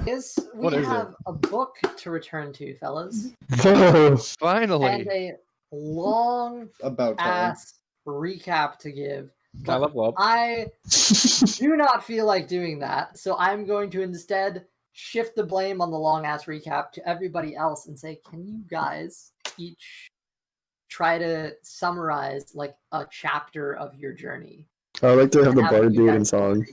is we What is have a book to return to, fellas, Finally. and a long About time. ass recap to give. Can I level up? I do not feel like doing that, so I'm going to instead shift the blame on the long ass recap to everybody else and say, can you guys each try to summarize like a chapter of your journey? I like to have the And bard you do it guys in song.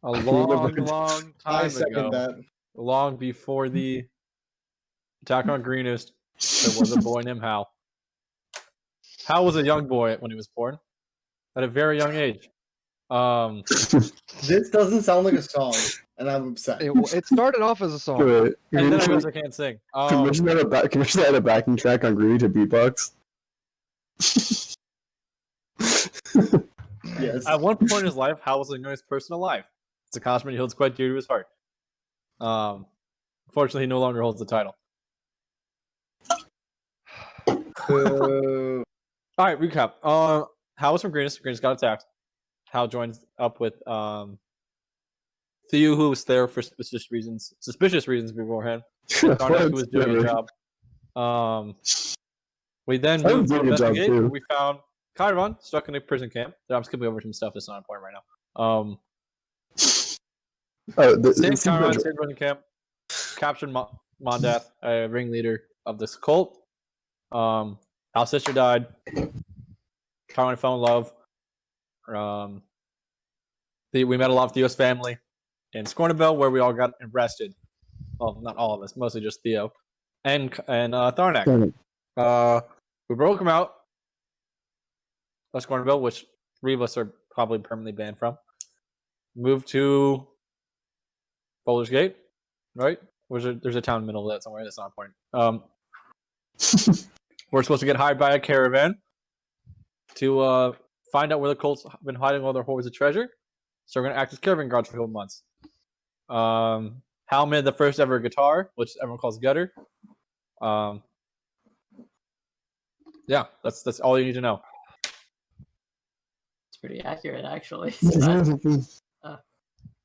A long I time second ago, that. long before the attack on Greenest, there was a boy named Hal. Hal was a young boy when he was born, at a very young age. This doesn't sound like a song, and I'm upset. It started off as a song. Wait, And then I can realized I can't sing. we just add a backing track on Greedy to beatbox? Yes. At one point in his life, Hal was the youngest person alive. It's a accomplishment he holds quite dear to his heart. Unfortunately, he no longer holds the title. Boo. All right, recap. Hal was from Greenest. Greenest got attacked. Hal joins up with Theo, who was there for suspicious reasons beforehand. Darnak, who was doing a job. We then I was moved to doing a job, investigate. too. We found caravan stuck in a prison camp. I'm skipping over some stuff that's not important right now. Saved caravan, saved prison camp, captured Mondath, a ringleader of this cult. Hal's sister died. Caravan fell in love. We met a lot of Theo's family in Scornabel, where we all got arrested. Well, not all of us, mostly just Theo and Tharnak. We broke him out of Scornabel, which 3 of us are probably permanently banned from. Moved to Baldur's Gate, right? There's a town in the middle of that somewhere. That's not important. We're supposed to get hired by a caravan to find out where the cult's been hiding all their hoards of treasure. So we're going to act as caravan guards for a couple months. Hal made the first ever guitar, which everyone calls gutter. Yeah, that's all you need to know. It's pretty accurate, actually.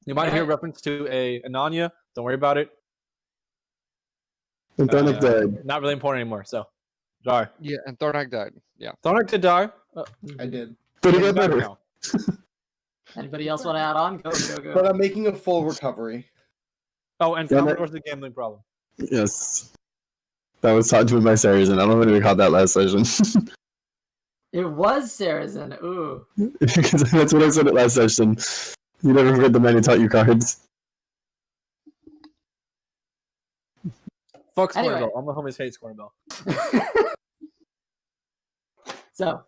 You might hear reference to a Ananya. Don't worry about it. And Tharnak died. Not really important anymore. So, sorry. Yeah, and Tharnak died. Yeah. Tharnak did die. I did. But he He's got back better. now. Anybody else want to add on? Go. But I'm making a full recovery. Oh, and Commodore's the gambling problem. Yes. That was taught to me by Saracen. I don't know if we caught that last session. It was Saracen. Ooh. That's what I said at last session. You never forget the man who taught you cards. Fuck Scornabel. Anyway. All my homies hate Scornabel. So,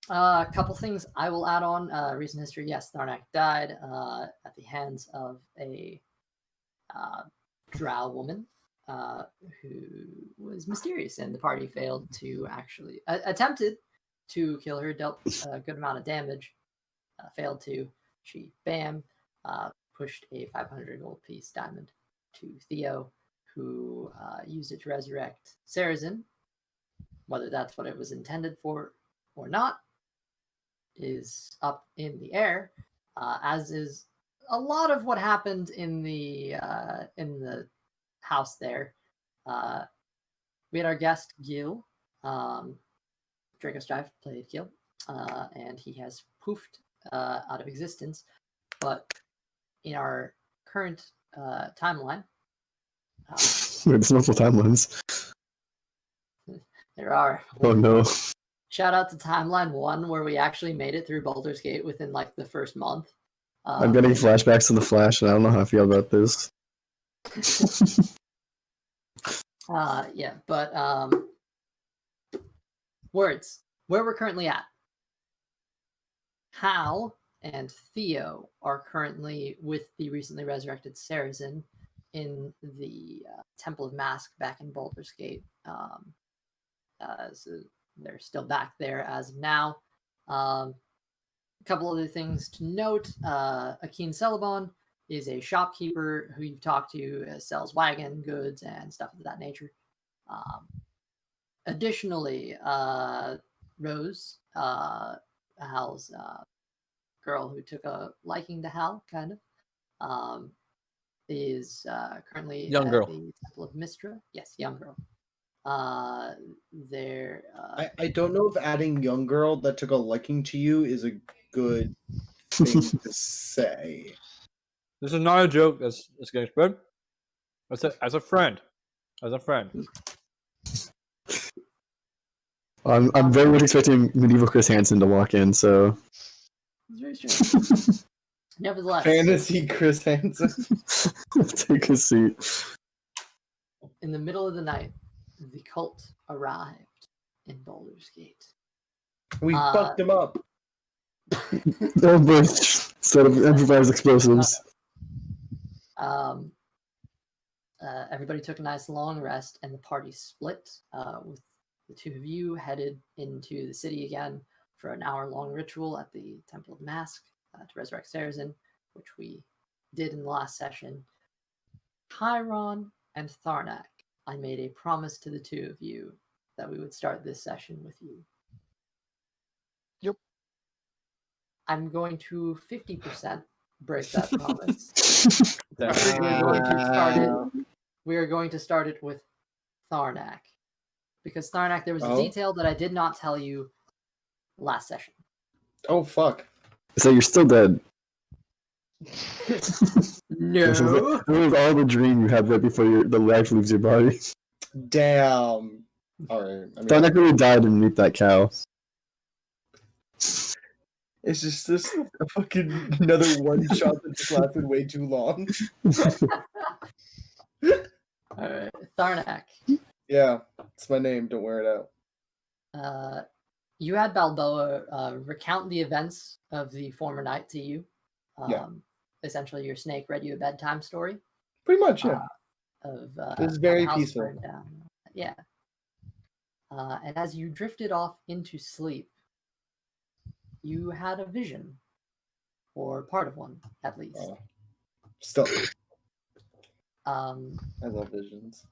a couple things I will add on. Recent history, yes, Tharnak died at the hands of a drow woman who was mysterious, and the party failed to actually attempted to kill her, dealt a good amount of damage, failed to. She pushed a 500 gold piece diamond to Theo, who used it to resurrect Saracen. Whether that's what it was intended for or not is up in the air, as is a lot of what happened in the house there. We had our guest Gil, Draco Strive played Gil, and he has poofed out of existence. But in our current timeline, There's multiple timelines. there are. Oh no. Shout out to Timeline 1, where we actually made it through Baldur's Gate within like the first month. I'm getting flashbacks to the Flash, and I don't know how I feel about this. Yeah, but words. Where we're currently at. Hal and Theo are currently with the recently resurrected Saracen in the Temple of Mask back in Baldur's Gate. So they're still back there as of now. A couple other things to note. Akin Selebon is a shopkeeper who you've talked to, sells wagon goods and stuff of that nature. Additionally, Rose, Hal's girl who took a liking to Hal, kind of, is currently Young at girl. the Temple of Mistra. Yes, young girl. There. I don't know if adding young girl that took a liking to you is a good thing to say. This is not a joke. That's getting spread. As a friend. As a friend. I'm very much expecting medieval Chris Hansen to walk in, so. It's very strange. Nevertheless, Fantasy Chris Hansen. Take a seat. in the middle of the night, the cult arrived in Baldur's Gate. We fucked him up. Oh boy, set of improvised explosives. Everybody took a nice long rest, and the party split. With the two of you headed into the city again for an hour-long ritual at the Temple of Mask to resurrect Sarazen, which we did in the last session. Chiron and Tharnak, I made a promise to the two of you that we would start this session with you. Yep. I'm going to 50% break that promise. We are going to start it with Tharnak. Because Tharnak, there was a detail that I did not tell you last session. Oh, fuck. So you're still dead. No. This was all the dream you had right before the life leaves your body. Damn. Alright. Tharnak really died and meet that cow. It's just this a fucking another one shot that just lasted way too long. Alright, Tharnak. Yeah, it's my name. Don't wear it out. You had Balboa recount the events of the former night to you. Yeah. Essentially, your snake read you a bedtime story. Pretty much, yeah. It was very peaceful. Yeah. And as you drifted off into sleep, you had a vision, or part of one, at least. Still, I love visions.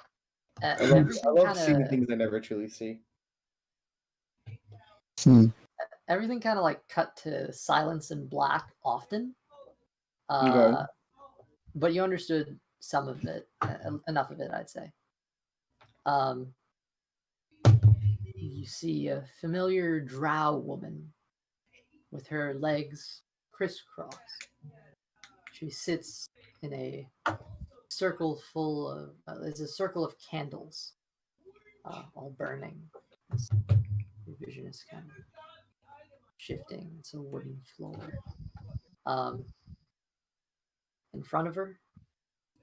I love seeing things I never truly see. Everything kind of like cut to silence and black often. Okay. But you understood some of it, enough of it, I'd say. You see a familiar drow woman with her legs crisscrossed. She sits in a circle full of, there's a circle of candles, all burning. Your vision is kind of shifting. It's a wooden floor. In front of her,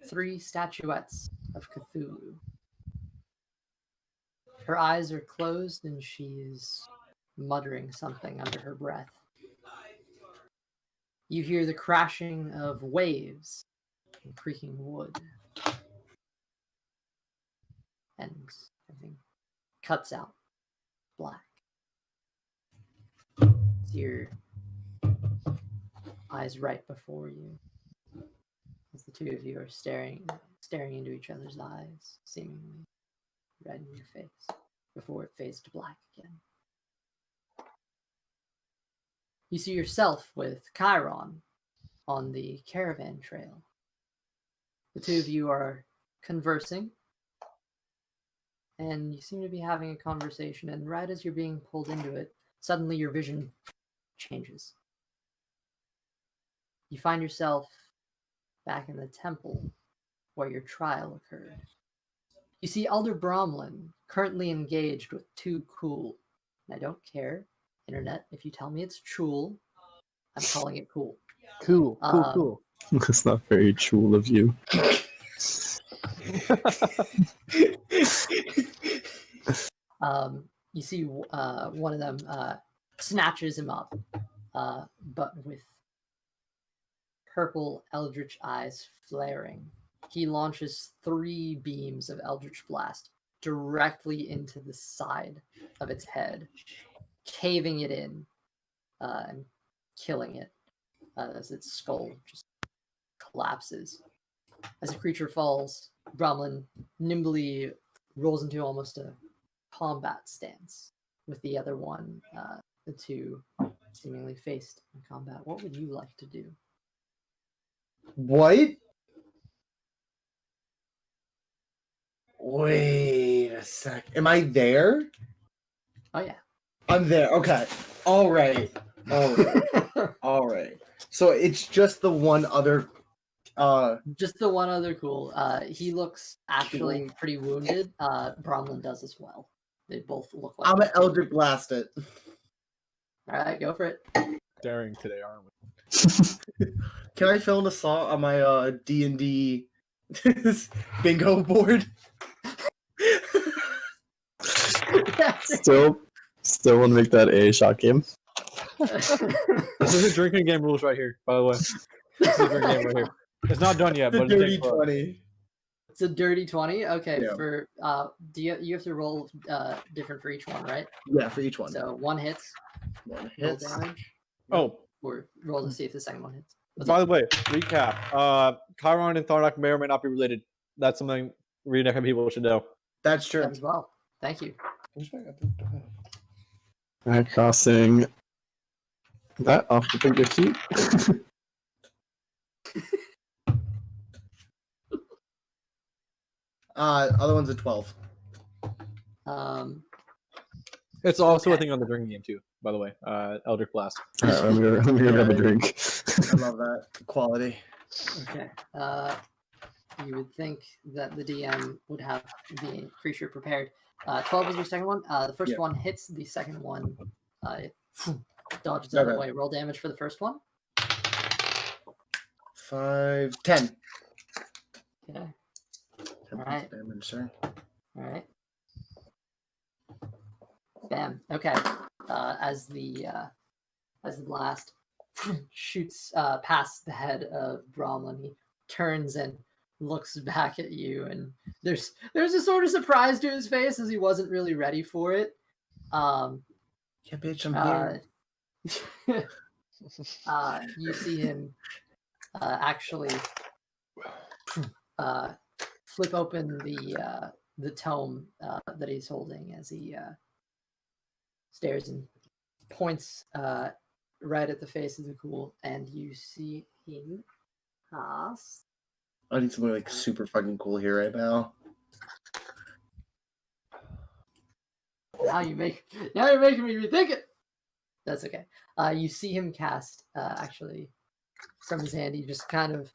3 statuettes of Cthulhu. Her eyes are closed and she's muttering something under her breath. You hear the crashing of waves and creaking wood. And everything cuts out black. It's your eyes right before you. As the two of you are staring into each other's eyes, seemingly red in your face, before it fades to black again. You see yourself with Chiron on the caravan trail. The two of you are conversing, and you seem to be having a conversation, and right as you're being pulled into it, suddenly your vision changes. You find yourself back in the temple where your trial occurred. You see Elder Bromlin currently engaged with 2 cool. And I don't care, internet, if you tell me it's Chul, I'm calling it cool. Cool. That's not very cool of you. You see one of them snatches him up, but with purple eldritch eyes flaring. He launches 3 beams of eldritch blast directly into the side of its head, caving it in and killing it as its skull just collapses. As the creature falls, Bromlin nimbly rolls into almost a combat stance with the other one, the 2 seemingly faced in combat. What would you like to do? What? Wait a sec. Am I there? Oh yeah. I'm there. Okay. All right. All right. All right. So it's just the one other. Just the one other cool. He looks actually pretty wounded. Bronwyn does as well. They both look like. I'm an Eldritch Blast it. All right, go for it. Daring today, aren't we? Can I fill in a song on my D&D bingo board? Still want to make that a shot game. This is a drinking game rules right here, by the way. This is a drinking game right here. It's not done yet, The but dirty it's 20. It's a dirty 20. Okay, Yeah. for do you have to roll different for each one, right? Yeah, for each one. So one hits, One roll hits. damage, Oh, or roll to see if the second one hits. What's by up? the way, recap. Chiron and Tharnak may or may not be related. That's something redecking people should know. That's true. As well. Thank you. Alright, crossing that off the big gift sheet. Other one's a 12. It's also a Okay. thing on the drinking game too, by the way. Eldritch Blast. Alright, let me go grab a drink. I love that quality. Okay. You would think that the DM would have the creature prepared. 12 is your second one. The first Yeah. one hits. The second one it dodges out of the Okay. way. Roll damage for the first one. 5, 10. Okay. 10 Alright. damage, sir. All right. Bam. Okay. As the blast shoots past the head of Bromlin, he turns and looks back at you, and there's a sort of surprise to his face as he wasn't really ready for it. Yeah, bitch, I'm here. You see him actually flip open the tome that he's holding as he stares and points right at the face of the ghoul, and you see him cast. I need something like super fucking cool here right now. Now you're making me rethink it. That's okay. You see him cast actually from his hand. He just kind of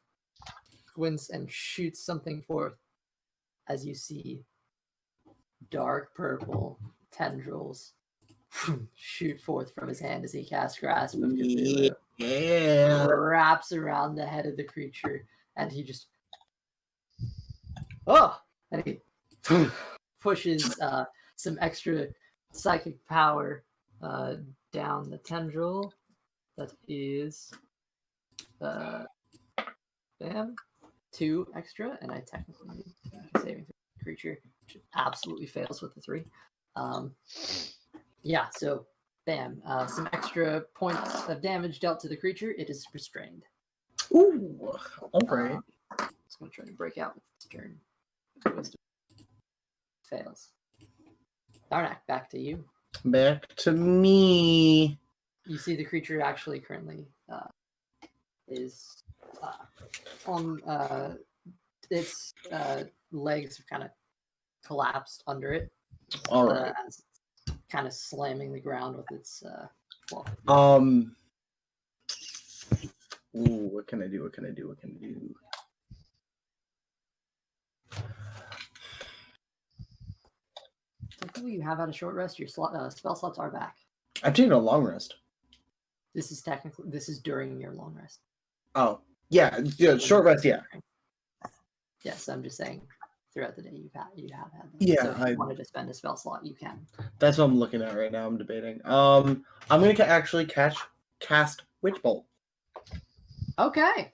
squints and shoots something forth as you see dark purple tendrils shoot forth from his hand as he casts Grasp of Cthulhu. Yeah. Wraps around the head of the creature, and he just and he pushes some extra psychic power down the tendril. That is bam, 2 extra, and I technically need saving the creature, which absolutely fails with the 3. Yeah, so bam, some extra points of damage dealt to the creature. It is restrained. Ooh. All right. It's going to try to break out with its turn. Wisdom fails. Darnak, back to you. Back to me. You see the creature actually currently is on its legs have kind of collapsed under it. All right. As it's kind of slamming the ground with its claw. Ooh, what can I do? Technically, you have had a short rest. Your spell slots are back. I'm taking a long rest. This is during your long rest. Oh, yeah, short rest, yeah. Yes, I'm just saying. Throughout the day, you have had them. Yeah, So if you wanted to spend a spell slot, you can. That's what I'm looking at right now. I'm debating. I'm gonna actually cast Witch Bolt. Okay.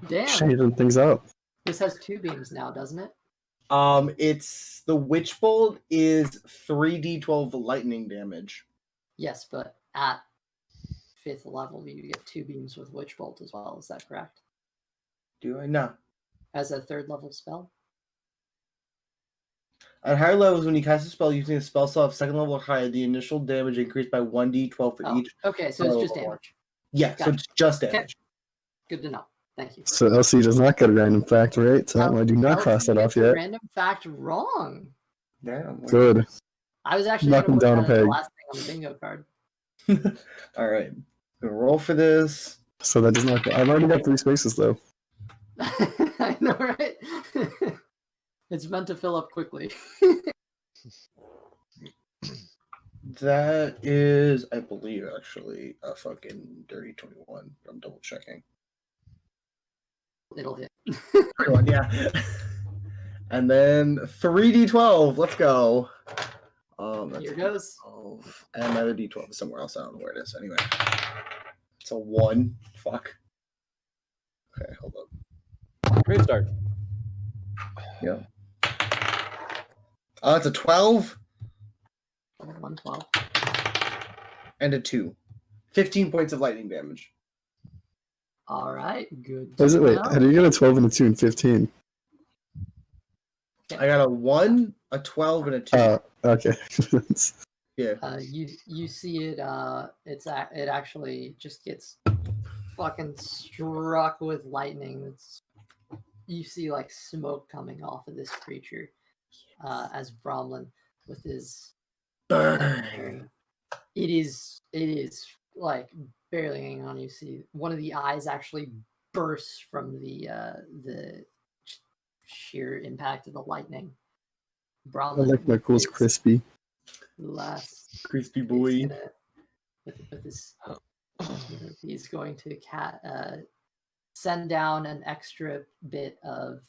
Damn. Shading things up. This has 2 beams now, doesn't it? It's the Witch Bolt is 3d12 lightning damage. Yes, but at 5th level, you get 2 beams with Witch Bolt as well. Is that correct? Do I? No. As a 3rd level spell? At higher levels, when you cast a spell using a spell slot of 2nd level or higher, the initial damage increased by 1d12 for each. Okay, so it's just level. damage. Yeah, so Gotcha. it's just damage. Good to know. Thank you. So LC does not get a random fact right, so I do not cross that off Gets a yet. Random fact wrong. Damn. Good. I was actually Knock going him to put down that a as the peg. last thing on the bingo card. All right. Gonna roll for this. So that does not. I've already got 3 spaces though. I know, right? It's meant to fill up quickly. That is, I believe, actually a fucking dirty 21. I'm double checking. It'll hit. 21, yeah. And then 3d12. Let's go. That's Here goes. 12. And another d12 is somewhere else. I don't know where it is. Anyway, it's a 1. Fuck. Okay, hold up. Great start. Yeah. It's a 12 112. and a 2. 15 points of lightning damage. All right, good. Is it? to Wait, know. how do you get a 12 and a 2 and 15? I got a 1, a 12, and a 2. Okay. Yeah. You see it. It actually just gets fucking struck with lightning. You see like smoke coming off of this creature as Bromlin with his. It is like barely hanging on. You see one of the eyes actually bursts from the sheer impact of the lightning. I Bromlin like my cool's is crispy. last. Crispy He's boy. gonna, with his move, he's going to send down an extra bit of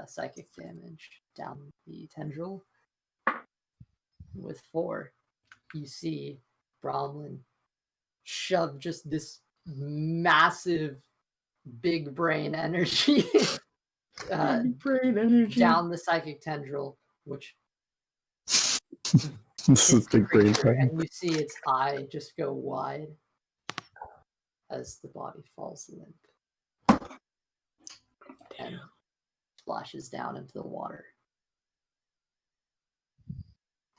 psychic damage down the tendril. With 4, you see Bromlin shove just this massive big brain energy Brain energy. down the psychic tendril, which This is hits the big brain creature, time. and you see its eye just go wide as the body falls limp and splashes down into the water.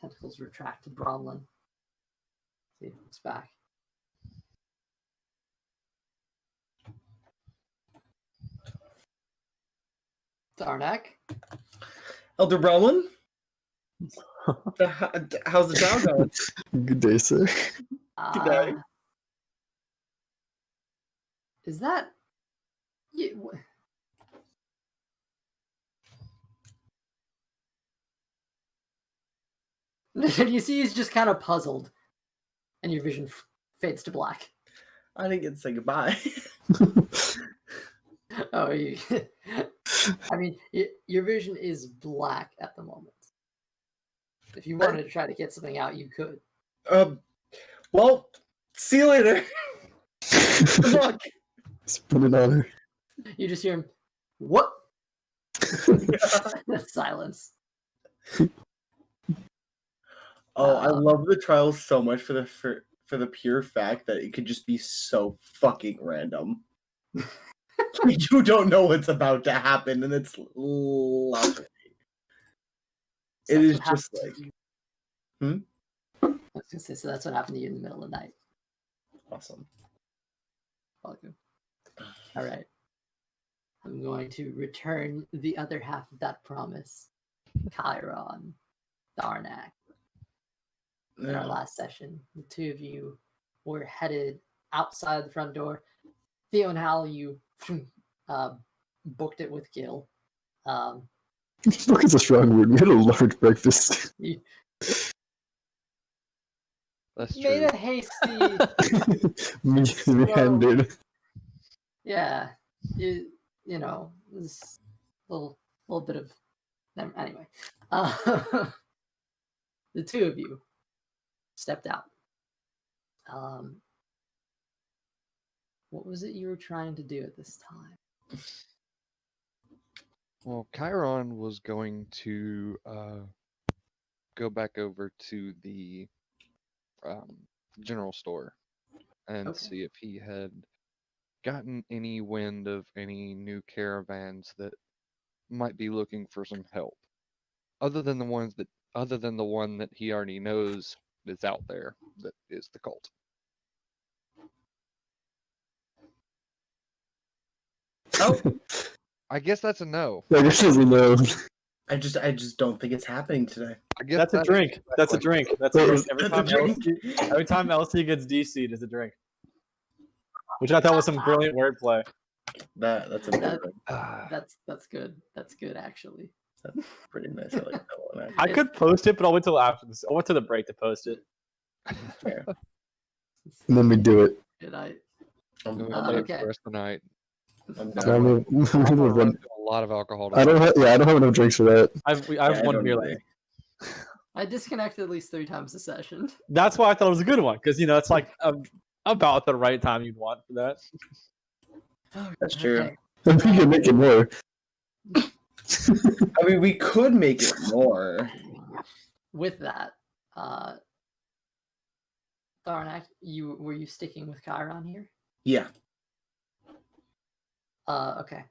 Tentacles retract to Bromlin. See if it's back. Darnak. Elder Bromlin? How's the trial going? Good day, sir. Good day. Is that? You see, he's just kind of puzzled, and your vision fades to black. I didn't get to say goodbye. Oh, I mean, your vision is black at the moment. If you wanted to try to get something out, you could. Well, see you later. Good luck. Spin it on her. You just hear him, what? Silence. Oh, I love the trials so much for the pure fact that it could just be so fucking random. You don't know what's about to happen, and it's lovely. So It that's is what just happened like, to you. Hmm? I was gonna say, so that's what happened to you in the middle of the night. awesome. Welcome. All right. I'm going to return the other half of that promise. Chiron, Darnak. In our last session, the two of you were headed outside the front door. Theo and Hal, you booked it with Gil. Look, it's a strong word. We had a large breakfast. You That's made true. a hasty. Me handed. Yeah, you know, this little bit of anyway. The two of you stepped out. What was it you were trying to do at this time? Well, Chiron was going to go back over to the general store and Okay. see if he had gotten any wind of any new caravans that might be looking for some help, other than the one that he already knows is out there, that is the cult. Oh, I guess that's a no. I guess there's a no. I just don't think it's happening today. I guess That's a drink. That's a drink. That's a drink. Every That's a time drink. every time LC gets DC'd is a drink. Which I thought was some brilliant wordplay. That's a bit That's good. That's good actually. That's pretty nice. I like that one. I could post it, but I'll wait till after this. I went to the break to post it. Fair. And then we do it. Did I? I'm I'm, gonna okay. for the rest of the night. I'm I down. mean, I'm gonna run through a lot of alcohol. I don't have enough drinks for that. I have I one don't beer either. left. I disconnected at least 3 times a session. That's why I thought it was a good one because it's like about the right time you'd want for that. That's true. Okay. We can make it more. I mean, we could make it more. With that, Tharnak, were you sticking with Chiron here? Yeah. Okay.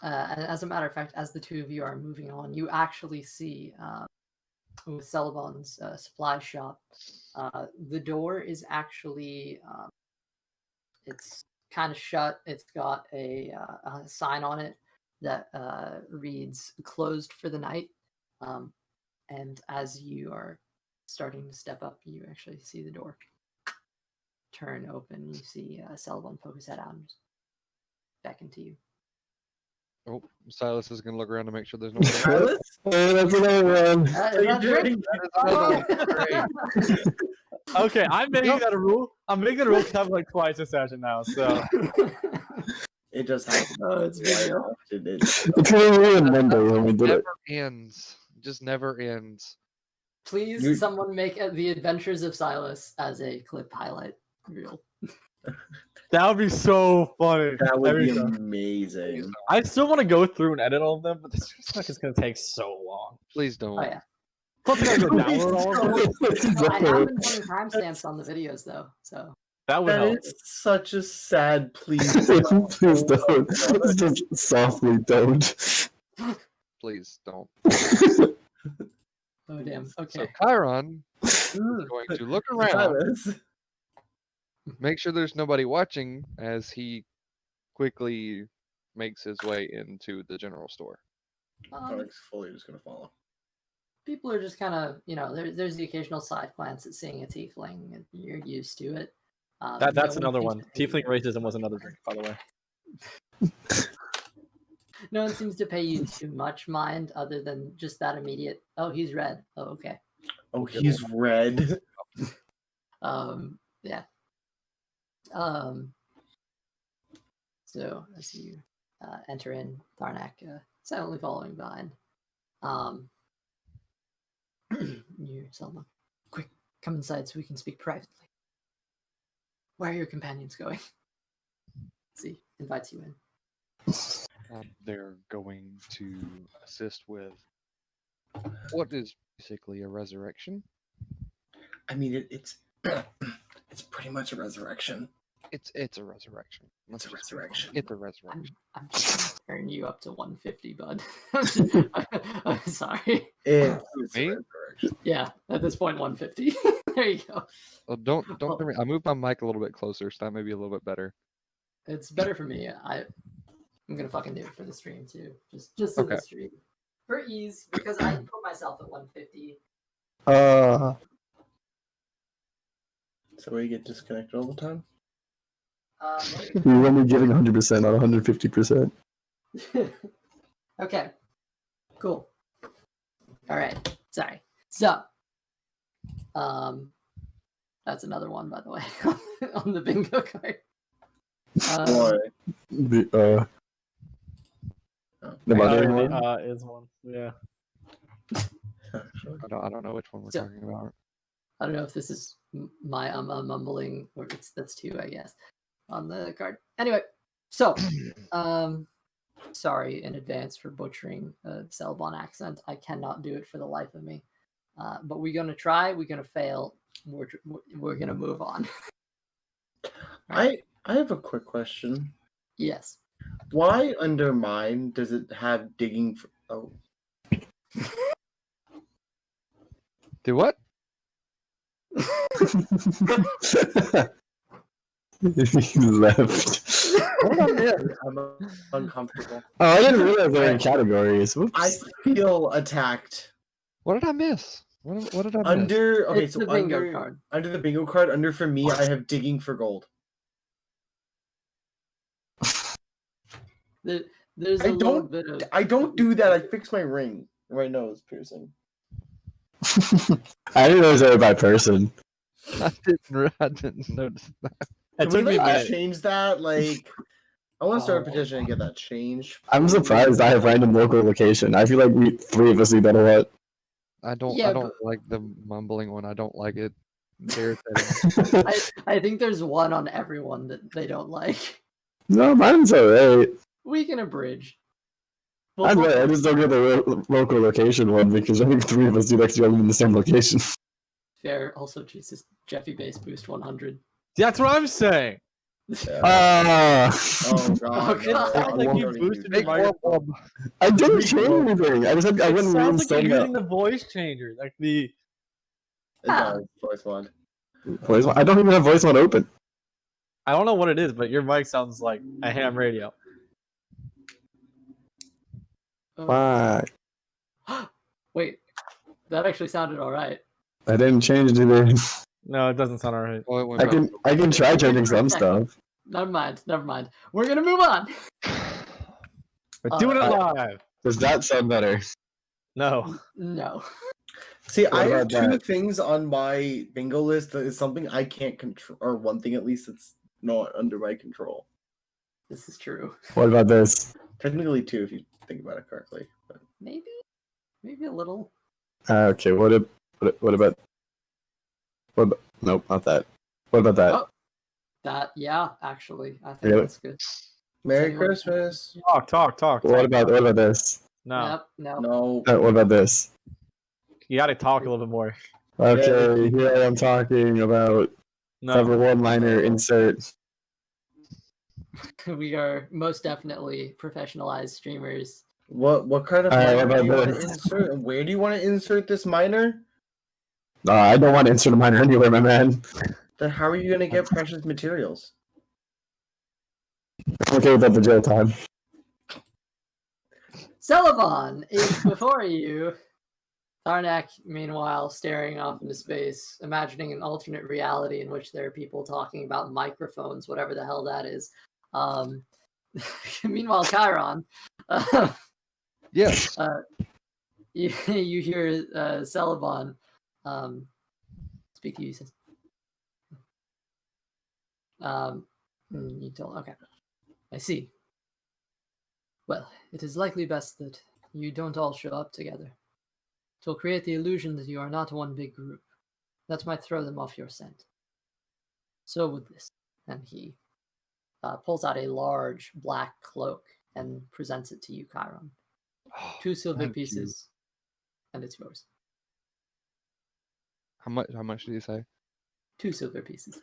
And as a matter of fact, as the two of you are moving on, you actually see with Selebon's supply shop, the door is actually it's kind of shut. It's got a sign on it that reads "closed for the night." And as you are starting to step up, you actually see the door turn open. You see Selebon poke his head out and beckon to you. Oh, Silas is gonna look around to make sure there's no one else. Silas? Oh, that's another one. Is that a drink? Okay, I'm making that a rule. I'm making that a rule because I'm like twice a session now. So It just happens. Oh, it's big deal. Often it's It's really on Monday when we did it. Never ends. Just never ends. Please, You- someone make The Adventures of Silas as a clip highlight reel. that would be so funny. that would Every be time. amazing. I still want to go through and edit all of them, but this is going to take so long. Please don't. Oh yeah. Plus, I gotta go download all of them. I have been putting timestamps on the videos though, so That would That help. is such a sad please. Please don't. Just softly don't. Please don't. oh damn. So Okay. Chiron is Mm. going to look around, Silas. make sure there's nobody watching as he quickly makes his way into the general store. Alex fully just gonna follow. People are just kind of, there's the occasional side glance at seeing a tiefling, and you're used to it. That's no another seems one. to pay Tiefling you- racism was another drink, by the way. No one seems to pay you too much mind, other than just that immediate. Oh, he's red. Oh, okay. Oh, he's red. Yeah. So as you enter in, Tharnak silently following behind. You Selma, quick, come inside so we can speak privately. Where are your companions going? See, invites you in. They're going to assist with what is basically a resurrection. I mean, it's it's pretty much a resurrection. It's a resurrection. It's a resurrection. It's a resurrection. I'm just gonna turn you up to 150, bud. I'm sorry. It's a Me? resurrection. Yeah, at this point, 150. There you go. Well, don't turn me. I moved my mic a little bit closer, so that may be a little bit better. It's better for me. I'm gonna fucking do it for the stream too. Just in Okay. the stream. For ease, because I put myself at 150. So we get disconnected all the time. Maybe. You're only giving 100%, not 150%. Okay. Cool. All right. Sorry. So, that's another one, by the way, on the bingo card. Boy. The other one? Is one. Yeah. I don't know which one we're So- talking about. I don't know if this is my mumbling or that's two, I guess, on the card. Anyway, so sorry in advance for butchering the Selebon accent. I cannot do it for the life of me. But we're gonna try. We're gonna fail. We're gonna move on. I have a quick question. Yes. Why under mine does it have digging for Do what? He left. What did I miss? I'm uncomfortable. Oh, I didn't realize they were in categories. Whoops. I feel attacked. What did I miss? What did I miss? Under okay, It's so the bingo under card. under the bingo card, under for me, I have digging for gold. There's a little bit of. I don't do that. I fix my ring. My nose piercing. I didn't realize they were by person. I didn't notice that. It Can took we me a like minute. change that? Like, I want to start a petition and get that changed. I'm surprised I have random local location. I feel like we three of us do that a lot. I don't Yeah, like the mumbling one. I don't like it. It's irritating. I think there's one on everyone that they don't like. No, mine's alright. We can abridge. I just don't get the local location one because I think three of us do like to in the same location. Fair. Also, Jesus, Jeffy base boost 100. That's what I'm saying. Ah, Oh god. It sounds like you Warning boosted Big your microphone. wub. I didn't change anything. I It wouldn't sounds like reinstall you're using that. the voice changer, like the. It does. Voice mod. I don't even have voice mod open. I don't know what it is, but your mic sounds like a ham radio. Why? Wait, that actually sounded all right. I didn't change anything. No, it doesn't sound alright. Oh, it went I can try changing some stuff. Never mind. We're gonna move on. We're doing it Uh, live. Does that sound better? No. No. See, What I have about two that? things on my bingo list that is something I can't control, or one thing at least that's not under my control. This is true. What about this? Technically, two, if you think about it correctly. But Maybe a little. Okay, what about nope, not that. What about that? Oh, that, yeah, actually, I think Really? that's good. Merry anyone- Christmas. Talk. What about this? No. Yep, no. No. What about this? You gotta talk a little bit more. Okay, here I am talking about clever No. one-liner insert. We are most definitely professionalized streamers. What kind of Alright, minor what do you about want to this? insert? And where do you want to insert this minor? I don't want to insert a minor anywhere, my man. Then how are you going to get precious materials? I'm okay without the jail time. Selebon is before you. Tharnak, meanwhile, staring off into space, imagining an alternate reality in which there are people talking about microphones, whatever the hell that is. Meanwhile, Chiron, Yes. you hear Selebon speak to you. He says, you told, okay, I see. Well, it is likely best that you don't all show up together. It will create the illusion that you are not one big group. That might throw them off your scent. So with this, and he pulls out a large black cloak and presents it to you, Chiron. 2 silver Thank you. pieces, and it's yours. How much did you say? 2 silver pieces.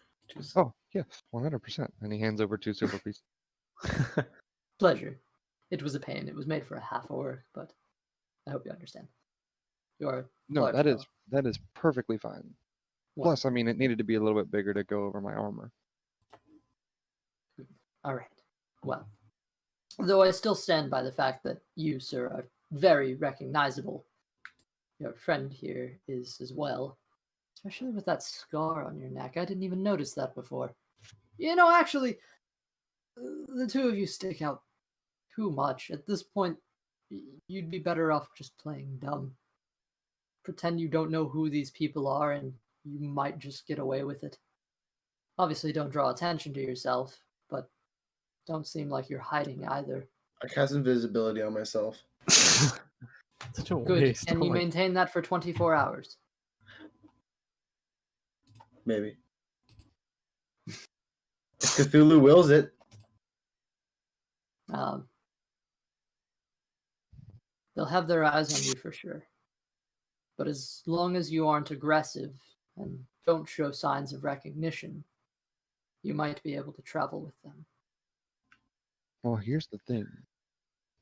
Oh, yes, 100%. And he hands over 2 silver pieces. Pleasure. It was a pain. It was made for a half a work, but I hope you understand. You're No, large that is perfectly fine. Plus, I mean, it needed to be a little bit bigger to go over my armor. All right. Well, though I still stand by the fact that you, sir, are very recognizable. Your friend here is as well. Especially with that scar on your neck. I didn't even notice that before. You know, actually, the two of you stick out too much. At this point, you'd be better off just playing dumb. Pretend you don't know who these people are and you might just get away with it. Obviously, don't draw attention to yourself, but don't seem like you're hiding either. I cast invisibility on myself. Such a Good. waste. Can Oh you my- maintain that for 24 hours? Maybe. If Cthulhu wills it. They'll have their eyes on you for sure. But as long as you aren't aggressive and don't show signs of recognition, you might be able to travel with them. Well, here's the thing.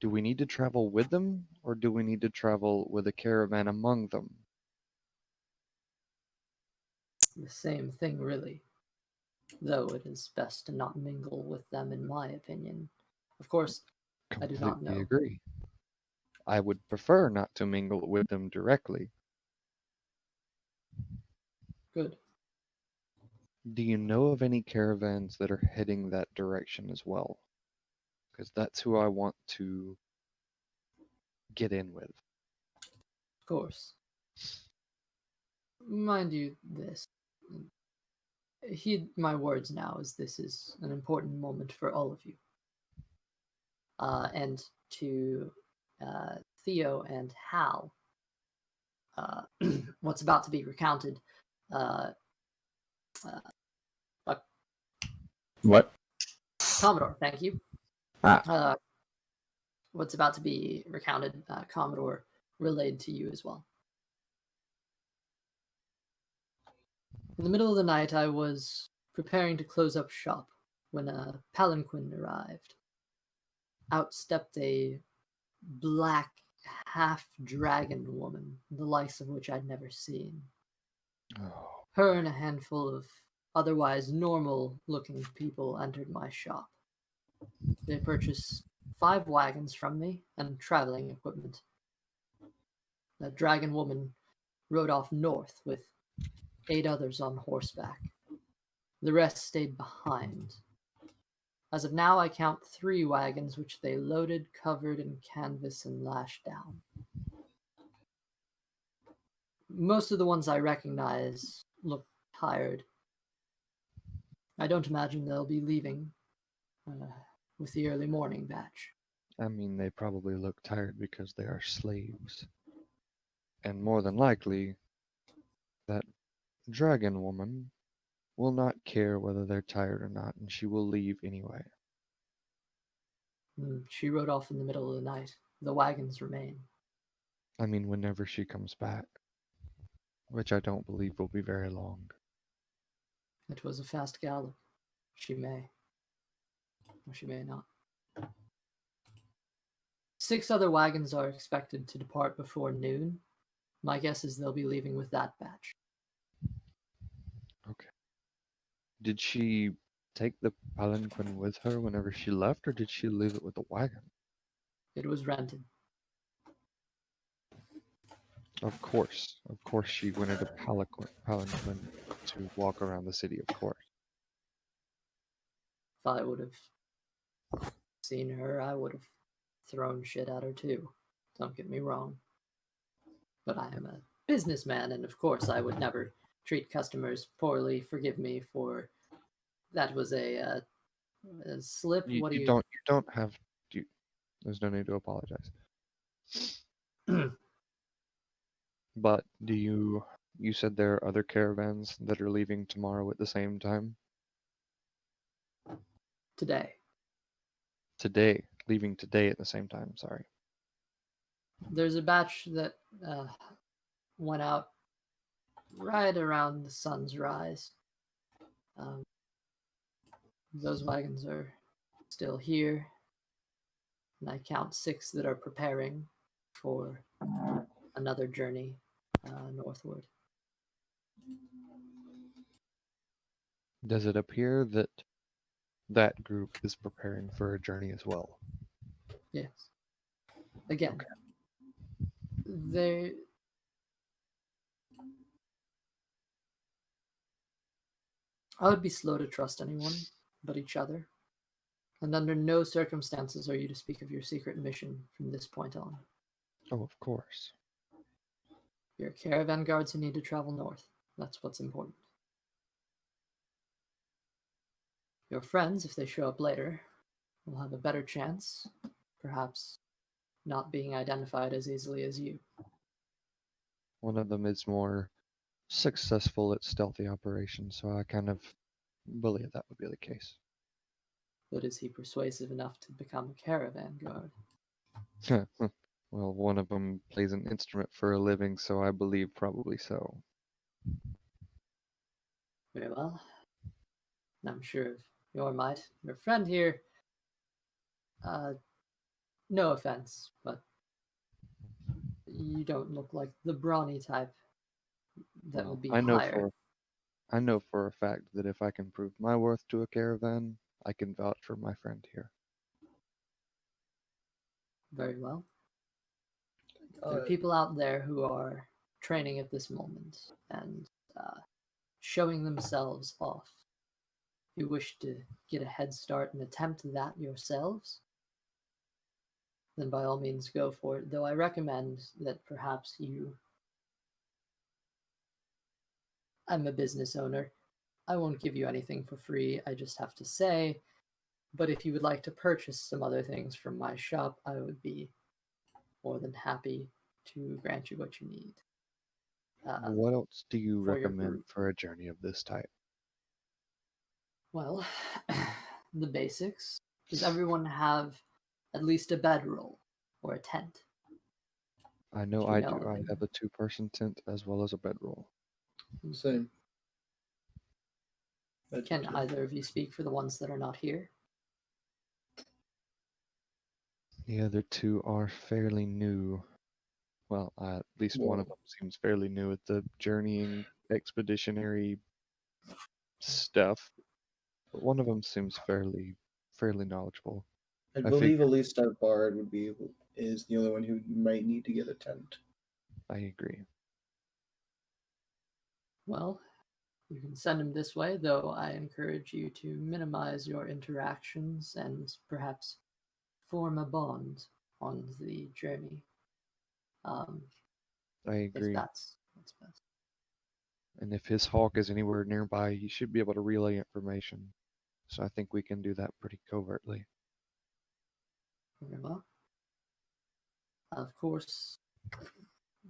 Do we need to travel with them, or do we need to travel with a caravan among them? The same thing, really. though it is best to not mingle with them, in my opinion. Of course, I do not Completely know. agree. I would prefer not to mingle with them directly. Good. Do you know of any caravans that are heading that direction as well? Because that's who I want to get in with. Of course. Mind you, this. Heed my words now, as this is an important moment for all of you. And to Theo and Hal, what's about to be recounted. Uh, What? Commodore, thank you. What's about to be recounted, Commodore relayed to you as well. In the middle of the night, I was preparing to close up shop when a palanquin arrived. Out stepped a black half-dragon woman, the likes of which I'd never seen. Oh, Her and a handful of otherwise normal-looking people entered my shop. They purchased 5 wagons from me and traveling equipment. The dragon woman rode off north with 8 others on horseback. The rest stayed behind. As of now, I count 3 wagons which they loaded, covered in canvas, and lashed down. Most of the ones I recognize look tired. I don't imagine they'll be leaving with the early morning batch. I mean, they probably look tired because they are slaves. And more than likely, that dragon woman will not care whether they're tired or not, and she will leave anyway. She rode off in the middle of the night. The wagons remain. I mean, whenever she comes back, which I don't believe will be very long. It was a fast gallop. She may. Or she may not. 6 other wagons are expected to depart before noon. My guess is they'll be leaving with that batch. Okay. Did she take the palanquin with her whenever she left, or did she leave it with the wagon? It was rented. Of course she rented a palanquin to walk around the city, of course. If I would have seen her, I would have thrown shit at her too. Don't get me wrong. But I am a businessman, and of course I would never treat customers poorly. Forgive me for that was a slip. What do You don't have to. There's no need to apologize. But you said there are other caravans that are leaving tomorrow at the same time? Today? Leaving today at the same time, sorry. There's a batch that went out right around the sun's rise. Those wagons are still here, and I count 6 that are preparing for another journey northward. Does it appear that that group is preparing for a journey as well? Yes. Again, they I would be slow to trust anyone but each other, and under no circumstances are you to speak of your secret mission from this point on. Oh, of course. You're caravan guards who need to travel north. That's what's important. Your friends, if they show up later, will have a better chance, perhaps not being identified as easily as you. One of them is more successful at stealthy operations, so I kind of believe that would be the case. But is he persuasive enough to become a caravan guard? Well, one of them plays an instrument for a living, so I believe probably so. Very well. I'm sure of your might. Your friend here, no offense, but you don't look like the brawny type that Well, would be I know hired. I know for a fact that if I can prove my worth to a caravan, I can vouch for my friend here. Very well. There are people out there who are training at this moment and showing themselves off. If you wish to get a head start and attempt that yourselves, then by all means go for it. Though I recommend that perhaps you... I'm a business owner. I won't give you anything for free, I just have to say. But if you would like to purchase some other things from my shop, I would be more than happy to grant you what you need. What else do you for your recommend group. for a journey of this type? Well, the basics. Does everyone have at least a bedroll or a tent? I know Do you I know do. I anything? have a 2-person tent as well as a bedroll. Same. Can either of you speak for the ones that are not here? The other 2 are fairly new. Well, at least one of them seems fairly new at the journeying expeditionary stuff, but one of them seems fairly knowledgeable. I I believe figure- at least our bard is the only one who might need to get a tent. I agree. Well, you can send him this way, though I encourage you to minimize your interactions and perhaps form a bond on the journey. I If agree. that's best. And if his hawk is anywhere nearby, he should be able to relay information. So I think we can do that pretty covertly. Very well. Of course,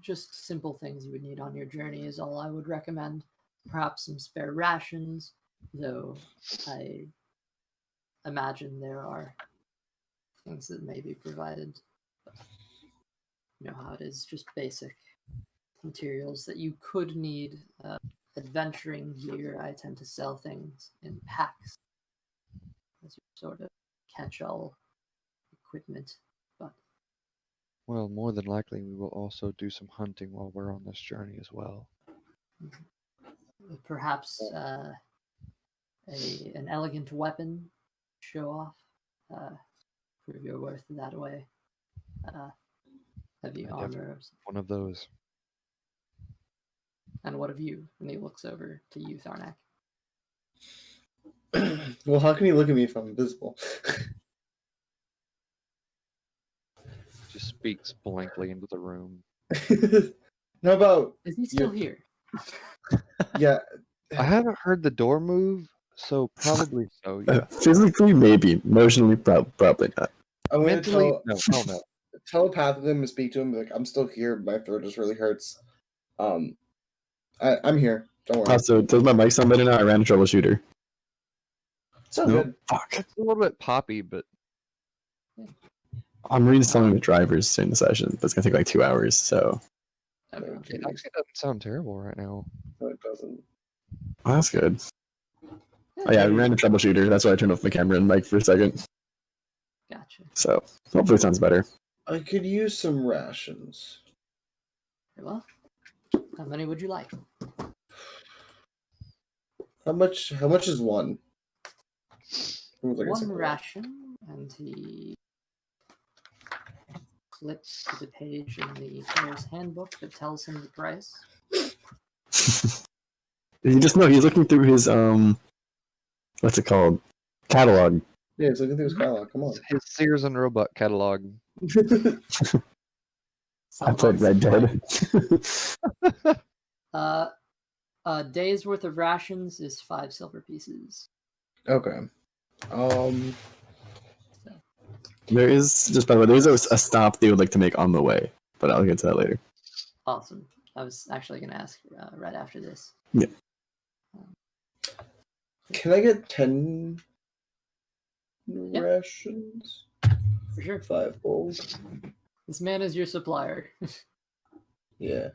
just simple things you would need on your journey is all I would recommend. Perhaps some spare rations, though I imagine there are things that may be provided. But you know how it is, just basic materials that you could need. Adventuring gear, I tend to sell things in packs as your sort of catch-all equipment. But Well, more than likely, we will also do some hunting while we're on this journey as well. perhaps an elegant weapon show off, prove your worth that way. Heavy I definitely- armor. One of those. And what of you? And he looks over to you, Tharnak. Well, how can you look at me if I'm invisible? Just speaks blankly into the room. How about Is he still here? yeah? I haven't heard the door move, so probably so, yeah. Physically, maybe. Emotionally, probably not. I'm gonna Mentally, no, hell no. telepathically him and speak to him. Like, I'm still here. My throat just really hurts. I'm here. Don't worry. Also, does my mic sound better now? I ran a troubleshooter. Sounds No? good. Fuck. It's a little bit poppy, but I'm reinstalling the drivers during the session. That's gonna take like 2 hours, so Okay. it actually doesn't sound terrible right now. No, it doesn't. well, that's good. Oh yeah, I ran a troubleshooter. That's why I turned off my camera and mic for a second. Gotcha. So hopefully it sounds better. I could use some rations. Very well. How many would you like? How much is one? Seems like a One simple ration, and he flips to the page in the player's handbook that tells him the price. You just know he's looking through his what's it called? Catalog. Yeah, it's looking through his catalog. Come on. His Sears and Roebuck catalog. I played Red Dead. A day's worth of rations is 5 silver pieces. Okay. There is, just by the way, there's a stop they would like to make on the way, but I'll get to that later. Awesome. I was actually going to ask right after this. Yeah. Can I get 10 Yeah. rations? For sure. 5 gold. This man is your supplier. Yeah.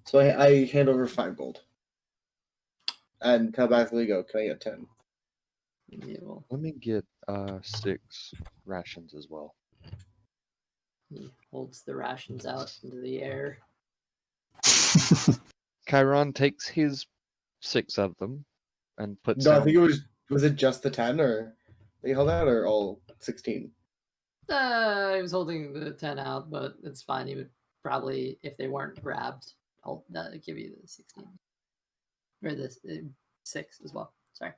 So I hand over 5 gold. And telepathically go, can I get 10? Yeah, well, Let me get 6 rations as well. he holds the rations out into the air. Chiron takes his 6 of them and puts No, I down. think it was it just the 10 or they held out or all 16? He was holding the 10 out, but it's fine. He would probably, if they weren't grabbed, I'll give you the 16. Or this 6 as well. Sorry.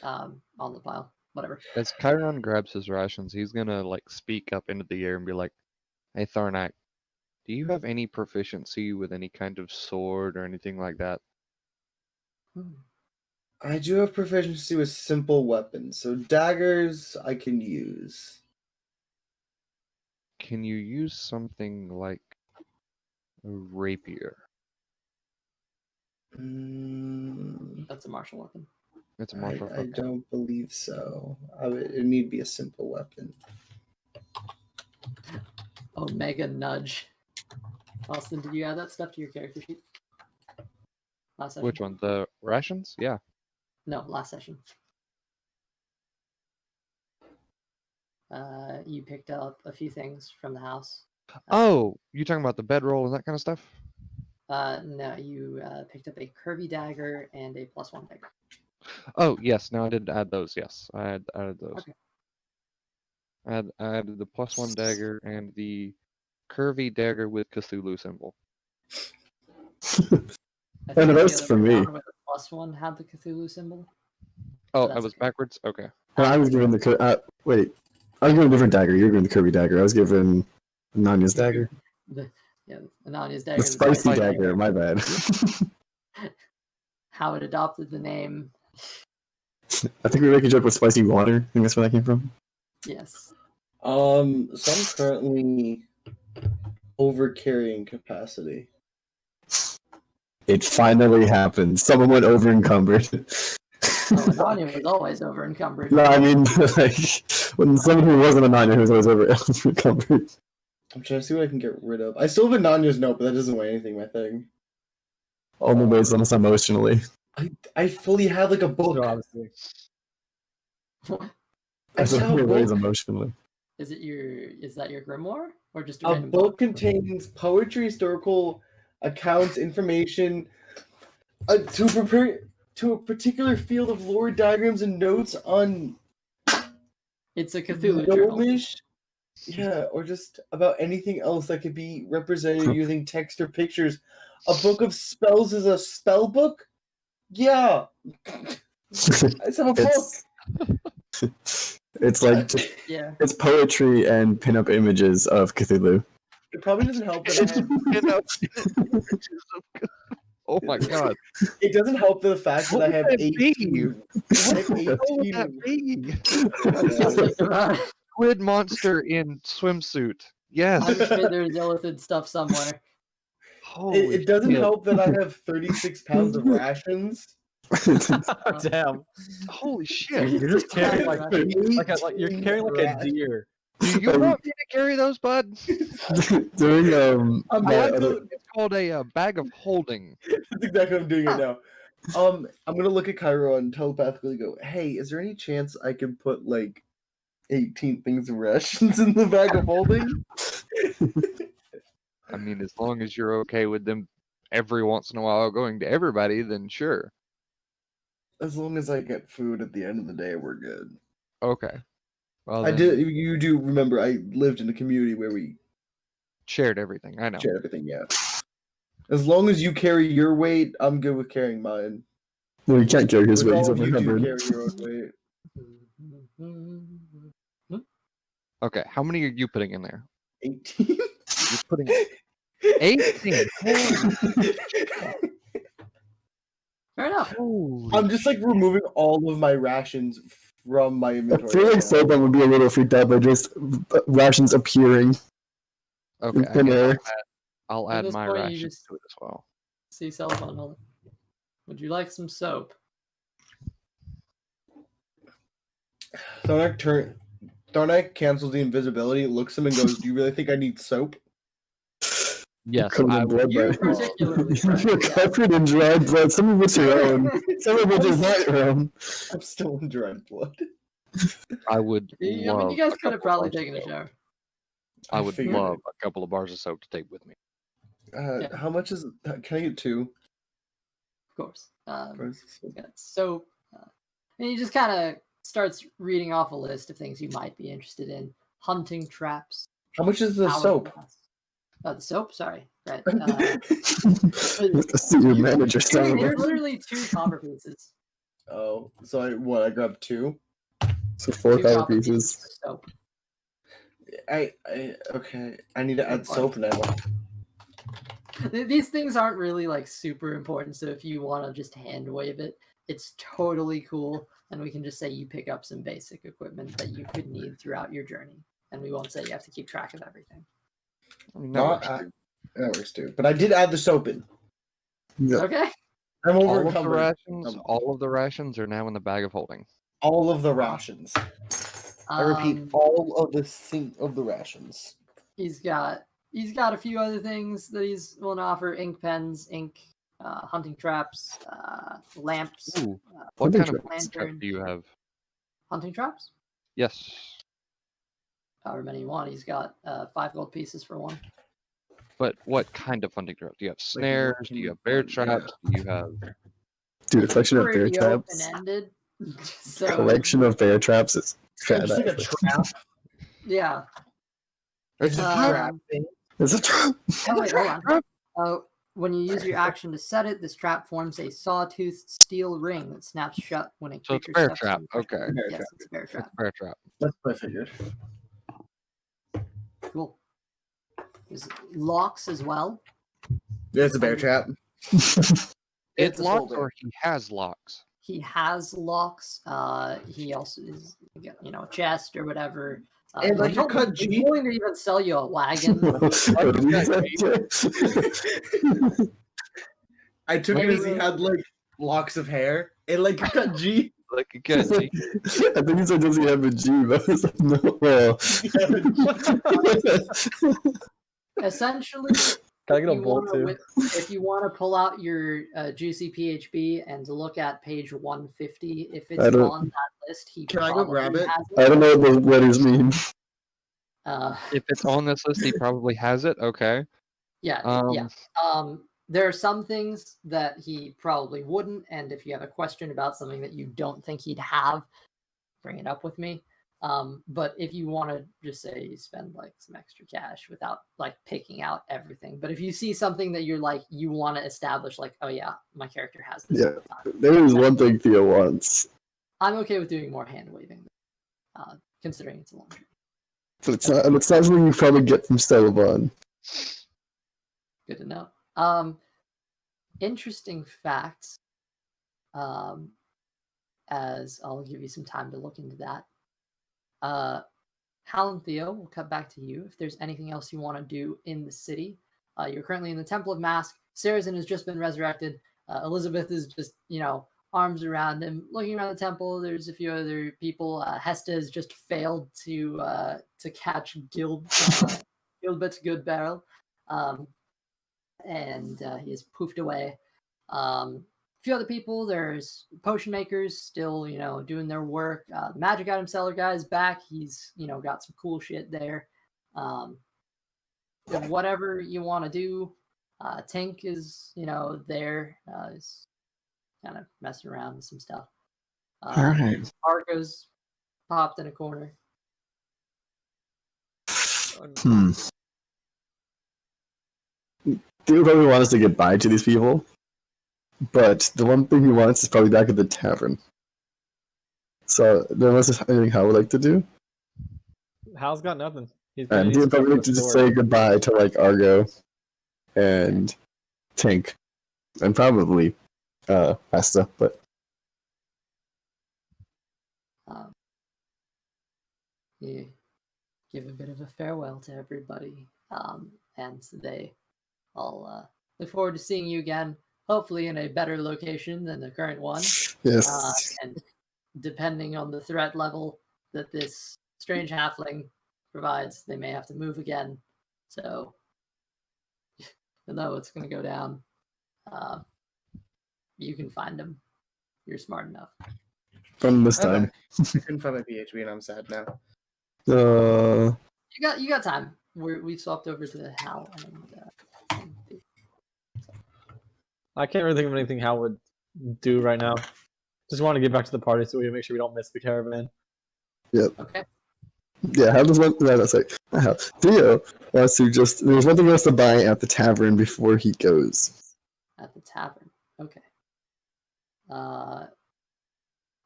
On the pile. Whatever. As Chiron grabs his rations, he's gonna like speak up into the air and be like, "Hey Tharnak, do you have any proficiency with any kind of sword or anything like that?" I do have proficiency with simple weapons, so daggers I can use. Can you use something like a rapier? That's a martial weapon. It's a martial. I don't believe so. It need to be a simple weapon. Omega nudge. Austin, did you add that stuff to your character sheet? Last session? Which one? The rations? Yeah. No, last session. You picked up a few things from the house. Oh, you talking about the bedroll and that kind of stuff? No, you picked up a curvy dagger and a +1 dagger. Oh, yes. Now I did add those. Yes, I had added those. Okay. I added the +1 dagger and the curvy dagger with Cthulhu symbol. I And the the rest other for way me. around where the +1 had the Cthulhu symbol. Oh, that's I was okay. backwards? Okay. Well, I was given the wait. I was given a different dagger. You were given the curvy dagger. I was given Nanya's dagger. Anania's The dagger. spicy dagger. My bad. How it adopted the name. I think we were making a joke with spicy water. I think that's where that came from. Yes. So I'm currently over carrying capacity. It finally happened. Someone went over encumbered. Anania was always over encumbered. No, I mean, like, when someone who wasn't a Nanya who was always over encumbered. I'm trying to see what I can get rid of. I still have a Nanya's note, but that doesn't weigh anything, my thing. Only weighs on us emotionally. I fully have like a book. Obviously. What? I That's have only a weighs book. emotionally. Is that your grimoire or just a A random book contains poetry, historical accounts, information to a particular field of lore, diagrams, and notes on It's a Cthulhu journal. Gnomish. Yeah, or just about anything else that could be represented using text or pictures. A book of spells is a spell book? Yeah. I just have a book. It's like Yeah. it's poetry and pinup images of Cthulhu. It probably doesn't help that Oh my god. it doesn't help the fact that I have What would that be? 18. I have What would that 18. be? Squid monster in swimsuit. Yes. I'm sure there's illithid stuff somewhere. Holy It doesn't shit. help that I have 36 pounds of rations. Damn. Holy shit. You're just carrying like you're 18 carrying like a rations. deer. Do you want me to carry those, bud? During I'm my going other- to. It's called a bag of holding. That's exactly what I'm doing it now. I'm gonna look at Cairo and telepathically go, "Hey, is there any chance I can put like 18 things of rations in the bag of holding?" I mean, as long as you're okay with them every once in a while going to everybody, then sure. As long as I get food at the end of the day, we're good. Okay. Well, I then did. You do remember I lived in a community where we shared everything. I know. shared everything. Yeah. As long as you carry your weight, I'm good with carrying mine. Well, you can't carry his With weight. He's all of you do overcumbered. carry your own weight. Okay, how many are you putting in there? 18. You're putting 18. Fair enough. I'm just like removing all of my rations from my I inventory. feel like Selebon would be a little freaked out by just rations appearing Okay, in I thin guess air. I'll At add this my point, you rations just- to it as well. See Selebon, hold on. Would you like some soap? Tharnak cancels the invisibility, looks at him and goes, "Do you really think I need soap?" Yes, Covered I in blood, You but- particularly. You're covered in dried blood. Some of it's your own. Some of it is not your own. I'm still in dried blood. would I mean, love you guys a could have couple probably bars of taken a soap. shower. I would figured love a couple of bars of soap to take with me. How much is? Can I get 2? Of course. Where's the Got soap. And he just kind of starts reading off a list of things you might be interested in. Hunting traps. How much is the soap? hourglass. Oh, the soap? Sorry. Right. See your manager Here's saying literally 2 copper pieces. Oh, so I grabbed 2. so 4 2 copper copper pieces. for soap. Okay. I need to add soap now. These things aren't really like super important, so if you want to just hand wave it, it's totally cool. And we can just say you pick up some basic equipment that you could need throughout your journey. And we won't say you have to keep track of everything. I mean, That works too. But I did add the soap in. Yeah. Okay. I'm all over of the encumbered. rations, all of the rations are now in the bag of holding. All of the rations. I repeat, all of the rations. He's got a few other things that he's willing to offer: ink pens, ink, hunting traps, lamps, Ooh, what Hunting kind of traps. hunting trap lantern. do you have? Hunting traps? Yes. However many you want. He's got 5 gold pieces for one. But what kind of hunting trap? Do you have snares? Do you have bear traps? Do you have... Dude, a collection of bear Pretty traps. open-ended. So Collection of bear traps is It's like a trap. yeah. It's just a trap thing. It's a trap. Oh wait, hold on. When you use your action to set it, this trap forms a sawtoothed steel ring that snaps shut when a So it's creature a bear steps trap. on the Okay. threshold. Bear Yes, trap. it's a bear It's trap. a bear trap. That's what I figured. Cool. There's locks as well. Yeah, it's a bear trap. It's It a locks folder. or he has locks? He has locks. He also is, a chest or whatever. And like a cut he's Jeep. willing to even sell you a wagon. What did you say? I took it as he had like locks of hair and like a cut Jeep. Like a good G. I think he said, does he have a Jeep? I was like, no. Well. Essentially, Can I get a bolt too? if you want to pull out your juicy PHB and look at page 150, if it's I don't- on that list, he Can I go probably grab it? has I don't know what the letters mean. If it's on this list, he probably has it. Okay. Yeah. There are some things that he probably wouldn't, and if you have a question about something that you don't think he'd have, bring it up with me. But if you want to just say you spend like some extra cash without like picking out everything, but if you see something that you're like you want to establish, like, oh yeah, my character has this. Yeah. all the time, There is one thing Theo wants, I'm okay with doing more hand waving, considering it's a long journey. but it's not something you probably get from Selebon. Good to know. Interesting facts. As I'll give you some time to look into that. Hal and Theo, we'll cut back to you. If there's anything else you want to do in the city, you're currently in the Temple of Mask. Sarazen has just been resurrected. Elizabeth is just, arms around him, looking around the temple. There's a few other people. Hesta has just failed to catch Gilbert's good barrel. And he is poofed away. A few other people. There's potion makers still, doing their work. The magic item seller guy is back. He's, got some cool shit there. Whatever you want to do. Tink is, there. Is kind of messing around with some stuff. All right. Arco's popped in a corner. Theo probably wants to get by to these people, but the one thing he wants is probably back at the tavern. So, unless there's anything Hal would like to do, Hal's got nothing. and he would probably like to just say goodbye to like Argo and Tink, and probably Asta, but You give a bit of a farewell to everybody, and they all look forward to seeing you again, hopefully in a better location than the current one. yes. And depending on the threat level that this strange halfling provides, they may have to move again. So, you'll know it's going to go down. You can find them. You're smart enough. From this time. I couldn't find my PHB and I'm sad now. You got time. We've swapped over to Hal and I can't really think of anything Hal would do right now. Just want to get back to the party so we make sure we don't miss the caravan. Yep. Okay. Yeah, Hal does one. No, that's like Theo wants to just. There's one thing he wants to buy at the tavern before he goes. At the tavern. Okay. All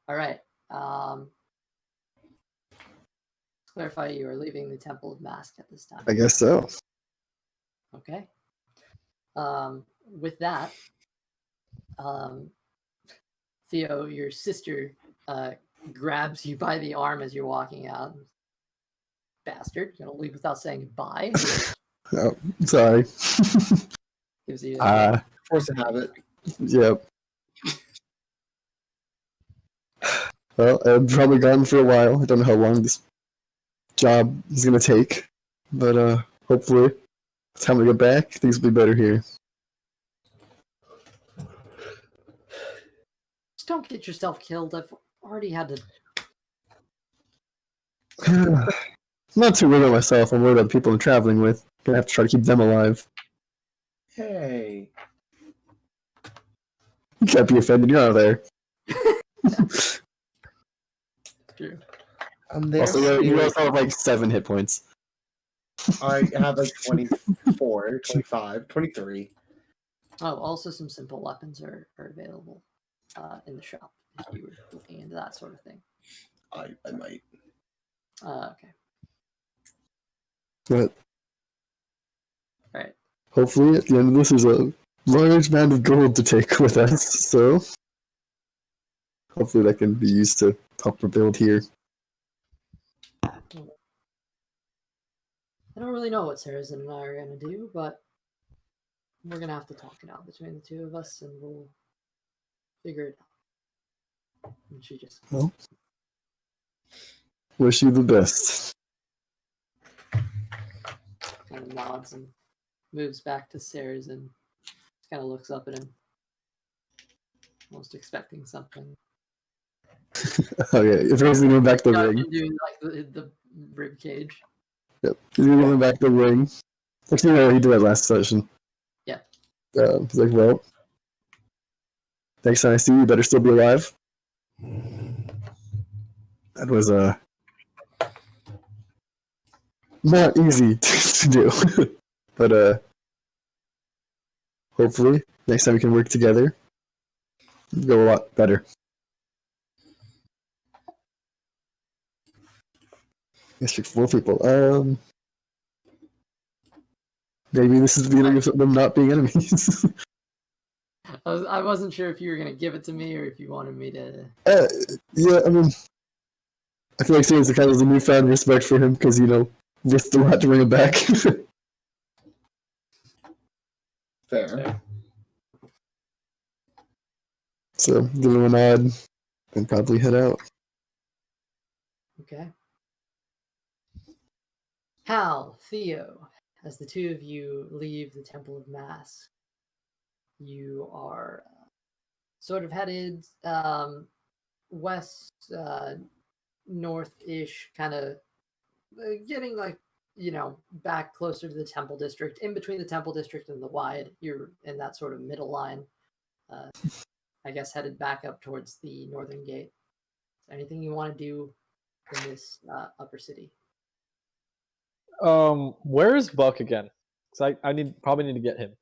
right. Clarify, you are leaving the Temple of Mask at this time. I guess so. Okay. With that, Theo, your sister, grabs you by the arm as you're walking out. Bastard, you're gonna leave without saying goodbye. Oh, sorry. Gives you Force of habit. Yep. Well, I've probably gone for a while. I don't know how long this job is gonna take, but hopefully, by the time we get back, things will be better here. just don't get yourself killed. I've already had to. I'm not too worried about myself. I'm worried about the people I'm traveling with. Gonna have to try to keep them alive. Hey. You can't be offended. You're not there. True. I'm there. Also, you also have like 7 hit points. I have like 24, 25, 23. Oh, also some simple weapons are available in the shop if you were looking into that sort of thing. I might. Okay. But All right. hopefully, at the end of this, there's a large amount of gold to take with us. So hopefully, that can be used to help rebuild here. I don't really know what Saracen and I are going to do, but we're going to have to talk it out between the two of us, and we'll figure it out. And she just... Well, wish you the best. kind of nods and moves back to Sarah's and just kind of looks up at him, almost expecting something. Oh yeah, if he's going back to the ring. Do like the rib cage. Yep, he's going back to the ring. Actually, no, he did that last session. Yeah. He's like, well, next time I see you, you better still be alive. That was not easy to do, but hopefully next time we can work together, it'll go a lot better. Guess 4 people. Maybe this is the beginning of them not being enemies. I wasn't sure if you were gonna give it to me or if you wanted me to. Yeah, I mean, I feel like Sam's kind of a newfound respect for him because risked a lot to bring him back. Fair. So give him a nod and probably head out. Okay. Hal, Theo, as the two of you leave the Temple of Mask, you are sort of headed west, north-ish, kind of getting back closer to the Temple District. In between the Temple District and the Wide, you're in that sort of middle line. I guess headed back up towards the Northern Gate. Is there anything you want to do in this upper city? Where is Buck again? Because I probably need to get him.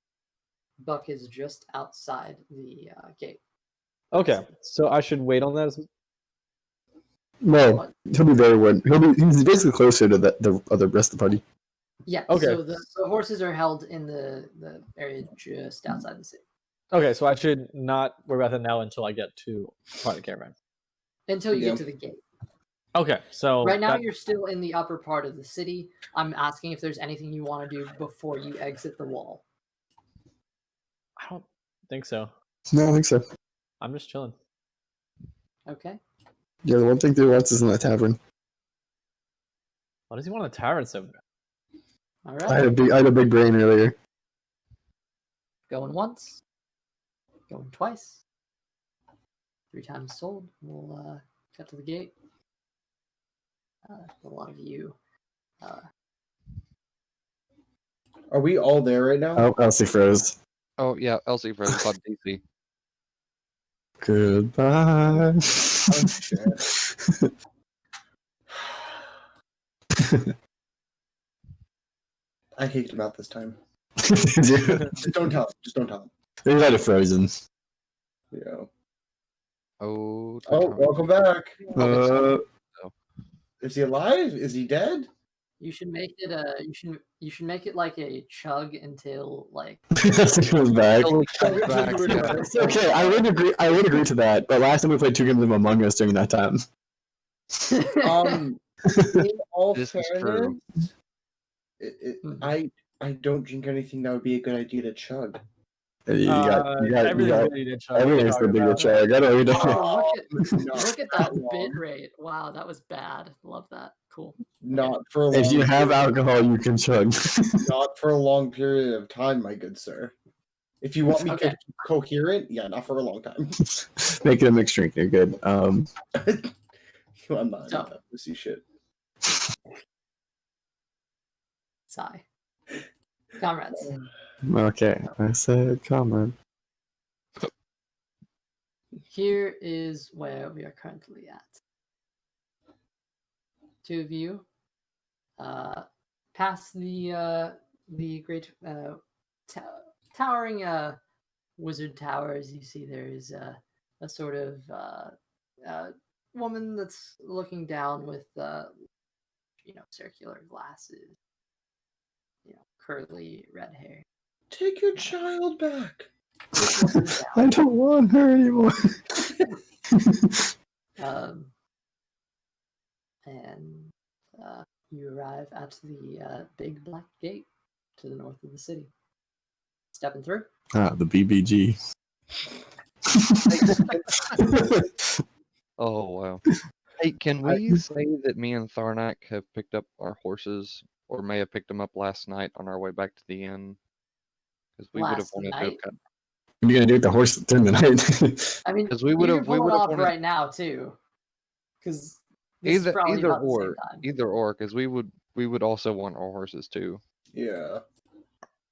Buck is just outside the gate. Okay, so I should wait on that. No, he'll be there when he's basically closer to the other rest of the party. Yeah. Okay. So the horses are held in the area just outside the city. Okay, so I should not worry about that now until I get to part of the caravan. Until you get to the gate. Okay, so right now you're still in the upper part of the city. I'm asking if there's anything you want to do before you exit the wall. I don't think so. No, I don't think so. I'm just chilling. Okay. Yeah, the one thing Theo wants is in that tavern. Why does he want a tavern so bad? All right. I had a big brain earlier. Going once. Going twice. 3 times sold. We'll cut to the gate. A lot of you. Are we all there right now? Oh, Elsie froze. Oh yeah, Elsie froze on DC. Goodbye. Oh, shit. I kicked him out this time. Did you? Just don't tell him. Just don't tell him. They might have frozen. Yeah. Oh, Oh, welcome back. Uh, Is he alive? Is he dead? You should make it you should make it like a chug until like it comes back. back, yeah. Okay, I would agree. I would agree to that. But last time we played 2 games of Among Us during that time. In all This is fairness, true. I don't drink anything that would be a good idea to chug. You got everything's ready to chug. everything's the bigger chug. I don't know. Oh, No, look at that not bit long. rate. Wow, that was bad. Love that. Cool. Not for a long If you have period- alcohol, you can chug. not for a long period of time, my good sir. If you want me Okay. to keep coherent, yeah, not for a long time. Make it a mixed drink. You're good. I'm not So- into that pussy shit. Sigh. Comrades. Okay, I said comment. Here is where we are currently at. 2 of you past the great towering wizard tower. As you see, there is a sort of woman that's looking down with circular glasses, curly red hair. Take your child back. Just looking down. I don't want her anymore. And you arrive at the big black gate to the north of the city. Stepping through. The BBG. Oh wow. Hey, can we say that me and Tharnak have picked up our horses, or may have picked them up last night on our way back to the inn? Because we would have Last wanted to have night? got. What are you gonna do with the horse during the night? I mean, 'Cause we you would've- can we pull it would've off wanted- right now too, because this is Either probably either about the or, same time. either or, because we would also want our horses too. Yeah.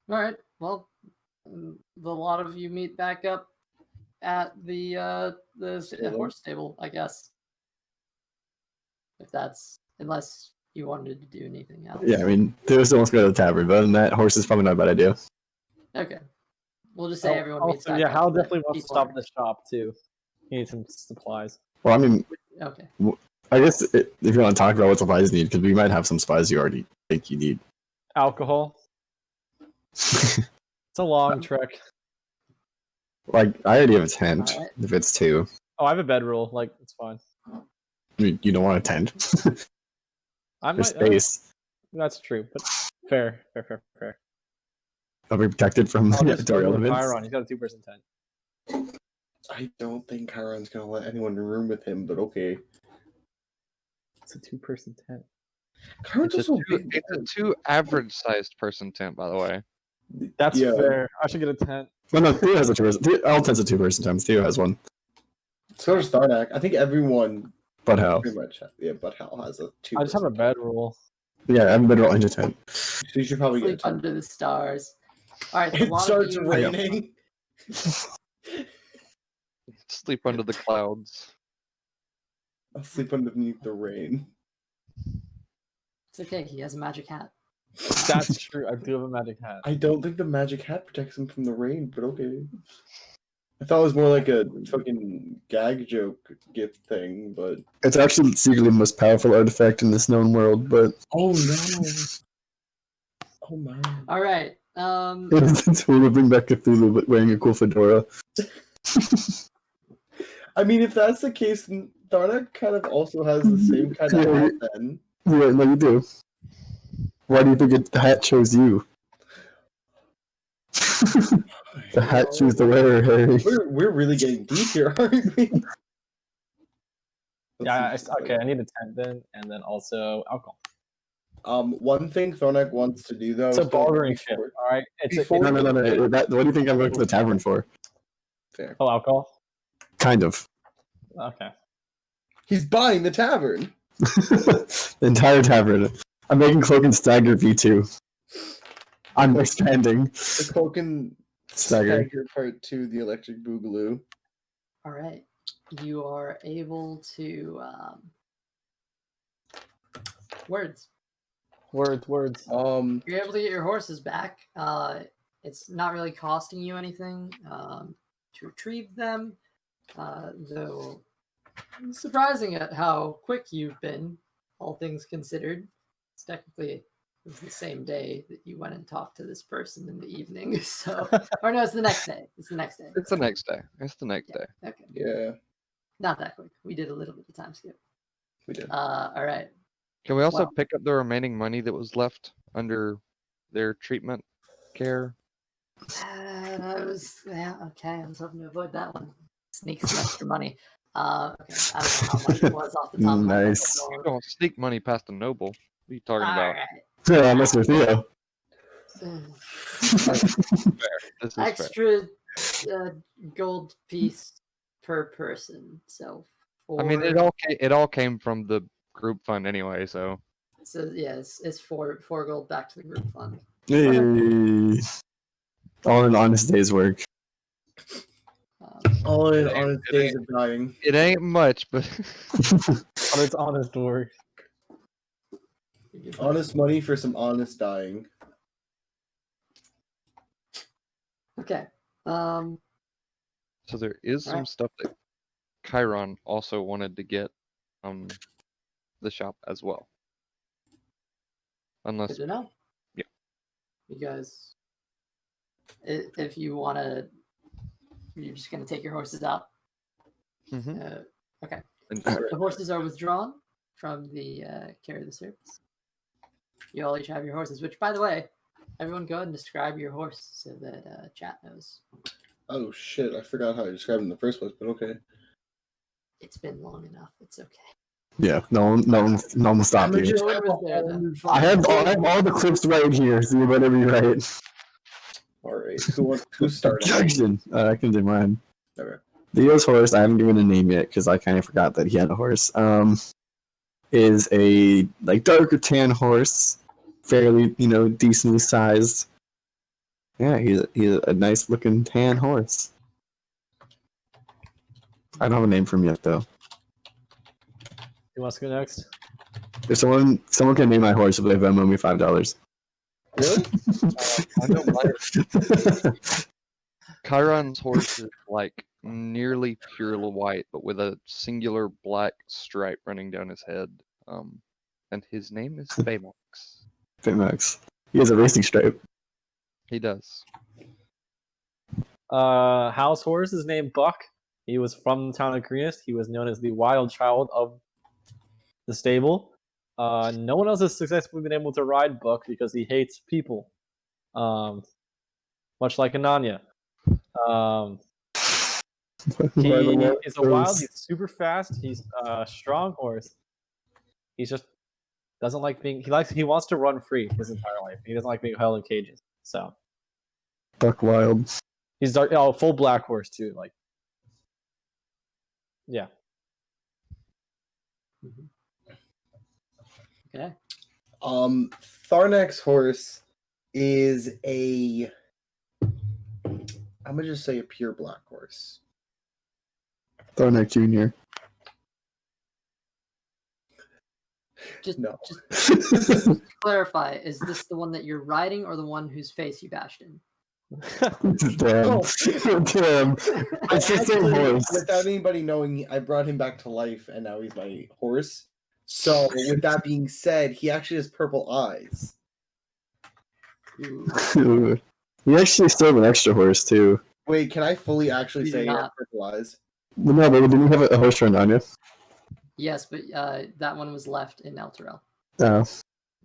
All right. Well, the lot of you meet back up at the Stable. horse stable, I guess. If that's unless you wanted to do anything else. Yeah, I mean, there's almost go to the tavern, but other than that, horse is probably not a bad idea. Okay. We'll just say everyone meets Also, back yeah, up. Hal and then definitely wants to people stop are- at the shop too. He needs some supplies. Well, I mean, Okay. I guess if you want to talk about what supplies you need, because we might have some supplies you already think you need. Alcohol. It's a long trek. Like, I already have a tent, Alright. if it's 2. Oh, I have a bedroll. Like, it's fine. I mean, you don't want a tent. I There's might. space. That's true, but fair. I'll be protected from I'll just go door with elements. Chiron. He's got a 2-person tent. I don't think Chiron's gonna let anyone room with him, but okay. It's a 2-person tent. Chiron's It's a also two, big. it's a 2 average-sized person tent, by the way. That's Yeah. fair. I should get a tent. Well, no, Theo has a 2-person. All tents are 2-person times. Theo has one. So does Tharnak. I think everyone But how? pretty much, yeah, but Hal has a 2. I just have a bedroll. Yeah, I have a bedroll and a tent. So you should probably get a Sleep 2. under the stars. All right. So a It lot starts of you, raining. Sleep under the clouds. I'll sleep underneath the rain. It's okay. He has a magic hat. That's true. I do have a magic hat. I don't think the magic hat protects him from the rain, but okay. I thought it was more like a fucking gag joke gift thing, but It's actually secretly the most powerful artifact in this known world, but oh no! Oh my! All right. it's cool to bring back Cthulhu but wearing a cool fedora. I mean, if that's the case, then Tharnak kind of also has the same kind of hat. Then Right, no, you do. Why do you think the hat chose you? The hat chose the wearer, Harry. we're really getting deep here, aren't we? Yeah. Okay. I need a tent then, and then also alcohol. One thing Tharnak wants to do though. It's a is don't bouldering ship. before- All right. It's before- No. What do you think I'm going to the tavern for? Fair. Oh, alcohol. Kind of. Okay. He's buying the tavern. The entire tavern. I'm making Cloak and Stagger V2. I'm expanding. The cloak and Stagger. Stagger Part 2, the Electric Boogaloo. All right. You are able to words. Words. You're able to get your horses back. It's not really costing you anything to retrieve them, though surprising at how quick you've been, all things considered. It's technically it was the same day that you went and talked to this person in the evening. So, or no, it's the next day. It's the next day. It's the next day. It's the next day. Okay, Yeah, not that quick. We did a little bit of time skip. we did. All right. Can we also Well- pick up the remaining money that was left under their treatment care? I was okay. I was hoping to avoid that one. Sneak some extra money. Okay, I don't know how much it was off the top of my head. Nice. You don't sneak money past the noble. What are you talking about? Yeah, I mess with Theo. This is fair. Extra gold piece per person. So I mean, it all came from the group fund anyway. So yeah, it's four gold back to the group fund. Hey. All in honest day's work. All in It on ain't- its days of dying. it ain't much, but But it's honest work. Honest money for some honest dying. Okay. so there is some Alright. stuff that Chiron also wanted to get from the shop as well. Good Unless to know. Yeah. You guys, if you want to, you're just gonna take your horses out. Mhm. Okay. and- The horses are withdrawn from the care of the service. You all each have your horses, which, by the way, everyone go ahead and describe your horse so that chat knows. Oh shit, I forgot how I described it in the first place, but okay. It's been long enough. It's okay. Yeah, no one will stop I'm gonna you. just No one have was a there, whole though. new I have all the clips right here, so you better be right. Alright, who's starting? Jackson, I can do mine. Okay. Theo's horse, I haven't given a name yet because I kind of forgot that he had a horse. Is a like darker tan horse, fairly decently sized. Yeah, he's a nice looking tan horse. I don't have a name for him yet though. Who wants to go next? If someone can name my horse, if they Venmo me $5. Really? I know mine. Chiron's horse is like nearly pure white, but with a singular black stripe running down his head. And his name is Baymox. Max. He has a racing stripe. He does. House horse is named Buck. He was from the town of Greenest. He was known as the wild child of the stable. No one else has successfully been able to ride Buck because he hates people. Much like Ananya. He is a wild. He's super fast. He's a strong horse. He's just doesn't like being. He wants to run free his entire life. He doesn't like being held in cages. So Buck Wild. he's dark. Oh, full black horse too. Like, yeah. Okay. Tharnak's horse is a. I'm gonna just say a pure black horse. Thornak Jr. Just No. just clarify: is this the one that you're riding, or the one whose face you bashed in? Damn. Oh. Damn. It's the same Actually, horse. without anybody knowing, I brought him back to life, and now he's my horse. So, with that being said, he actually has purple eyes. Ooh. We actually still have an extra horse too. Wait, can I fully actually You do say he has not. purple eyes? Well, no, but didn't we have a horse run on you? Yes, but that one was left in El Terrell. No.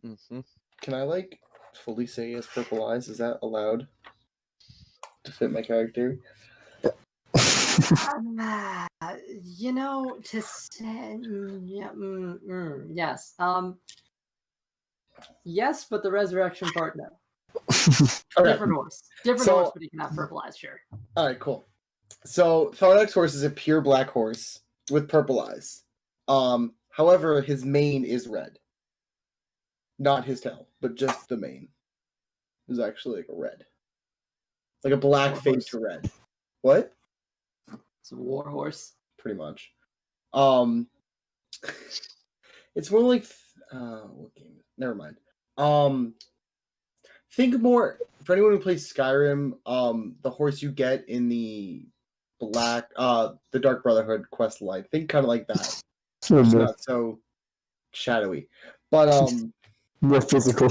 Mm-hmm. Can I fully say he has purple eyes? Is that allowed to fit my character? To say, yes. Yes, but the resurrection part, no. Okay. Different horse. Different So- horse, but he can have purple eyes, sure. All right, cool. So Tharnak's horse is a pure black horse with purple eyes. However, his mane is red. Not his tail, but just the mane is actually like a red. like a black War fade horse. to red. What? It's a war horse. Pretty much. It's more like what game? Never mind. Think more for anyone who plays Skyrim. The horse you get in the the Dark Brotherhood quest line. Think kind of like that. It's not so shadowy, but more physical.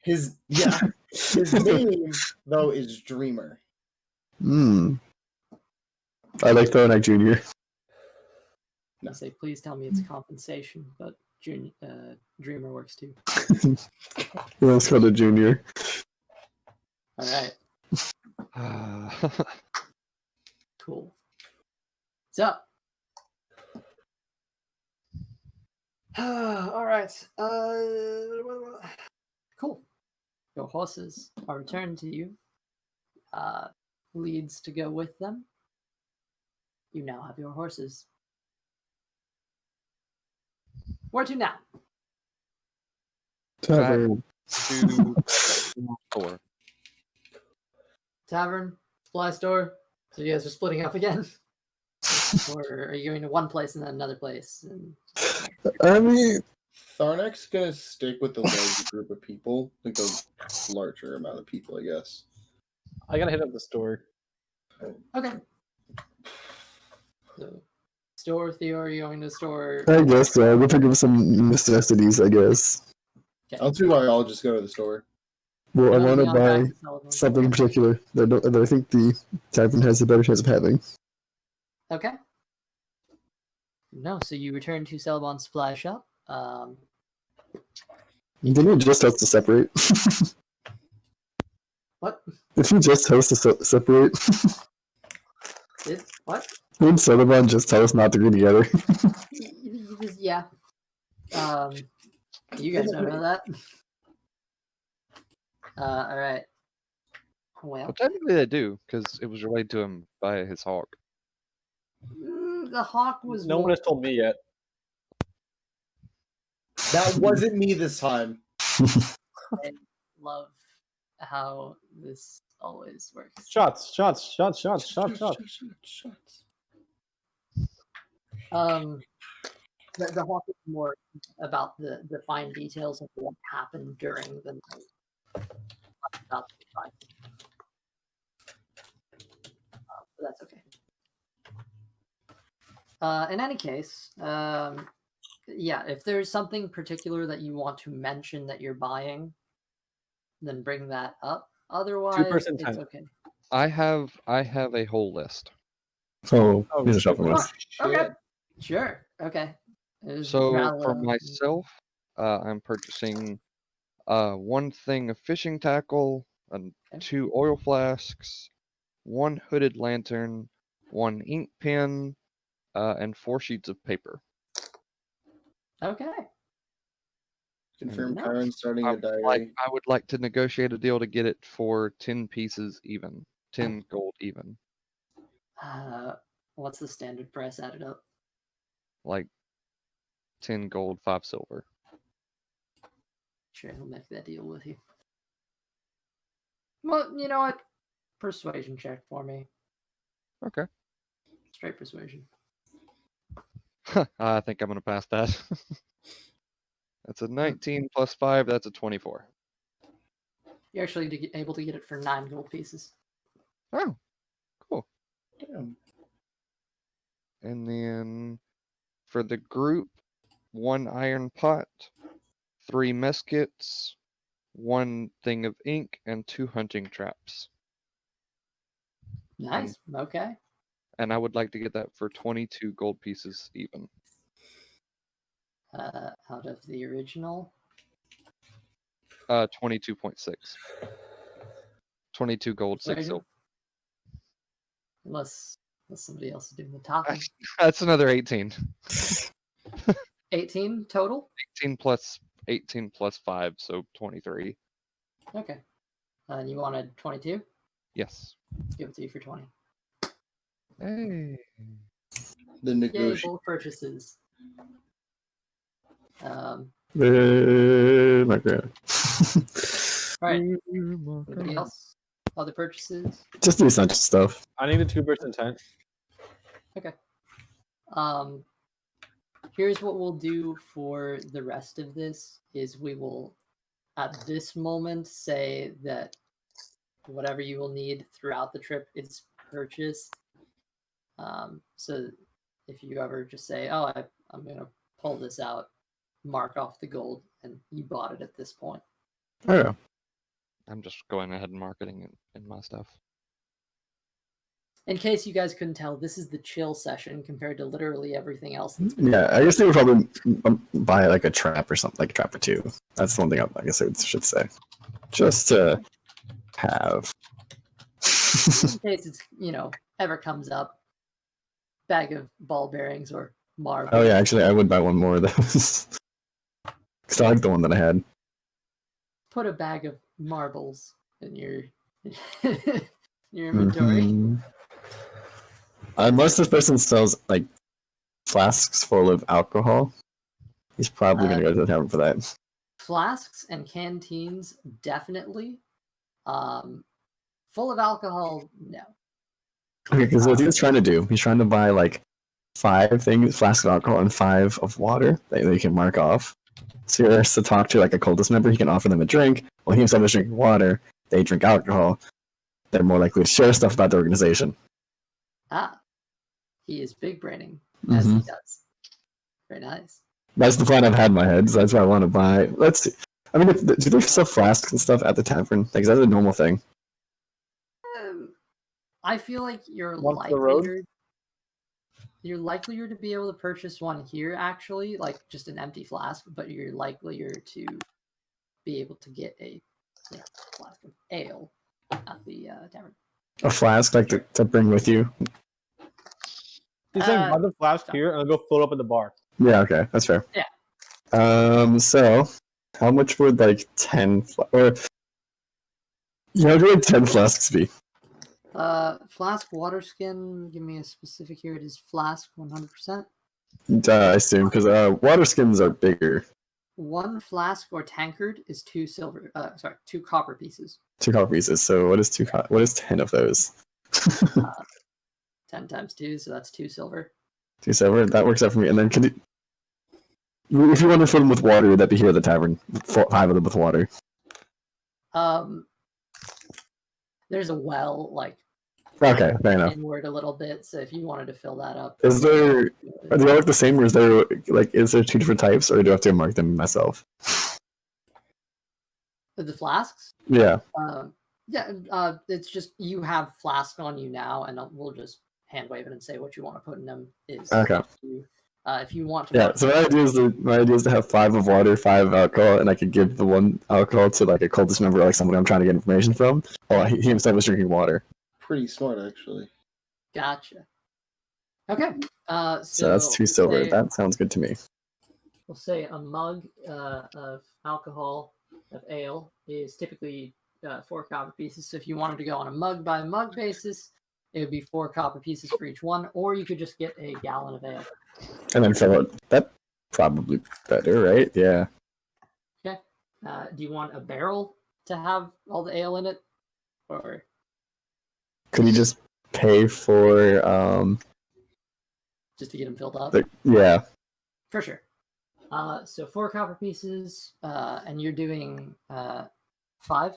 his name though is Dreamer. I like Thornak Jr. I say, please tell me it's compensation, but Dreamer works too. Let's call it Junior. All right, cool. So, all right. Cool. Your horses are returned to you. Leads to go with them. You now have your horses. Where to now? Tavern. To store. Tavern, supply store. So you guys are splitting up again, or are you going to one place and then another place? And I mean, Tharnak's gonna stick with the larger group of people, like the larger amount of people, I guess. I gotta hit up the store. okay. So, store, Theo, are you going to store? I guess so. We'll pick up some necessities, I guess. Okay. I'll see why I'll just go to the store. Well, I You'll want to be on back buy to Selebon. something in particular that I think the tavern has a better chance of having. Okay. No, so you return to Selebon's supply shop. Didn't you just host to separate? What? If you just host to separate, What? didn't Selebon just tell us not to go together? Yeah. You guys don't know that. All right. Well, Well, technically they do, because it was relayed to him by his hawk. the hawk was. No one has told me yet. That wasn't me this time. I love how this always works. Shots. The hawk is more about the fine details of what happened during the night. Not the fight. But that's okay. In any case, yeah, if there's something particular that you want to mention that you're buying, then bring that up. Otherwise, it's time. okay. I have a whole list. Oh, Oh, here's a shopping Oh, list. okay. Sure. Okay. So for Rallo. myself, I'm purchasing 1 thing of fishing tackle, Okay. 2 oil flasks, 1 hooded lantern, 1 ink pen, and 4 sheets of paper. Okay. Confirm No. Kyron starting I a would, diary. I would like to negotiate a deal to get it for 10 pieces even, 10 gold even. What's the standard price added up? Like 10 gold, 5 silver. Sure, he'll make that deal with you. Well, you know what? Persuasion check for me. Okay. Straight persuasion. I think I'm going to pass that. That's a 19 plus 5, that's a 24. You're actually able to get it for 9 gold pieces. Oh, cool. Damn. And then for the group, 1 iron pot, 3 muskets, 1 thing of ink, and 2 hunting traps. Nice. Okay. And I would like to get that for 22 gold pieces even. Out of the original. 22.6. 22 gold, 6 Persuasion? silver. Unless somebody else is doing the top. That's another 18. 18 total? 18 plus 5, so 23. Okay. And you wanted 22? Yes. Let's give it to you for 20. Hey. The Yay, negotiation. both purchases. My God. Alright. Anybody else? other purchases? Just the essential stuff. I need a 2-person tent. Okay. Here's what we'll do for the rest of this is we will at this moment say that whatever you will need throughout the trip is purchased. So if you ever just say, oh, I'm going to pull this out, mark off the gold, and you bought it at this point. Oh, yeah. I'm just going ahead and marketing it in my stuff. In case you guys couldn't tell, this is the chill session compared to literally everything else that's been Yeah, I guess they would probably buy like a trap or something, like a trap or two. That's the one thing I guess I should say. Just to have. in case it's, ever comes up. Bag of ball bearings or marbles. Oh, yeah, actually, I would buy one more of those. Because I like the one that I had. Put a bag of marbles in your inventory. Mm-hmm. Unless this person sells like flasks full of alcohol, he's probably gonna go to the tavern for that. Flasks and canteens, definitely. Full of alcohol, no. Okay, because what he's trying to do, he's trying to buy like 5 flasks of alcohol and 5 of water that he can mark off. So he has to talk to like a cultist member, he can offer them a drink. While he himself is drinking water, they drink alcohol. They're more likely to share stuff about the organization. He is big braining as he does. Very nice. That's the plan I've had in my head, so that's what I want to buy. Let's see. I mean, do they sell flasks and stuff at the tavern? Like, is that a normal thing? I feel like you're likelier to be able to purchase one here, actually, like just an empty flask, but you're likelier to be able to get a flask of ale at the tavern. A flask, like to bring with you? He's saying buy the flask here and I'll go fill it up at the bar. Yeah, okay, that's fair. Yeah. So how much would like 10 or how would 10 flasks be? Flask water skin. Give me a specific here. It is flask 100%. I assume because water skins are bigger. 1 flask or tankard is 2 copper pieces. 2 copper pieces. So what is what is 10 of those? 10 times 2, so that's 2 silver. 2 silver. That works out for me. And then if you want to fill them with water, would that be here at the tavern? 5 of them with water. There's a well, okay, fair enough. Inward a little bit, so if you wanted to fill that up. Are they all like the same, or is there 2 different types, or do I have to mark them myself? The flasks? Yeah. It's just you have flask on you now, and we'll just hand wave it and say what you want to put in them is okay. If you want to. Yeah. So my idea is to have 5 of water, 5 of alcohol, and I could give the 1 alcohol to like a cultist member, like someone I'm trying to get information from. While he himself was drinking water. Pretty smart, actually. Gotcha. Okay. So that's 2 silver. That sounds good to me. We'll say a mug of alcohol of ale is typically 4 copper pieces. So if you wanted to go on a mug by mug basis, it would be 4 copper pieces for each one, or you could just get a gallon of ale. And then fill it. That's probably better, right? Yeah. Okay. Do you want a barrel to have all the ale in it, or could you just pay for just to get them filled up? Yeah. For sure. So 4 copper pieces, and you're doing 5.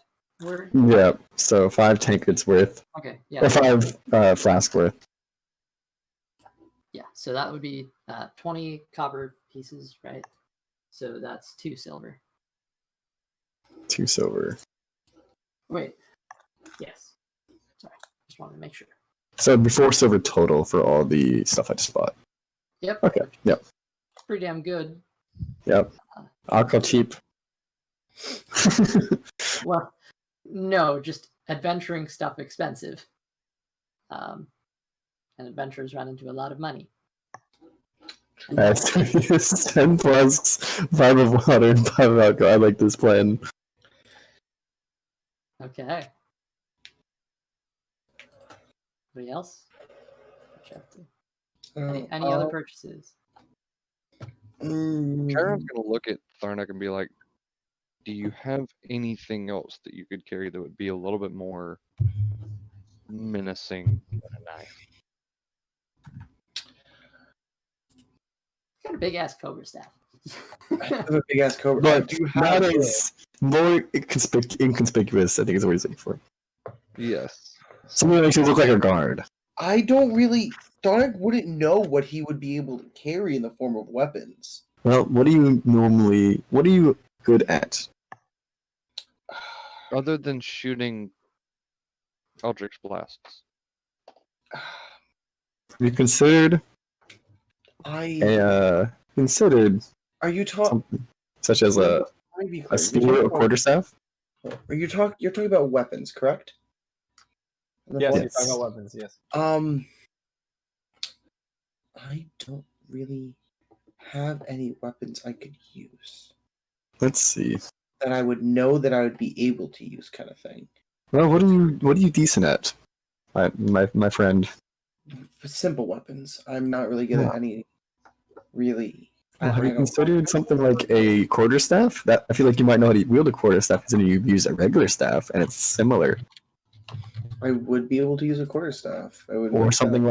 Yeah. So 5 tankards worth. Okay. Yeah. Or 5 flask worth. Yeah. So that would be 20 copper pieces, right? So that's 2 silver. 2 silver. Wait. Yes. Sorry. Just wanted to make sure. So it'd be 4 silver total for all the stuff I just bought. Yep. Okay. Yep. Pretty damn good. Yep. Alcohol cheap. Well, no, just adventuring stuff expensive. And adventurers run into a lot of money. That's 10 flasks, 5 of water, and 5 of alcohol. I like this plan. Okay. Anybody else? Any other purchases? Karen's gonna look at Tharnak and be like, do you have anything else that you could carry that would be a little bit more menacing than a knife? Got a big ass cobra staff. I have a big ass cobra. I But do have not as more inconspicuous, I think is what he's looking for. Yes. Something that makes him look like a guard. I don't really. Donag wouldn't know what he would be able to carry in the form of weapons. Well, what are you good at? Other than shooting Eldritch blasts. Have you considered considered Are you talking? something such as a spear or quarterstaff? You're talking about weapons, correct? In the Yes, form- you're talking about weapons. Yes. I don't really have any weapons I could use Let's see. that I would know that I would be able to use, kind of thing. Well, what are you decent at, my friend? Simple weapons. I'm not really good at any. Really. Well, have I you don't- considered something like a quarterstaff? That I feel like you might know how to wield a quarterstaff, because then you use a regular staff, and it's similar. I would be able to use a quarterstaff. I would. Or make something that.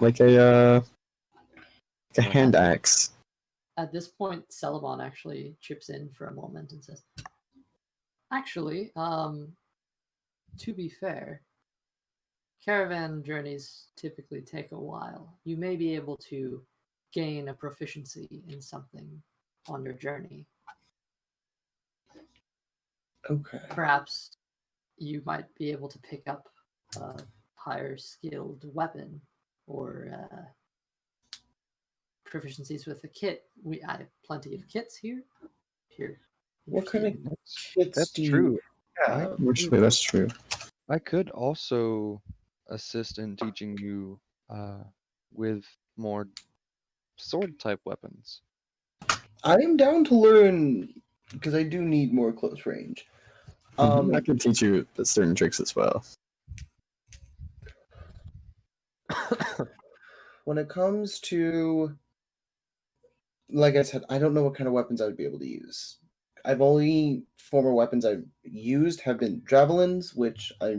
like a hand axe. At this point, Selebon actually chips in for a moment and says, "Actually, to be fair, caravan journeys typically take a while. You may be able to gain a proficiency in something on your journey. Okay. Perhaps you might be able to pick up a higher skilled weapon or proficiencies with a kit. I have plenty of kits here. What kind of kits That's do you true. have? Actually, that's true. I could also assist in teaching you with more sword type weapons. I am down to learn because I do need more close range. I can teach you certain tricks as well. When it comes to, like I said, I don't know what kind of weapons I would be able to use. I've only former weapons I've used have been javelins, which I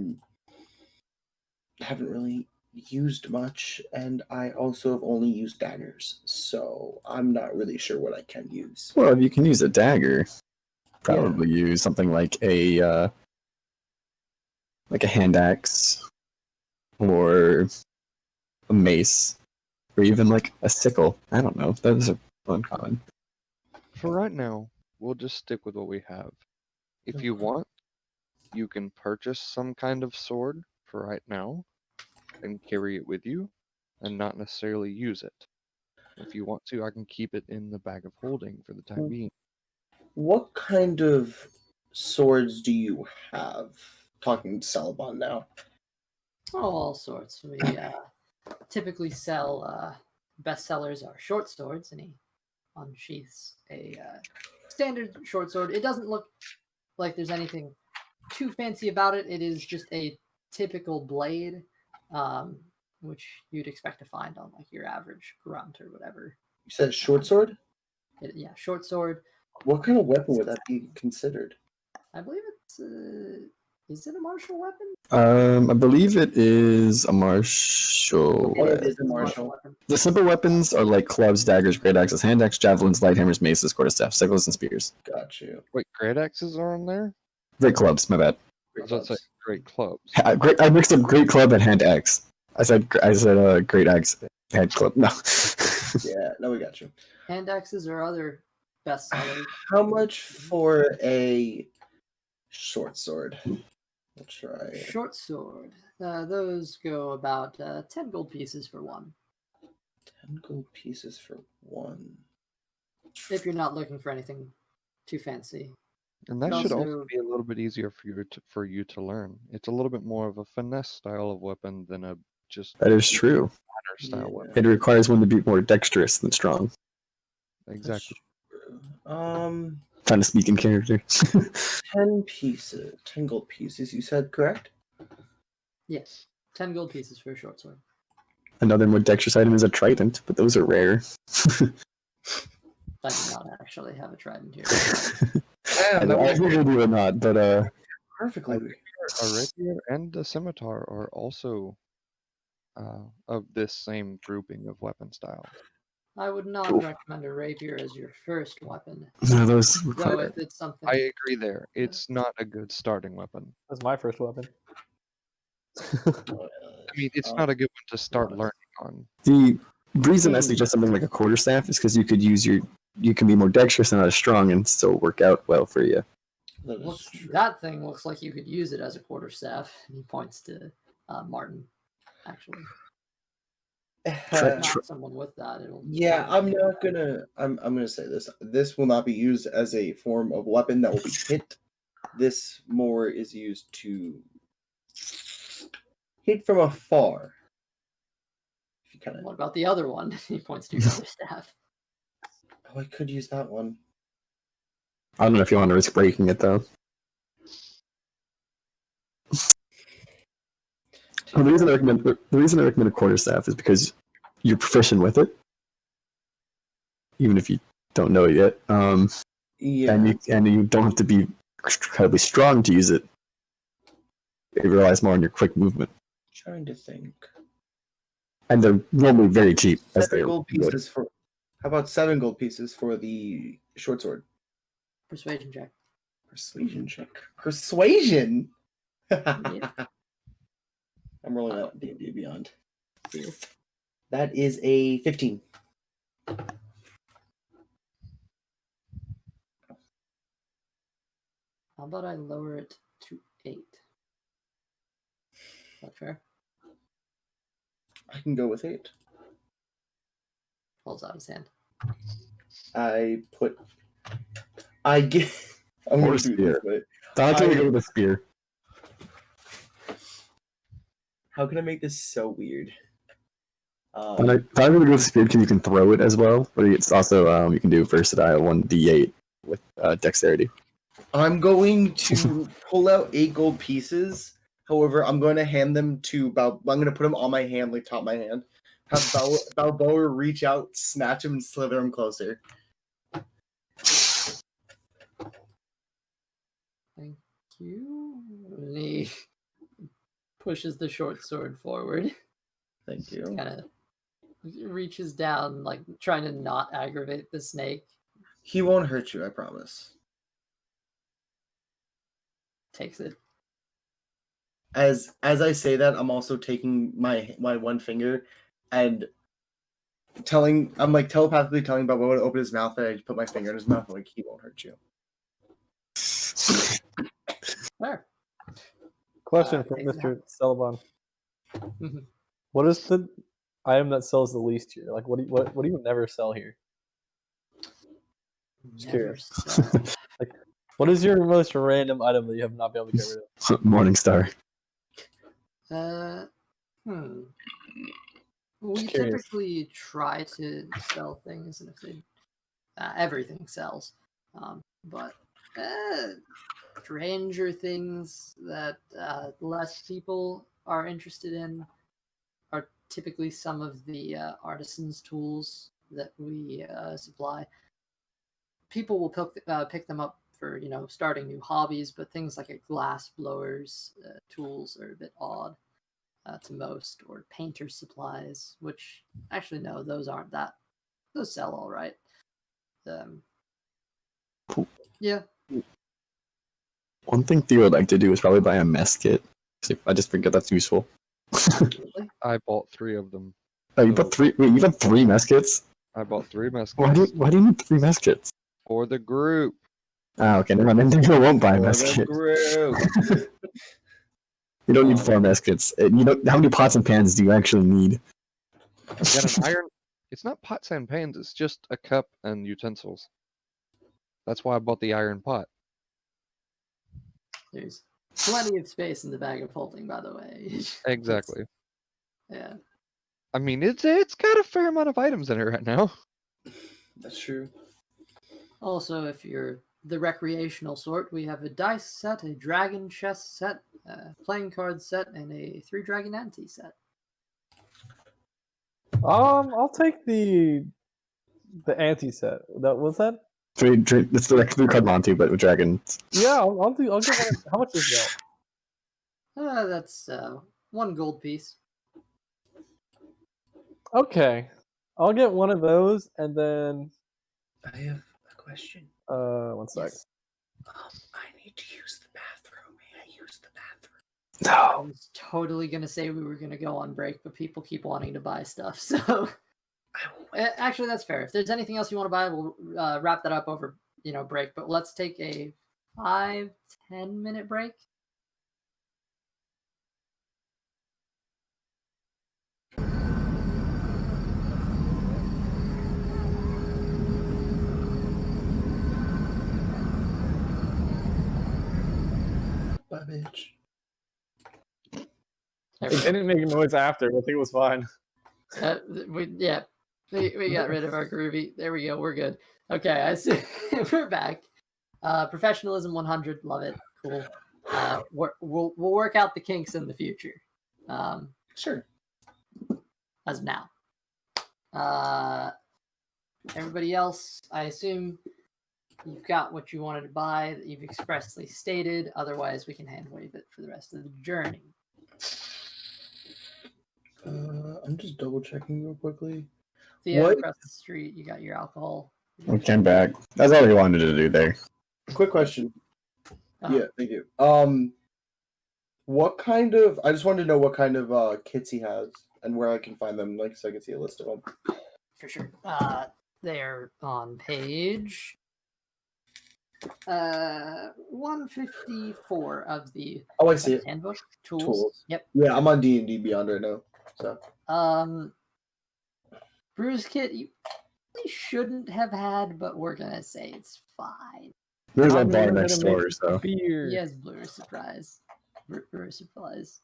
haven't really used much, and I also have only used daggers, so I'm not really sure what I can use. Well, if you can use a dagger, probably use something like a hand axe, or a mace, or even like a sickle. I don't know. Those are uncommon. For right now, we'll just stick with what we have. If you Okay. want, you can purchase some kind of sword for right now and carry it with you and not necessarily use it. If you want to, I can keep it in the bag of holding for the time being. What kind of swords do you have? Talking to Selebon now. Oh, all sorts. We typically sell bestsellers are short swords, and he unsheaths a standard short sword. It doesn't look like there's anything too fancy about it. It is just a typical blade, which you'd expect to find on like your average grunt or whatever. You said short sword? Yeah, short sword. What kind of weapon would that be considered? I believe it's. Is it a martial weapon? I believe it is a martial. Oh, it weapon. is a martial. weapon. The simple weapons are like clubs, daggers, great axes, hand axe, javelins, light hammers, maces, quarterstaffs, sickles, and spears. Got you. Wait, great axes are on there? Great clubs, my bad. I was about to say great clubs. I mixed up great club and hand axe. I said great axe, hand club. No. Yeah, no, we got you. Hand axes or other bestsellers. How much for a short sword? We'll try it. Short sword. Those go about 10 gold pieces for one. 10 gold pieces for one. If you're not looking for anything too fancy. And that But should also- also be a little bit easier for you to learn. It's a little bit more of a finesse style of weapon than a just That is true. batter style Yeah. weapon. It requires one to be more dexterous than strong. Exactly. Trying to speak in character. 10 pieces. 10 gold pieces, you said, correct? Yes. 10 gold pieces for a short sword. Another more dexterous item is a trident, but those are rare. I do not actually have a trident here. Yeah, that I was figured you would not, but perfectly. A rapier and a scimitar are also of this same grouping of weapon styles. I would not recommend a rapier as your first weapon. no, those Though require. if it's something, I agree there. It's not a good starting weapon. That's my first weapon. I mean, it's not a good one to start learning on. The reason I suggest something like a quarterstaff is because you could use you can be more dexterous and not as strong and still work out well for you. that thing looks like you could use it as a quarterstaff. And he points to Martin, actually. Not someone with that. Yeah, I'm gonna say this. This will not be used as a form of weapon that will be hit. This more is used to hit from afar. If you kind of. What about the other one? He points to your other staff. Oh, I could use that one. I don't know if you want to risk breaking it though. The reason I recommend a quarterstaff is because you're proficient with it, even if you don't know it yet. Yeah. And you don't have to be incredibly strong to use it. It relies more on your quick movement. Trying to think. And they're normally very cheap. As 7 they gold pieces for. How about 7 gold pieces for the short sword? Persuasion check. Persuasion check. Persuasion. Yeah. I'm rolling that D&D Beyond. That is a 15. How about I lower it to 8? Is that fair? I can go with 8. Holds out his hand. I'm going to do this, but Dante go with a spear. how can I make this so weird? Dante go with a spear because you can throw it as well, but it's also you can do versatile 1d8 with dexterity. I'm going to pull out 8 gold pieces. However, I'm going to hand them to I'm going to put them on my hand, like top of my hand. Have Baldur reach out, snatch him, and slither him closer. Thank you. And he pushes the short sword forward. Thank you. Kind of reaches down, like trying to not aggravate the snake. He won't hurt you, I promise. Takes it. As I say that, I'm also taking my one finger and I'm like telepathically telling Balboa to open his mouth, and I just put my finger in his mouth, like he won't hurt you. There. Question from Mr. Selebon. What is the item that sells the least here? Like, what do you never sell here? Just curious. Like, what is your most random item that you have not been able to get rid of? Morningstar. We typically try to sell things, and if they everything sells, but stranger things that less people are interested in are typically some of the artisans' tools that we supply. People will pick them up for starting new hobbies, but things like a glass blower's tools are a bit odd to most, or painter's supplies, which actually no, those aren't that. Those sell all right. Yeah. One thing Theo would like to do is probably buy a mess kit. I just think that's useful. I bought 3 of them. Oh, you bought 3? Wait, you bought 3 mess kits? I bought 3 mess Why kits. do you need 3 mess kits? For the group. Oh, okay, never mind. Then you won't buy a mess kit. You don't need 4 mess kits. How many pots and pans do you actually need? I've got an iron. It's not pots and pans. It's just a cup and utensils. That's why I bought the iron pot. There's plenty of space in the bag of holding, by the way. Exactly. Yeah. I mean, it's got a fair amount of items in it right now. That's true. Also, if you're the recreational sort, we have a dice set, a dragon chest set, a playing card set, and a 3 dragon ante set. I'll take the The anti set. What's that? It's like 3-card Monty, but with dragons. Yeah, I'll get one. How much is that? That's 1 gold piece. Okay, I'll get one of those, and then I have a question. 1 sec. Yes. I need to use the bathroom. May I use the bathroom? I No. was totally gonna say we were gonna go on break, but people keep wanting to buy stuff. So actually, that's fair. If there's anything else you want to buy, we'll wrap that up over break. But let's take a 5-10 minute break. Bye, bitch. It didn't make a noise after. I think it was fine. We got rid of our groovy. There we go. We're good. Okay, I see. We're back. Professionalism 100. Love it. Cool. We'll work out the kinks in the future. Sure. As of now. Everybody else, I assume you've got what you wanted to buy that you've expressly stated. Otherwise, we can hand wave it for the rest of the journey. I'm just double checking real quickly. Theo, What? across the street, you got your alcohol. I came back. That's all he wanted to do there. Quick question. Uh-huh. Yeah, thank you. What kind of? I just wanted to know what kind of kits he has and where I can find them, like so I can see a list of them. For sure. They're on page 154 of the Oh, I see it. handbook. Tools. Tools. Yep. Yeah, I'm on D&D Beyond right now. So. Brewer's kit you shouldn't have had, but we're gonna say it's fine. There's I'm a bar gonna next make door, so. Beer. He has brewer surprise. Brewer supplies.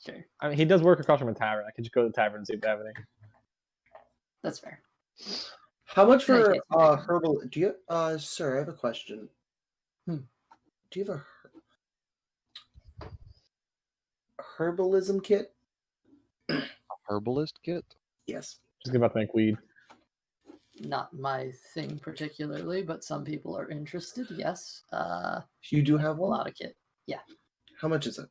Sure. I mean, he does work across from a tavern. I could just go to the tavern and see if they have any. That's fair. How much In that for case, we'll take them. herbal? Do you, sir? I have a question. Hmm. Do you have a herbalism kit? Herbalist kit? Yes. Just about to make weed. Not my thing particularly, but some people are interested. Yes. You do have Pull one. out a kit. Yeah. How much is it?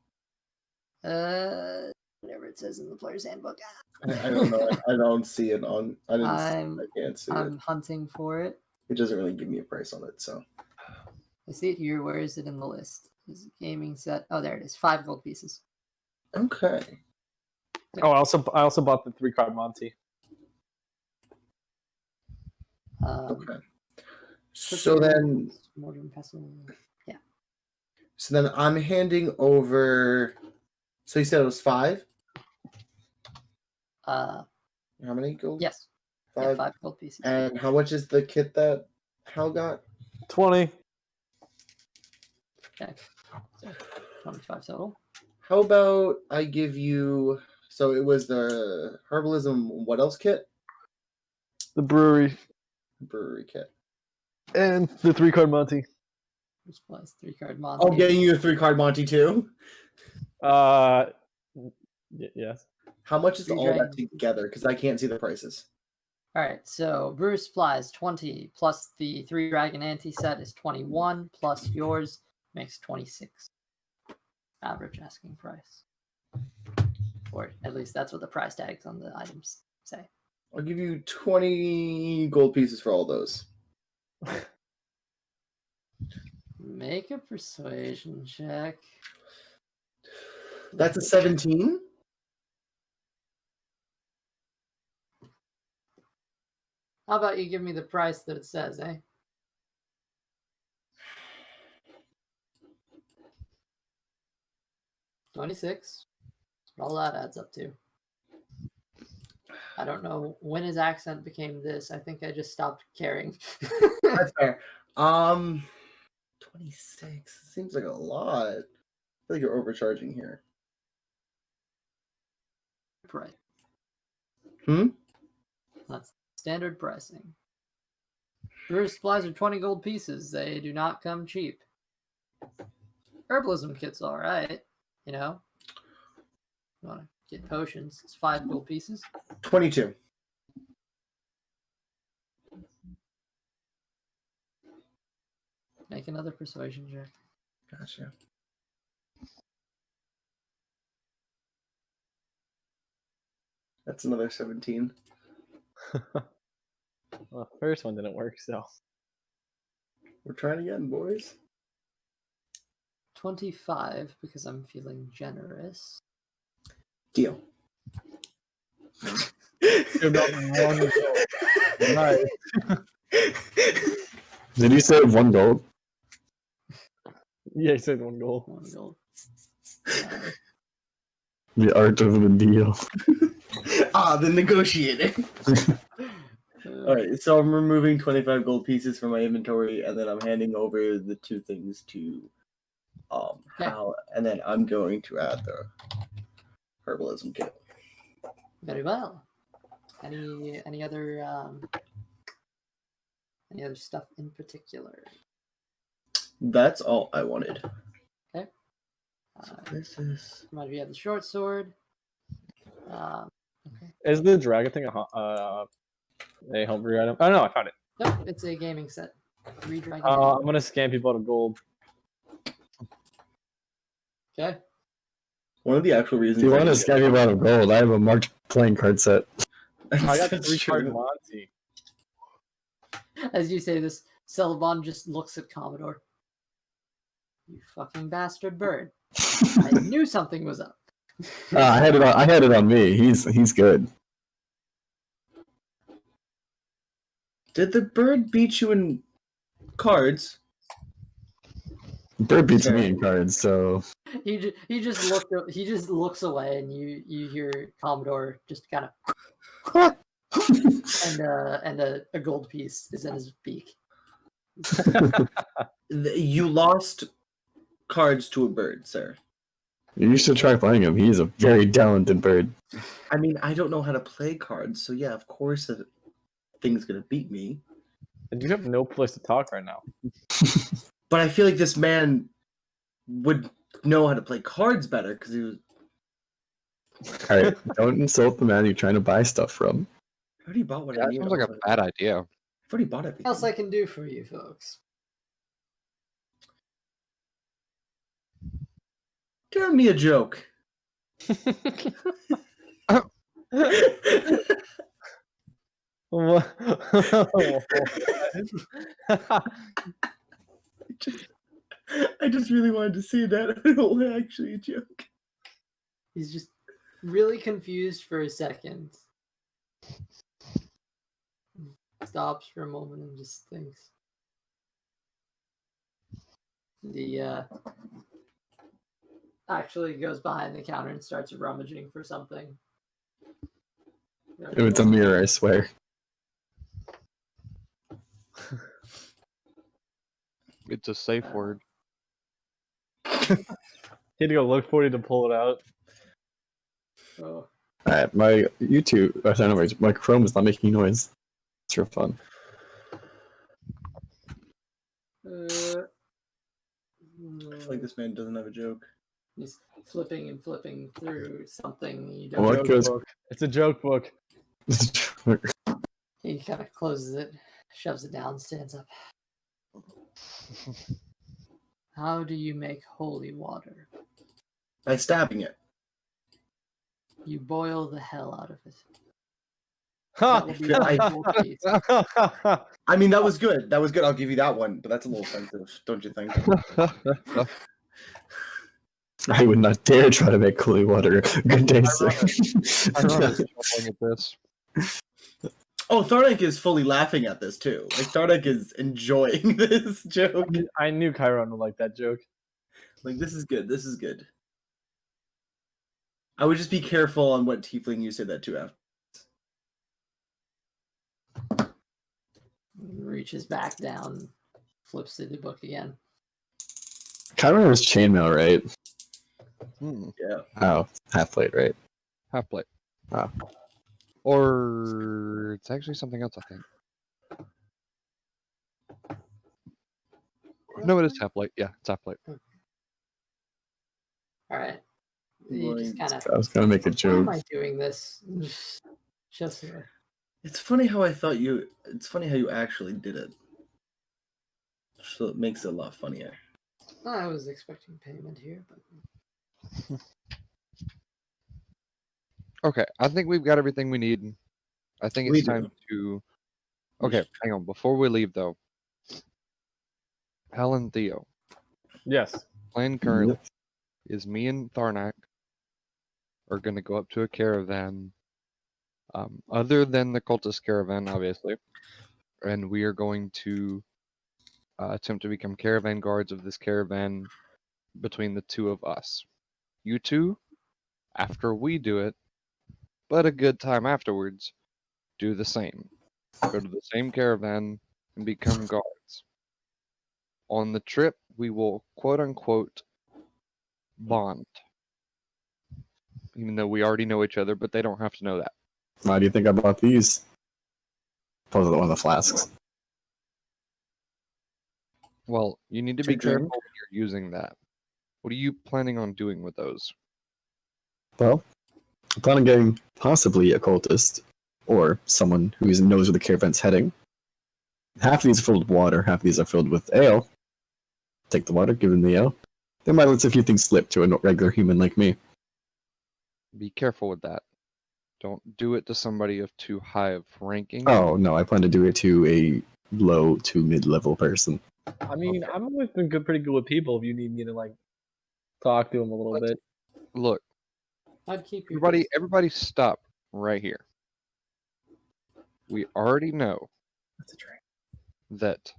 Whatever it says in the player's handbook. I don't know. I don't see it on. I can't see I'm it. hunting for it. It doesn't really give me a price on it. So. I see it here. Where is it in the list? Is it gaming set? Oh, there it is. 5 gold pieces. Okay. Oh, I also bought the 3-card Monty. Okay. So then. Modern pestle. Yeah. So then I'm handing over. So you said it was 5. How many gold? Yes. 5. Yeah, 5 gold pieces. And how much is the kit that Hal got? 20. Okay. So 25 total. How about I give you? So it was the herbalism. What else kit? The brewery Brewery kit. and the 3-card Monty. Plus 3-card Monty. Oh, getting you a 3-card Monty too. Yes. How much is Three all that dragons. together? Because I can't see the prices. All right, so brewer supplies 20 plus the 3 dragon anti set is 21 plus yours makes 26. Average asking price, or at least that's what the price tags on the items say. I'll give you 20 gold pieces for all those. Make a persuasion check. That's a 17. How about you give me the price that it says, eh? $26. All that adds up to. I don't know when his accent became this. I think I just stopped caring. That's fair. 26 seems like a lot. I feel like you're overcharging here. Right. Hmm? That's standard pricing. Brewer supplies are 20 gold pieces. They do not come cheap. Herbalism kit's alright. You know? You want to get potions. It's 5 gold pieces. 22. Make another persuasion check. Gotcha. That's another 17. Well, the first one didn't work, so. We're trying again, boys. 25, because I'm feeling generous. Deal. About one gold. Nice. Did you say 1 gold? Yeah, he said 1 gold. 1 gold. The art of the deal. The negotiator. All right, so I'm removing 25 gold pieces from my inventory, and then I'm handing over the 2 things to Hal, and then I'm going to add the herbalism kit. Very well. Any other stuff in particular? That's all I wanted. Okay. So this is. Remind me, you have the short sword. Okay. Is the dragon thing a homebrew item? Oh no, I found it. Nope, it's a gaming set. 3 dragon. I'm gonna scam people out of gold. Okay. One of the actual reasons. If you want to scam me out of gold, I have a marked playing card set. I got That's 3 card true. Monty. As you say this, Selebon just looks at Commodore. You fucking bastard bird. I knew something was up. I had it on me. He's good. Did the bird beat you in cards? Bird beats Sure. me in cards, so He just looks away, and you hear Commodore just kind of and a gold piece is in his beak. You lost cards to a bird, sir. you should try playing him. He's a very talented bird. I mean, I don't know how to play cards, so yeah, of course the thing's gonna beat me. And you have no place to talk right now. But I feel like this man would know how to play cards better because he was. Alright, don't insult the man you're trying to buy stuff from. I already bought what I That needed. sounds like a bad idea. I've already bought everything. What else I can do for you folks? Tell me a joke. What? I just really wanted to see that. It was actually a joke. He's just really confused for a second. Stops for a moment and just thinks. The actually goes behind the counter and starts rummaging for something. It's a mirror, I swear. It's a safe word. He had to go look for you to pull it out. Oh, Alright, my YouTube, anyways, my Chrome is not making noise. It's for fun. I feel like this man doesn't have a joke. he's flipping and flipping through something you don't What Joke goes? book. It's a joke book. He kind of closes it, shoves it down, stands up. How do you make holy water? By stabbing it. You boil the hell out of it. Ha! That will be a full piece. I mean, that was good. That was good. I'll give you that one, but that's a little offensive, don't you think? I would not dare try to make holy water. Good day, sir. I run a struggling with this. Oh, Tharnak is fully laughing at this too. Like Tharnak is enjoying this joke. I knew Chiron would like that joke. Like this is good. This is good. I would just be careful on what tiefling you say that to after. Reaches back down, flips through the book again. Chiron was chainmail, right? Yeah. Oh, half plate, right? Half plate. Wow. Or it's actually something else, I think. No, it is half plate. Yeah, it's half plate. All right. You just kind of. I was gonna make a Why joke. am I doing this? Just It's funny how I thought you. It's funny how you actually did it. So it makes it a lot funnier. I was expecting payment here, but Okay, I think we've got everything we need. I think We it's time do. to. Okay, hang on. Before we leave, though, Helen, Theo, Yes. plan currently is me and Tharnak are going to go up to a caravan, other than the cultist caravan, obviously, and we are going to attempt to become caravan guards of this caravan between the two of us. You two, after we do it, but a good time afterwards, do the same. Go to the same caravan and become guards. On the trip, we will quote unquote bond. Even though we already know each other, but they don't have to know that. Why do you think I bought these? Those are one of the flasks. Well, you need to be To drink. careful when you're using that. What are you planning on doing with those? Well, I plan on getting possibly a cultist or someone who knows where the caravan's heading. Half of these are filled with water, half of these are filled with ale. Take the water, give them the ale. They might let a few things slip to a regular human like me. Be careful with that. Don't do it to somebody of too high of ranking. Oh, no, I plan to do it to a low to mid-level person. I mean, I've always been pretty good with people. If you need me to like talk to them a little bit. Look, I'd keep your everybody stop right here. We already know That's a drink. that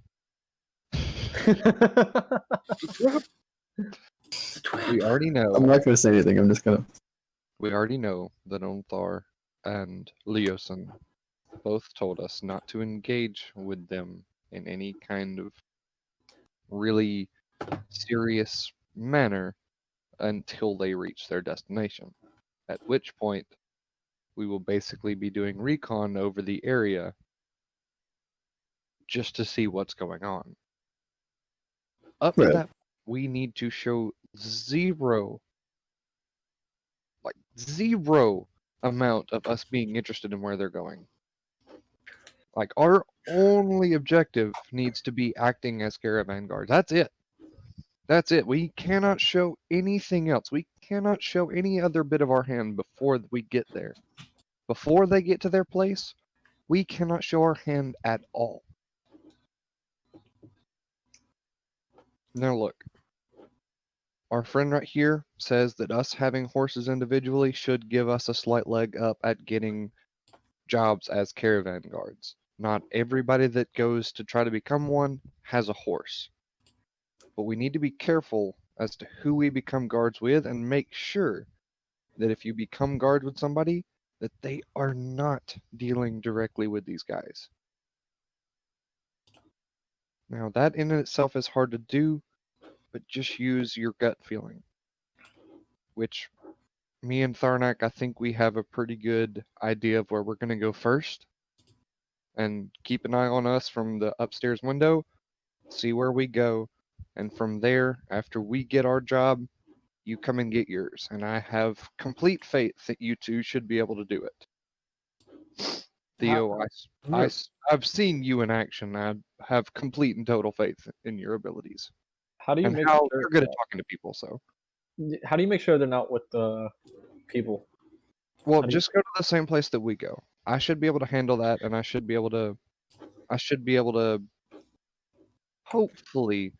we already I'm know not going to say anything, I'm just going to... we already know that Onthar and Leosin both told us not to engage with them in any kind of really serious manner until they reach their destination. At which point, we will basically be doing recon over the area just to see what's going on. Up to Right. that, we need to show zero amount of us being interested in where they're going. Like, our only objective needs to be acting as caravan guards. That's it. That's it. We cannot show anything else. We cannot show any other bit of our hand before we get there. Before they get to their place, we cannot show our hand at all. Now look, our friend right here says that us having horses individually should give us a slight leg up at getting jobs as caravan guards. Not everybody that goes to try to become one has a horse. But we need to be careful as to who we become guards with and make sure that if you become guards with somebody, that they are not dealing directly with these guys. Now that in itself is hard to do, but just use your gut feeling. Which me and Tharnak, I think we have a pretty good idea of where we're going to go first. And keep an eye on us from the upstairs window, see where we go, and from there, after we get our job, you come and get yours. And I have complete faith that you two should be able to do it. Theo, I've seen you in action. I have complete and total faith in your abilities How do you and make how sure? you're good at talking to people. So, How do you make sure they're not with the people? well, How do you- just go to the same place that we go. I should be able to handle that, and I should be able to hopefully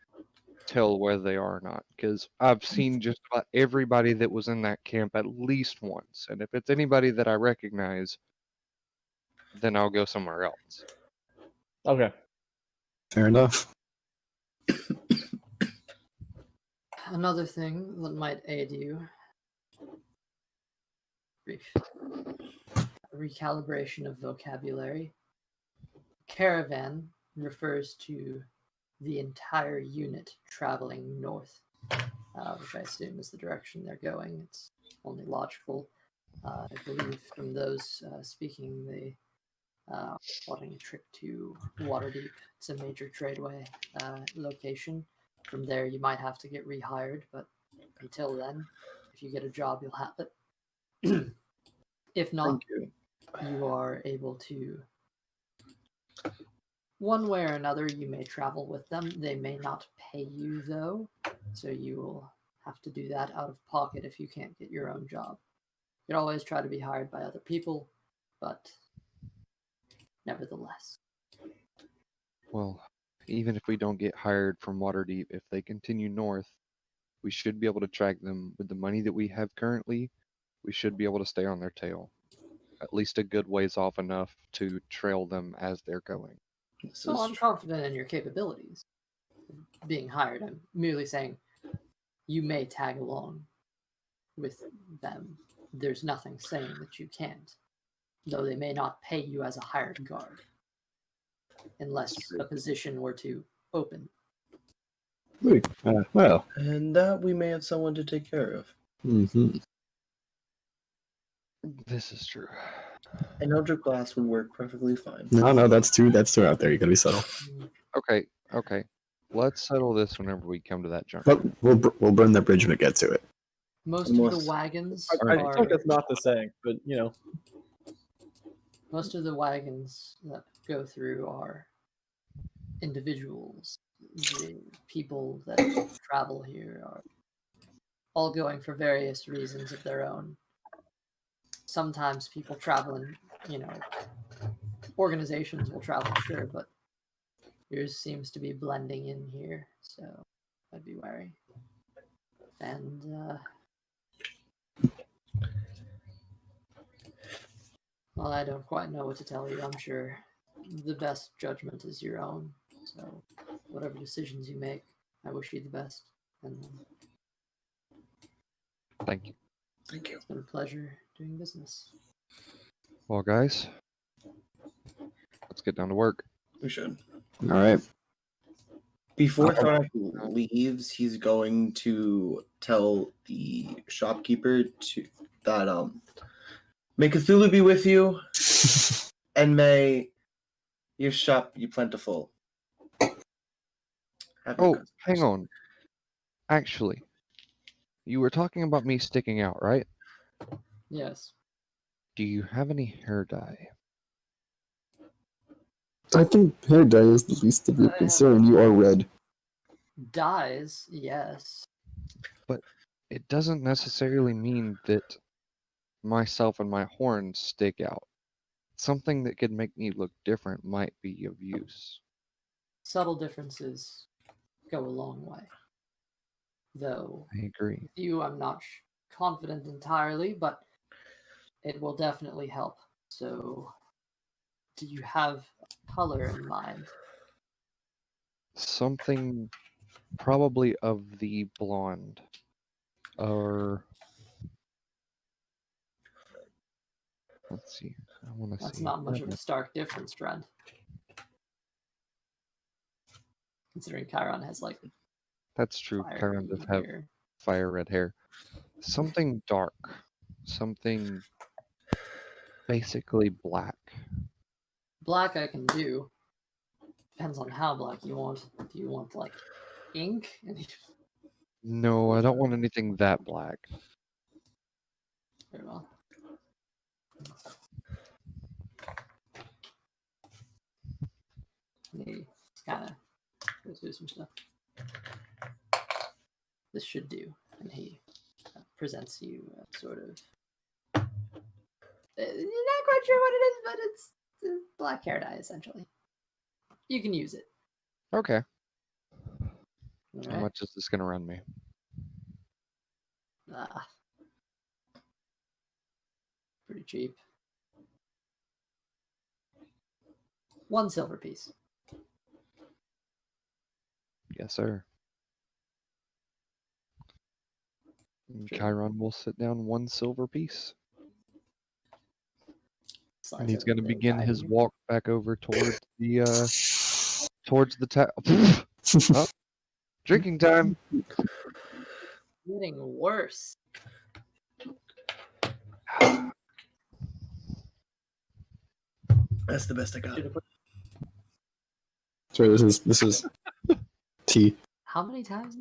tell whether they are or not, because I've seen just about everybody that was in that camp at least once, and if it's anybody that I recognize, then I'll go somewhere else. Okay. Fair enough. Another thing that might aid you. Brief recalibration of vocabulary. Caravan refers to the entire unit traveling north, which I assume is the direction they're going. It's only logical. I believe from those speaking, they wanting a trip to Waterdeep. It's a major tradeway location. From there, you might have to get rehired, but until then, if you get a job, you'll have it. If not, Thank you. you are able to One way or another, you may travel with them. They may not pay you, though, so you will have to do that out of pocket if you can't get your own job. You can always try to be hired by other people, but nevertheless. Well, even if we don't get hired from Waterdeep, if they continue north, we should be able to track them with the money that we have currently. We should be able to stay on their tail, at least a good ways off enough to trail them as they're going. Well, I'm confident in your capabilities of being hired. I'm merely saying you may tag along with them. There's nothing saying that you can't, though they may not pay you as a hired guard unless a position were to open. Well. And that we may have someone to take care of. Mm-hmm. This is true. An Eldritch Glass would work perfectly fine. No, that's too out there. You gotta be subtle. Okay. Let's settle this whenever we come to that But junction. we'll burn the bridge when it gets to it. Most of the wagons I are feel like that's not the saying, but you know. most of the wagons that go through are individuals. The people that travel here are all going for various reasons of their own. Sometimes people travel in, organizations will travel, sure, but yours seems to be blending in here, so I'd be wary. And, well, I don't quite know what to tell you. I'm sure the best judgment is your own. So, whatever decisions you make, I wish you the best. And Thank you. Thank you. it's been a pleasure doing business. Well, guys, let's get down to work. We should. All right. Before Thornak leaves, he's going to tell the shopkeeper that may Cthulhu be with you, and may your shop be plentiful. Oh, hang on. Actually, you were talking about me sticking out, right? Yes. Do you have any hair dye? I think hair dye is the least of your concern. You are red. Dyes, yes. But it doesn't necessarily mean that myself and my horns stick out. Something that could make me look different might be of use. Subtle differences go a long way. Though, I agree. with you, I'm not confident entirely, but it will definitely help. So, do you have a color in mind? Something probably of the blonde. Or let's see. I want to see. That's not much of a stark difference, friend. Considering Chiron has like That's true. fire Chiron does have hair. fire red hair. Something dark. Something basically black. Black I can do. Depends on how black you want. Do you want like ink? No, I don't want anything that black. Very well. He kind of goes through some stuff. This should do, and he presents you sort of. You're not quite sure what it is, but it's black hair dye essentially. You can use it. Okay. All How right. much is this going to run me? Pretty cheap. 1 silver piece. Yes, sir. And Sure. Chiron will sit down 1 silver piece. Slides And he's out going to the begin his guide. walk back over towards the oh, drinking time. Getting worse. That's the best I got. Sorry, this is tea. How many times?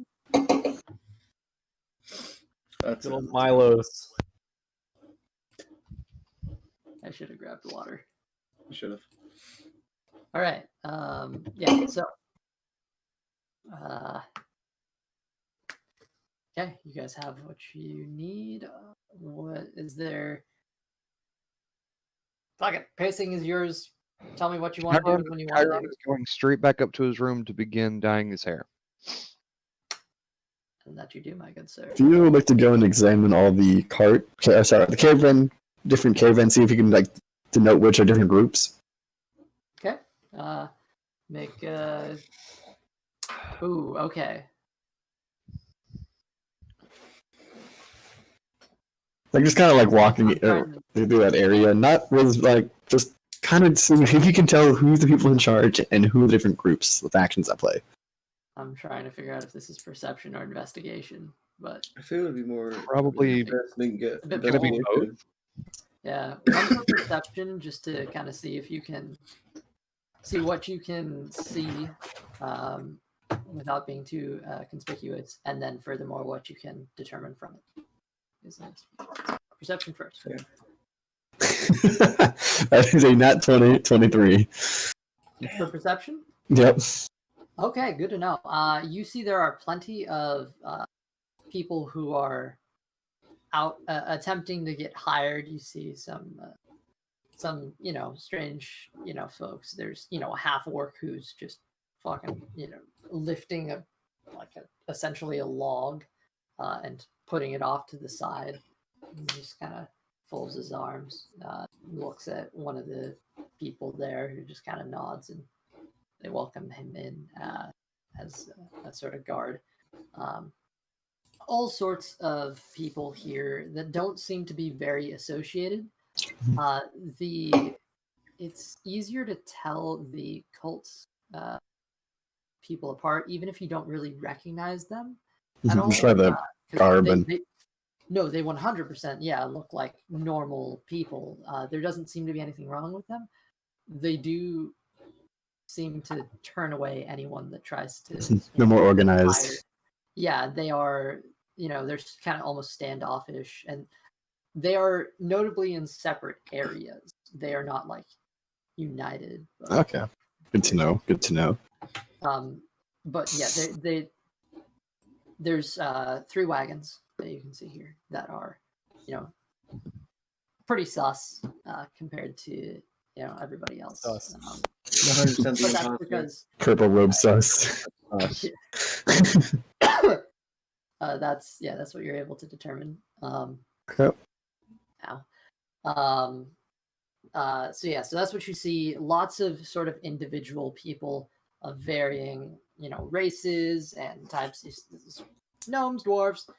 That's Little it. Milos. I should have grabbed water. Should have. All right. Yeah. So. Okay, you guys have what you need. What is there? Fuck it. Pacing is yours. Tell me what you want to do when you want to Chiron do. is going straight back up to his room to begin dyeing his hair. And that you do, my good sir. Do you like to go and examine all the the caravan, different caravans, see if you can like denote which are different groups? Okay. Make Ooh, okay. Like just kind of like walking I'm trying to- through that area, not with like just kind of seeing if you can tell who's the people in charge and who are the different groups with actions at play. I'm trying to figure out if this is perception or investigation, but I feel it would be more Probably investigation. a bit Gonna be both? yeah, one for perception just to kind of see if you can see what you can see without being too conspicuous, and then furthermore what you can determine from it. Perception first. Yeah. That is a nat 20, 23. For perception? Yep. Okay, good to know. You see there are plenty of people who are out attempting to get hired. You see some strange folks. There's a half orc who's just fucking lifting essentially a log and putting it off to the side. And he just kind of folds his arms, looks at one of the people there who just kind of nods, and they welcome him in as a sort of guard. All sorts of people here that don't seem to be very associated. It's easier to tell the cults people apart, even if you don't really recognize them at all. Just by the 'cause garb they, and they 100% look like normal people. There doesn't seem to be anything wrong with them. They do seem to turn away anyone that tries to they're more hire. organized. Yeah, they are, they're kind of almost standoffish, and they are notably in separate areas. They are not like united. But, Okay. Good to know. Good to know. but yeah, there's 3 wagons that you can see here that are, pretty sus compared to everybody else. Sus. 100% But the that's imposter. because Purple robe sus. that's what you're able to determine. Yep. Now, so that's what you see. Lots of sort of individual people of varying, races and types. Gnomes, dwarves,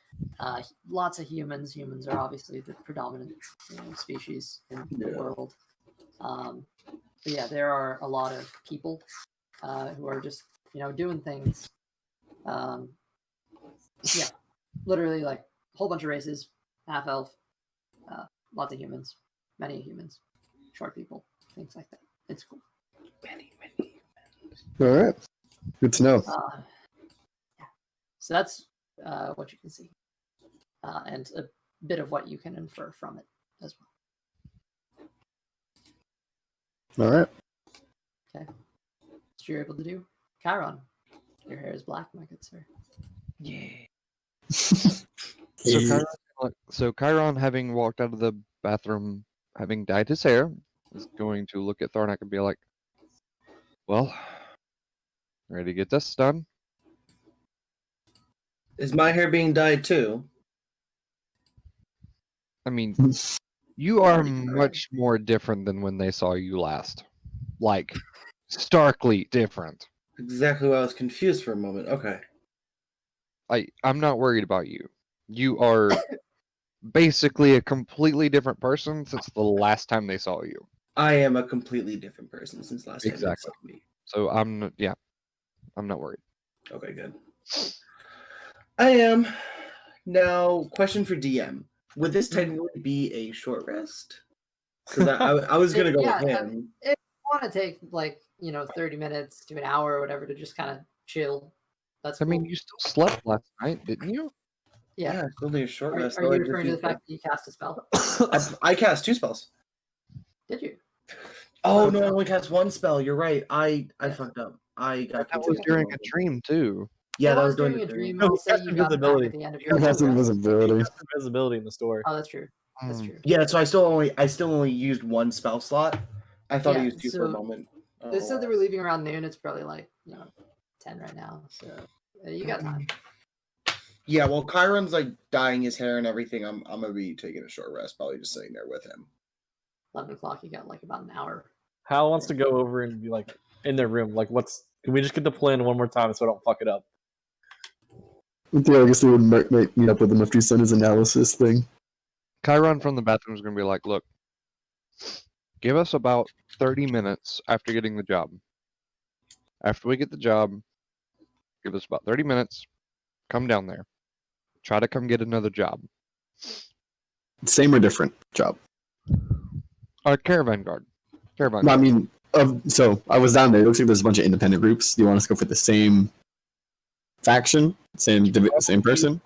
lots of humans. Humans are obviously the predominant species in the world. But yeah, there are a lot of people who are just doing things. Yeah, literally like a whole bunch of races, half elf, lots of humans, many humans, short people, things like that. It's cool. Many. All right. Good to know. Yeah. So that's what you can see, and a bit of what you can infer from it as well. All right. Okay. So you're able to do. Chiron, your hair is black, my good sir. Yeah. So Chiron, having walked out of the bathroom, having dyed his hair, is going to look at Tharnak and be like, "Well, ready to get this done?" Is my hair being dyed too? I mean, you are much more different than when they saw you last. Like, starkly different. Exactly why I was confused for a moment. Okay. I'm not worried about you. You are basically a completely different person since the last time they saw you. I am a completely different person since last time they Exactly. saw me. So I'm not worried. Okay, good. I am. Now, question for DM. Would this technically be a short rest? Because I was going to go with him. If you want to take 30 minutes to an hour or whatever to just kind of chill, that's I cool. mean, you still slept last night, didn't you? Yeah. It's only a short rest. Are you referring to the fact that you cast a spell? I cast 2 spells. Did you? Oh no, it only casts one spell. You're right. I Yeah. fucked up. I got That was confused. during a dream too. Yeah, It that was was during during the a dream. No, I'll he say cast you got it back invisibility. at the end of He your has rest. invisibility. That's invisibility in the story. Oh, that's true. That's Hmm. true. Yeah, so I still only used one spell slot. I thought I Yeah, used two for a so moment. I don't They know said they why. were leaving around noon. It's probably like 10 right now. So you got time. Yeah, well, Chiron's like dyeing his hair and everything. I'm gonna be taking a short rest, probably just sitting there with him. 11 o'clock. You got like about an hour. Hal wants to go over and be like in their room. Like, can we just get the plan one more time so I don't fuck it up? Yeah, I guess they would meet up with him after he's done his analysis thing. Chiron from the bathroom is going to be like, look, give us about 30 minutes after getting the job. After we get the job, give us about 30 minutes. Come down there. Try to come get another job. Same or different job? Caravan guard. Caravan No, I guard. mean, so I was down there. It looks like there's a bunch of independent groups. Do you want us to go for the same faction? Same person?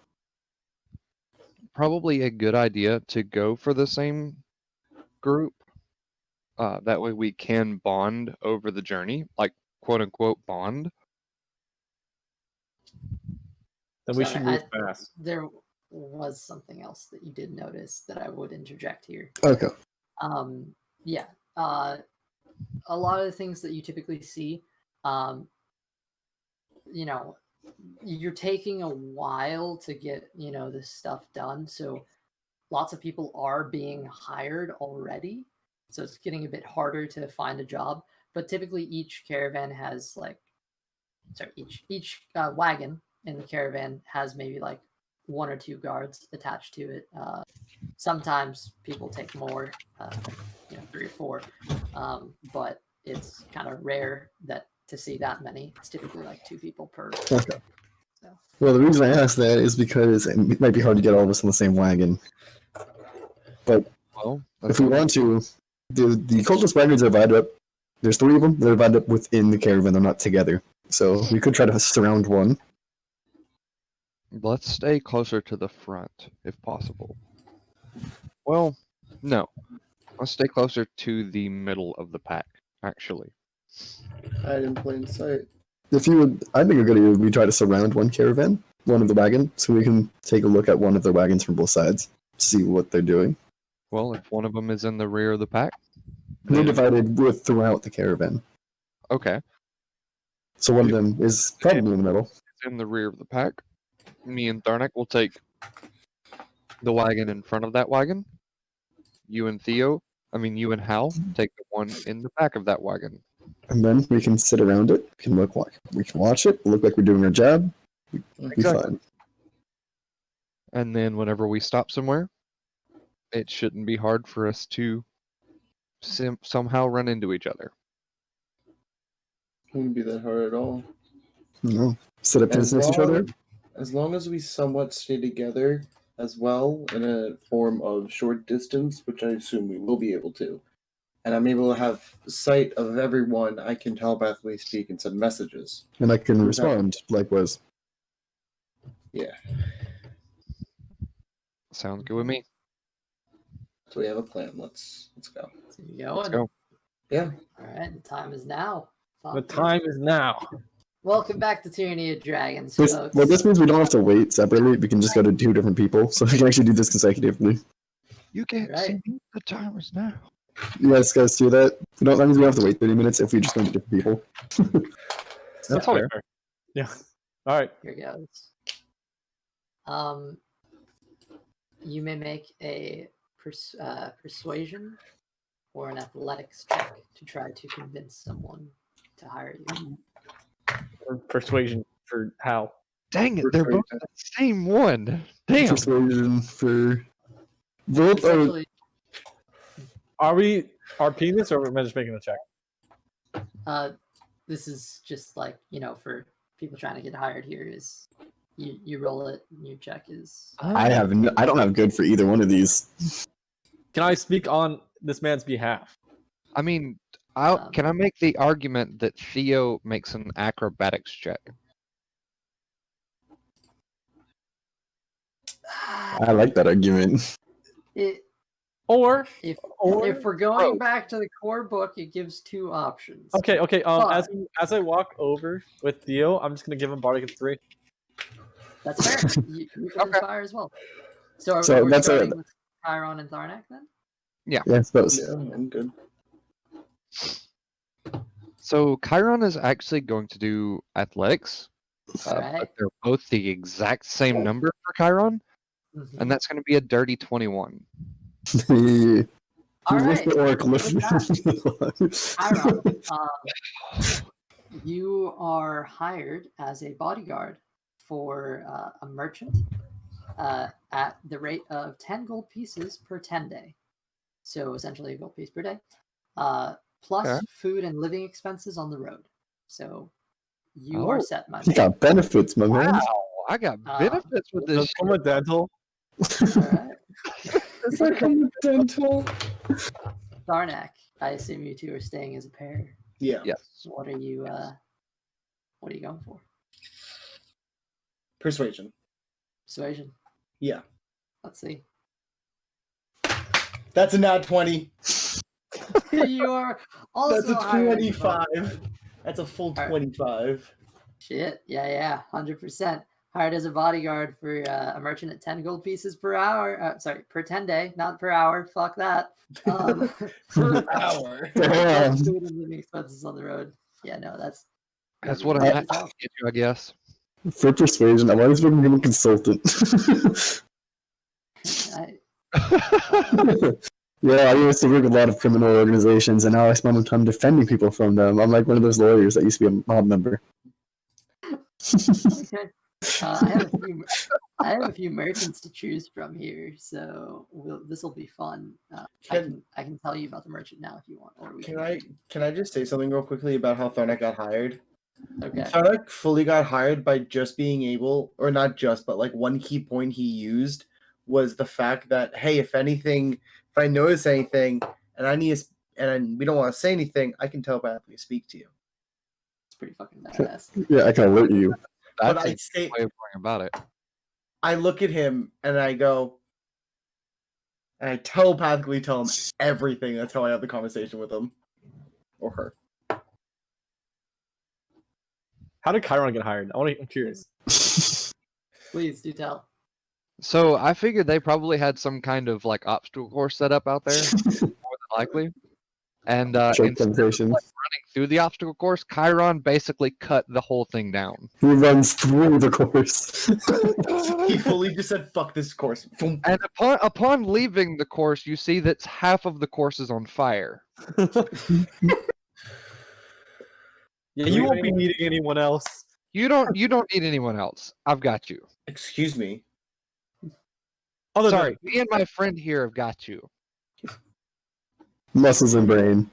Probably a good idea to go for the same group. That way we can bond over the journey, like quote unquote bond. Then we Sorry, should move fast. There was something else that you did notice that I would interject here. Okay. Yeah. A lot of the things that you typically see, you're taking a while to get, this stuff done. So lots of people are being hired already. So it's getting a bit harder to find a job. But typically each caravan has each wagon in the caravan has maybe like one or two guards attached to it. Sometimes people take more, 3 or 4, but it's kind of rare to see that many. It's typically like 2 people per. Okay. So. Well, the reason I asked that is because it might be hard to get all of us on the same wagon. But Well, if we want to, the cultist wagons are divided up. There's 3 of them. They're divided up within the caravan. They're not together. So we could try to surround one. let's stay closer to the front if possible. Well, no. Let's stay closer to the middle of the pack, actually. Hide in plain sight. If you would, I think a good idea would be try to surround one caravan, one of the wagon, so we can take a look at one of their wagons from both sides, see what they're doing. Well, if one of them is in the rear of the pack, They're then divided throughout the caravan. okay. So one of them is probably in the middle. In the rear of the pack, me and Tharnak will take the wagon in front of that wagon. You and Hal take the one in the back of that wagon. And then we can sit around it, we can watch it, look like we're doing our job. Be fine. And then whenever we stop somewhere, it shouldn't be hard for us to somehow run into each other. Wouldn't be that hard at all. No. Sit up next to each other. As long as we somewhat stay together as well in a form of short distance, which I assume we will be able to, and I'm able to have sight of everyone, I can telepathically speak and send messages. And I can respond likewise. Yeah. Sounds good with me. So we have a plan. Let's go. So you going? Let's go. Yeah. All right. The time is now. The time is now. Welcome back to Tyranny of Dragons, folks. Well, this means we don't have to wait separately. We can just go to 2 different people, so we can actually do this consecutively. You can't Right. see me. The timers now. You guys do that? That means we don't have to wait 30 minutes if we just go to different people. That's Totally fair. fair. Yeah. All right. Here goes. You may make a persuasion or an athletics check to try to convince someone to hire you. Or persuasion for Hal. Dang it, they're both the same one. Damn. Persuasion for both. Essentially, Are we our penis or am I just making a check? this is just like, for people trying to get hired here is you roll it and your check is. I don't have good for either one of these. Can I speak on this man's behalf? I mean, can I make the argument that Theo makes an acrobatics check? I like that argument. Or If or if we're going back to the core book, it gives 2 options. okay. But- As I walk over with Theo, I'm just gonna give him Bardic Inspiration. That's fair. You can inspire as well. So, So we're that's starting with Chiron and Tharnak then? Yeah, I suppose. Yeah, I'm good. So Chiron is actually going to do athletics, Alright. but they're both the exact same number for Chiron, Mhm. and that's going to be a dirty 21. He All lift right. the oracle. With Chiron, you are hired as a bodyguard for a merchant at the rate of 10 gold pieces per 10 day. So essentially a gold piece per day, plus Okay. food and living expenses on the road. So you are Oh. set money. He got benefits, my man. Wow, I got benefits with this. Does come with dental. All right. Does that come with dental? Tharnak, I assume you two are staying as a pair. Yeah. Yes. What are you going for? Persuasion. Persuasion. Yeah. Let's see. That's a nat 20. You are also That's a hired as a 25. That's a full Alright. 25. Shit. Yeah. 100%. Hired as a bodyguard for a merchant at 10 gold pieces per hour. Sorry, per 10 day, not per hour. Fuck that. Per hour. Damn. Plus food and living expenses on the road. Yeah, no, that's That's what a that's nat tough. get you, I guess. For persuasion, I've always been a consultant. Yeah, I used to work with a lot of criminal organizations, and now I spend my time defending people from them. I'm like one of those lawyers that used to be a mob member. Okay. I have a few merchants to choose from here, so this will be fun. I can tell you about the merchant now if you want, or we Can I just say something real quickly about how Tharnak got hired? Okay. Tharnak fully got hired by just being able, or not just, but like one key point he used was the fact that, hey, if I notice anything and we don't want to say anything, I can telepathically speak to you. It's pretty fucking badass. Yeah, I can alert you. But That's I a say, way of going about it. I look at him and I go, and I telepathically tell him everything. That's how I have the conversation with him or her. How did Chiron get hired? I'm curious. Please do tell. So I figured they probably had some kind of like obstacle course set up out there, more than likely. And Choke instead of temptation. running through the obstacle course, Chiron basically cut the whole thing down. He runs through the course. He fully just said, "Fuck this course." Boom. And upon leaving the course, you see that half of the course is on fire. Yeah, you won't be needing anyone else. You don't need anyone else. I've got you. Excuse me. Sorry, me and my friend here have got you. Muscles and brain.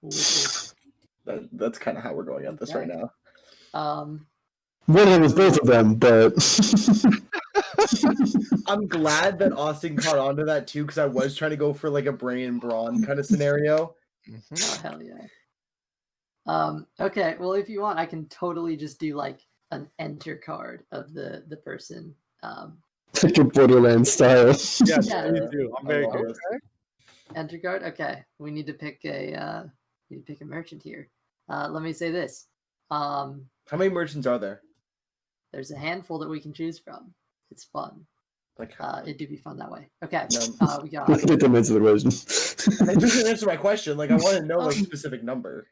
That's kind of how we're going at this right now. One of them was both of them, but I'm glad that Austin caught on to that too, because I was trying to go for like a brain and brawn kind of scenario. Oh hell yeah. Okay, well if you want, I can totally just do like an enter card of the person. like a Borderlands style. Yeah, Yeah. please do. I'm very Okay. curious. Enter card. Okay, we need to pick a merchant here. Let me say this. How many merchants are there? There's a handful that we can choose from. It's fun. Like, It do be fun that way. Okay. No. We got. Let's get them into the question. that doesn't answer my question. Like, I want to know like specific number.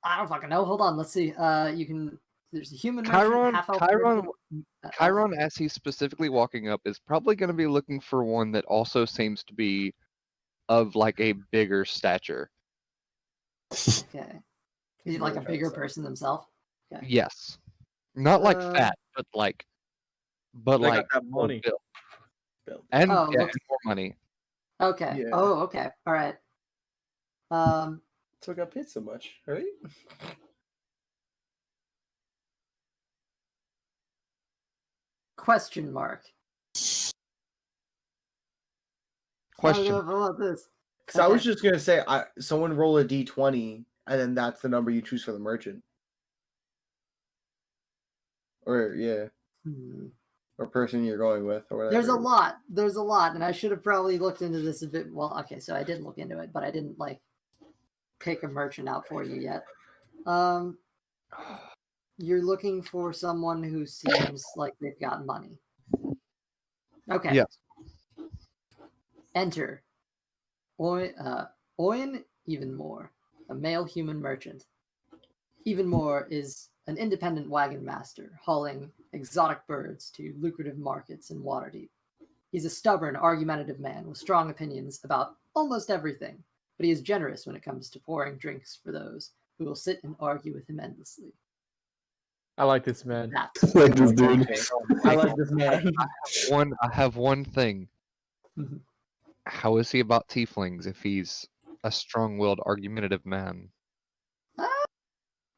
I don't fucking know. Hold on. Let's see. You can. There's a human merchant, half elf merchant, Chiron, as he's specifically walking up, is probably going to be looking for one that also seems to be of like a bigger stature. Okay. Is he like a bigger person themselves? Okay. Yes, not like fat, but like They got like that money. built. And, Oh, yeah, looks- and more money. Okay. Yeah. Oh, okay. All right. So I got paid so much, right? Question mark. Question. I don't know about this. Because I was just gonna say, someone roll a d20, and then that's the number you choose for the merchant. Or yeah, or person you're going with, or whatever. There's a lot, and I should have probably looked into this a bit. Well, okay, so I did look into it, but I didn't like pick a merchant out for you yet. You're looking for someone who seems like they've got money. Okay. Yes. Enter Owen Even More, a male human merchant. Even More is an independent wagon master, hauling exotic birds to lucrative markets in Waterdeep. He's a stubborn, argumentative man with strong opinions about almost everything, but he is generous when it comes to pouring drinks for those who will sit and argue with him endlessly. I like this man. That's Like this dude. I like this man. I have one thing. Mhm. How is he about tieflings if he's a strong-willed, argumentative man?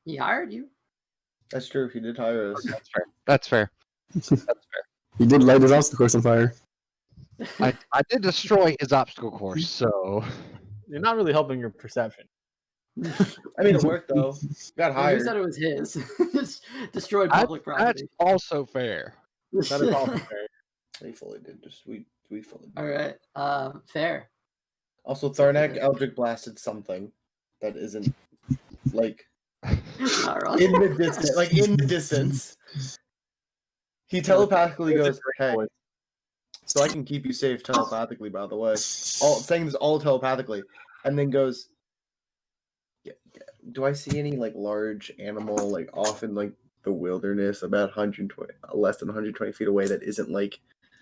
He hired you. That's true. He did hire us. That's fair. That's fair. That's fair. He did light his obstacle course on fire. I did destroy his obstacle course, so You're not really helping your perception. I mean, it worked though. Got Well, you hired. said it was his. Just destroyed public that's property. also fair. That is also fair. We fully did. We fully did. All right. Fair. Also, Tharnak Eldritch blasted something that isn't like Alright. in the distance. Like in the distance, he telepathically goes, "Hey." So I can keep you safe telepathically, by the way. Saying this all telepathically, and then goes, do I see any like large animal like off in like the wilderness about 120, less than 120 feet away that isn't like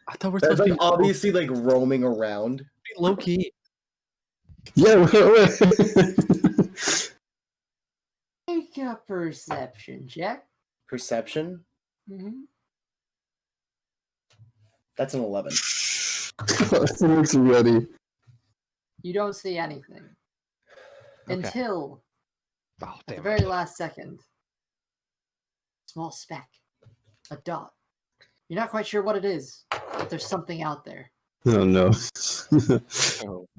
I thought we're that's supposed to like be obviously like roaming around? low key. Yeah. Make a perception check. Perception? Mm-hmm. That's an 11. Looks ready. You don't see anything until Oh, at the damn very it. last second. Small speck, a dot. You're not quite sure what it is, but there's something out there. Oh no.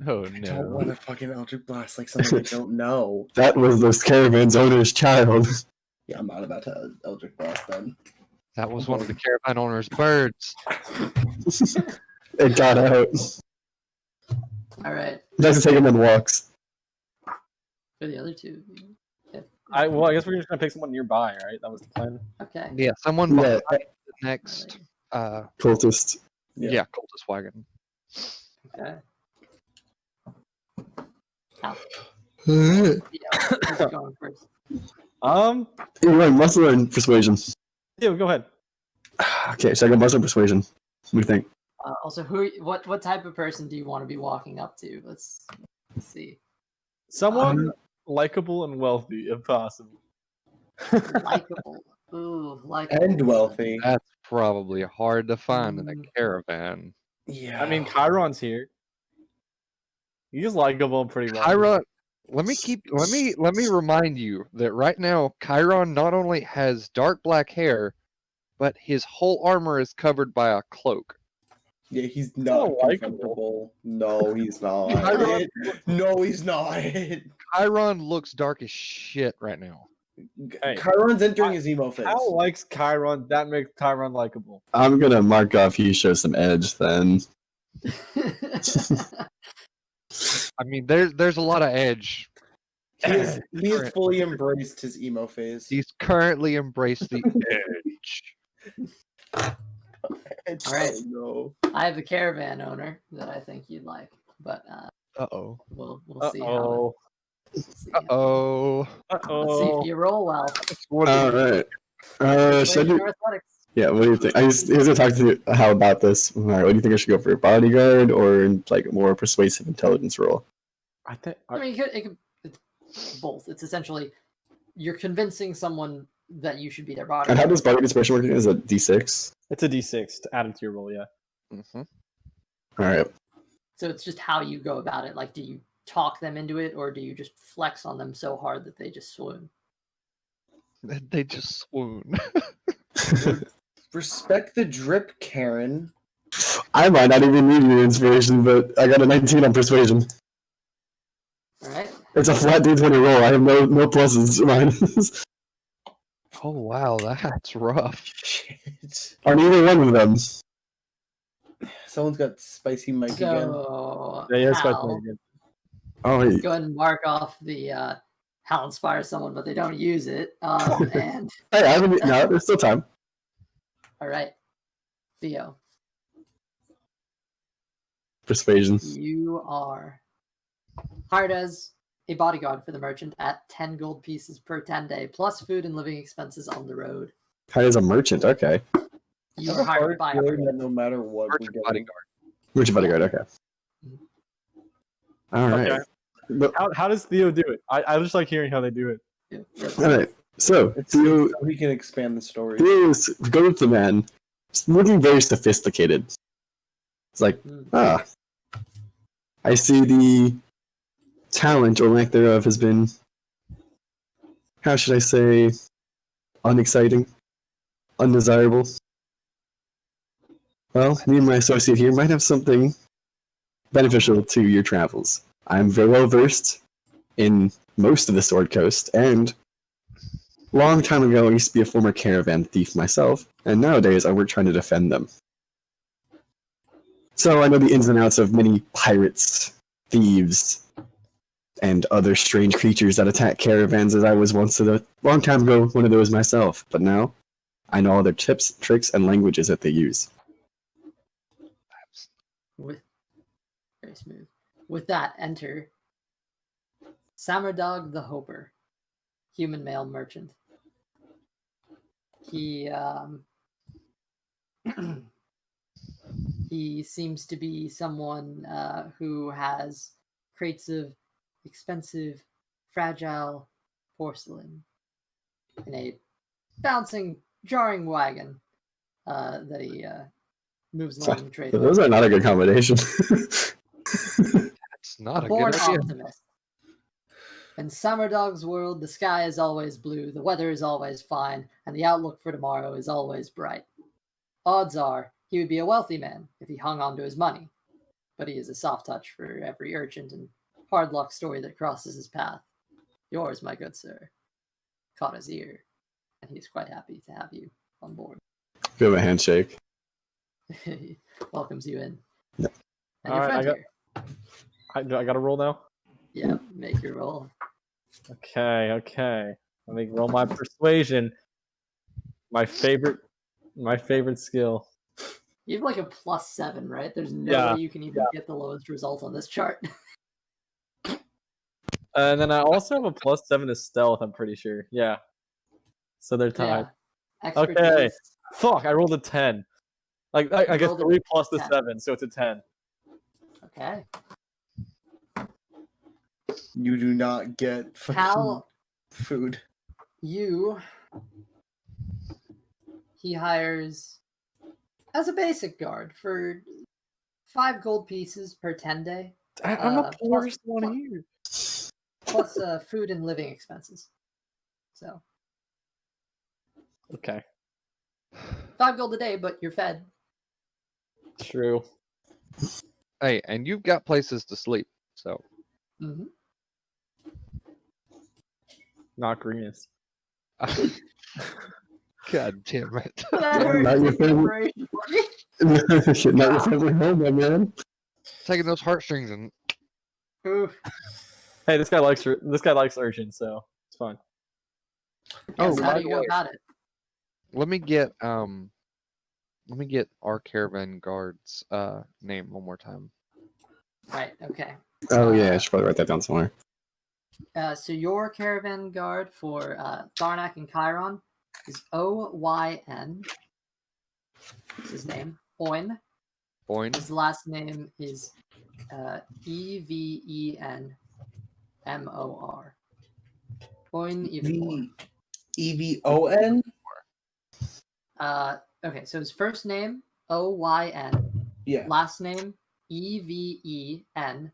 Oh I don't no. want to fucking Eldritch blast like something I don't know. That was this caravan's owner's child. Yeah, I'm not about to Eldritch blast then. That was one of the caravan owner's birds. It got out. All right. He likes to take him on walks. For the other two. Yeah. I guess we're just gonna pick someone nearby, right? That was the plan. Okay. Yeah, someone Yeah. behind the next Cultist. Yeah. cultist wagon. Okay. Al, Alright. who's going first? You run muscle and persuasion. Yeah, go ahead. Okay, so I got muscle and persuasion. What do you think? Also, what type of person do you want to be walking up to? Let's see. Someone likable and wealthy, if possible. Likable. Ooh, likable. And wealthy. That's probably hard to find in a caravan. Yeah. I mean, Chiron's here. He's likable and pretty well. Chiron, let me remind you that right now Chiron not only has dark black hair, but his whole armor is covered by a cloak. Yeah, he's not likable. confrontable. No, he's not. Chiron- No, he's not. Chiron looks dark as shit right now. Hey, Chiron's entering his emo phase. Al likes Chiron. That makes Chiron likable. I'm gonna mark off he shows some edge then. I mean, there's a lot of edge. He has fully embraced his emo phase. He's currently embraced the edge. All right. No. I have a caravan owner that I think you'd like, but Uh-oh. we'll see Uh-oh. Uh-oh. Let's see Uh-oh. if you roll well. Alright. Should I do... Your athletics. Yeah, what do you think? He's gonna talk to you how about this. Alright, what do you think I should go for? Bodyguard or like more persuasive intelligence role? I think. I mean, it's both. It's essentially you're convincing someone that you should be their body. And how does bodyguard inspiration work? Is it D6? It's a D6 to add into your roll, yeah. Mm-hmm. Alright. So it's just how you go about it. Like, do you talk them into it, or do you just flex on them so hard that they just swoon? They just swoon. Respect the drip, Karen. I might not even need your inspiration, but I got a 19 on persuasion. All right. It's a flat D20 roll. I have no pluses or minuses. Oh wow, that's rough. Shit. Are neither one of them? Someone's got spicy Mike again. So, Yeah, yes, but Hal, Oh, wait. go ahead and mark off the Hal inspires someone, but they don't use it. And Hey, I haven't. No, there's still time. all right, Theo, Persuasion. you are hired as a bodyguard for the merchant at 10 gold pieces per 10 day, plus food and living expenses on the road. Hired as a merchant. Okay. You I'm are a hired hard by a feeling that no matter what we Merchant get, bodyguard. Merchant bodyguard. Okay. All right. Okay. But, How does Theo do it? I just like hearing how they do it. all right. So it's Theo, so he can expand the story. Theo's goes to the man, looking very sophisticated. It's like, ah, I see the talent or lack thereof has been, how should I say, unexciting, undesirable. Well, me and my associate here might have something beneficial to your travels. I'm very well versed in most of the Sword Coast, and long time ago I used to be a former caravan thief myself, and nowadays I work trying to defend them. So I know the ins and outs of many pirates, thieves, and other strange creatures that attack caravans, as I was once a long time ago one of those myself. But now I know all their tips, tricks, and languages that they use. Very smooth. With that, enter Samardog the Hoper, human male merchant. He he seems to be someone who has crates of expensive, fragile porcelain in a bouncing, jarring wagon that he moves along the trade. Those are not a good combination. That's not a Born good idea. optimist. In Samardog's world, the sky is always blue, the weather is always fine, and the outlook for tomorrow is always bright. Odds are he would be a wealthy man if he hung on to his money, but he is a soft touch for every urgent and hard luck story that crosses his path. Yours, my good sir, caught his ear, and he is quite happy to have you on board. Give him a handshake. He welcomes you in. Yeah. And your Alright, friend here. I got to roll now. Yeah, make your roll. Okay. Let me roll my persuasion. My favorite skill. You have like a +7, right? There's no Yeah, way you can even get the lowest result on this chart. And then I also have a +7 to stealth. I'm pretty sure. Yeah. So they're tied. Yeah. Okay. Expertise. Fuck! I rolled a 10. Like I guess rolled a 3 plus the 10. 7, so it's a 10. Okay. You do not get fucking Hal, food. he hires as a basic guard for 5 gold pieces per 10 day. I'm the plus- poorest one plus- here. Plus food and living expenses. So Okay. 5 gold a day, but you're fed. True. Hey, and you've got places to sleep, so Mm-hmm. Not greenest. God damn it. Not your favorite. Not your favorite home, my man. Taking those heartstrings and Oof. Hey, this guy likes urchins, so it's fine. Yes, how by do the you go way, about it? let me get our caravan guard's name one more time. Right, okay. Oh yeah, I should probably write that down somewhere. So your caravan guard for Tharnak and Chiron is Oyn. That's his name. Oyn. Boyne. His last name is Evenmor. Oyn Evenmore. EVON? Okay, so his first name Oyn, Yeah. last name Evenmor.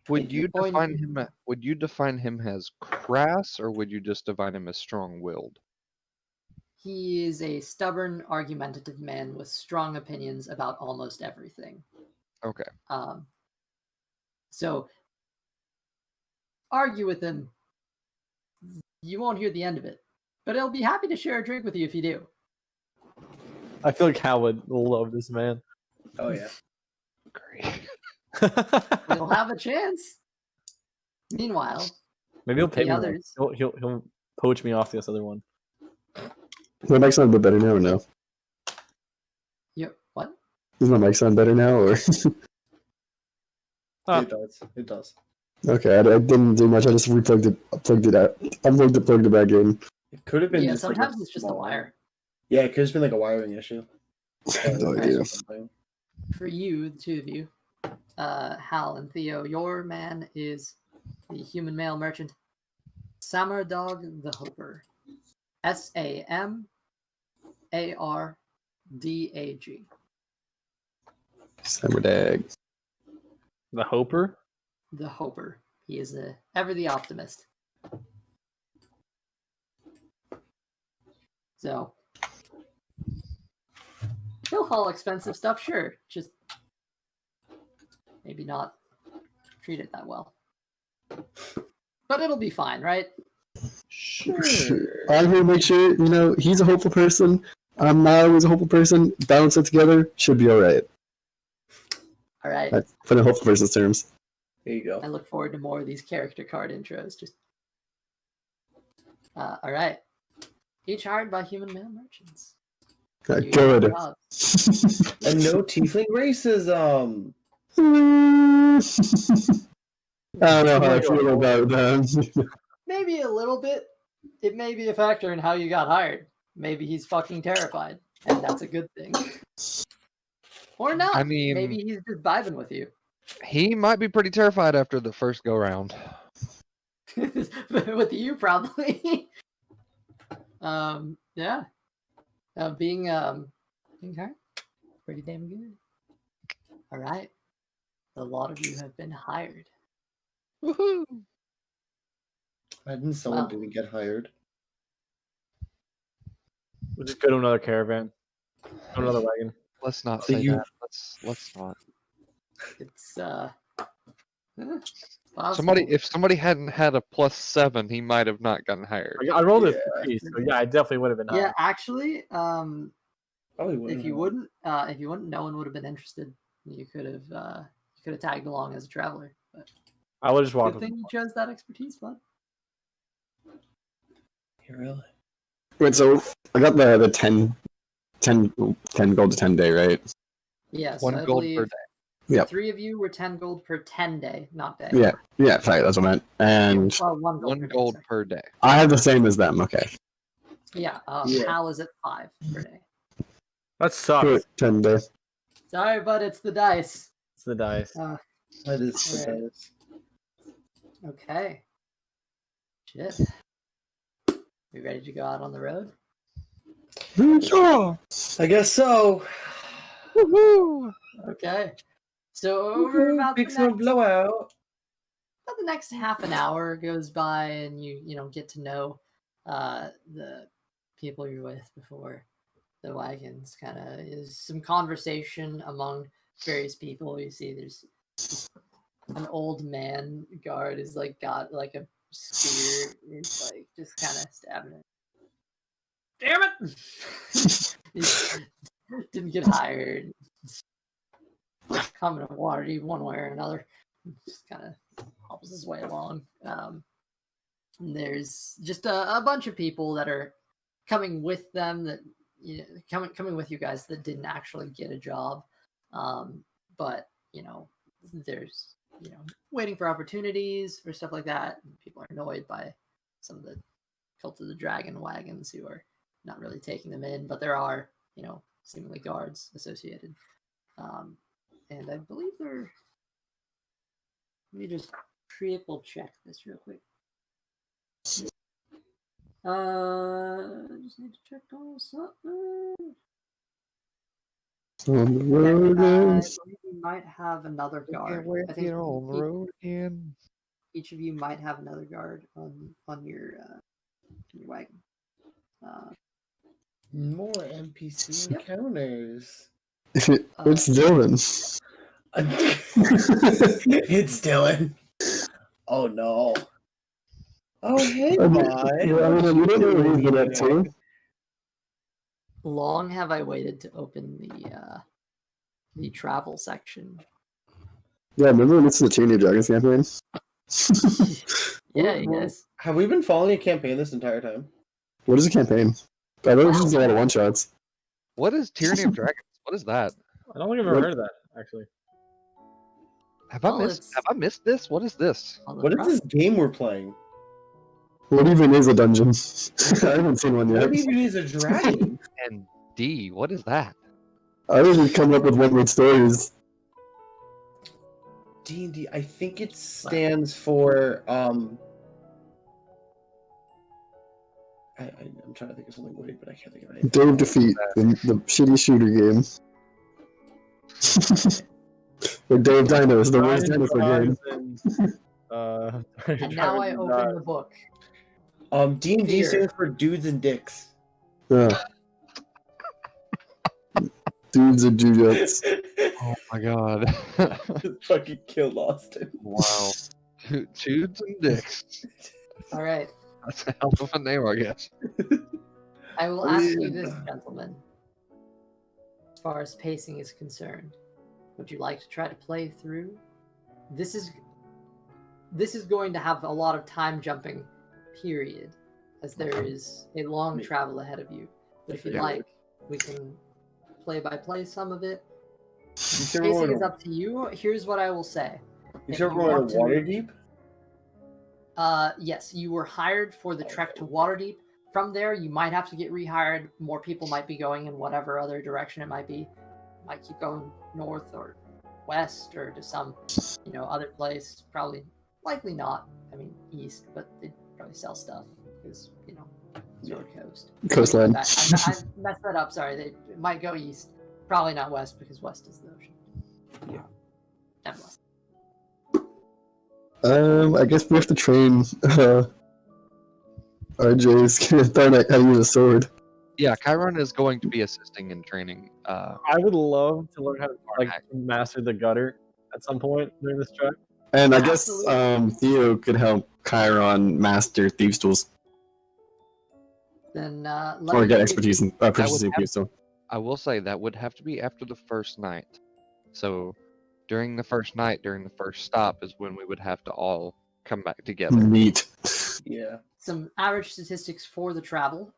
Would you Boyne define Evenmore. him? Would you define him as crass, or would you just define him as strong-willed? He is a stubborn, argumentative man with strong opinions about almost everything. Okay. So argue with him you won't hear the end of it, but he'll be happy to share a drink with you if you do. I feel like Hal would love this man. Oh yeah. Great. He'll have a chance. Meanwhile, Maybe he'll pay the me. others. He'll poach me off this other one. My mic sound a bit better now or no? What? Does my mic sound better now or? Huh. It does. It does. Okay, I didn't do much. I just plugged it out. Unplugged it, plugged it back in. It could have been. Yeah, just sometimes like it's just a small- wire. Yeah, it could have been like a wiring issue. I have no idea. For you, the two of you, Hal and Theo, your man is the human male merchant, Samardog the Hoper. Samardag. Summerdag. The Hoper? The Hoper. He is ever the optimist. So, he'll haul expensive stuff, sure. Just maybe not treat it that well. But it'll be fine, right? Sure. I'm here to make sure, he's a hopeful person. I'm not always a hopeful person. Balance it together. Should be alright. All right. Put in hopeful person's terms. There you go. I look forward to more of these character card intros. Just all right. Each hired by human male merchants. Do your Good. jobs. And no tiefling racism. I don't know how I feel about that. Maybe a little bit. It may be a factor in how you got hired. Maybe he's fucking terrified, and that's a good thing. Or not. I mean- maybe he's just vibing with you. He might be pretty terrified after the first go round. With you, probably. Yeah. Being hired, pretty damn good. All right. A lot of you have been hired. Woohoo! Why didn't someone Wow. didn't get hired? We'll just go to another caravan. Go to another wagon. Let's not So say you- that. Let's not. It's possible. If somebody hadn't had a +7, he might have not gotten hired. I rolled a Yeah. 3, so yeah, I definitely would have been Yeah, high. actually, Probably wouldn't. if you wouldn't, no one would have been interested. You could have tagged along as a traveler. But I would just walk good with thing you chose that expertise, bud. Really? Wait, so I got the 10 gold to 10 day, right? Yeah, so 1 I gold believe per day. Yep. 3 of you were 10 gold per 10 day, not day. Yeah, sorry, that's what I meant. And Well, 1 gold, 1 per, day, gold sorry. per day. I have the same as them, okay. Yeah, Yeah. Hal is at 5 per day. That sucks. 10 day. Sorry, bud, it's the dice. It's the dice. That is. Alright. Okay. Shit. We ready to go out on the road? Yeah. I guess so. Woohoo! Okay. So over about the Big summer next blowout. about the next half an hour goes by, and you get to know the people you're with before the wagons. Kind of is some conversation among various people. You see, there's an old man guard is like got like a spear. He's like just kind of stabbing it. Damn it! He didn't get hired. Coming to water you one way or another. Just kind of hobbles his way along. There's just a bunch of people that are coming with them that coming with you guys that didn't actually get a job, but there's waiting for opportunities or stuff like that. People are annoyed by some of the Cult of the Dragon wagons who are not really taking them in, but there are seemingly guards associated, and I believe they're. Let me just triple check this real quick. I just need to check on something. On the Yeah, road I is... believe you might have another guard. We're I think on the road again. each of you might have another guard on your wagon. More NPC Yep. encounters. It's Dylan. It's Dylan. Oh no. Oh, hey, I mean, bud. yeah, I mean, we don't know what he's been up to. Long have I waited to open the travel section. Yeah, remember when it's the Tyranny of Dragons campaign? Yeah, yes. Have we been following a campaign this entire time? What is a campaign? I know it's just a lot of one shots. What is Tyranny of Dragons? What is that? I don't think I've ever heard of that, actually. Have Well, I missed? it's Have I missed this? What is this? on the What is front. this game we're playing? What even is a dungeon? I haven't seen one yet. What even is a dragon? And D, what is that? I was just coming up with one-word stories. D&D, I think it stands for I'm trying to think of something witty, but I can't think of anything. Day of Defeat, the shitty shooter game. Or Day of Dinos, the worst dinosaur game. And now I open the book. D&D Fear. stands for dudes and dicks. Yeah. Dudes and Jujuts. Oh my god. Fucking killed Austin. Wow. Tudes and dicks. All right. That's a hell of a name, I guess. I will ask you this, gentlemen. As far as pacing is concerned, would you like to try to play through? This is going to have a lot of time jumping, period, as there is a long travel ahead of you. But if you'd like, we can play by play some of it. Pacing is up to you. Here's what I will say. You sure we're going to Waterdeep? Yes, you were hired for the trek to Waterdeep. From there, you might have to get rehired. More people might be going in whatever other direction it might be. Might keep going north or west or to some, other place. Likely not. I mean, east, but they'd probably sell stuff because, Sword Coast. Coastline. I messed that up. Sorry, they might go east. Probably not west because west is the ocean. Yeah. And west. I guess we have to train RJ's Tharnak how to use a sword. Yeah, Chiron is going to be assisting in training. I would love to learn how to master the gutter at some point during this trek. And I Absolutely. guess Theo could help Chiron master Thieves' Tools. Then Or get expertise in proficiency in Thieves' Tools. I will say that would have to be after the first night. So during the first night, during the first stop, is when we would have to all come back together. Neat. Yeah. Some average statistics for the travel.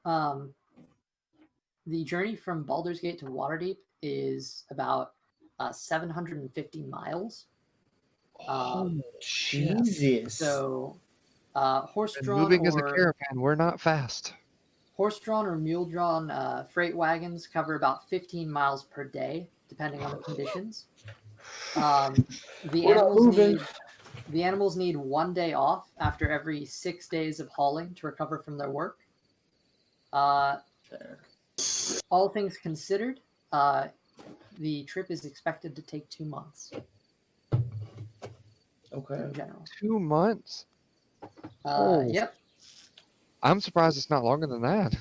The journey from Baldur's Gate to Waterdeep is about 750 miles. Jesus. So, horse-drawn Moving as a or caravan, we're not fast. horse-drawn or mule-drawn freight wagons cover about 15 miles per day, depending on the conditions. The animals need 1 day off after every 6 days of hauling to recover from their work. All things considered, the trip is expected to take 2 months. Okay. In general. 2 months? Yep. I'm surprised it's not longer than that.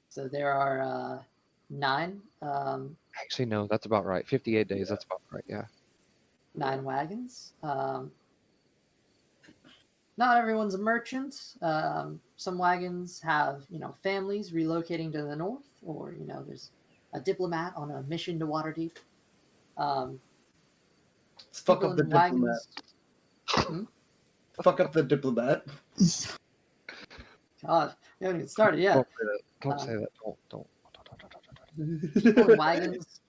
So there are 9. Actually, no, that's about right. 58 days, that's about right, yeah. 9 wagons. Not everyone's a merchant. Some wagons have, families relocating to the north, or there's a diplomat on a mission to Waterdeep. Fuck up the diplomat. Fuck up the diplomat. God, we haven't even started yet. Don't say that. Don't. People in wagons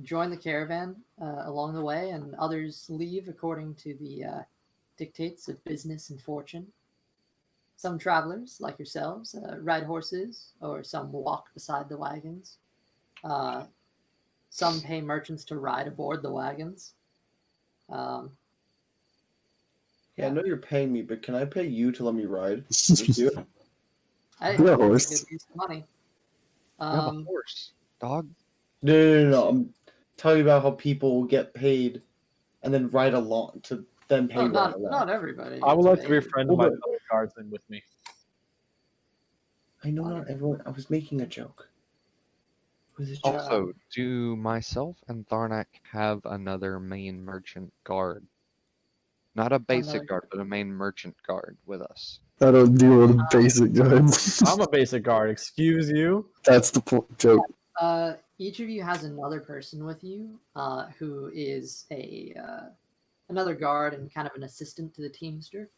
join the caravan along the way, and others leave according to the dictates of business and fortune. Some travelers, like yourselves, ride horses, or some walk beside the wagons. Some pay merchants to ride aboard the wagons. Yeah, I know you're paying me, but can I pay you to let me ride? Thank you. Hey, You're a that's horse. good use of money. You have a horse, dog. No. I'm telling you about how people will get paid and then ride along to then pay ride along. Not everybody. I would like to Maybe. befriend my fellow guardsmen with me. I know not everyone. I was making a joke. It was a joke. Also, do myself and Tharnak have another main merchant guard? Not a basic Another guard, but a main merchant guard with us. I don't deal with basic goods. I'm a basic guard. Excuse you. That's the joke. Each of you has another person with you, who is another guard and kind of an assistant to the teamster.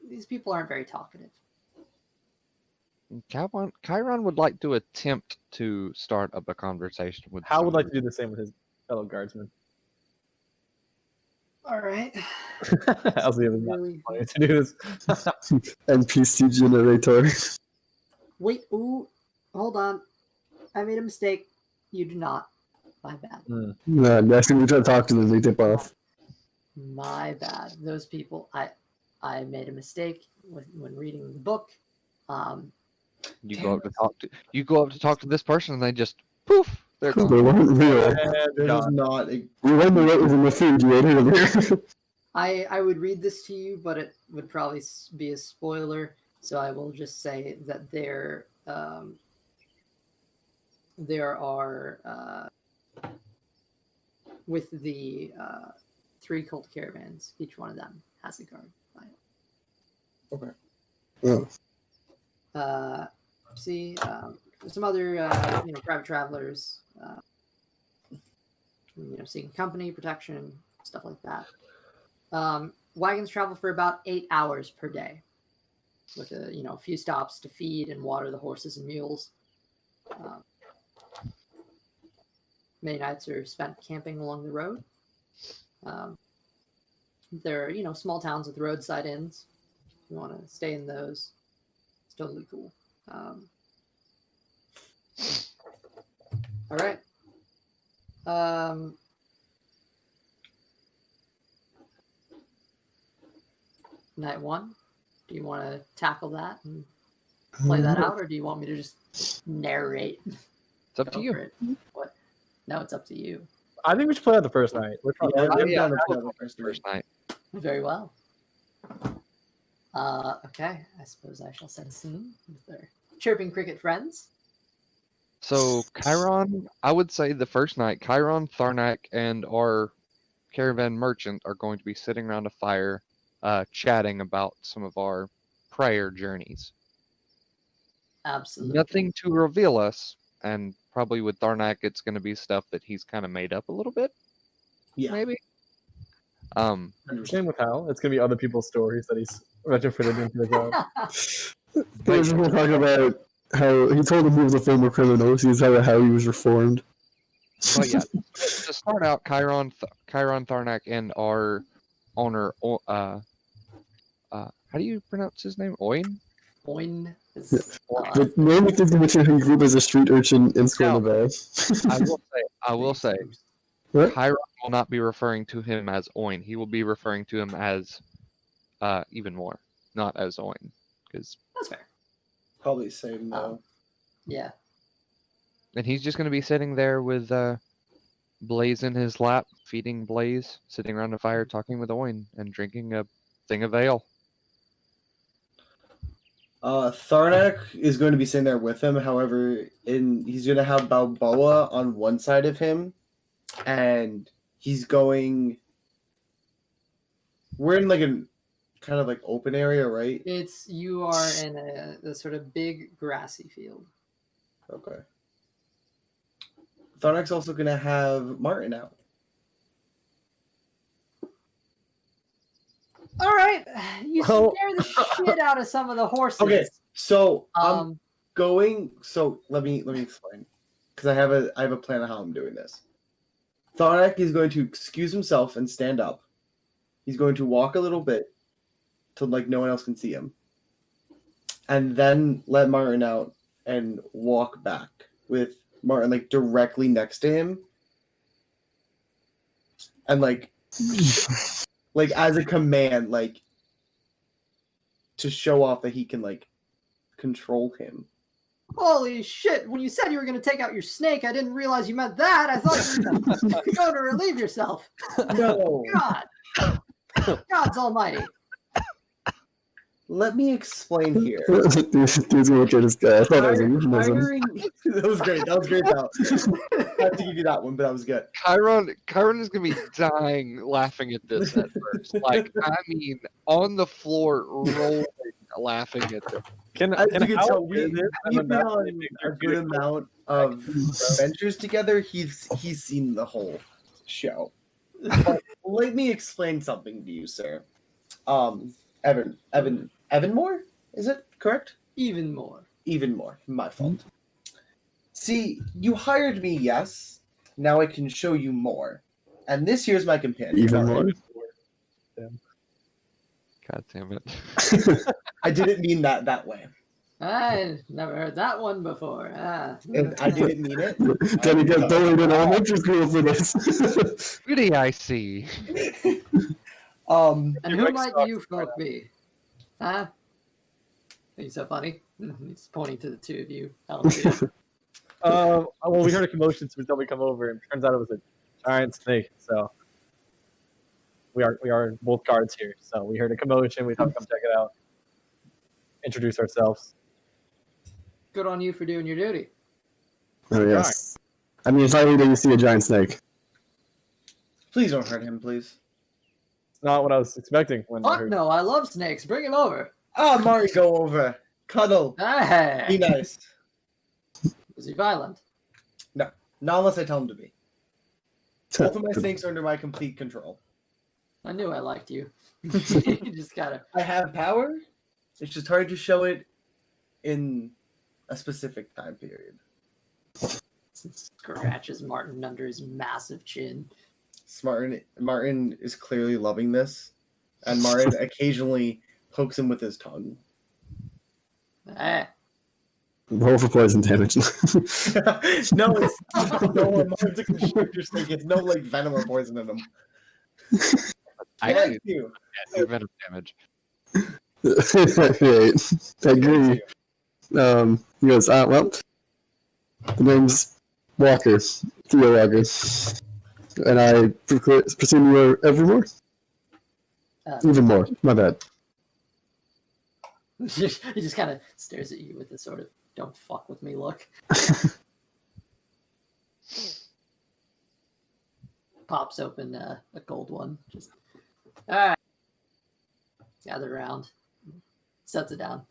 These people aren't very talkative. Chiron would like to attempt to start up a conversation with. Hal would like somebody. to do the same with his fellow guardsmen. All right. I'll see if it's not Really? funny to do this. NPC generator. Wait. Ooh. Hold on. I made a mistake. You do not. My bad. Nah, next time we try to talk to them, they tip off. My bad. Those people. I made a mistake when reading the book. You Damn go up to talk to. You go up to talk to this person, and they just poof. They're They gone. weren't real. And This is gone. not a We wonder what was in the food you ate earlier. I would read this to you, but it would probably be a spoiler. So I will just say that there are with the 3 cult caravans, each one of them has a guard. Okay. Oh. See, some other private travelers, seeking company, protection, stuff like that. Wagons travel for about 8 hours per day, with a few stops to feed and water the horses and mules. Many nights are spent camping along the road. There are small towns with roadside inns. If you want to stay in those, it's totally cool. All right. Night 1. Do you want to tackle that and play that out, or do you want me to just narrate? It's up to Go you. for it? What? No, it's up to you. I think we should play out the first night. We're trying Yeah, we're- I'm yeah, down to that play was the first First night. Very well. Okay, I suppose I shall set a scene with their chirping cricket friends. So Chiron, I would say the first night, Chiron, Tharnak, and our caravan merchant are going to be sitting around a fire, chatting about some of our prior journeys. Absolutely. Nothing to reveal us, and probably with Tharnak, it's going to be stuff that he's kind of made up a little bit, Yeah. maybe. Same with Hal. It's gonna be other people's stories that he's retrofitted into his own. They were just talking about how he told him he was a former criminal. So he's how he was reformed. But yeah, to start out, Chiron, Tharnak, and our owner, how do you pronounce his name? Oin? Boing is, The name of the mission who grew up as a street urchin in Scornabell. I will say, What? Chiron will not be referring to him as Oin. He will be referring to him as even more, not as Oin, because that's fair. Probably same though. Yeah. and he's just going to be sitting there with Blaze in his lap, feeding Blaze, sitting around a fire, talking with Oin, and drinking a thing of ale. Tharnak is going to be sitting there with him. However, he's going to have Balboa on one side of him, and he's going. We're in like a kind of like open area, right? You are in a sort of big grassy field. Okay. Tharnak's also going to have Martin out. All right, you Well- scare the shit out of some of the horses. Okay, so I'm Um, going. So let me explain, because I have a plan of how I'm doing this. Tharnak is going to excuse himself and stand up. He's going to walk a little bit till like no one else can see him, and then let Martin out and walk back with Martin like directly next to him, and like as a command, like to show off that he can like control him. Holy shit! When you said you were going to take out your snake, I didn't realize you meant that. I thought you were going to relieve yourself. No, God, God's almighty. let me explain here. Dude's gonna get this guy. I thought it was a euphemism. That was great. That was great, though. I have to give you that one, but that was good. Chiron is gonna be dying laughing at this at first. Like, I mean, on the floor, rolling, laughing at this. As you can how tell, is it? we've been on a good amount of adventures together. He's seen the whole show. But let me explain something to you, sir. Evan Moore? Is it correct? Even more. Even more. My fault. See, you hired me, yes. Now I can show you more. And this here's my companion. Even more. God damn it. I didn't mean that way. I never heard that one before. And I didn't mean it. Gonna get bullied in elementary school for this. Goody, I see. And who might you folk be? Huh? He's so funny. He's pointing to the two of you. Well, we heard a commotion, so we thought we'd come over, and it turns out it was a giant snake. So we are both guards here. So we heard a commotion. We thought we'd come check it out, introduce ourselves. Good on you for doing your duty. Oh yes. I mean, it's likely that you see a giant snake. Please don't hurt him, please. It's not what I was expecting when I Fuck heard. no, I love snakes. Bring him over. Mari, go over. Cuddle. Hey. Be nice. Is he violent? Not unless I tell him to be. Both of my snakes are under my complete control. I knew I liked you. You just gotta. I have power. It's just hard to show it in a specific time period. Scratches Martin under his massive chin. Martin is clearly loving this, and Martin occasionally pokes him with his tongue. Eh. Roll for poison damage. No, it's no. Martin's a constructor snake. It's no like venom or poison in him. I Thank you. do venom damage. Right. I agree. He goes, well, the name's Walker, Theo Walker. And I presume you are Evermore? Even more, my bad. He just kind of stares at you with this sort of "don't fuck with me" look. Pops open a gold one. Just all right. Gather around. Sets it down.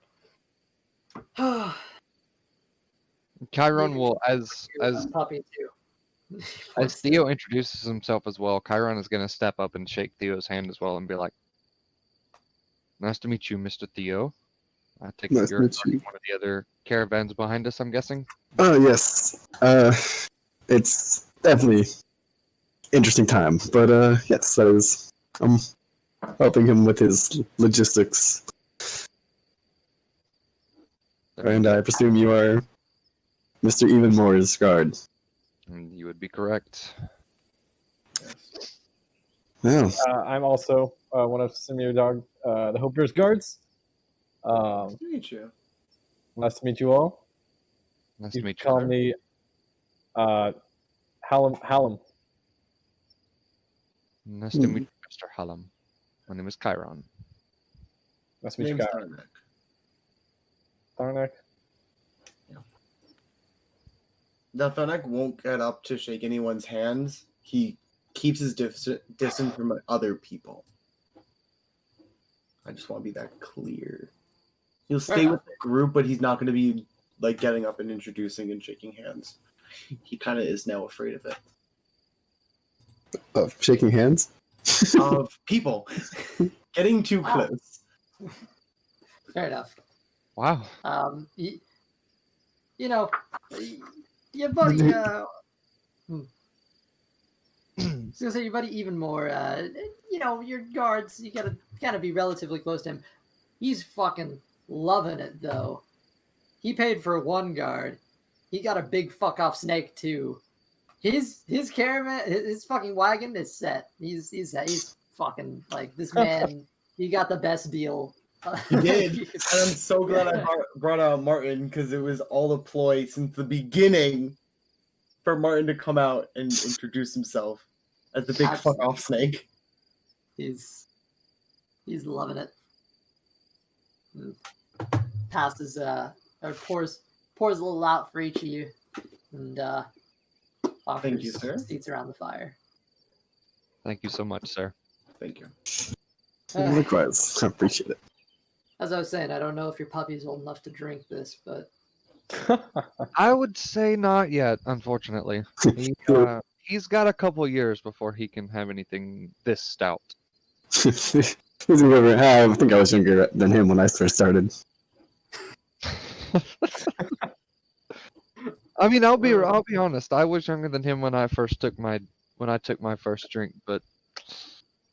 Chiron will, as Puppy too. as Theo introduces himself as well, Chiron is going to step up and shake Theo's hand as well and be like, "Nice to meet you, Mr. Theo. I take Nice you're to meet you. one of the other caravans behind us, I'm guessing." Oh, yes. It's definitely interesting time. But, yes, that is... I'm helping him with his logistics. And I presume you are Mr. Evenmore's guard. And you would be correct. Yeah. I'm also one of Simir Dog, the Hoper's guards. Nice to meet you. Nice to meet you all. Nice You to meet you. call sir. me Hallam. Nice to meet you, Mr. Hallam. My name is Chiron. Nice to meet you, Name's guys. Tarnak. Tarnak. Now, Tarnak won't get up to shake anyone's hands. He keeps his distance from other people. I just want to be that clear. He'll stay with the group, but he's not going to be like getting up and introducing and shaking hands. He kind of is now afraid of it. Of shaking hands? Of people getting too close. Fair enough. Wow. You know, your buddy. I was gonna say your buddy even more. You know, your guards. You gotta be relatively close to him. He's fucking loving it though. He paid for one guard. He got a big fuck off snake too. His caravan, his fucking wagon is set. He's fucking like this man. He got the best deal. He did. And I'm so glad I brought out Martin because it was all a ploy since the beginning for Martin to come out and introduce himself as the big fuck off snake. He's loving it. and passes or pours a little out for each of you, and offers Thank you, sir. seats around the fire. Thank you so much, sir. Thank you. Likewise, I appreciate it. As I was saying, I don't know if your puppy's old enough to drink this, but I would say not yet, unfortunately. He's got a couple years before he can have anything this stout. I think I was younger than him when I first started. I mean, I'll be honest. I was younger than him when I took my first drink, but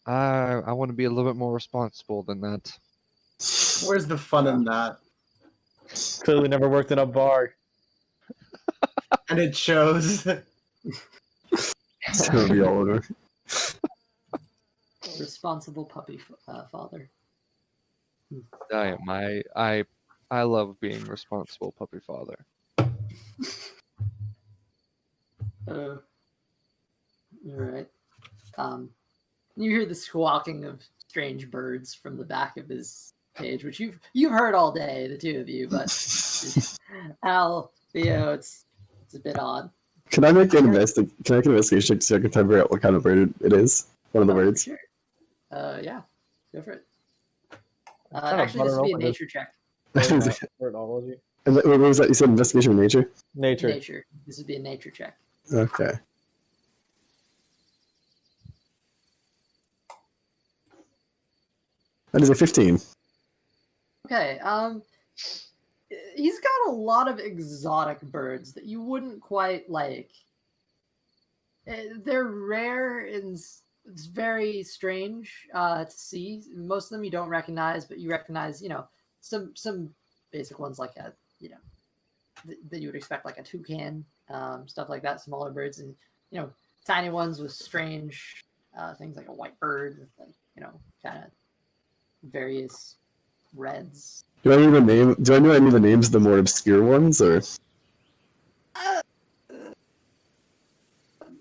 I want to be a little bit more responsible than that. Where's the fun in that? Clearly never worked in a bar. And it shows. It's gonna be all over. responsible puppy father. I am. I love being responsible puppy father. All right. You hear the squawking of strange birds from the back of his cage, which you've heard all day, the two of you, but Al, Theo, it's a bit odd. Can I make an investigation so I can figure out what kind of bird it is? One of the birds. Sure. Yeah, go for it. Kind of Actually, this would be a butter nature check. Birdology. And what was that? You said investigation of nature? Nature. Nature. This would be a nature check. Okay. That is a 15. Okay. He's got a lot of exotic birds that you wouldn't quite like. They're rare and it's very strange to see. Most of them you don't recognize, but you recognize, some basic ones like that you would expect, like a toucan, stuff like that. Smaller birds, and tiny ones with strange things like a white bird with kind of various reds. Do I know any of the names of the more obscure ones, or?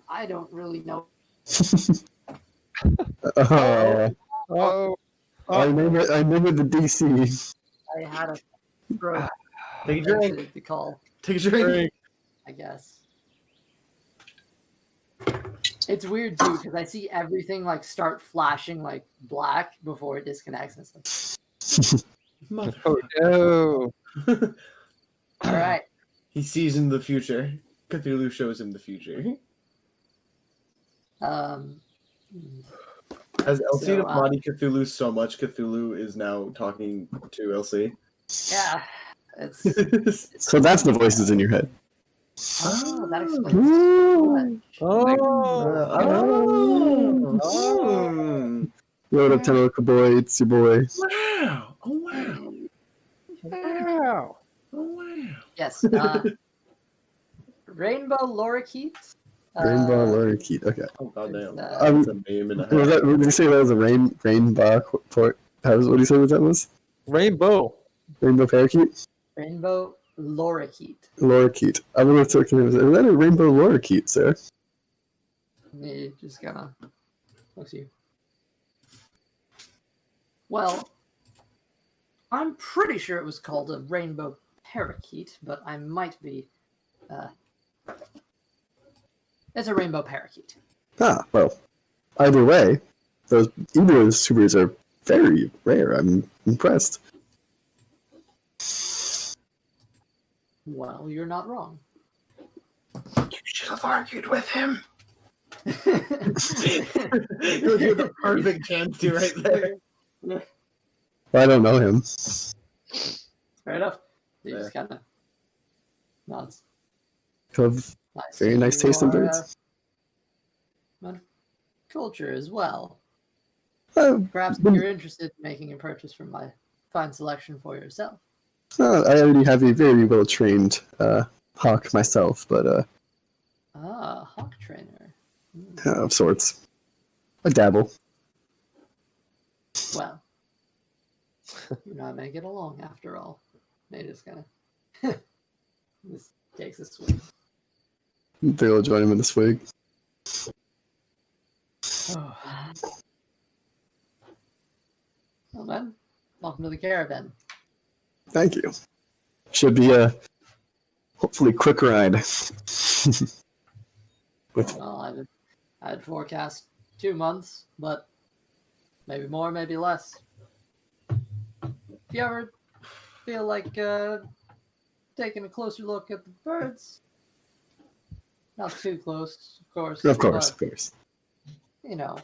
I don't really know. I remember the DC. I had a stroke. Take a drink. The call, Take a drink. I guess. It's weird too because I see everything like start flashing like black before it disconnects. And stuff. Oh no! All right. He sees in the future. Cthulhu shows him the future. Has Elsie embodied Cthulhu so much, Cthulhu is now talking to Elsie. Yeah, it's. So that's the voices in your head. Oh, that explains. What up, Tentacle Boy? It's your boy. Wow! Oh wow! Wow. Oh wow! Yes. Rainbow lorikeet. Rainbow lorikeet. Okay. Oh goddamn! Um, That's a name and a Was half. that? Did you say that was a rainbow port? What do you say that was? Rainbow. Rainbow parakeet. Rainbow lorikeet. Lorikeet. I don't know if it's is that a rainbow lorikeet, sir? You just gotta looks you. Well, I'm pretty sure it was called a rainbow parakeet, but I might be. It's a rainbow parakeet. Ah, well. Either way, either of those two birds are very rare. I'm impressed. Well, you're not wrong. You should have argued with him. You would have the perfect chance to right there. Well, I don't know him. Fair enough. He just kind of nods. Have very nice taste in birds. Culture as well. Oh, Perhaps you're interested in making a purchase from my fine selection for yourself. I already have a very well trained hawk myself, but hawk trainer. of sorts. I dabble. Well, you and I may get along after all. They just kind of this takes a swing. They'll join him in the swig. Well then, welcome to the caravan. Thank you. Should be a hopefully quick ride. Well, I'd forecast 2 months, but maybe more, maybe less. If you ever feel like taking a closer look at the birds, not too close, of course. Of course, but, of course. you know,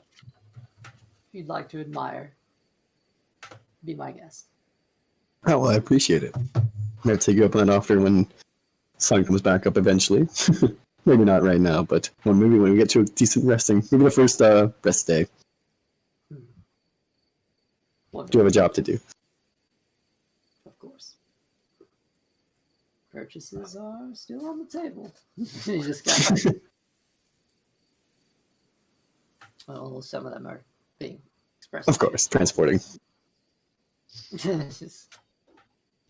if you'd like to admire, be my guest. Oh, well, I appreciate it. I'm going to take you up on that offer when sun comes back up eventually. Maybe not right now, but maybe when we get to a decent resting. Maybe the first rest day. Do have a job to do. Of course. Purchases are still on the table. You just got well, some of them are being expressed. Of course, transporting. Just,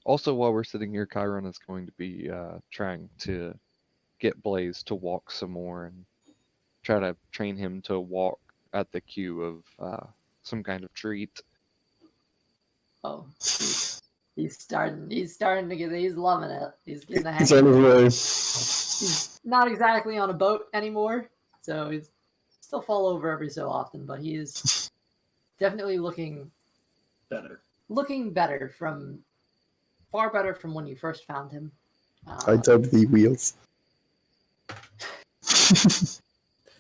Also, while we're sitting here, Chiron is going to be trying to get Blaze to walk some more and try to train him to walk at the cue of some kind of treat. oh, he's starting to get. He's loving it. He's getting the hang. He's of on his it. way. He's not exactly on a boat anymore, so he's still fall over every so often, but he is definitely looking Better. Far better from when you first found him. I dubbed the wheels.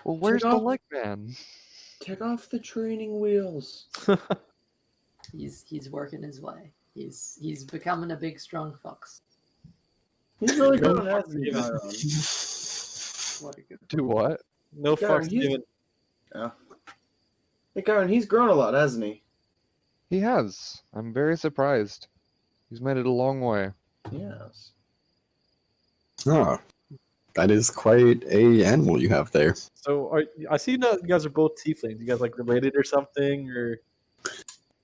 Well, where's the off- leg man? Take off the training wheels. He's working his way. He's becoming a big strong fox. He's really grown, hasn't he, Chiron? What a good Do what? No Yeah, fucks he's- given. Hey, Chiron, he's grown a lot, hasn't he? He has. I'm very surprised. He's made it a long way. Yes. Oh, that is quite a animal you have there. So I see that you guys are both tieflings. You guys like related or something, or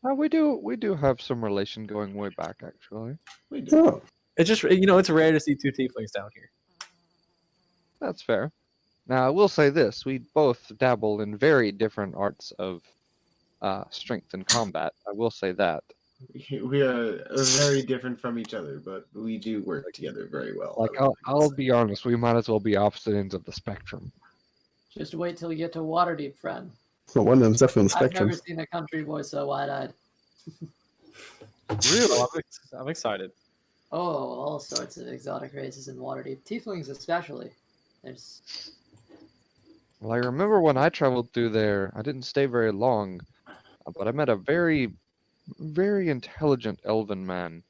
We do have some relation going way back, actually. We do. Oh, it's just it's rare to see two tieflings down here. That's fair. Now, I will say this: we both dabble in very different arts of strength and combat. I will say that. We are very different from each other, but we do work together very well. Like, I would I'll say. be honest, we might as well be opposite ends of the spectrum. Just wait till you get to Waterdeep, friend. well, one of them's definitely on the I've spectrum. never seen a country boy so wide-eyed. Really, I'm excited. Oh, all sorts of exotic races in Waterdeep. Tieflings especially. There's Well, I remember when I traveled through there, I didn't stay very long, but I met a very, very intelligent elven man.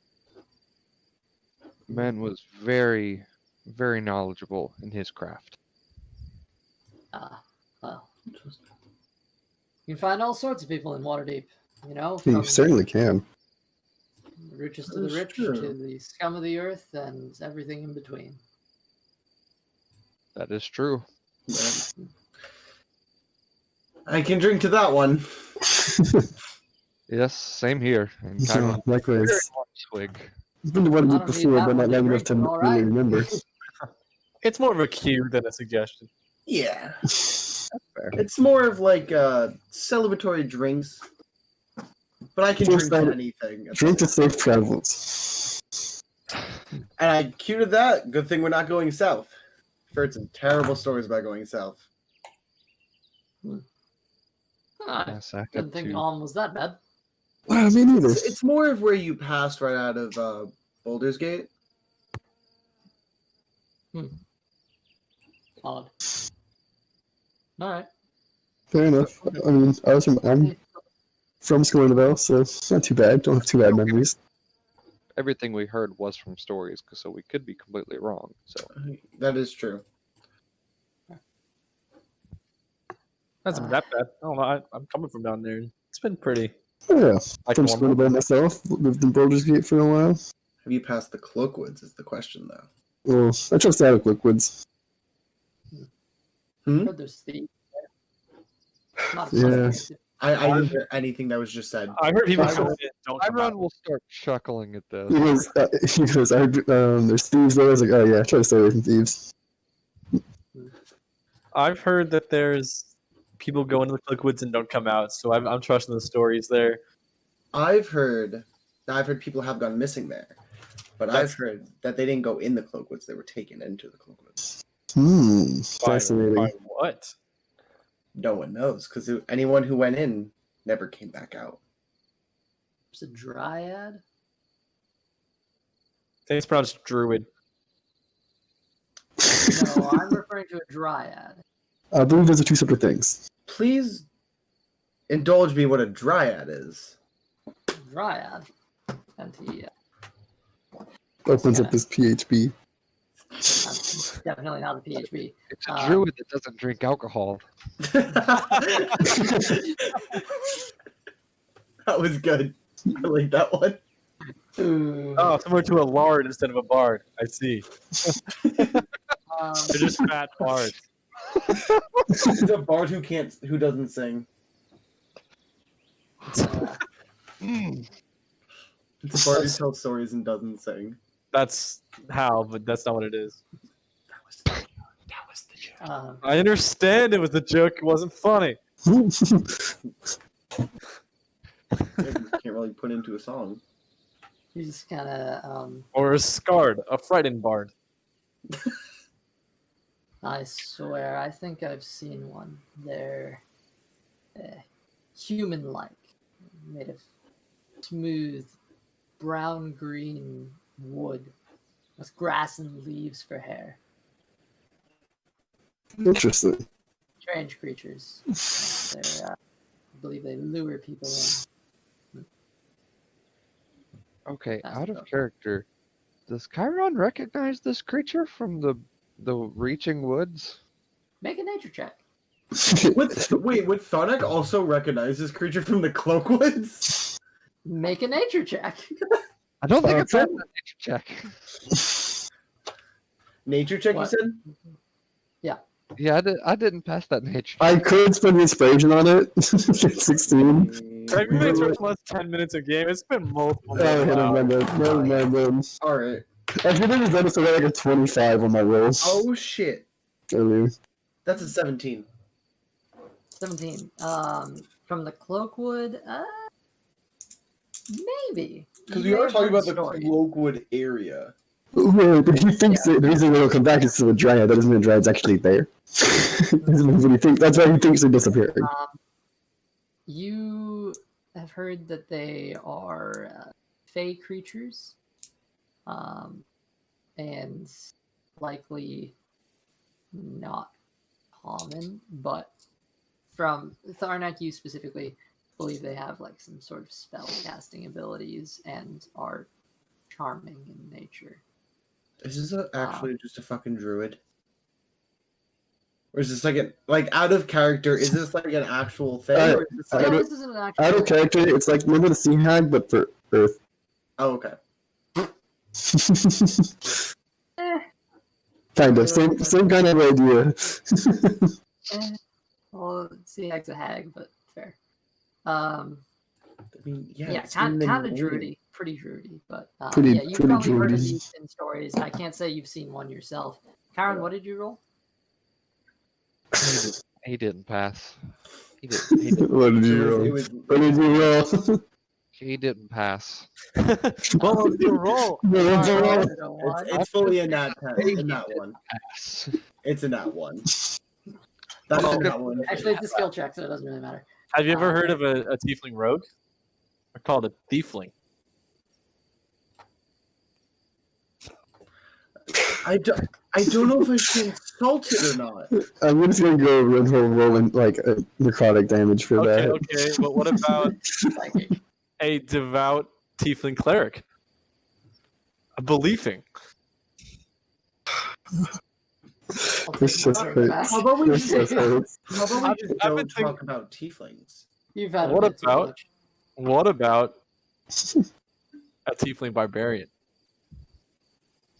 The man was very, very knowledgeable in his craft. well, you can find all sorts of people in Waterdeep. You know, You from certainly can. the richest to the That's rich true. to the scum of the earth and everything in between. That is true. Yeah. I can drink to that one. Yes, same here. And So, Chiron, very likewise. hard swig. I've been to one I week don't need before, that but not one to long enough drink, to but all really right. remember. It's more of a cue than a suggestion. Yeah. Fair. It's more of like celebratory drinks. But I can Just drink to that- anything. at the Drink to same safe travels. time. And I cued that. Good thing we're not going south. I've heard some terrible stories about going south. I Yes, I didn't had think to. Alm was that bad. Me neither. It's more of where you passed right out of Baldur's Gate. Odd. All right. Fair enough. I mean, I'm from Scornville, so it's not too bad. Don't have too bad memories. Everything we heard was from stories, so we could be completely wrong. So That is true. Hasn't been that bad. I don't know. I'm coming from down there. It's been pretty. Oh, yeah. Like From normal. Scornville myself. Lived in Baldur's Gate for a while. Have you passed the Cloakwoods is the question, though. Well, I trust out of Liquids. Heard there's thieves there. Not Yeah. pleasant. I didn't hear anything that was just said. I heard people I say will- don't come Chiron out. will start chuckling at this. He goes, there's thieves there. I was like, oh yeah, try to stay away from thieves. I've heard that there's people go into the Clickwoods and don't come out, so I'm trusting the stories there. I've heard people have gone missing there. But I've heard that they didn't go in the Cloakwoods; they were taken into the Cloakwoods. Fascinating. By what? No one knows because anyone who went in never came back out. It's a dryad. I think it's pronounced druid. No, I'm referring to a dryad. I believe those are two separate things. Please indulge me what a dryad is. Dryad. And he Opens up his PHB. definitely not a PHB. It's a druid that doesn't drink alcohol. That was good. I like that one. Ooh. Oh, similar to a lard instead of a bard. I see. They're just fat bards. It's a bard who doesn't sing. It's a bard who tells stories and doesn't sing. That's how, but that's not what it is. That was the joke. I understand it was a joke. It wasn't funny. You can't really put into a song. You just kind of Or a scarred, a frightened bard. I swear, I think I've seen one. They're human-like, made of smooth brown-green wood with grass and leaves for hair. Interesting. Strange creatures. I believe they lure people in. Okay, That's out of tough. character. Does Chiron recognize this creature from the reaching woods? Make a nature check. Would Tharnak also recognize this creature from the Cloakwoods? Make a nature check. I don't think I Okay. passed that nature check. Nature check, What? you said? Yeah, I didn't pass that nature check. I could spend inspiration on it. 16. Technically, it's plus 10 minutes a game. It's been multiple. Oh, hit him, hours. never mind. Alright. I did it done so I got like a 25 on my rolls Oh shit. earlier. That's a 17. 17. From the Cloakwood, maybe. Because You we may are have talking heard about the stories. Cloakwood area. Well, but he thinks that the reason they'll come back is to a dryad. That doesn't mean the dryad's actually there. That's why he thinks they're disappearing. You have heard that they are fey creatures, and likely not common, but from Tharnak, you specifically believe they have like some sort of spell casting abilities and are charming in nature. Is this actually just a fucking druid? Or is this like out of character? Is this like an actual thing? Or is this I No, don't- this isn't an actual. Out of character, it's like remember the sea hag, but for Earth. Oh, okay. Kind of same kind of idea. Well, see, it's a hag, but fair. I mean, yeah. Yeah, it's kind in of the druidy, pretty drudy, but Pretty- yeah, you've pretty probably heard of druidy. these in stories. I can't say you've seen one yourself. Karen, what did you roll? He didn't pass. He didn't. What did you It roll? was What did you roll? He didn't pass. What was your roll? No, what's your roll? You know what? it's fully a nat 10 in that one. Pass. It's a nat 1. That's a nat 1. Actually, it's a skill check, so it doesn't really matter. Have you ever heard of a tiefling rogue? I call it a thiefling. I don't know if I should insult it or not. I'm just gonna go run home rolling like a necrotic damage for Okay, that. okay, but what about Psychic. a devout tiefling cleric? A believing. This just hurts. How about we This just, just hurts. how about we I've just been don't thinking- talk about tieflings? You've had What a bit too about- much. What about a tiefling barbarian?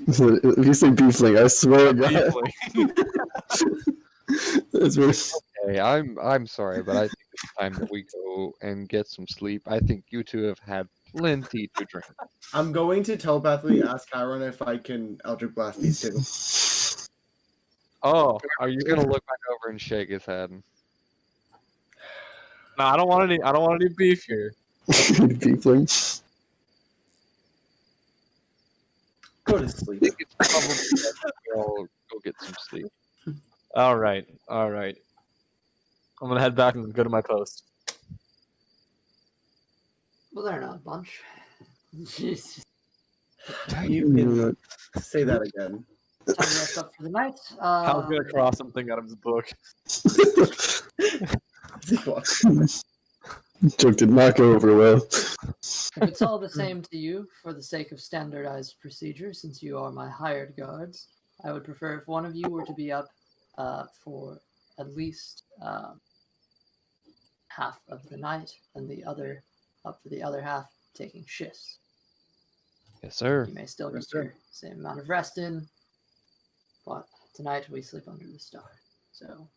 If you say beefling, I swear to God. Tiefling. That's really... Hey, I'm sorry, but I think it's time that we go and get some sleep. I think you two have had plenty to drink. I'm going to telepathically ask Chiron if I can Eldritch Blast these two. Oh, are you He's gonna look back over and shake his head. No, I don't want any beef here. beefling. Go to sleep. I think it's probably best if we all go get some sleep. All right. I'm gonna head back and go to my post. Well, they're not a bunch. Jesus. You can say that again. Time to rest up for the night. I was gonna cross something out of his book. Joke did not go over well. If it's all the same to you, for the sake of standardized procedure, since you are my hired guards, I would prefer if one of you were to be up for at least half of the night, and the other up for the other half, taking shifts. Yes, sir. You may still Yes, get sir. your same amount of rest in, but tonight we sleep under the star. So,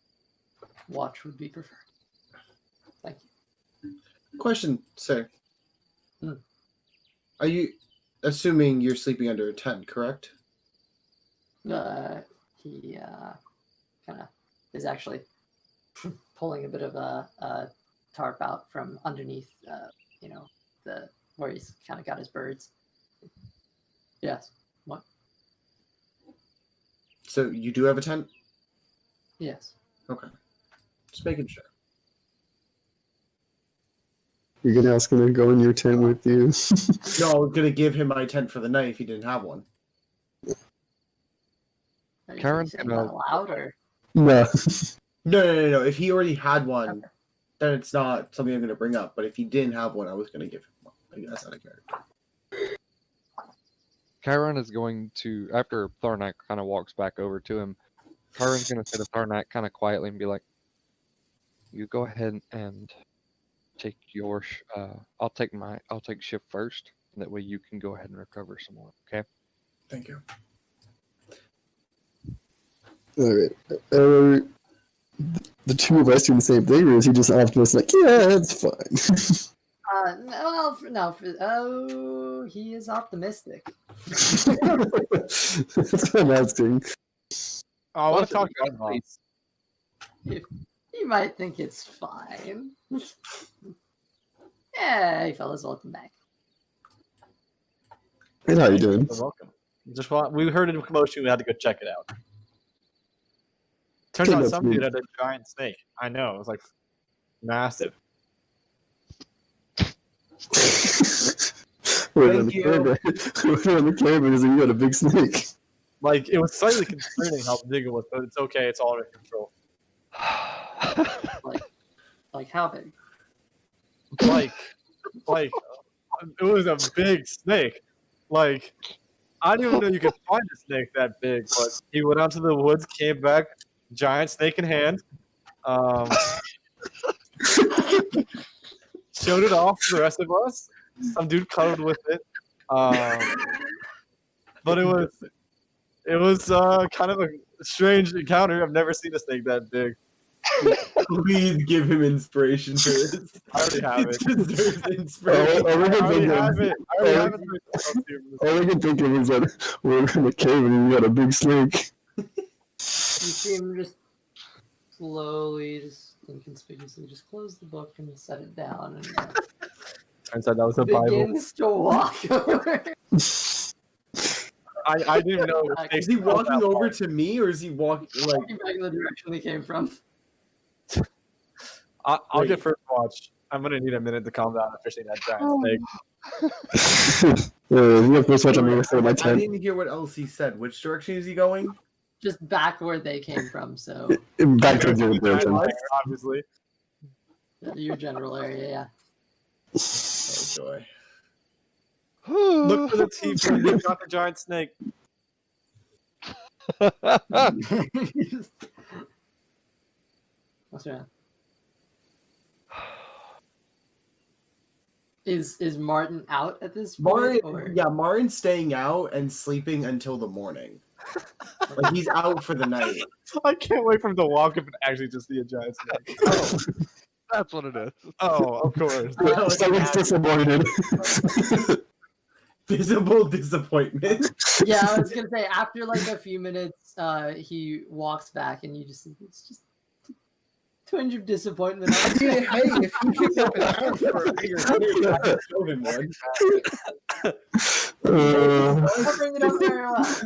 watch would be preferred. Thank you. Question, sir. Hmm. Are you assuming you're sleeping under a tent, correct? He kind of is actually pulling a bit of a tarp out from underneath, the where he's kind of got his birds. Yes. What? So you do have a tent? Yes. Okay. Just making sure. You're gonna ask him to go in your tent with you. No, I was gonna give him my tent for the night if he didn't have one. Are you Karen's saying gonna- that loud or? No. No. If he already had one, Okay. then it's not something I'm gonna bring up. But if he didn't have one, I was gonna give him one. Like, that's not a character. Chiron is going to, after Tharnak kind of walks back over to him, Chiron's going to say to Tharnak kind of quietly and be like, you go ahead and take your, I'll take shift first. And that way you can go ahead and recover some more, okay? Thank you. Alright. The two of us doing the same thing, or is he just optimistic like, yeah, it's fine? Oh, he is optimistic. That's what I'm asking. Oh, I want Listen, to talk you to gotta him. You might think it's fine. Yeah, hey fellas, welcome back. Hey, how you doing? You're welcome. We heard a commotion. We had to go check it out. Turns Okay, out that's some me. dude had a giant snake. I know. It was like massive. We're on Thank the you. caravan. We're on the caravan is you got a big snake. Like it was slightly concerning how big it was, but it's okay. It's all under control. Like how big? Like it was a big snake. Like I didn't even know you could find a snake that big. But he went out to the woods, came back, giant snake in hand. Showed it off to the rest of us. Some dude cuddled with it. But it was kind of a strange encounter. I've never seen a snake that big. Please give him inspiration for this. I already have it. It deserves inspiration. All we I can already think have of, it. I already have it. all we can think of is that we're in the cave and you got a big snake. You see him just slowly, just inconspicuously, just close the book and set it down, and Turns out that was a Bible. begins to walk over. I didn't even know it was Is he walking over to me, or is he walking like? Walking back in the direction he came from. I'll get first watch. I'm gonna need a minute to calm down after seeing that giant snake. You have first watch on me for my I tent. didn't hear what else he said. Which direction is he going? Just back where they came from, so Back to the direction. Obviously. your general area, yeah. Oh joy! Look for the teeth when they got the giant snake. What's wrong? Is Martin out at this point? Martin's staying out and sleeping until the morning. Like he's out for the night. I can't wait for him to walk up and actually just see a giant snake. Oh, that's what it is. Oh, of course. Someone's disappointed. Visible disappointment. Yeah, I was gonna say after like a few minutes, he walks back and you just it's just Twinge of disappointment. Hey, if you kicked up an arm for a bigger snake, I would show him one. I'll bring it up very well.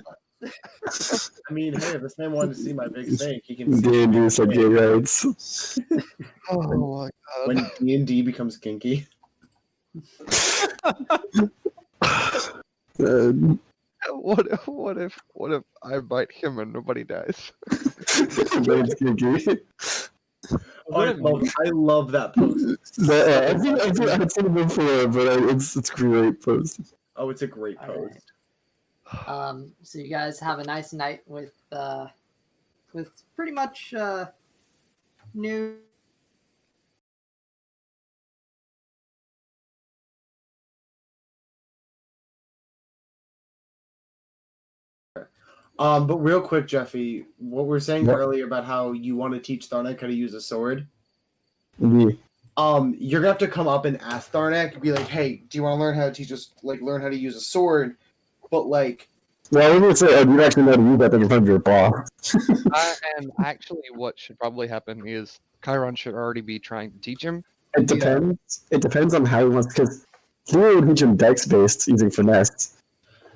I mean, hey, if this man wanted to see my big snake, he can see D&D subject rights. Oh my god. when D&D becomes kinky. What if I bite him and nobody dies? That's kinky. Oh, I love that post. I've seen it before, but it's a great post. Oh, it's a great All right. post. So you guys have a nice night with pretty much new. But real quick, Jeffy, what we were saying What? earlier about how you want to teach Tharnak how to use a sword. Yeah. You're gonna have to come up and ask Tharnak, be like, "Hey, do you want to learn how to teach us, like, learn how to use a sword?" But like, Well, I would say you actually know how to use that thing in front of your boss. And actually, what should probably happen is Chiron should already be trying to teach him. It depends. It depends on how he wants, because he would teach him dex based using finesse.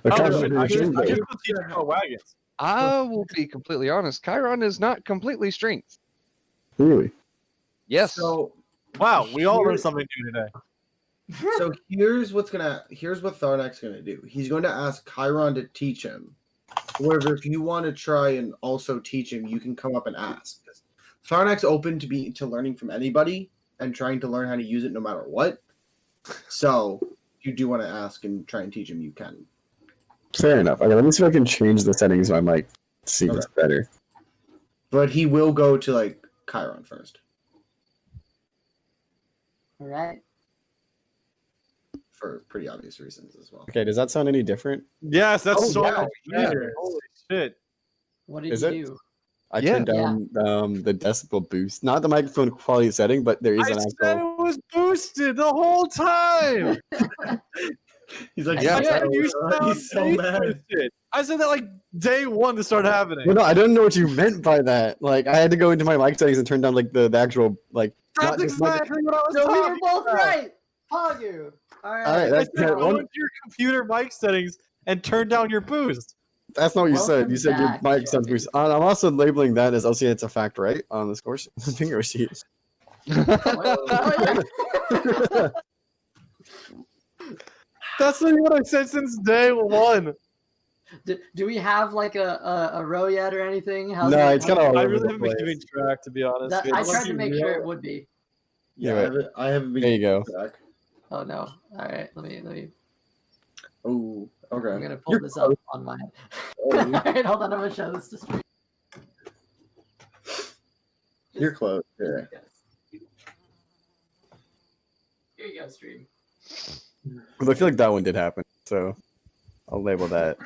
But Oh, Chiron shit, would I do just string based. put teaching about wagons. I will be completely honest. Chiron is not completely strength. Really? Yes. so Wow, we all Here- learned something new today. So here's what Tharnak's gonna do. He's going to ask Chiron to teach him. However, if you want to try and also teach him, you can come up and ask. Tharnak's open to learning from anybody and trying to learn how to use it no matter what. So if you do want to ask and try and teach him, you can. Fair enough. Okay, let me see if I can change the settings so I might see this better. But he will go to like Chiron first. All right. For pretty obvious reasons as well. Okay, does that sound any different? Yes, that's Oh, so yeah, much yeah. better. Holy shit. What did Is you it? do? I Yeah. turned down the decibel boost. Not the microphone quality setting, but there is I an said actual. it was boosted the whole time. He's like, Yeah, I said you sound he's so mad. boosted. I said that like day one to start happening. Well, no, I don't know what you meant by that. Like, I had to go into my mic settings and turn down like the actual like. That's not just mic- exactly what I was No, we were talking both about. right. Pogu. All right. All right, I that's said go one. into your computer mic settings and turn down your boost. That's not what you said. Welcome You said your back, mic sounds Jeffy. boost. I'm also labeling that as LCA. It's a fact, right? On this course, finger sheet. Oh, yeah. That's not what I said since day one. Do we have like a row yet or anything? How's No, it- it's kind of all I over really the haven't been place. keeping track, to be honest. That, It's- I tried to you make real- sure it would be. Yeah, Yeah, I haven't been. There you go. Back. Oh no! All right, let me. Oh, okay. I'm gonna pull You're this up on my. Oh, All right, hold on. I'm gonna show this to stream. You're close. Yeah. Here you go, stream. Because I feel like that one did happen, so I'll label that.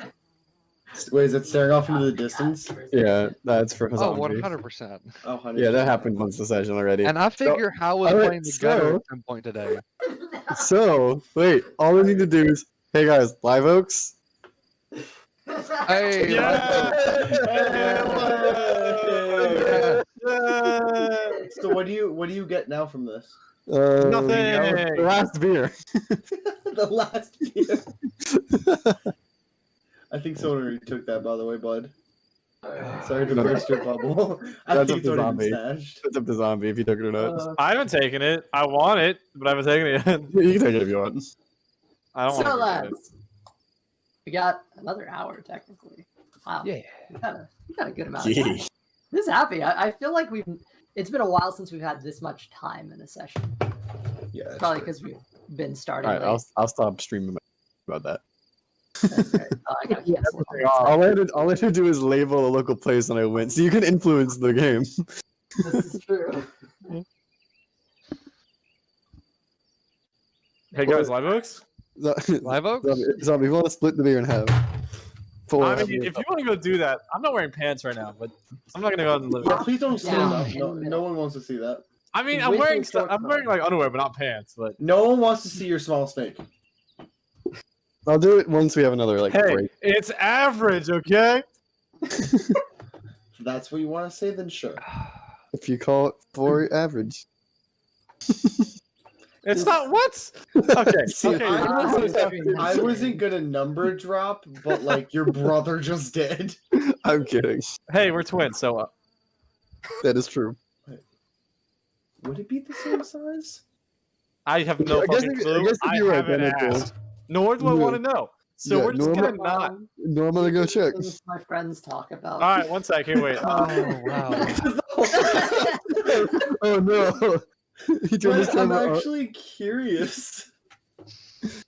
Wait, is it staring off into the distance? Yeah, that's for Oh, zombie. 100%. Oh, honey. Yeah, that happened once the session already. And I figure how was alright, playing the gutter so- at some point today. So, wait, all we need to do is, hey guys, Live Oaks? Hey, Yeah! So what do you get now from this? Nothing. The last beer. The last beer. I think someone already took that, by the way, bud. Sorry to burst your bubble. I That's think it's up to already been zombie. stashed. It's up to zombie if you took it or not. I haven't taken it. I want it, but I haven't taken it yet. You can take it if you want. I don't So want lads, we got another hour technically. Wow. Yeah. We got a good amount of time. This is happy. I feel like it's been a while since we've had this much time in a session. Yeah. that's Probably true. because we've been starting Alright, late. I'll stop streaming about that. That's great. Oh, I gotta cancel it. All I had to do is label a local place and I win, so you can influence the game. This is true. Hey guys, Live Oaks? Live Oaks? Zombie, if you want to split the beer in half. I mean, if you want to go do that, I'm not wearing pants right now, but I'm not gonna go out and live. Yeah, please don't stand Yeah. up. No one wants to see that. I mean, He's I'm wasting wearing short I'm wearing time. like underwear, but not pants. But No one wants to see your small snake. I'll do it once we have another like hey, break. it's average, okay? If that's what you want to say, then sure. if you call it for average. It's not what? Okay. See, Okay. I wasn't gonna number drop, but like your brother just did. I'm kidding. Hey, we're twins, so That is true. Would it be the same size? I have no I guess fucking if- clue. I guess if I you were haven't identical. asked. Nor do I Yeah. want to know. So Yeah, we're just normal- gonna not. Normally go check. Things my friends talk about. All right, one second. Wait. Oh wow. Oh no! He turned his But I'm camera off. actually curious.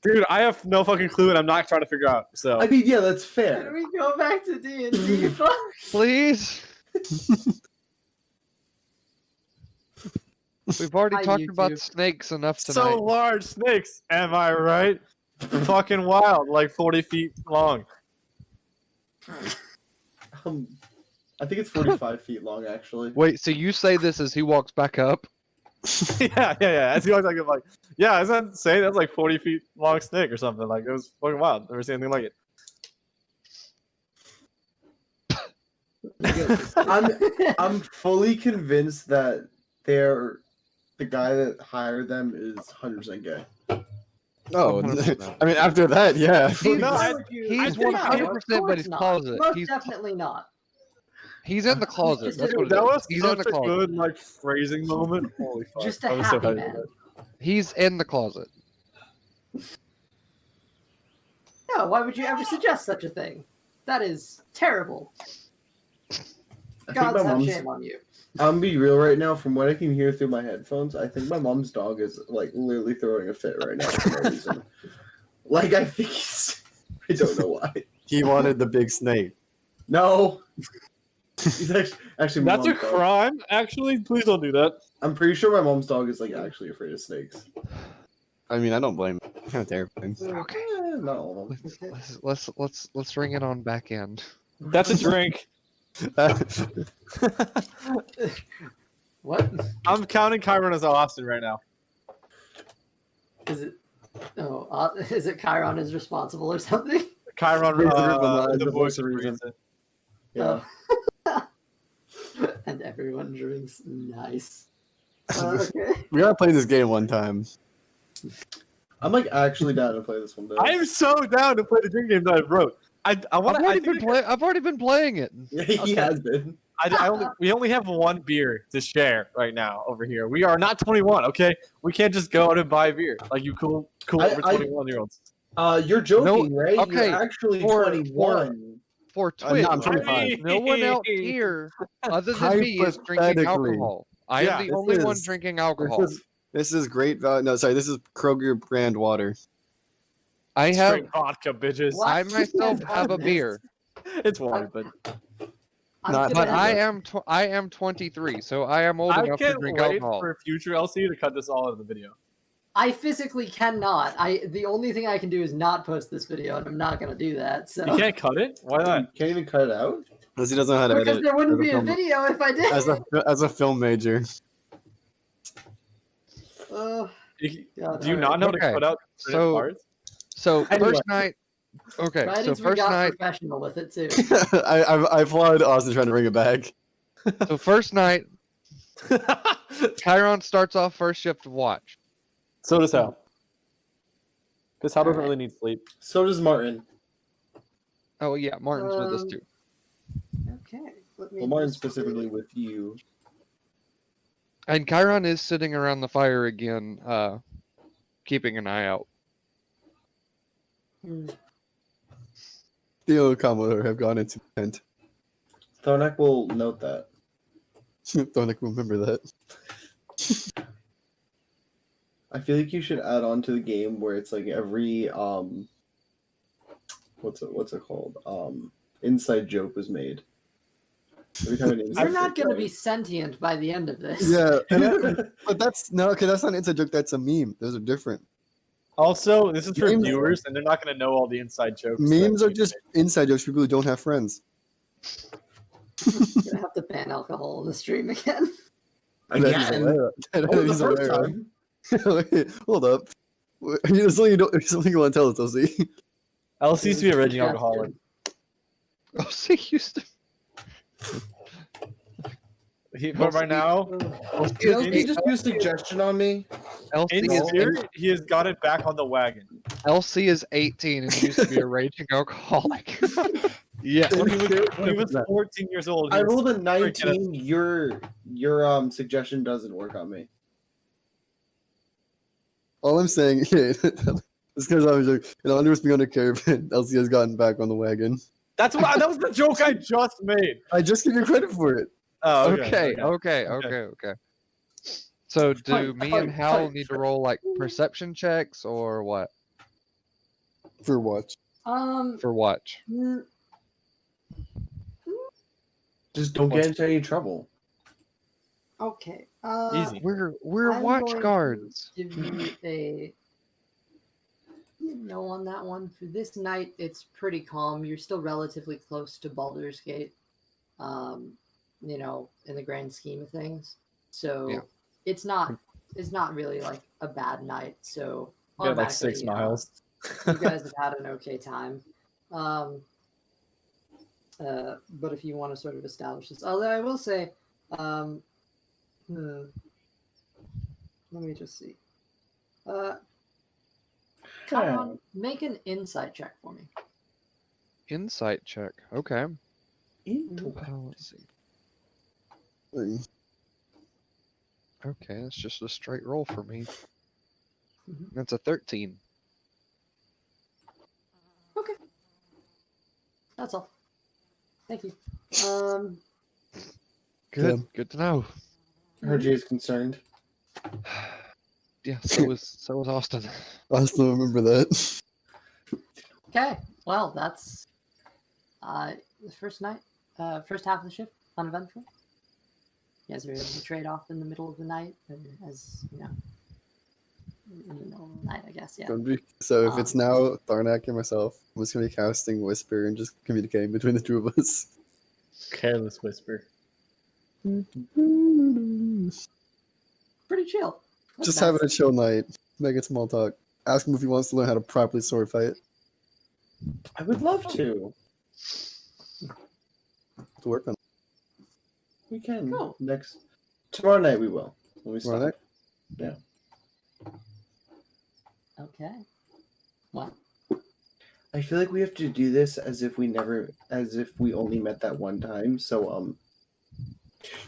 Dude, I have no fucking clue, and I'm not trying to figure out. So I mean, yeah, that's Can fair. we go back to D&D? Please. We've already Hi, talked about YouTube. snakes enough tonight. so large snakes. Am I right? Fucking wild, like 40 feet long. I think it's 45 feet long, actually. Wait, so you say this as he walks back up? yeah. As he walks like, I'm like, yeah, is that insane? That's like 40 feet long snake or something. Like it was fucking wild. Never seen anything like it. I'm fully convinced that the guy that hired them is 100% gay. Oh, 100%. I mean, after that, yeah. He's, No, I- he's think 100% but his closet. Most He's, definitely not. he's in the closet. That's what it That is. was He's in such the a closet. good like phrasing moment. Holy fuck! Just I a was so happy happy man. with that. He's in the closet. No, why would you ever suggest such a thing? That is terrible. I think Gods my have mom's. shame on you. I'm gonna be real right now. From what I can hear through my headphones, I think my mom's dog is like literally throwing a fit right now for no reason. Like I think he's. I don't know why. He wanted the big snake. No. He's actually my That's a mom's dog. crime. Actually, please don't do that. I'm pretty sure my mom's dog is like actually afraid of snakes. I mean, I don't blame him. Kind of terrifying. Okay. Not all of them. Let's ring it on back end. That's a drink. What? I'm counting Chiron as Austin right now. Is it? Oh, is it Chiron is responsible or something? Chiron, the the voice voice of of reason. reason. Yeah. And everyone drinks. Nice. Okay. We gotta play this game one time. I'm like actually down to play this one. Though. I am so down to play the drink game that I wrote. I want. I've already been playing it. Yeah, he Okay. has been. we only have one beer to share right now over here. We are not 21, okay? We can't just go out and buy beer like you cool over 21-year-olds. You're joking, right? okay, You're actually for- 21. For No, Twitch, I'm 25. no one else here other than me is drinking Hypothetically. alcohol. I Yeah, am the this only one is- drinking alcohol. This is great. No, sorry. This is Kroger brand water. I have. Straight vodka, bitches. What? I myself have a beer, It's water, but I'm Not- gonna but have I am 23, so I am old I enough to can't drink wait alcohol. for future LC to cut this all out of the video. I physically cannot. The only thing I can do is not post this video, and I'm not gonna do that. So You can't cut it? Why You not? can't even cut it out. Because he doesn't know how to because edit. there wouldn't as a be a film- video if I did. As a film major. God, Do you alright. not know Okay, to cut out certain so- parts? So Anyway. first night. Okay, so Writings we first got night. professional with it too. I applaud Austin trying to bring it back. So first night, Chiron starts off first shift of watch. So does Hal. Because Hal doesn't Alright. really need sleep. So does Martin. Oh yeah, Martin's with us Um, too. Okay. Let me Well, Martin just- specifically with you. And Chiron is sitting around the fire again, keeping an eye out. Hmm. Theo and Commodore have gone into tent. Thornak will note that. Don't remember that. I feel like you should add on to the game where it's like every what's it called? Inside joke was made. Every time an inside You're not joke gonna was be sentient by the end of this. Yeah, and made. but that's no, okay. That's not an inside joke. That's a meme. Those are different. Also, this is for Memes- viewers, and they're not going to know all the inside jokes. Memes that are just inside jokes for people who don't have friends. You're gonna have to ban alcohol in the stream again. That is Again. hilarious. That Only the is first hilarious. time. Wait, hold up. There's something you want to tell us, LC. LC used to be a raging Suggestion. alcoholic. Oh, see, Houston. But right now, Can you just do a suggestion on me? in spirit, he has got it back on the wagon. Elsie is 18 and used to be a raging alcoholic. Yeah. When he was 14 years old, he I was rolled a freaking 19. Your suggestion doesn't work on me. All I'm saying is because I was like, under us being on a caravan, Elsie has gotten back on the wagon. that was the joke I just made. I just give you credit for it. Oh, Okay. So do me and Hal need to roll like perception checks or what? For what? For watch. Just don't get into any trouble. Okay. Easy. We're I'm watch going to guards. Give you a no on that one. For this night, it's pretty calm. You're still relatively close to Baldur's Gate, you know, in the grand scheme of things. So Yeah. it's not really like a bad night. So Yeah, like automatically, 6 you know, miles. you guys have had an okay time. But if you want to sort of establish this, although I will say, let me just see. Chiron, make an insight check for me. Insight check. Okay. Let's see. Okay, that's just a straight roll for me. That's a 13. Okay. That's all. Thank you. Good. Yeah. Good to know. RJ is concerned. Yeah, so was Austin. I still remember that. Okay. Well, that's the first night, first half of the shift, uneventful. You guys are able to trade off in the middle of the night, as you know, in the middle of the night, I guess. Yeah. So if it's now Tharnak and myself, I'm just gonna be casting Whisper and just communicating between the two of us. Careless whisper. Pretty chill. That's Just nice. having a chill night, making small talk. Ask him if he wants to learn how to properly sword fight. I would love to. To work on We can. Cool. Tomorrow night we will. When we tomorrow stop. night. Yeah. Okay. What? I feel like we have to do this as if we only met that one time. So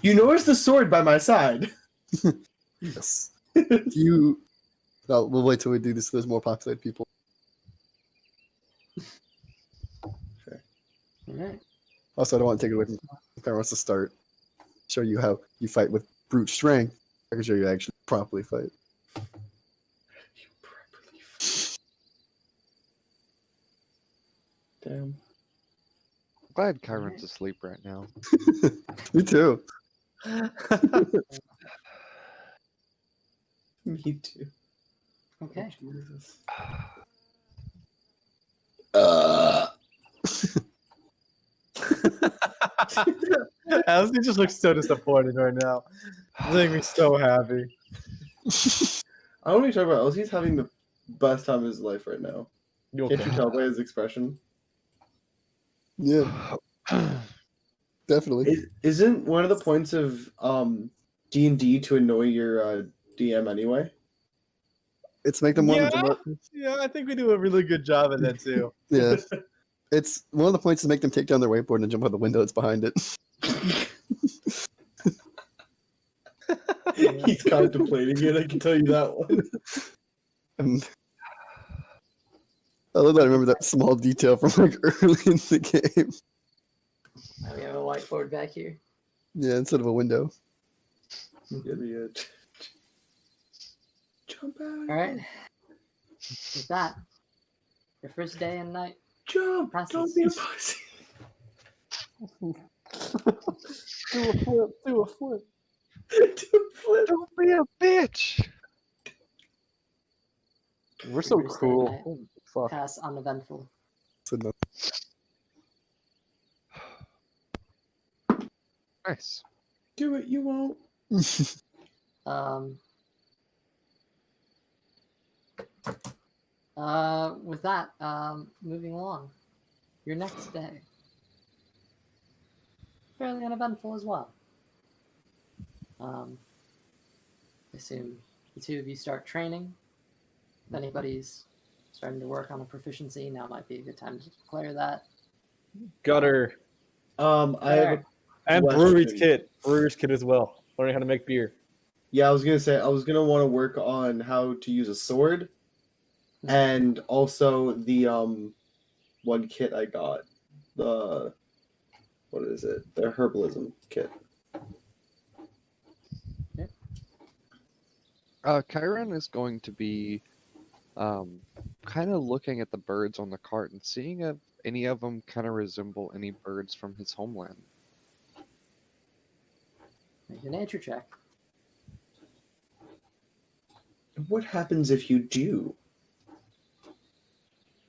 you notice the sword by my side. Yes. We'll wait till we do this so there's more populated people. Fair. All right. Also, I don't want to take it away from if anyone wants to start. Show you how you fight with brute strength. I can show you how to actually properly fight. Damn. I'm glad Chiron's asleep right now. Me too. Me too. Okay. Jesus. Elsie just looks so disappointed right now. It's making me so happy. I don't want to talk about Elsie's having the best time of his life right now. Can't you tell by his expression? Yeah, definitely. Isn't one of the points of D&D to annoy your DM anyway? It's make them want to jump up. Yeah, I think we do a really good job at that too. Yeah. It's one of the points is make them take down their wakeboard and jump out the window that's behind it. He's contemplating it, I can tell you that one. And I love that I remember that small detail from like early in the game. We have a whiteboard back here. Yeah, instead of a window. Jump out. All right. With that, your first day and night. Jump! Process. Don't be a pussy. Do a flip. Do a flip. Don't be a bitch. We're so First day cool. and night. Holy fuck. Pass uneventful. So no. Nice. Do it, you won't. With that, moving along. Your next day. Fairly uneventful as well. I assume the two of you start training. If anybody's starting to work on a proficiency, now might be a good time to declare that. Gutter. I have a And brewery's question. kit. Brewer's kit as well. Learning how to make beer. Yeah, I was gonna say I was gonna want to work on how to use a sword, and also the one kit I got, the what is it? The herbalism kit. Chiron is going to be kind of looking at the birds on the cart and seeing if any of them kind of resemble any birds from his homeland. Make a nature check. What happens if you do?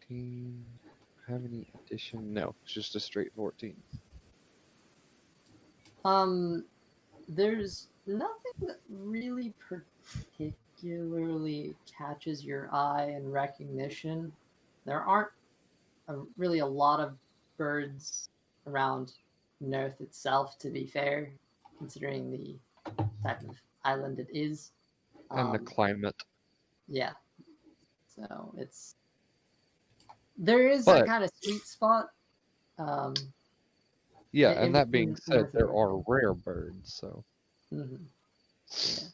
Have any addition? No, it's just a straight 14. There's nothing that really particularly catches your eye and recognition. There aren't really a lot of birds around North itself, to be fair, considering the type of island it is. And the climate. Yeah. So there is a But- kind of sweet spot. Yeah, in and that being between said, North and there are rare birds, so. Mhm. Yeah.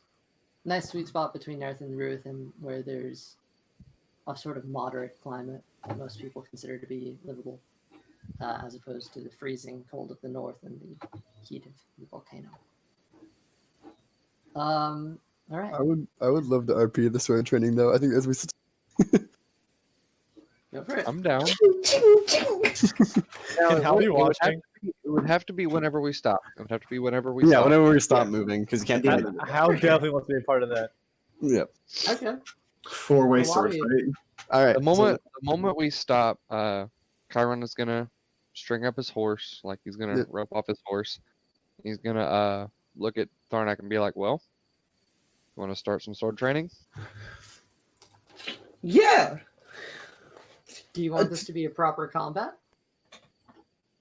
Nice sweet spot between North and Ruth, and where there's a sort of moderate climate that most people consider to be livable, as opposed to the freezing cold of the north and the heat of the volcano. All right. I would love to RP the sword training though. I think as we Go for it. I'm down. Can Hal be watching? It would have to be whenever we stop. It would have to be whenever we yeah, stop. whenever we stop moving because you can't do Hal anything. Hal definitely wants to be a part of that. Yeah. Okay. Four-way Well, sword why do fight. All right. The moment we stop, Chiron is gonna string up his horse, like he's gonna Yeah. rope off his horse. He's gonna look at Tharnak and be like, "Well, you want to start some sword training?" Yeah. Do you want this to be a proper combat?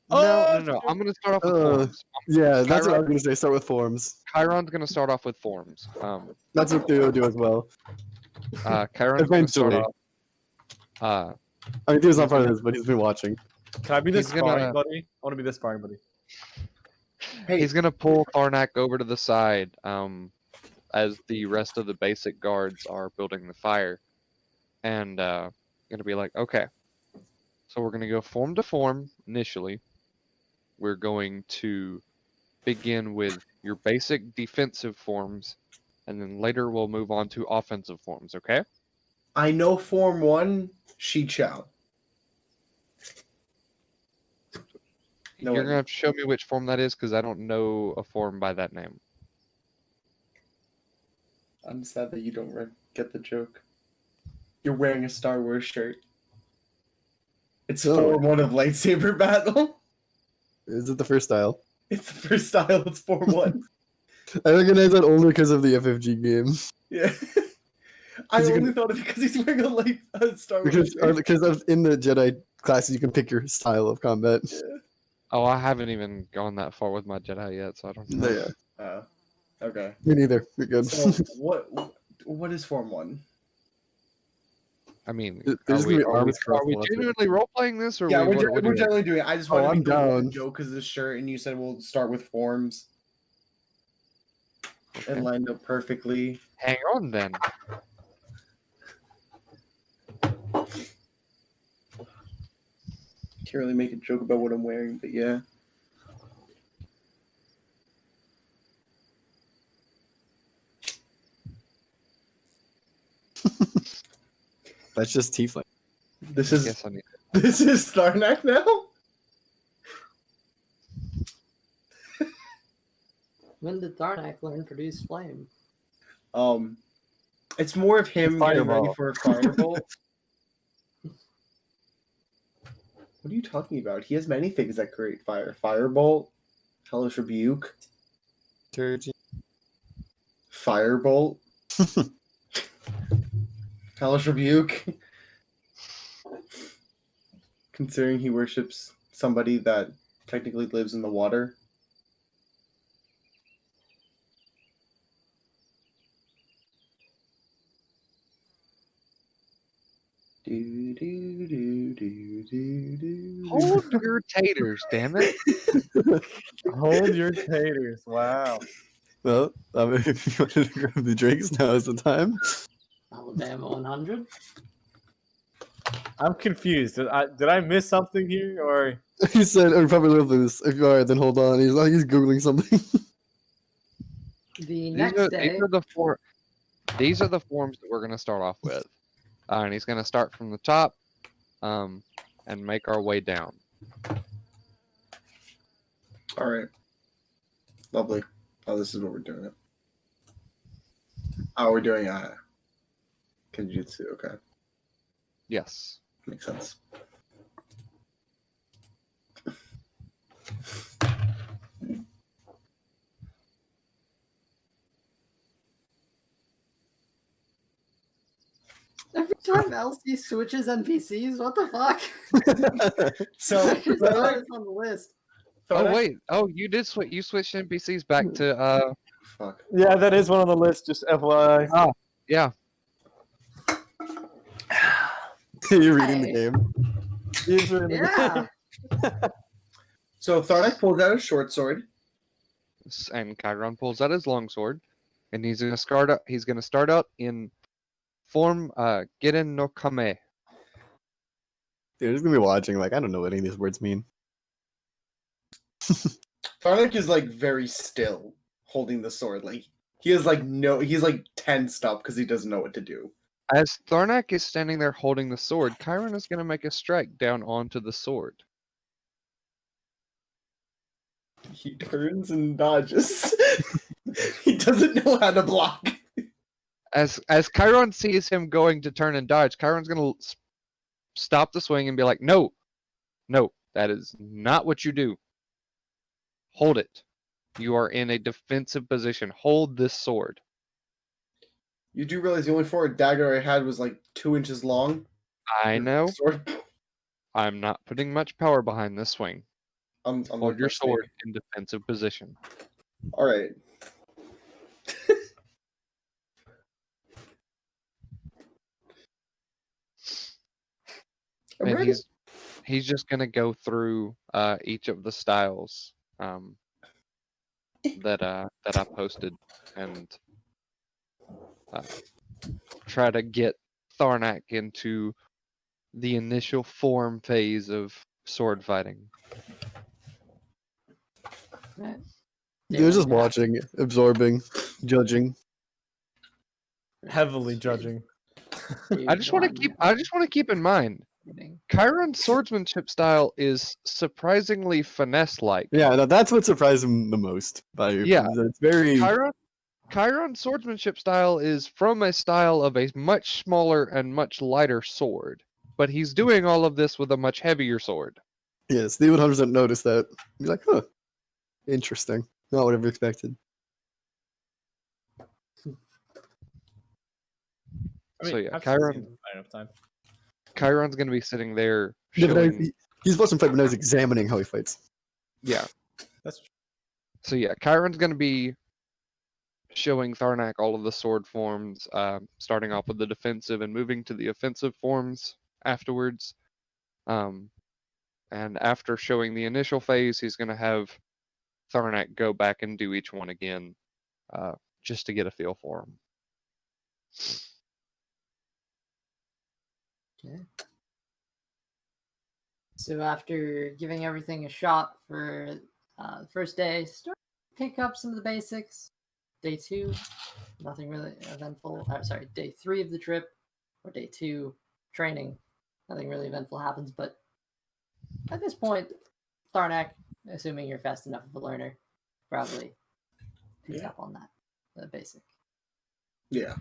No. I'm gonna start off with forms. Yeah, that's what I Chiron- was gonna say. Start with forms. Chiron's gonna start off with forms. That's what Theo do as well. Chiron's gonna start Eventually. off. I mean, Theo's not He's part of gonna- this, but he's been watching. Can I be the He's gonna- sparring buddy? I want to be the sparring buddy. Hey. He's gonna pull Tharnak over to the side, as the rest of the basic guards are building the fire, and gonna be like, okay, so we're gonna go form to form initially. We're going to begin with your basic defensive forms, and then later we'll move on to offensive forms. Okay? I know Form 1, Shi Chow. No, You're I gonna have to show me which form that is because I don't know a form by that name. I'm sad that you don't get the joke. You're wearing a Star Wars shirt. It's Oh. Form 1 of lightsaber battle. Is it the first style? It's the first style. It's Form 1. I recognize that only because of the FFG game. Yeah. I You only can- thought of it because he's wearing a Star Wars shirt. Because in the Jedi classes, you can pick your style of combat. Yeah. Oh, I haven't even gone that far with my Jedi yet, so I don't know. Yeah. Oh, okay. Me neither. You're good. So what is Form 1? I mean, There's are gonna we, be are we, arms are we crossed. genuinely role playing this, or Yeah, we, we're what do we- generally doing it. I just Oh, wanted I'm to make a down. joke because of this shirt, and you said we'll start with forms Okay. and lined up perfectly. Hang on then. Can't really make a joke about what I'm wearing, but yeah. That's just tiefling. This I is guess I need. this is Tharnak now. When did Tharnak learn produce flame? It's more of him getting ready Fireball. for a firebolt. What are you talking about? He has many things that create fire. Firebolt, Hellish Rebuke, Turgid. Firebolt, Hellish Rebuke. Considering he worships somebody that technically lives in the water. Hold your taters, damn it. Hold your taters. Wow. Well, if you wanted to grab the drinks, now is the time. Alabama 100. I'm confused. Did I miss something here, or He said, "I probably will lose. If you are, then hold on." He's googling something. The These next are, day, these are the forms that we're going to start off with. And he's going to start from the top and make our way down. All right. Lovely. Oh, this is what we're doing. It. Oh, we're doing Kenjutsu. Okay, Yes. makes sense. every time Elsie switches NPCs, what the fuck? So, It's on the list. Oh, wait. Oh, you did switch. You switched NPCs back to, Fuck. yeah, that is one on the list. Just FYI. yeah. You're reading the Hey. game. Yeah. So Tharnak pulls out a short sword. And Chiron pulls out his longsword. And he's going to start out, in form, Giden no Kame. Dude, who's gonna be watching? Like, I don't know what any of these words mean. Tharnak is like very still, holding the sword. Like he's like tensed up because he doesn't know what to do. As Tharnak is standing there holding the sword, Chiron is going to make a strike down onto the sword. He turns and dodges. He doesn't know how to block. As Chiron sees him going to turn and dodge, Chiron's going to stop the swing and be like, no, that is not what you do. Hold it. You are in a defensive position. Hold this sword. You do realize the only forward dagger I had was like 2 inches long? I know. Sword. I'm not putting much power behind this swing. I'm Hold like your a snake. sword in defensive position. All right. I'm And ready. he's just gonna go through each of the styles that I posted and try to get Tharnak into the initial form phase of sword fighting. Right. They're just Yeah. watching, absorbing, judging. Heavily judging. I just want to keep in mind, Chiron's swordsmanship style is surprisingly finesse-like. Yeah, that's what surprised him the most. It's very. Chiron's swordsmanship style is from a style of a much smaller and much lighter sword, but he's doing all of this with a much heavier sword. Yeah, Steve would 100% notice that. Be like, huh, interesting. Not what I expected. So yeah, I've seen him enough time. Chiron's gonna be sitting there Yeah, but showing. he's watching fight, but now he's examining how he fights. Yeah. That's true. So yeah, Chiron's gonna be showing Tharnak all of the sword forms, starting off with the defensive and moving to the offensive forms afterwards. And after showing the initial phase, he's gonna have Tharnak go back and do each one again, just to get a feel for them. Okay. So after giving everything a shot for the first day, start to pick up some of the basics. Day 2, nothing really eventful. Sorry, day 3 of the trip, or day 2 training, nothing really eventful happens. But at this point, Tharnak, assuming you're fast enough of a learner, probably pick up on that, the basic Yeah.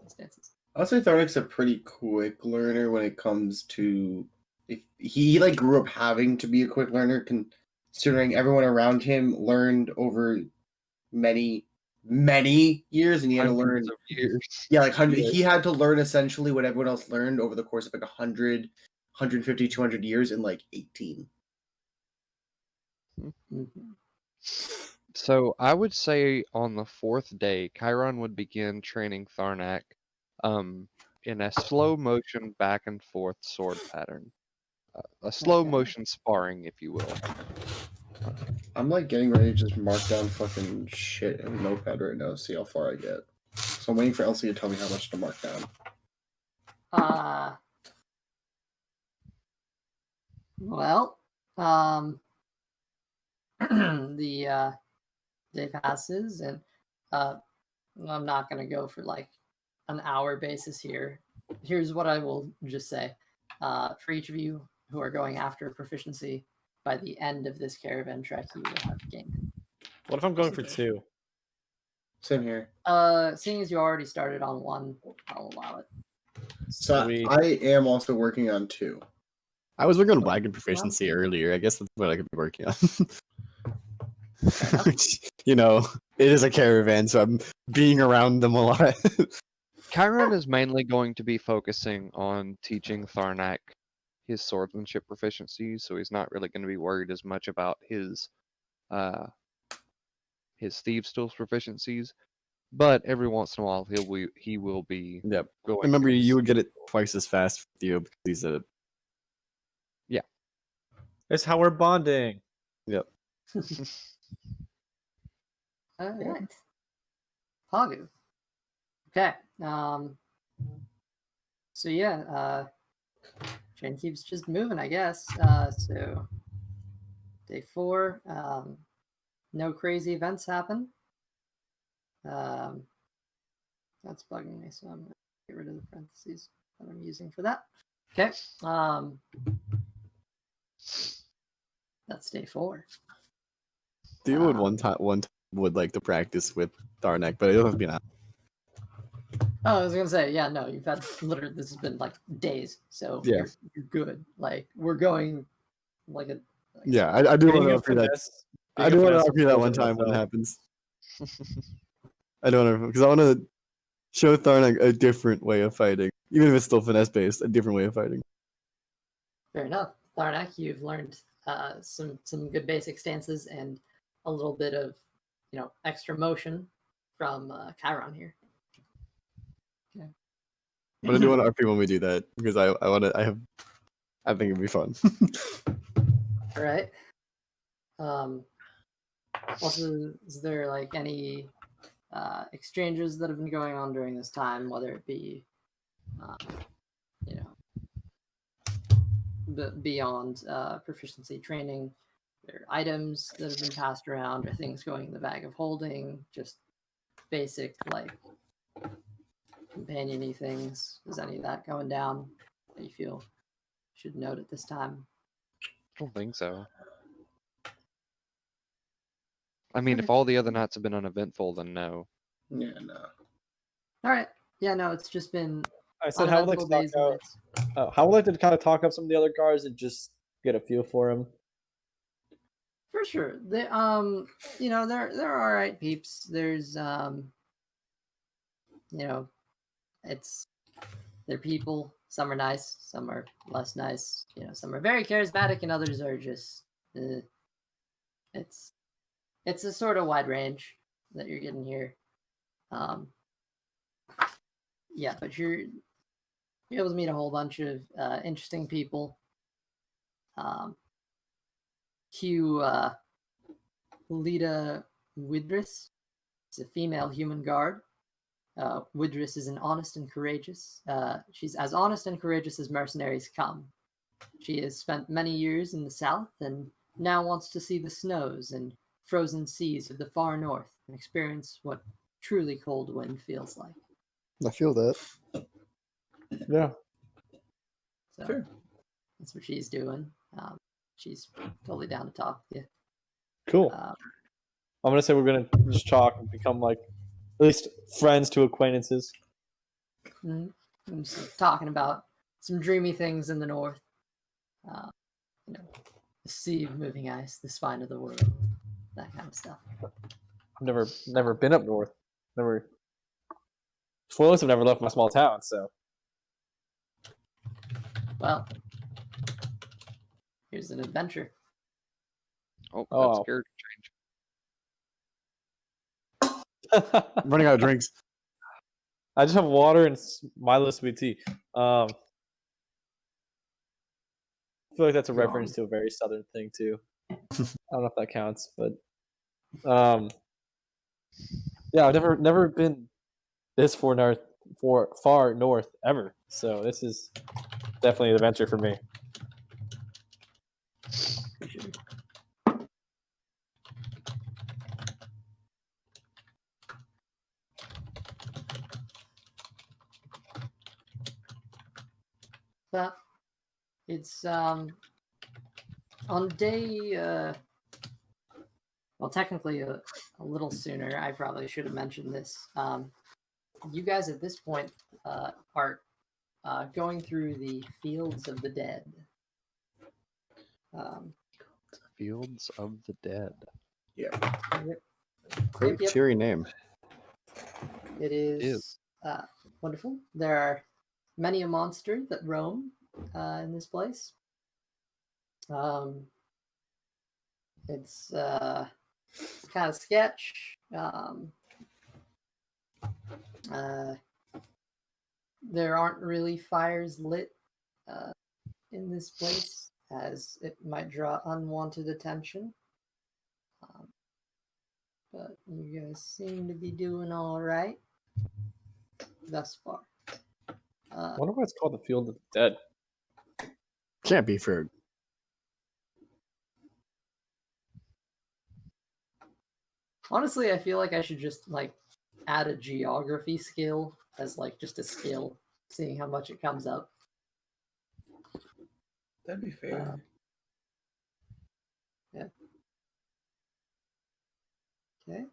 stances. I'll say Tharnak's a pretty quick learner when it comes to. If he like grew up having to be a quick learner, considering everyone around him learned over many years, and he had to learn. Hundreds of years. Yeah, like 100. He had to learn essentially what everyone else learned over the course of like 100, 150, 200 years in like 18. Mm-hmm. So I would say on the 4th day, Chiron would begin training Tharnak. in a slow motion back and forth sword pattern. A slow Okay. motion sparring, if you will. I'm like getting ready to just mark down fucking shit in Notepad right now, see how far I get. So I'm waiting for Elsie to tell me how much to mark down. Well, the day passes, and I'm not gonna go for like an hour basis here. Here's what I will just say: for each of you who are going after proficiency, by the end of this caravan trek, you will have gained it. What if I'm going for 2? Same here. Seeing as you already started on 1, I'll allow it. So Sweet. I am also working on 2. I was working on wagon proficiency earlier. I guess that's what I could be working on. Which, it is a caravan, so I'm being around them a lot. Chiron is mainly going to be focusing on teaching Tharnak his swordsmanship proficiencies, so he's not really going to be worried as much about his thieves' tools proficiencies. But every once in a while, he will be Yep. going. Remember, to his- you would get it twice as fast with Theo because he's a. It's how we're bonding. Yep. All right. Pagu. Okay. So yeah, chain keeps just moving, I guess. So day 4, no crazy events happen. That's bugging me, so I'm gonna get rid of the parentheses that I'm using for that. Okay. That's day 4. Theo would one time would like to practice with Tharnak, but it doesn't have to be an hour. Oh, I was gonna say, yeah, no, you've had literally this has been like days, so Yeah. you're good. Like we're going like a Yeah, I do want to upgrade that. I do want to upgrade that one time when it happens. I don't know because I want to show Tharnak a different way of fighting, even if it's still finesse based. A different way of fighting. Fair enough. Tharnak, you've learned some good basic stances and a little bit of extra motion from Chiron here. Okay. But I do want to upgrade when we do that because I think it'd be fun. All right. Also, is there like any exchanges that have been going on during this time, whether it be, beyond proficiency training? There are items that have been passed around, or things going in the bag of holding, just basic like companion-y things. Is any of that going down that you feel should note at this time? I don't think so. I mean, if all the other nights have been uneventful, then no. Yeah, no. All right. Yeah, no, it's just been I said, how would like to uneventful days and talk nights. out? How would like to kind of talk up some of the other guards and just get a feel for them? For sure. They they're all right peeps. There's they're people. Some are nice, some are less nice. Some are very charismatic, and others are just. It's a sort of wide range that you're getting here. Yeah, but you're able to meet a whole bunch of interesting people. Hugh Lita Widris is a female human guard. Widris is an honest and courageous. She's as honest and courageous as mercenaries come. She has spent many years in the south and now wants to see the snows and frozen seas of the far north and experience what truly cold wind feels like. I feel that. Yeah. So Sure. that's what she's doing. She's totally down to talk with you. Cool. I'm gonna say we're gonna just talk and become like at least friends to acquaintances. I'm just talking about some dreamy things in the north. The sea of moving ice, the spine of the world, that kind of stuff. I've never been up north. Never. Spoilers, have never left my small town, so. Well, here's an adventure. Oh, Oh. that's scared I'm running out of drinks. I just have water and Milo sweet tea. I feel like that's a reference to a very southern thing too. I don't know if that counts, but yeah, I've never been this far north ever. So this is definitely an adventure for me. For sure. But it's on day well, technically a little sooner. I probably should have mentioned this. You guys at this point are going through the Fields of the Dead. Fields of the Dead. Yeah. Great Yep. cheery name. It is wonderful. There are many a monster that roam in this place. It's kind of sketch. There aren't really fires lit in this place, as it might draw unwanted attention. But you guys seem to be doing all right thus far. I wonder why it's called the Field of the Dead. Can't be for Honestly, I feel like I should just like add a geography skill as like just a skill, seeing how much it comes up. That'd be fair. Yeah. Okay.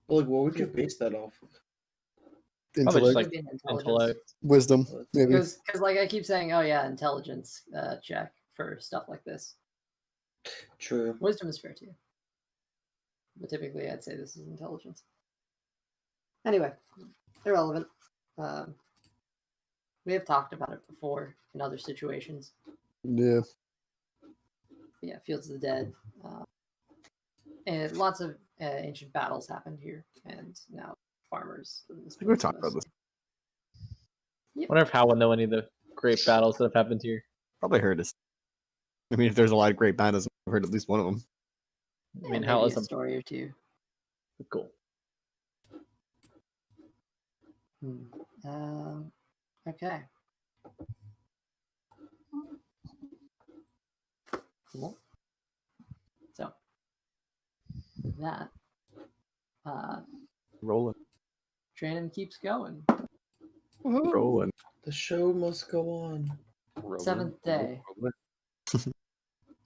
Well, like, what would you base that off of? Probably just intellect, like Maybe an intelligence. intellect. wisdom, maybe. Because like I keep saying, oh yeah, intelligence check for stuff like this. True. Wisdom is fair too. But typically I'd say this is intelligence. Anyway, irrelevant. We have talked about it before in other situations. Yeah. But yeah, Fields of the Dead. And lots of ancient battles happened here, and now farmers. I think we talked about this. Yep. Wonder if Hal would know any of the great battles that have happened here. Probably heard us. I mean, if there's a lot of great battles, I've heard at least one of them. I mean, Yeah, Hal maybe is a story or two. cool. Okay. Cool. So, with that, Rolling. training keeps going. Rolling. The show must go on. Seventh day.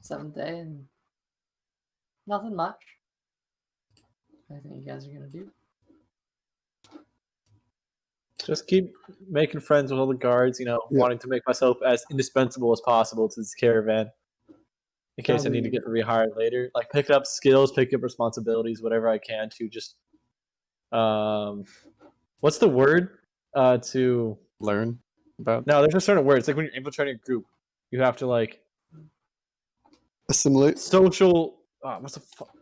Seventh day, and nothing much. I think you guys are gonna do. Just keep making friends with all the guards, wanting to make myself as indispensable as possible to this caravan. In case I need to get rehired later. Like pick up skills, pick up responsibilities, whatever I can to just what's the word? To learn about. No, there's a certain word. It's like when you're infiltrating a group, you have to like Assimilate. social what's the fuck?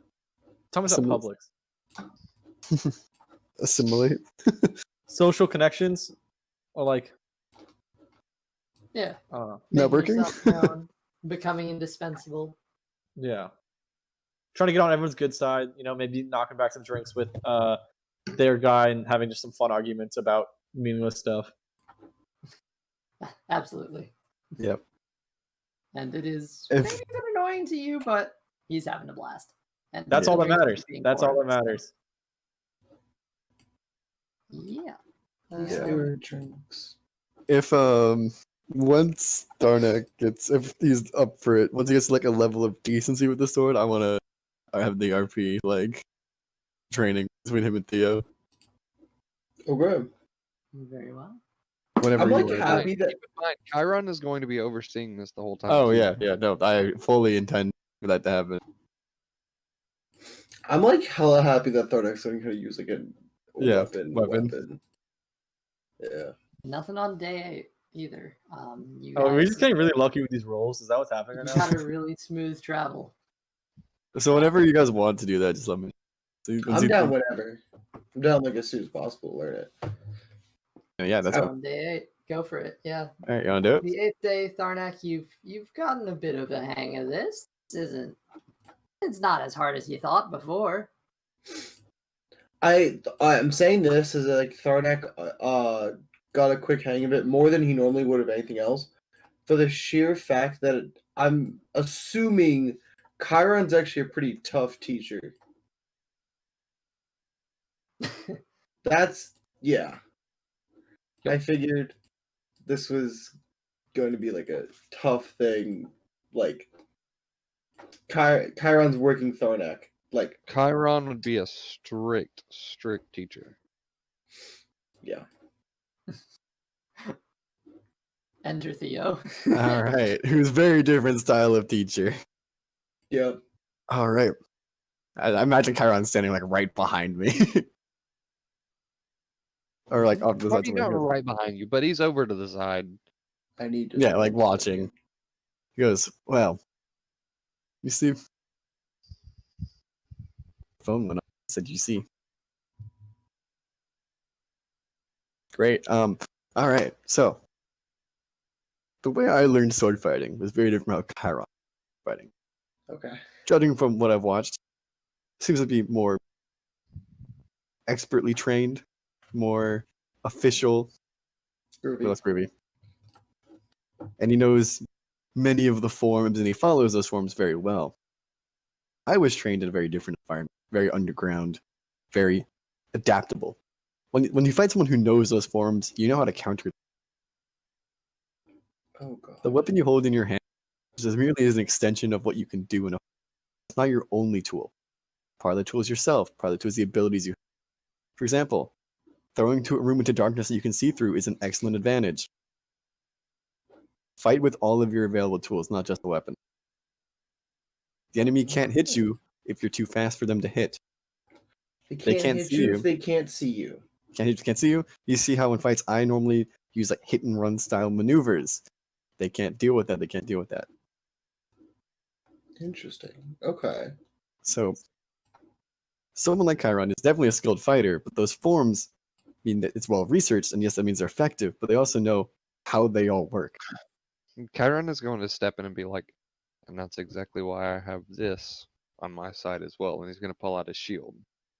Tell me about Publix. Assimilate. Social connections or like Yeah. Networking? Making yourself known, becoming indispensable. Yeah. Trying to get on everyone's good side, maybe knocking back some drinks with their guy and having just some fun arguments about meaningless stuff. Absolutely. Yep. And it is maybe a bit annoying to you, but he's having a blast. And that's all that matters. That's all that matters. Yeah. Drinks. If once Darnak gets, if he's up for it, once he gets like a level of decency with the sword, I want to have the RP like training between him and Theo. Okay. Very well. Whenever I'm like you happy that Keep in mind, Chiron is going to be overseeing this the whole time. Oh too. yeah, no, I fully intend for that to happen. I'm like hella happy that Thornak's going to use like a weapon. Yeah. Nothing on day 8 either. You We're guys just getting really lucky with these rolls. Is that what's happening right now? had a really smooth travel. So whenever you guys want to do that, just let me. I'm down whenever. I'm down like as soon as possible to learn it. Yeah, that's So all on day 8, go for it. Yeah. right. You wanna do it? The 8th day, Tharnak, you've gotten a bit of a hang of this. It's not as hard as you thought before. I'm saying this as like Tharnak got a quick hang of it more than he normally would of anything else, for the sheer fact that I'm assuming Chiron's actually a pretty tough teacher. That's yeah. I figured this was going to be like a tough thing, like Chiron's working Tharnak. Like Chiron would be a strict teacher. yeah. Enter Theo. All right. Who's very different style of teacher. Yeah. All right. I imagine Chiron standing like right behind me. Or like off the side. Probably not right behind you, but he's over to the side. I need to Yeah, like watching. He goes, well, you see, phone went up. Said, you see. Great. All right. So the way I learned sword fighting was very different from how Chiron fighting. Okay. Judging from what I've watched, seems to be more expertly trained, more official. Groovy. Less groovy. And he knows many of the forms, and he follows those forms very well. I was trained in a very different environment, very underground, very adaptable. When you fight someone who knows those forms, you know how to counter. Oh god. The weapon you hold in your hand is merely as an extension of what you can do. It's not your only tool. Part of the tool is yourself. Part of the tool is the abilities you have. For example, throwing to a room into darkness that you can see through is an excellent advantage. Fight with all of your available tools, not just a weapon. The enemy can't hit you if you're too fast for them to hit. They can't hit see you you. if they can't see you. Can't see you. You see how in fights I normally use like hit and run style maneuvers. They can't deal with that. They can't deal with that. Interesting. Okay. So someone like Chiron is definitely a skilled fighter, but those forms mean that it's well researched, and yes, that means they're effective, but they also know how they all work. Chiron is going to step in and be like, and that's exactly why I have this on my side as well. And he's going to pull out his shield.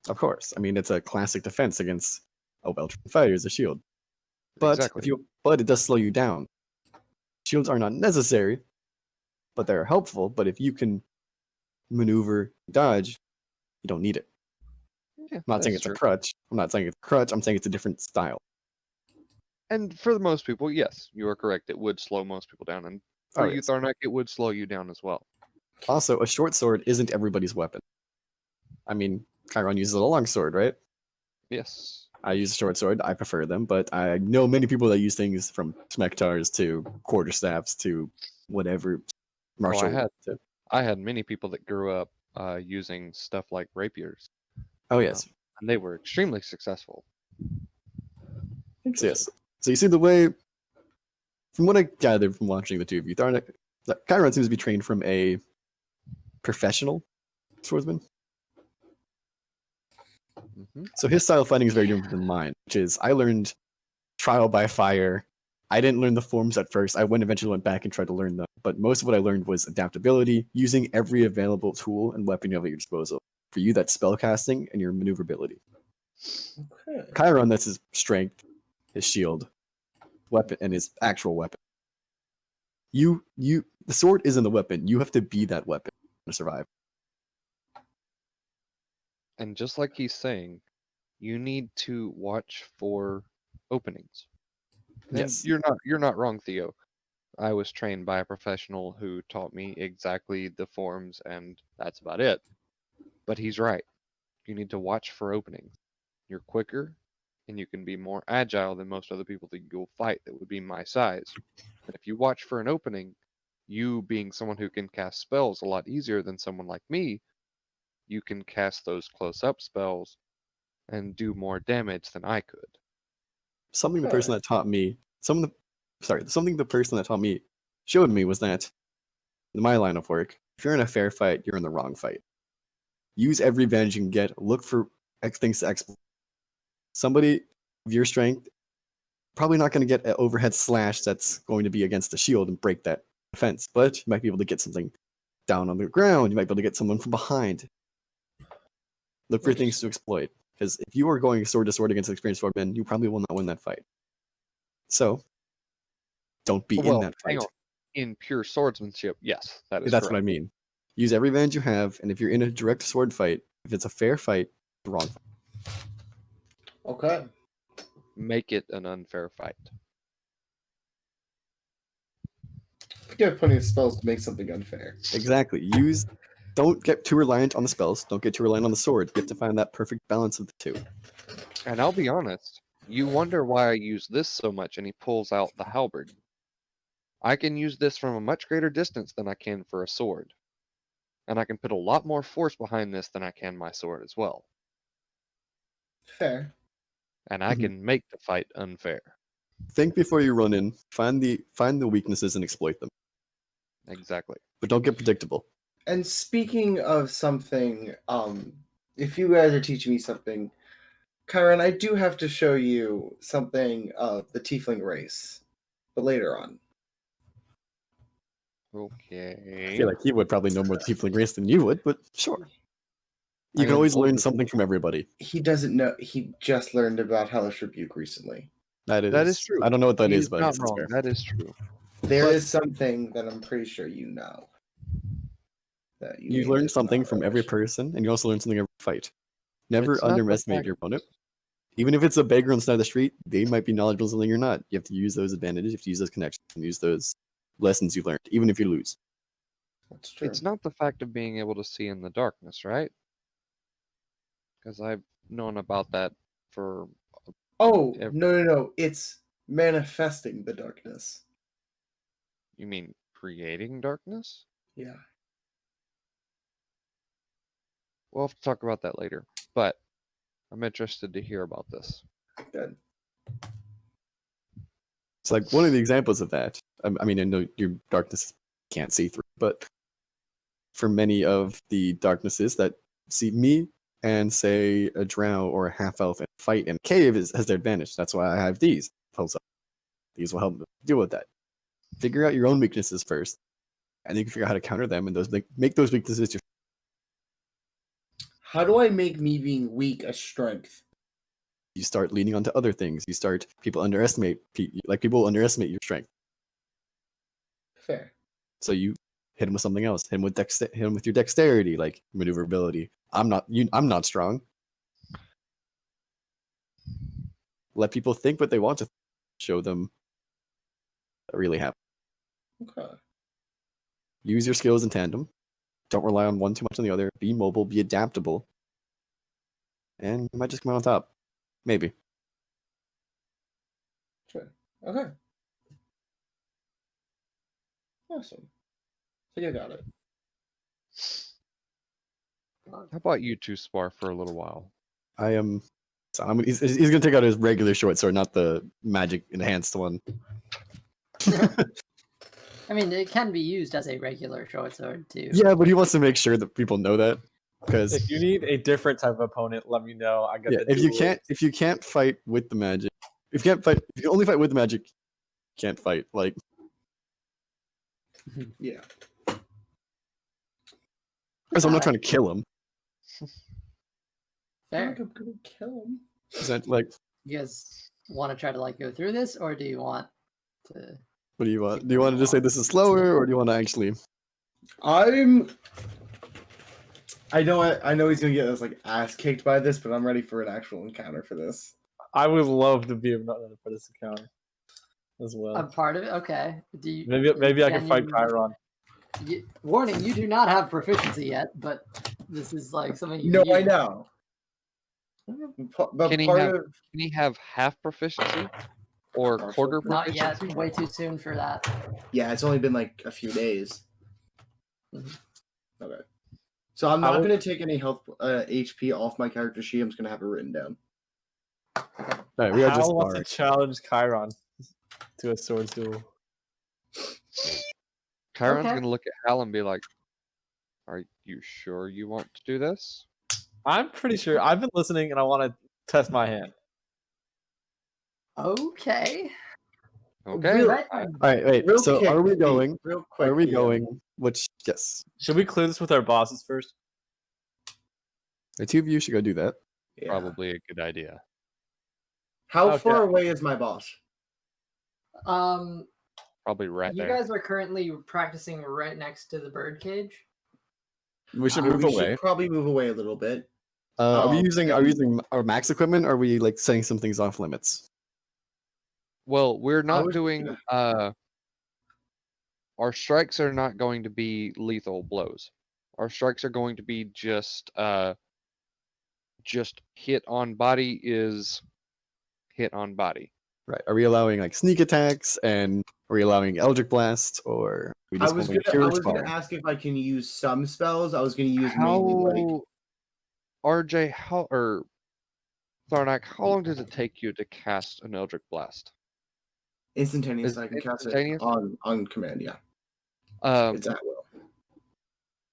Of course. I mean, it's a classic defense against a well-trained fighter is a shield. But Exactly. but it does slow you down. Shields are not necessary, but they're helpful. But if you can maneuver, dodge, you don't need it. Yeah, I'm not saying it's a crutch. I'm saying it's a different style. And for most people, yes, you are correct. It would slow most people down. And for you, yes. Tharnak, it would slow you down as well. Also, a short sword isn't everybody's weapon. I mean, Chiron uses a long sword, right? Yes. I use a short sword. I prefer them, but I know many people that use things from smektars to quarterstaffs to whatever martial. I had many people that grew up using stuff like rapiers. Oh yes, and they were extremely successful. Yes. So you see the way, from what I gathered from watching the two of you, Chiron seems to be trained from a professional swordsman. Mm-hmm. So his style of fighting is very different than mine, which is I learned trial by fire. I didn't learn the forms at first. I eventually went back and tried to learn them. But most of what I learned was adaptability, using every available tool and weapon you have at your disposal. For you, that's spellcasting and your maneuverability. Okay. Chiron, that's his strength, his shield, weapon, and his actual weapon. The sword isn't the weapon. You have to be that weapon to survive. And just like he's saying, you need to watch for openings. And yes. You're not wrong, Theo. I was trained by a professional who taught me exactly the forms, and that's about it. But he's right. You need to watch for openings. You're quicker, and you can be more agile than most other people that you'll fight that would be my size. And if you watch for an opening, you being someone who can cast spells a lot easier than someone like me, you can cast those close-up spells and do more damage than I could. Something the person that taught me showed me was that in my line of work, if you're in a fair fight, you're in the wrong fight. Use every advantage you can get. Look for things to exploit. somebody of your strength probably not going to get an overhead slash that's going to be against the shield and break that defense, but you might be able to get something down on the ground. You might be able to get someone from behind. Look for things to exploit, because if you are going sword to sword against experienced swordmen, you probably will not win that fight. So, don't be in that hang fight. on. In pure swordsmanship, yes, that is That's correct. what I mean. Use every advantage you have, and if you're in a direct sword fight, if it's a fair fight, the wrong fight. Okay. Make it an unfair fight. You have plenty of spells to make something unfair. Exactly. Don't get too reliant on the spells. Don't get too reliant on the sword. You have to find that perfect balance of the two. And I'll be honest, you wonder why I use this so much, and he pulls out the halberd. I can use this from a much greater distance than I can for a sword. And I can put a lot more force behind this than I can my sword as well. Fair. And I Mhm. can make the fight unfair. Think before you run in. Find the weaknesses and exploit them. Exactly. But don't get predictable. And speaking of something, if you guys are teaching me something, Kyron, I do have to show you something of the tiefling race, but later on. I Okay. feel like he would probably know more tiefling race than you would, but sure. You I can am always learn older. something from everybody. He doesn't know. He just learned about Hellish Rebuke recently. That is true. I don't know what that He is, is but I not guess it's wrong. fair. That is true. There But- is something that I'm pretty sure you know. That You may learn just something not from every relish. person, and you also learn something every fight. Never It's not the underestimate fact- your opponent. Even if it's a beggar on the side of the street, they might be knowledgeable in something you're not. You have to use those advantages, you have to use those connections, and use those lessons you learned, even if you lose. That's true. It's not the fact of being able to see in the darkness, right? Because I've known about that for. Oh, Ev- no. It's manifesting the darkness. You mean creating darkness? Yeah. We'll have to talk about that later. But I'm interested to hear about this. Good. It's like one of the examples of that. I mean, I know your darkness can't see through, but for many of the darknesses that see me and say a drow or a half elf and fight in a cave has their advantage. That's why I have these. These will help deal with that. Figure out your own weaknesses first, and you can figure out how to counter them, and those make those weaknesses your. How do I make me being weak a strength? You start leaning onto other things. People underestimate your strength. Fair. So you hit him with something else. Hit him with your dexterity, like maneuverability. I'm not strong. Let people think what they want to show them that really happen. Okay. Use your skills in tandem. Don't rely on one too much on the other. Be mobile, be adaptable. And you might just come out on top. Maybe. Sure. Okay. Awesome. So you got it. How about you two spar for a little while? I am. So he's gonna take out his regular short sword, not the magic enhanced one. I mean, it can be used as a regular short sword too. Yeah, but he wants to make sure that people know that. Because If you need a different type of opponent, let me know. I got yeah, the if you can't fight with the magic, if you can only fight with the magic, you can't fight. Like, Yeah. because I'm not trying to kill him. I Fair. think I'm gonna kill him. Is that like, You guys want to try to like go through this, or do you want to? what do you want? Do you want to just say this is slower, or do you want to actually? I know he's gonna get us like ass kicked by this, but I'm ready for an actual encounter for this. I would love to be able to put this encounter as well. A part of it. Okay. Do you? Maybe I can fight you- Chiron. Warning: you do not have proficiency yet, but this is like something you. No, can I use. know. But Can he have half proficiency or Partial quarter Not proficiency? yet. Way too soon for that. yeah, it's only been like a few days. Mhm. Okay. So I'm I not will- gonna take any health HP off my character sheet. I'm just gonna have it written down. All right, we are just Hal wants to sparring. challenge Chiron to a swords duel. Chiron's Okay. gonna look at Hal and be like, "Are you sure you want to do this?" I'm pretty sure I've been listening, and I want to test my hand. Okay. Okay. Real- Right. All right, wait. Real So quick, are we Pete, going? Real quick, Are we Theo. going? Which yes, Should we clear this with our bosses first? the two of you should go do that. Yeah. Probably a good idea. How Okay. far away is my boss? Probably right You there. guys are currently practicing right next to the bird cage. We should We move away. should probably move away a little bit. Are we using and- our max equipment? Or are we like setting some things off limits? Well, we're not was doing. Our strikes are not going to be lethal blows. Our strikes are going to be just hit on body is hit on body. Right. Are we allowing like sneak attacks, and are we allowing Eldritch Blast, or are we I just was only gonna pure spar? ask if I can use some spells. I was gonna use mainly like RJ, or Tharnak, how long does it take you to cast an Eldritch Blast? instantaneous. Is I can it cast it instantaneous? on command. Yeah, it's at will.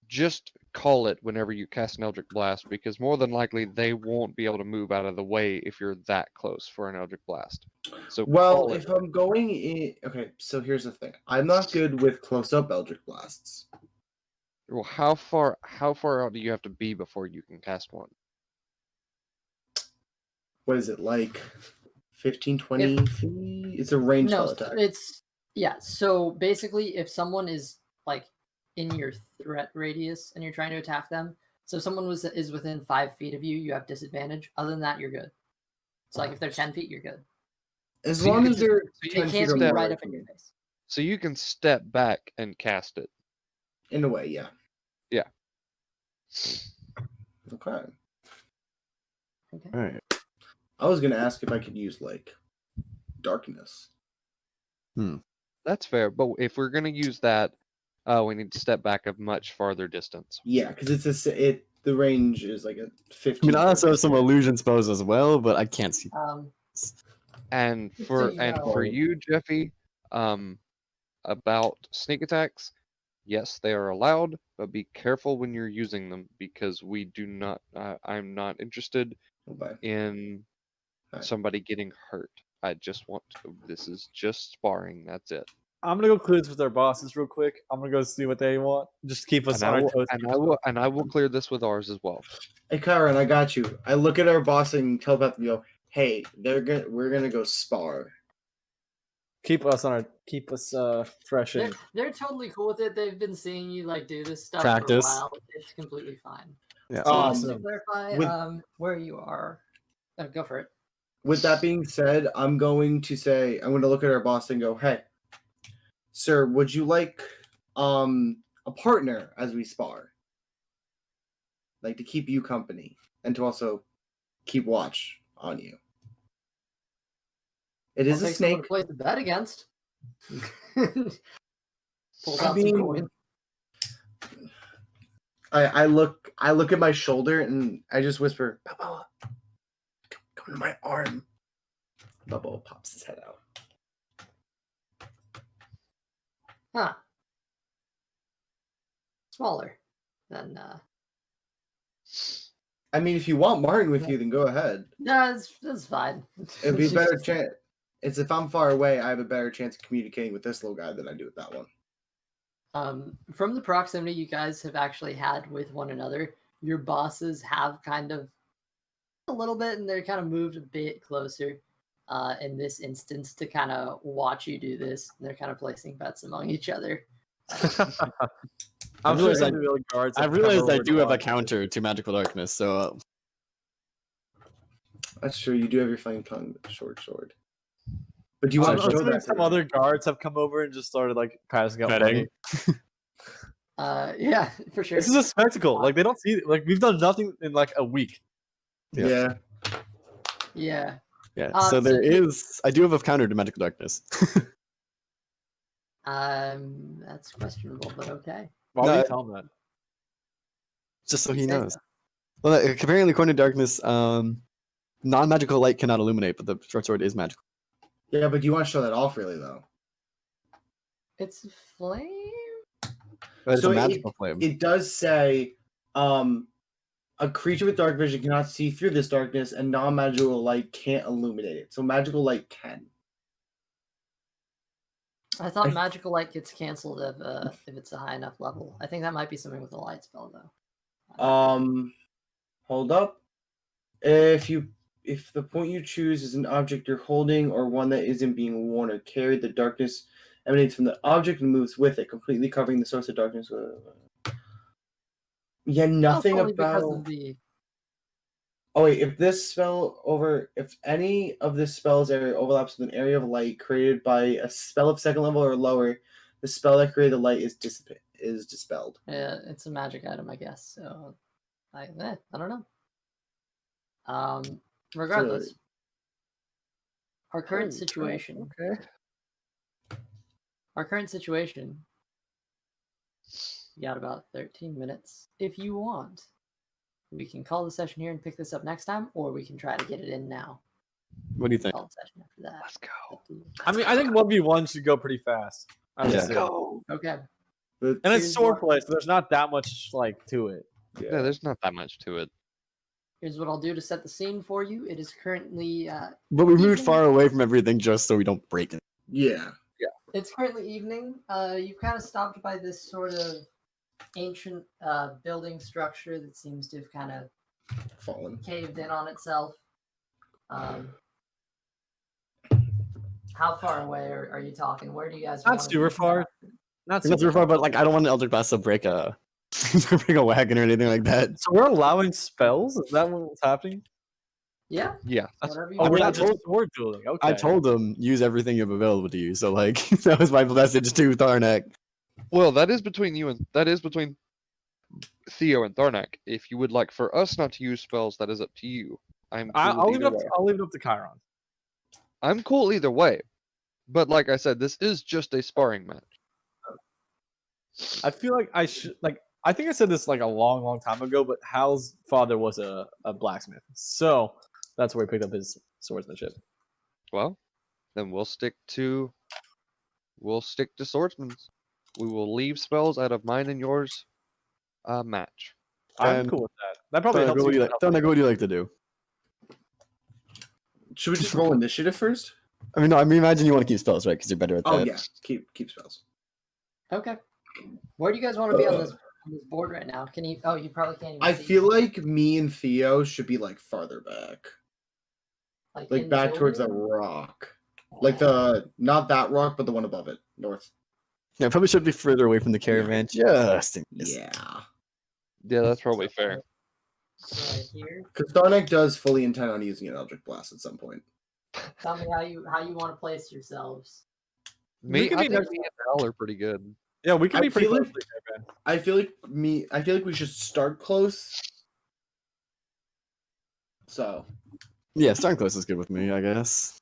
Just call it whenever you cast an Eldritch Blast, because more than likely they won't be able to move out of the way if you're that close for an Eldritch Blast. So Well, call if it. I'm going in, okay. So here's the thing. I'm not good with close-up Eldritch Blasts. Well, how far out do you have to be before you can cast one? What is it like? 15, 20 feet? It's a ranged spell attack. Yeah. So basically, if someone is like in your threat radius and you're trying to attack them, so if someone is within 5 feet of you, you have disadvantage. Other than that, you're good. So like if they're 10 feet, you're good. As So you long can as they're They 10 feet can't or be more right away up in from your me. face. So you can step back and cast it. In a way, yeah. Yeah. Okay. Okay. All right. I was gonna ask if I could use like darkness. That's fair, but if we're gonna use that, we need to step back a much farther distance. Yeah, because the range is like a 15. I mean, I also have some 30 feet. illusion spells as well, but I can't see. And Just for so you know. for you, Jeffy, about sneak attacks, yes, they are allowed, but be careful when you're using them because we do not. I'm not interested Okay. in Right. somebody getting hurt. I just want to. This is just sparring. That's it. I'm gonna go clear this with our bosses real quick. I'm gonna go see what they want. Just keep us And on I our will, toes. and I will clear this with ours as well. Hey, Kyron, I got you. I look at our boss and telepathically go, "Hey, we're gonna go spar." Keep us fresh and They're totally cool with it. They've been seeing you like do this stuff Practice. for a while. It's completely fine. Yeah. So Awesome. just to clarify, With- where you are. Go for it. With that being said, I'm going to look at our boss and go, "Hey, sir, would you like a partner as we spar? Like to keep you company and to also keep watch on you." It is I'll a take someone snake. to place the bet against. Pulls I out some mean, coin. I look at my shoulder and I just whisper, "Balboa, come to my arm." Balboa pops his head out. Huh. Smaller than I mean, if you want Martin with you, then go ahead. no, that's fine. It'd be a better chance. It's if I'm far away, I have a better chance of communicating with this little guy than I do with that one. From the proximity you guys have actually had with one another, your bosses have kind of a little bit, and they're kind of moved a bit closer in this instance to kind of watch you do this. And they're kind of placing bets among each other. I'm realized sure I- some of the guards. I have come realized I over do to have a watch. counter to magical darkness, so That's true. You do have your flame tongue with the short sword. But do you I'm want to show assuming that? some to other guards have come over and just started like passing out Betting. money. Yeah, for sure. This is a spectacle. Like they don't see. Like we've done nothing in like a week. them? Yeah. Yeah. yeah. So So there you- is. I do have a counter to magical darkness. That's questionable, but okay. Why No, would you tell them that? Just so You he say knows. so. Well, apparently, according to darkness, non-magical light cannot illuminate, but the short sword is magical. Yeah, but do you want to show that off, really, though? It's flame. But it's So a magical flame. It does say, A creature with dark vision cannot see through this darkness, and non-magical light can't illuminate it. So magical light can. I thought magical light gets canceled if it's a high enough level. I think that might be something with a light spell though. Hold up. If the point you choose is an object you're holding or one that isn't being worn or carried, the darkness emanates from the object and moves with it, completely covering the source of darkness. Yeah, nothing Probably because about. of the. Oh wait, if any of this spell's area overlaps with an area of light created by a spell of second level or lower, the spell that created the light is dispelled. Yeah, it's a magic item, I guess. So, I don't know. Regardless, our current situation. Okay. Our current situation. You got about 13 minutes. If you want, we can call the session here and pick this up next time, or we can try to get it in now. What do you think? Call the session after that. Let's go. I mean, I think 1v1 should go pretty fast. Yeah. Go. Okay. And it's swordplay, so there's not that much like to it. Yeah, there's not that much to it. Here's what I'll do to set the scene for you. It is currently But we moved evening. far away from everything just so we don't break it. Yeah. It's currently evening. You've kind of stopped by this sort of ancient building structure that seems to have kind of Fallen. caved in on itself. How far away are you talking? Where do you guys? Not wanna super be? far. Not Not super far, but like I don't want an Eldritch Blast to break a break a wagon or anything like that. So we're allowing spells? Is that what's happening? Yeah. Yeah. Whatever you Oh, I we're mean, not I just told- sword dueling. Okay. I told them use everything you have available to you. So like that was my message to Tharnak. Well, that is between Theo and Tharnak. If you would like for us not to use spells, that is up to you. I'll leave it up. way. I'll leave it up to Chiron. I'm cool either way. But like I said, this is just a sparring match. I feel like I should like. I think I said this like a long time ago, but Hal's father was a blacksmith, so that's where he picked up his swordsmanship. Well, then we'll stick to swordsman's. We will leave spells out of mine and yours match. I'm And cool with that. That probably Tharnak, helps. what do you like? Tharnak, what do you like to do? Should we just roll initiative first? I mean, no. I mean, imagine you want to keep spells, right? Because you're better at that. Oh yeah, keep spells. Okay. Where do you guys want to be on this board right now? Can you? Oh, you probably can't. Even I see. feel like me and Theo should be like farther back, in like the back towards the building? rock, like the not that rock, but the one above it, north. Yeah, probably should be further away from the caravan. Just in case. Yeah, Yeah, that's probably fair. So right here. because Tharnak does fully intend on using an Eldritch Blast at some point. Tell me how you want to place yourselves. Me, can I be think next- me and Al are pretty good. Yeah, we can I be pretty feel close like- to the caravan. I feel like we should start close. So Yeah, starting close is good with me, I guess.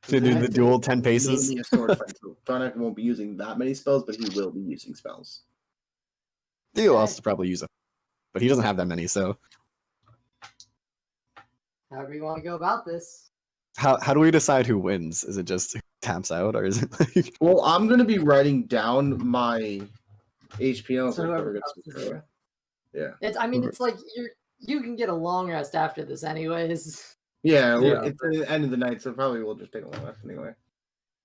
To do the dual 10 paces. Mainly a sword fight, so Tharnak won't be using that many spells, but he will be using spells. Theo also probably use them, but he doesn't have that many. So However you want to go about this. how do we decide who wins? Is it just who taps out, or is it like? Well, I'm gonna be writing down my HP. I don't So think whoever Thor comes gets to to zero. Yeah. It's. I mean, it's like you can get a long rest after this, anyways. Yeah, well, Yeah. it's the end of the night, so probably we'll just take a long rest anyway.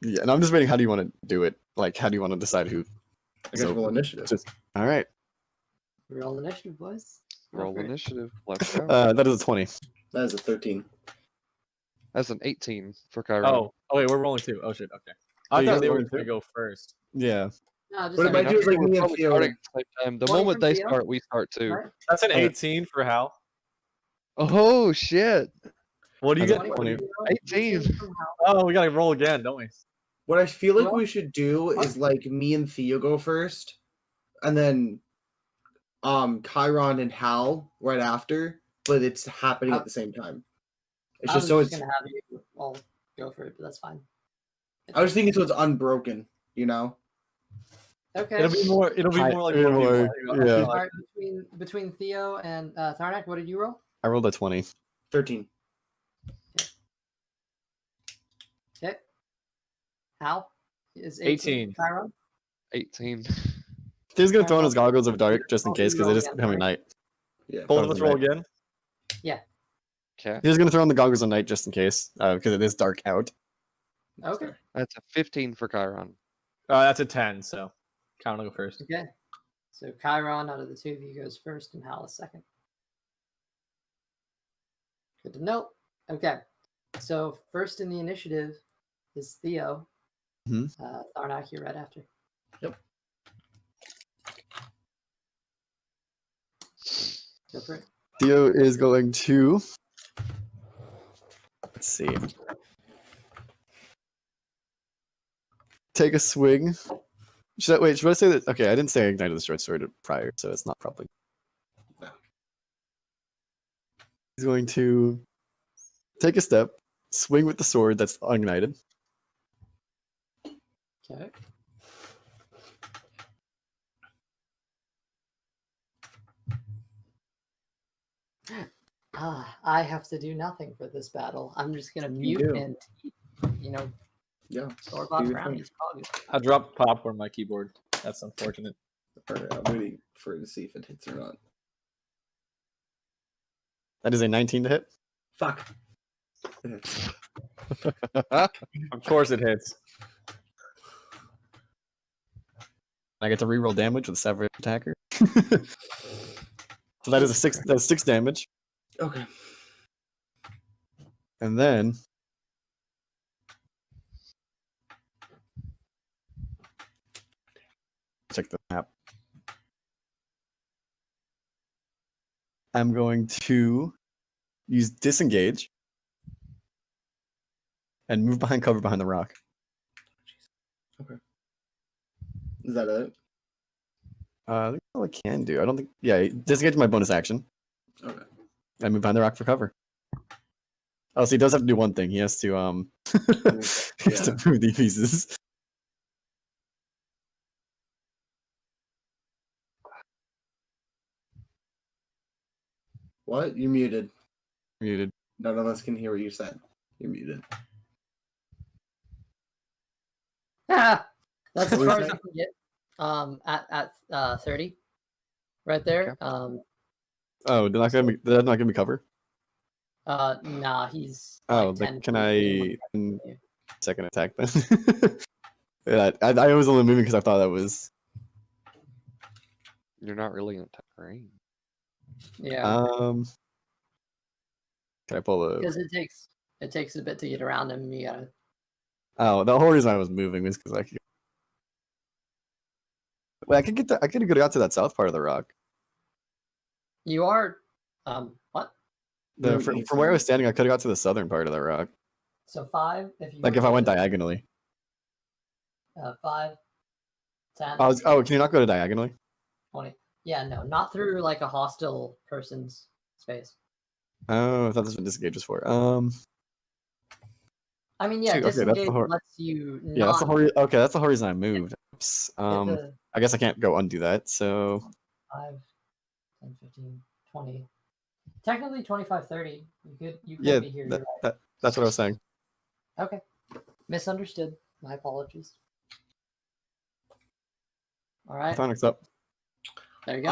Yeah, and I'm just waiting. How do you want to do it? Like, how do you want to decide who? I guess So, roll initiative. just- All right, Roll initiative, boys. Go Roll for it. initiative. Let's go. that is a 20. That is a 13. That's an 18 for Chiron. Oh, wait, we're rolling two. Oh shit. Okay. I you thought guys they were rolling going to two? go first. Yeah, No, just What like about you? It's like we're me and probably Theo. starting at the same time. The 20 moment from they Theo? start, we start too. Right? That's an Okay. 18 for Hal. Oh shit! What do you That's get? a 20 18. from Hal. Oh, we got to roll again, don't we? What I feel like Well, we should do is like me and Theo go first, and then Chiron and Hal right after, but it's happening at the same time. It's I just was so just it's. gonna have you all go for it, but that's fine. I was thinking so it's unbroken, you know. Okay. It'll be more. It'll be more like It'll be 1v1. more- yeah. All right, between Theo and Tharnak, what did you roll? I rolled a 20. 13. Okay. Hal is 18. Chiron. 18. He's gonna throw on his goggles of dark just in case because it is Rolling becoming again, night. Yeah. Both of us roll again. Okay. He's gonna throw on the goggles of night just in case, because it is dark out. Okay. That's a 15 for Chiron. That's a 10, so Count will go first. Okay. So Chiron out of the two of you goes first and Hal is second. Good to know. Okay. So first in the initiative is Theo. Mhm. Tharnak, you're right after. Yep. Go for it. Theo is going to. Let's see. Take a swing. Should I say that? Okay, I didn't say I ignited the short sword prior, so it's not probably. No. He's going to take a step, swing with the sword that's ignited. Okay. I have to do nothing for this battle. I'm just gonna mute do. and Yeah. store-bought Do your brownies. Probably. I dropped popcorn on my keyboard. That's unfortunate. Alright, I'm waiting for it to see if it hits or not. That is a 19 to hit. Fuck. It hits. Of course it hits. I get to reroll damage with severed attacker. So that is a 6. That's 6 damage, Okay. and then check the map. I'm going to use disengage and move behind cover behind the rock. Is that it? I think that's all I can do. I don't think. Yeah, disengage my bonus action. Okay. I move behind the rock for cover. Oh, so he does have to do one thing. He has to he has to move the pieces. What? You muted. Muted. None of us can hear what you said. You're muted. That's as What were you far as saying? you can get. At 30, right there. Okay. Oh, did that not give me cover? Nah, he's. Oh, Like 10 can feet I from you. second attack then? Yeah, I was only moving because I thought that was. You're not really in attack range. Yeah, Can I pull the? because it takes a bit to get around him. You gotta. Oh, the whole reason I was moving was because I could. Wait, I could have got to that south part of the rock. You are. What? From where I was standing, I could have got to the southern part of the rock. So 5. If you. Like go if I went to, diagonally. 5, 10, Oh, can you not go to diagonally? 20. Yeah, no, not through like a hostile person's space. Oh, I thought that's what disengage was for. I mean, yeah, Shoot, okay, that's the disengage whole- lets you. Yeah, that's the whole. Okay, that's the whole reason I moved. Oops. The I guess I can't go undo that. So 5, 10, 15, 20. Technically 25, 30. You could yeah, be here. You're right. that's what I was saying. Okay. Misunderstood. My apologies. All right. Tonic's up. There you go.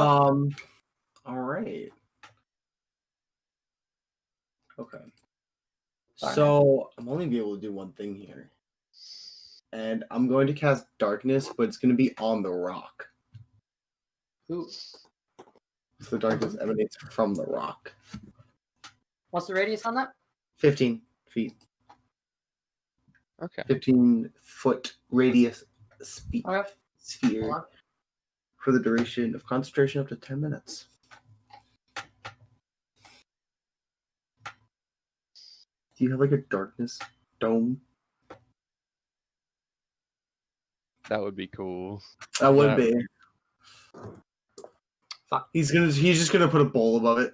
All right. Okay. Sorry. So I'm only be able to do one thing here. And I'm going to cast darkness, but it's going to be on the rock. Ooh. So the darkness emanates from the rock. What's the radius on that? 15 feet. Okay. 15-foot radius Okay. Hold sphere on. for the duration of concentration up to 10 minutes. Do you have like a darkness dome? That would be cool. That would That be. Fuck. He's just gonna put a bowl above it.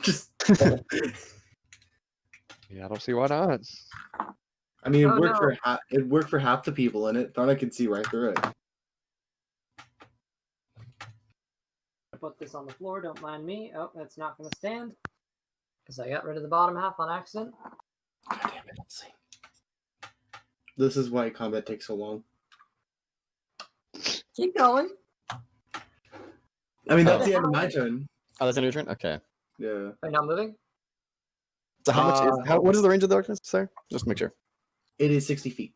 Just. Yeah, I don't see why not. I mean, Oh, no. it worked for half the people in it. Thought I could see right through it. Put this on the floor. Don't mind me. Oh, that's not going to stand because I got rid of the bottom half on accident. God damn it! Let's see. This is why combat takes so long. Keep going. I mean, that's the end of my turn. Oh, that's a new turn? Okay. Yeah. Are you not moving? So how much is what is the range of the darkness, sir? Just make sure. It is 60 feet.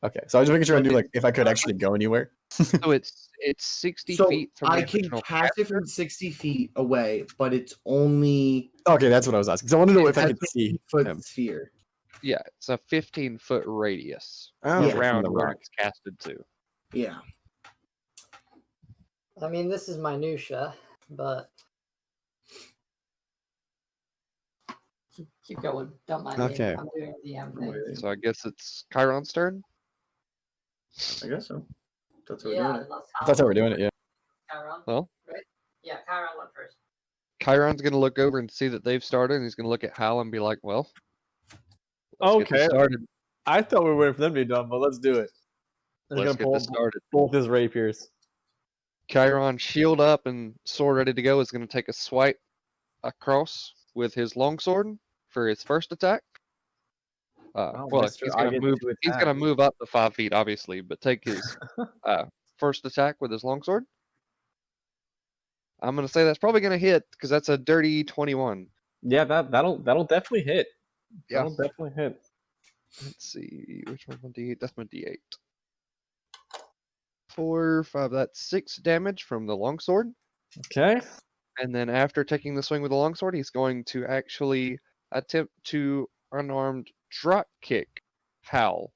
Okay. So I was just making sure I But knew like if I could actually go anywhere. So it's 60 So feet from the I can original cast it caster? from 60 feet away, but it's only Okay, that's what I was asking. So I want to know if I has could see 15-foot him. sphere. Yeah, it's a 15-foot radius Oh, Yeah. from around the where rock. it's casted to. Yeah. I mean, this is minutia, but keep going. Don't mind Okay. me. I'm doing the DM thing. So I guess it's Chiron's turn. I guess so. That's what we're Yeah, doing. unless That's how we're doing it, yeah. Chiron, Well, right? Yeah, Chiron went first. Chiron's going to look over and see that they've started, and he's going to look at Hal and be like, well, let's get this Okay. started. I thought we were waiting for them to be done, but let's do it. He's Let's gonna get this started. both his rapiers. Chiron, shield up and sword ready to go, is going to take a swipe across with his longsword for his first attack. Wow, Well, mister, he's I going to get move. to He's attack. going to move up to 5 feet, obviously, but take his first attack with his longsword. I'm going to say that's probably going to hit because that's a dirty 21. Yeah, that'll definitely hit. Yeah. That'll definitely hit. Let's see, which one's my D8? That's my D8. 4, 5. That's 6 damage from the longsword. Okay. And then after taking the swing with the longsword, he's going to actually attempt to unarmed drop kick Hal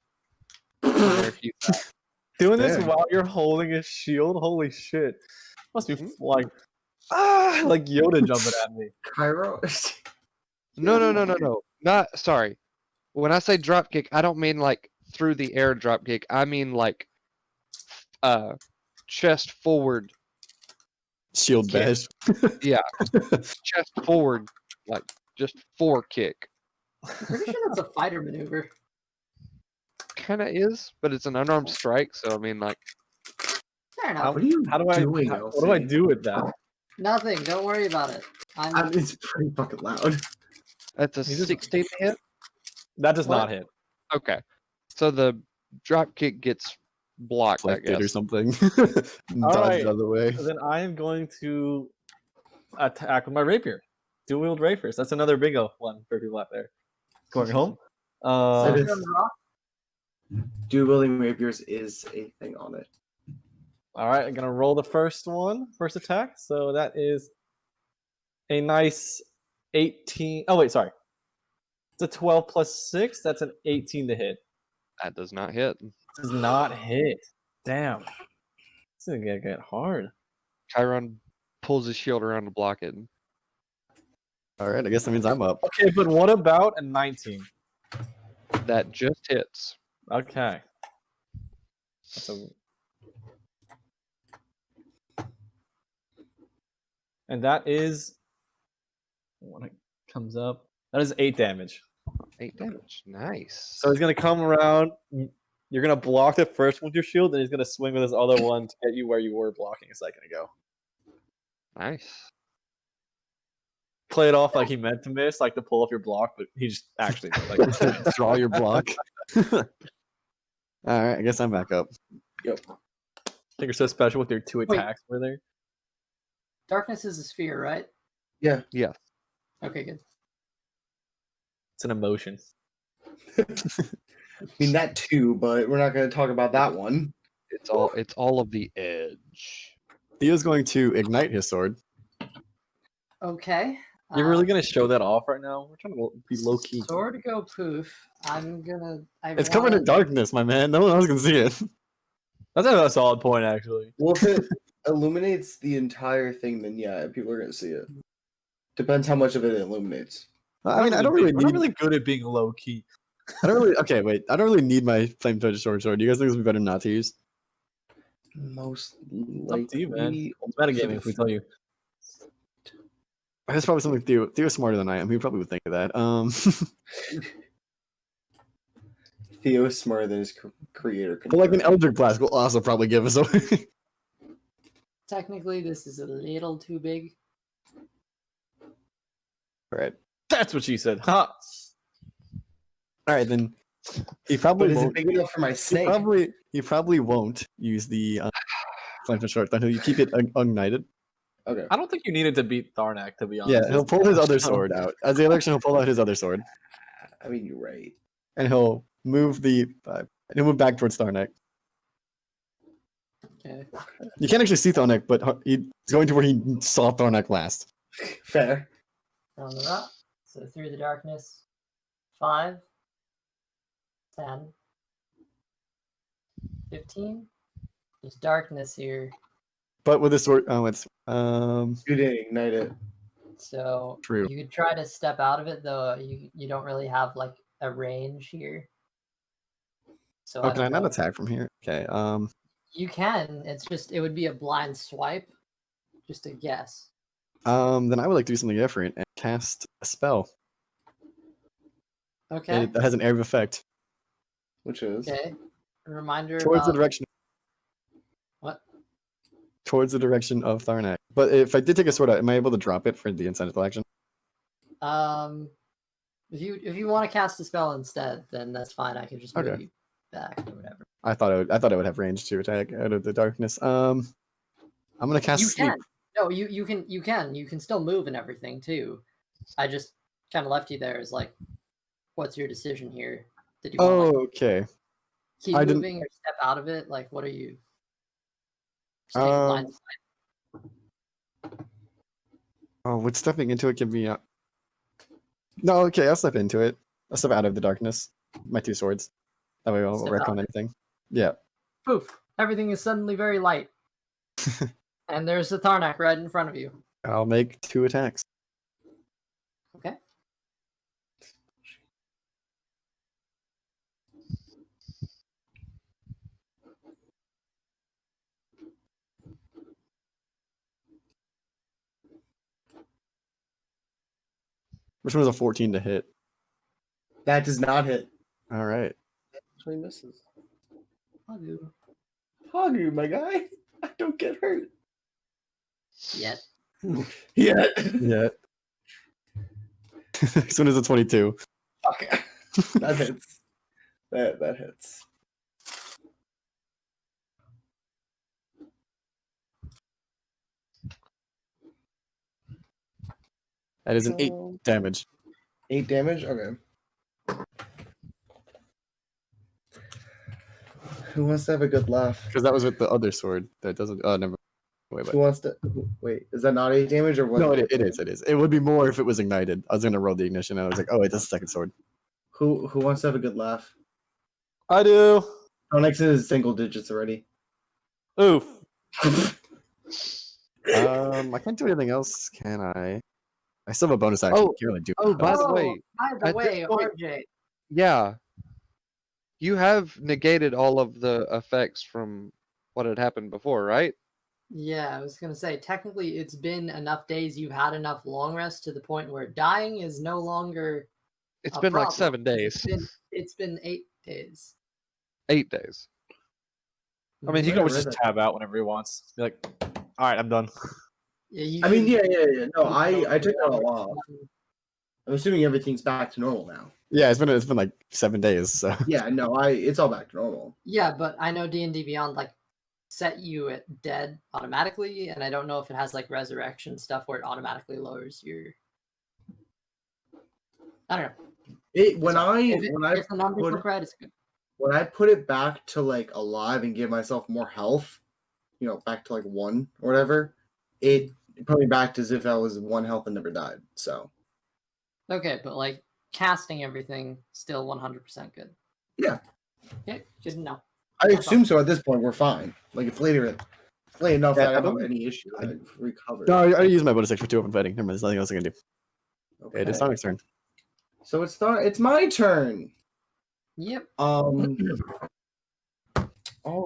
from where he's at. Doing this Dang. while you're holding a shield? Holy shit. Must be Mhm. like like Yoda jumping at me. Cairo. No. Not sorry. When I say drop kick, I don't mean like through the air drop kick. I mean like chest forward. Shield Kick. bash. Yeah. Chest forward, like just fore kick. I'm pretty sure that's a fighter maneuver. Kinda is, but it's an unarmed strike, so I mean like Fair enough. What are you How do I doing, what do I Elsie? do with that? Nothing. Don't worry about it. It's pretty fucking loud. that's a You just- 16 hit. That does What? not hit. Okay. So the drop kick gets blocked, I Deflected or guess. something. All Dodged right. out of the way. Then I am going to attack with my rapier. Dual wield rapiers. That's another big one for people out there. Going home. That Center is- on the rock. Dual wielding rapiers is a thing on it. All right, I'm gonna roll the first attack. So that is a nice 18. Oh wait, sorry. It's a 12 plus 6. That's an 18 to hit. That does not hit. Does not hit. Damn. This is gonna get hard. Chiron pulls his shield around to block it. All right, I guess that means I'm up. Okay, but what about a 19? That just hits. Okay. That's a... And that is when it comes up. That is 8 damage. 8 damage. Nice. So he's gonna come around. You're gonna block the first one with your shield, and he's gonna swing with his other one to get you where you were blocking a second ago. Nice. Play it off like he meant to miss, like to pull off your block, but he just actually like Draw your block. All right, I guess I'm back up. think you're so special with your 2 Wait. attacks. Were there? Darkness is a sphere, right? Yeah. Yeah. Okay, good. It's an emotion. I mean that too, but we're not going to talk about that one. It's all of the edge. Theo's going to ignite his sword. Okay. You're really gonna show that off right now? We're trying to be low key. Sword go poof. I'm gonna. It's covered in darkness, my man. No one else can see it. That's a solid point, actually. Well, if it illuminates the entire thing, then yeah, people are going to see it. Depends how much of it illuminates. I mean, I don't really We're not need. really good at being low key. I don't really. Okay, wait. I don't really need my flame touch sword. Do you guys think this would be better not to use? Most It's likely. up to you, man. It's metagaming if we tell you. That's probably something Theo's smarter than I am. He probably would think of that. Theo is smarter than his creator. But like an Eldritch Blast will also probably give us away. Technically, this is a little too big. All right. That's what she said. Ha! All right, then. He probably But is it won't. big enough for my snake? He probably won't use the flame touch sword until you keep it ignited. Okay. I don't think you needed to beat Tharnak, to be honest. Yeah, he'll pull his other sword out. As the other action, he'll pull out his other sword, I mean, you're right. and he'll move he'll move back towards Tharnak. Okay. You can't actually see Tharnak, but he's going to where he saw Tharnak last. Fair. On the rock. So through the darkness. 5, 10, 15. There's darkness here. But with the sword, it's You didn't ignite it. So True. you could try to step out of it, though you don't really have like a range here. So Oh, I can I don't not know. attack from here? Okay. You can. It's just it would be a blind swipe. Just a guess. Then I would like to do something different and cast a spell. Okay. That has an area of effect Which is? Okay. A reminder towards the about direction. what? Towards the direction of Tharnak. But if I did take a sword out, am I able to drop it for the incidental action? If you want to cast a spell instead, then that's fine. I can just move Okay. you back or whatever. I thought it would have range to attack out of the darkness. I'm gonna cast You sleep. can. No, you can still move and everything too. I just kind of left you there as like, what's your decision here? Did you want to like Okay. keep I didn't- moving or step out of it? Like, what are you? Just take a blind Oh, would stepping into it give me a... No, okay, I'll step into it. I'll step out of the darkness. My 2 swords. That way I'll Step wreck out on of everything. Yeah. poof, everything is suddenly very light. And there's the Tharnak right in front of you. I'll make 2 attacks. Okay. Which one was a 14 to hit? That does not hit. All right. Actually misses. Hagu. Hagu, my guy. I don't get hurt. Yet. Yeah. Yeah. This one is a 22. Okay. That hits. That hits. That is an 8 damage. 8 damage? Okay. Who wants to have a good laugh? Because that was with the other sword. That doesn't... Oh, never... Wait, Who wants to... Wait, is that not 8 damage or what? No, it is. It would be more if it was ignited. I was going to roll the ignition, and I was like, oh, wait, that's a second sword. Who wants to have a good laugh? I do. Onyx is single digits already. Oof. I can't do anything else, can I? I still have a bonus action. Oh, Can't really do oh, anything by else. the way, by the at this way, point- RJ. yeah, you have negated all of the effects from what had happened before, right? Yeah, I was gonna say technically it's been enough days. You've had enough long rest to the point where dying is no longer. It's a been like problem. 7 days, It's been 8 days. 8 days. I mean, he can Where always is just it? tab out whenever he wants. Be like, all right, I'm done. Yeah, you I mean, can- yeah. No, I took that all off. I'm assuming everything's back to normal now. Yeah, it's been like 7 days, so... Yeah, no, it's all back to normal. Yeah, but I know D&D Beyond like set you at dead automatically, and I don't know if it has like resurrection stuff where it automatically lowers your. I don't know. It when I If the numbers put look right, it's good. when I put it back to like alive and give myself more health, back to like 1 or whatever, it put me back to as if I was 1 health and never died. So Okay, but like casting everything still 100% good. Yeah. Okay, good to know. I assume so. At this point, we're fine. Like it's late enough Yeah, that I I don't don't- have any issue. I've recovered. No, I already used my bonus action for 2 open fighting. Never mind, there's nothing else I can do. Okay. It is Sonic's turn. So it's my turn. Yep. All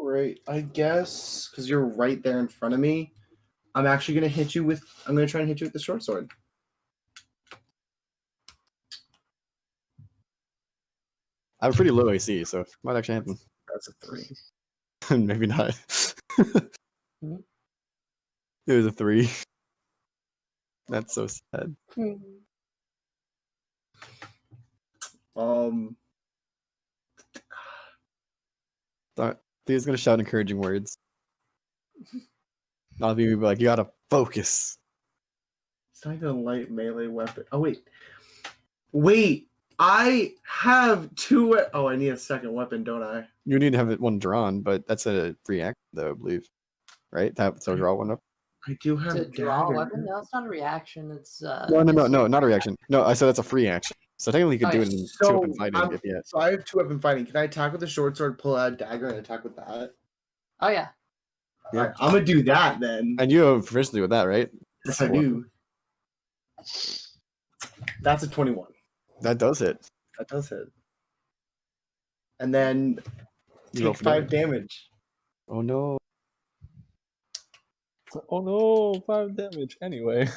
right. I guess because you're right there in front of me, I'm actually gonna hit you with. I'm gonna try and hit you with the short sword. I have a pretty low AC, so it might actually happen. That's a 3. Maybe not. Mhm. It was a 3. That's so sad. Um. He's gonna shout encouraging words. I'll be like, you gotta focus. It's not even a light melee weapon. Oh wait. I have two. Oh, I need a second weapon, don't I? You need to have one drawn, but that's a free action, though, I believe. Right? So draw one up. I do have To draw a dagger. weapon? No, it's not a reaction. It's No, it's just- not a reaction. No, I said that's a free action. So technically, you could do it in So, two-weapon fighting if you had. So I have 2-weapon fighting. Can I attack with a short sword, pull out a dagger, and attack with that? Oh yeah. Yeah. Alright, I'm gonna do that then. And you have proficiency with that, right? Yes, I do. That's a 21. That does hit. That does hit. And then You roll take for 5 damage. Oh no. Oh no, 5 damage. Anyway.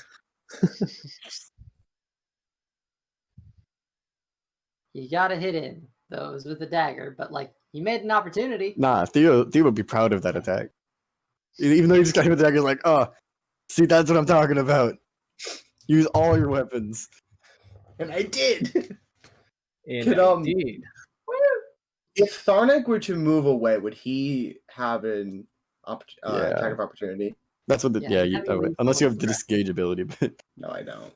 You gotta hit in those with the dagger, but like you made an opportunity. Nah, Theo would be proud of that attack. Even though you just got hit with the dagger, he's like, oh, see, that's what I'm talking about. Use all your weapons. And I did! Indeed. If Tharnak were to move away, would he have an attack of opportunity? That's what the unless you have the disengage ability, but No, I don't.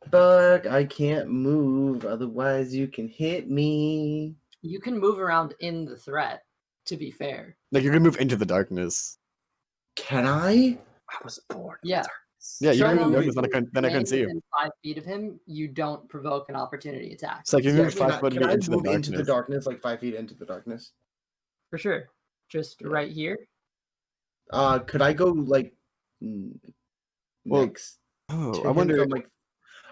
But I can't move, otherwise you can hit me. You can move around in the threat, to be fair. like you're gonna move into the darkness. Can I? I was born. Yeah. Yeah, you So can move in long the as darkness, then I couldn't see you. within 5 feet of him, you don't provoke an opportunity attack. It's like if you move 5 foot Can I into the move darkness. into the darkness, like 5 feet into the darkness? For sure. Just right here. Could I go like Well, next? Oh, to I him wonder. from, like,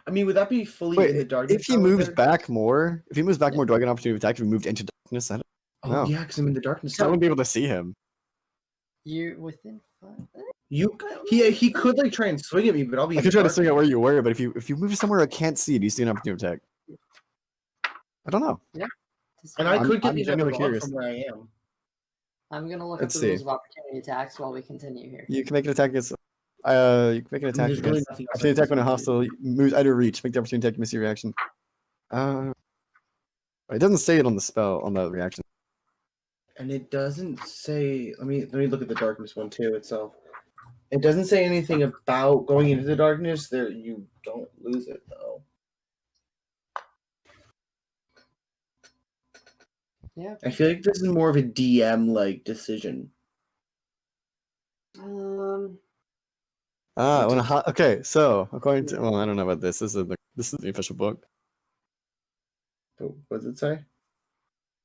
I mean, would that be fully in the Wait, darkness? if he moves however? back more, do I get an opportunity to attack if he moved into darkness? I don't Oh know. yeah, because I'm in the darkness. I wouldn't be able to see him. You're within 5. He could like try and swing at me, but I'll be. I in could the try to swing darkness. at where you were, but if you move somewhere I can't see, do you see an opportunity to attack? I don't know. And I could get I'm these genuinely curious curious. from where I am. I'm gonna look Let's up the rules see. of opportunity attacks while we continue here. You can make an attack against. You can make an attack There's really against. nothing else I Opportunity can attack when a do. hostile moves out of reach. Make the opportunity attack, miss your reaction. It doesn't say it on the spell on the reaction. And it doesn't say. Let me look at the darkness one too itself. It doesn't say anything about going into the darkness. There, you don't lose it though. Yeah. I feel like this is more of a DM like decision. Okay, so according to I don't know about this. This is the official book. What does it say?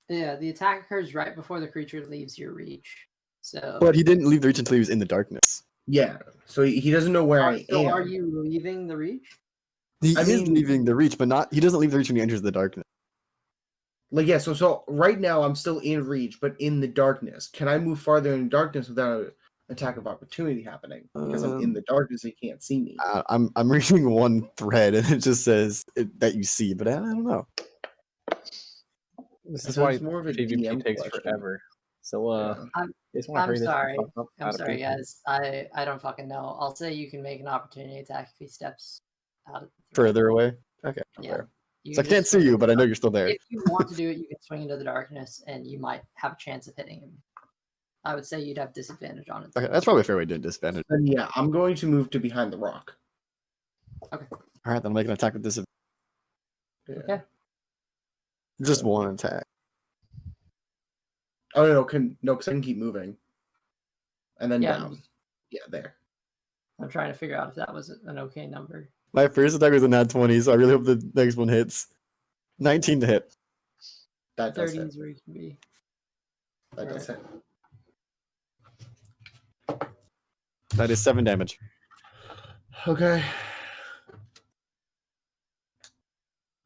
Yeah, the attack occurs right before the creature leaves your reach. So But he didn't leave the reach until he was in the darkness. Yeah, so he doesn't know where I am. Are you leaving the reach? He I is mean- leaving the reach, but he doesn't leave the reach when he enters the darkness. Like yeah, so right now I'm still in reach, but in the darkness. Can I move farther in darkness without an attack of opportunity happening? Because I'm in the darkness, he can't see me. I'm reading one thread and it just says that you see, but I don't know. This is So why it's more of a PvP DM takes question. forever. So, Yeah. I'm sorry. I'm sorry, guys. I don't fucking know. I'll say you can make an opportunity attack if he steps out of the threat. Further away. Okay. Yeah. fair. You So I can can't just see swing you, into but I the know you're still there. If you want to do it, you can swing into the darkness, and you might have a chance of hitting him. I would say you'd have disadvantage on it. Okay, that's probably a fair way to disadvantage. Then yeah, I'm going to move to behind the rock. All right, then I'll make an attack with disadvantage. Yeah. Okay. Just one attack. Oh no, because I can keep moving. And then Yeah. down. Yeah, there. I'm trying to figure out if that was an okay number. My first attack was a nat 20, so I really hope the next one hits. 19 to hit. That does 30 hit. is where you can be. That does hit. That is 7 damage. Okay.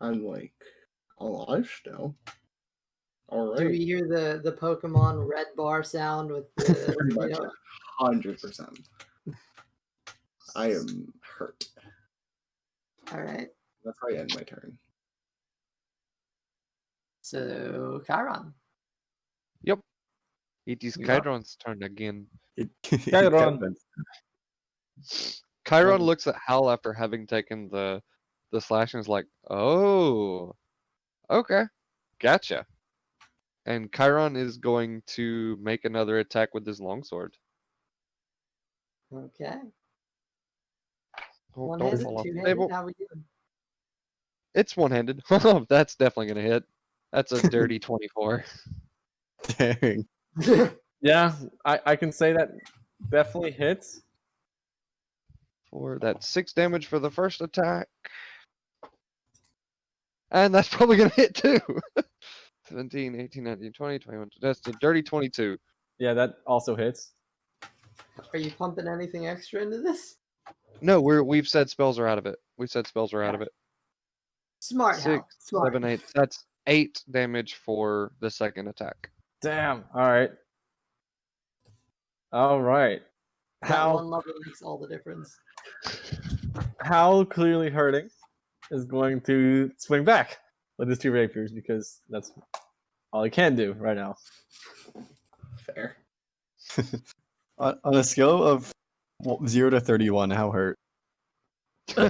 I'm like alive still. All Do right. we hear the Pokemon red bar sound with the Pretty you much know, 100%. I am hurt. all right. That's how I end my turn. So Chiron. It is Yeah. Chiron's turn again. Chiron. Chiron looks at Hal after having taken the slash and is like, oh, okay, gotcha. And Chiron is going to make another attack with his longsword. Okay. Oh, don't One-handed, fall off the two-handed. table. How we doing? It's one-handed. Oh, that's definitely gonna hit. That's a dirty 24. Dang. Yeah, I can say that definitely hits. For that's 6 damage for the first attack. And that's probably gonna hit too. 17, 18, 19, 20, 21. That's a dirty 22. Yeah, that also hits. Are you pumping anything extra into this? No, we've said spells are out of it. We've said spells are out of it. Smart, 6, Hal. Smart. 7, 8. That's 8 damage for the second attack. Damn. All right. All right. That one How level makes all the difference. clearly hurting is going to swing back with his 2 rapiers because that's all he can do right now. Fair. On a scale of 0 to 31, how hurt? I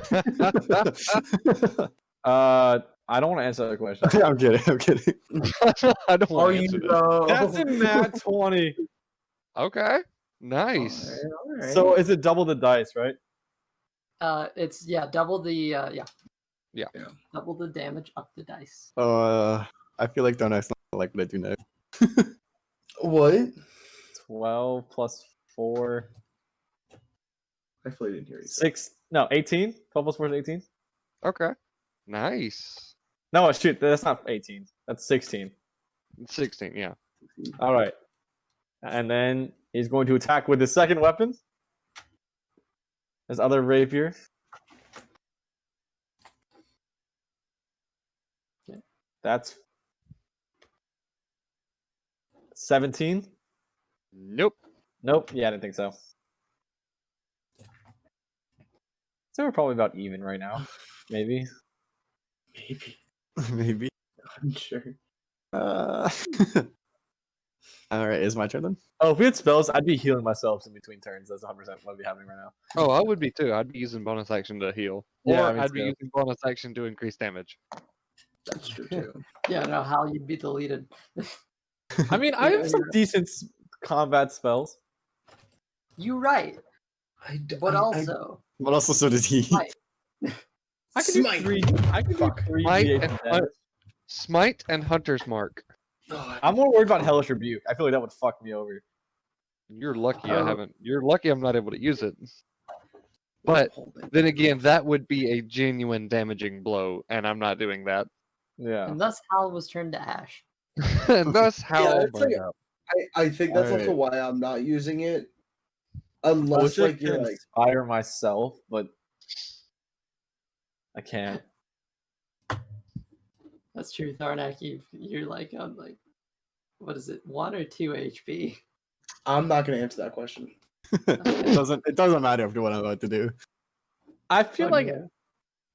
don't want to answer that question. I'm kidding. I'm kidding. I don't Are want to you answer this. though? That's a nat 20. Okay. Nice. All right. So is it double the dice, right? It's double the Yeah. double the damage up the dice. I feel like Donut's not like what I do next. What? 12 plus 4. I fully didn't hear you. 18? 12 plus 4 is 18? Okay. Nice. No, shoot, that's not 18. That's 16. 16, yeah. All right. And then he's going to attack with his second weapon. His other rapier. Okay. That's 17. Nope. Nope. Yeah, I didn't think so. So we're probably about even right now. Maybe. Maybe. Maybe. I'm sure. All right, is my turn then? Oh, if we had spells, I'd be healing myself in between turns. That's 100% what would be happening right now. Oh, I would be too. I'd be using bonus action to heal. Yeah, Or me I'd be too. using bonus action to increase damage. That's true too. Yeah, no, Hal, you'd be deleted. I mean, I have some decent combat spells. You right, but also But also, so does he. Right. I can do Smite. 3. I can do Fuck. 3 Smite D8 and damage. Smite and Hunter's Mark. God. I'm more worried about Hellish Rebuke. I feel like that would fuck me over. You're lucky Oh. I haven't. You're lucky I'm not able to use it. But then again, that would be a genuine damaging blow, and I'm not doing that. Yeah. and thus Hal was turned to ash. And thus how Yeah, I'll it's burn like- up. I think that's also Alright. why I'm not using it. I Unless wish I like could you're like inspire myself, but I can't. That's true, Tharnak. You're like on like, what is it, 1 or 2 HP? I'm not gonna answer that question. it doesn't matter after what I'm about to do. I feel Oh, like yeah.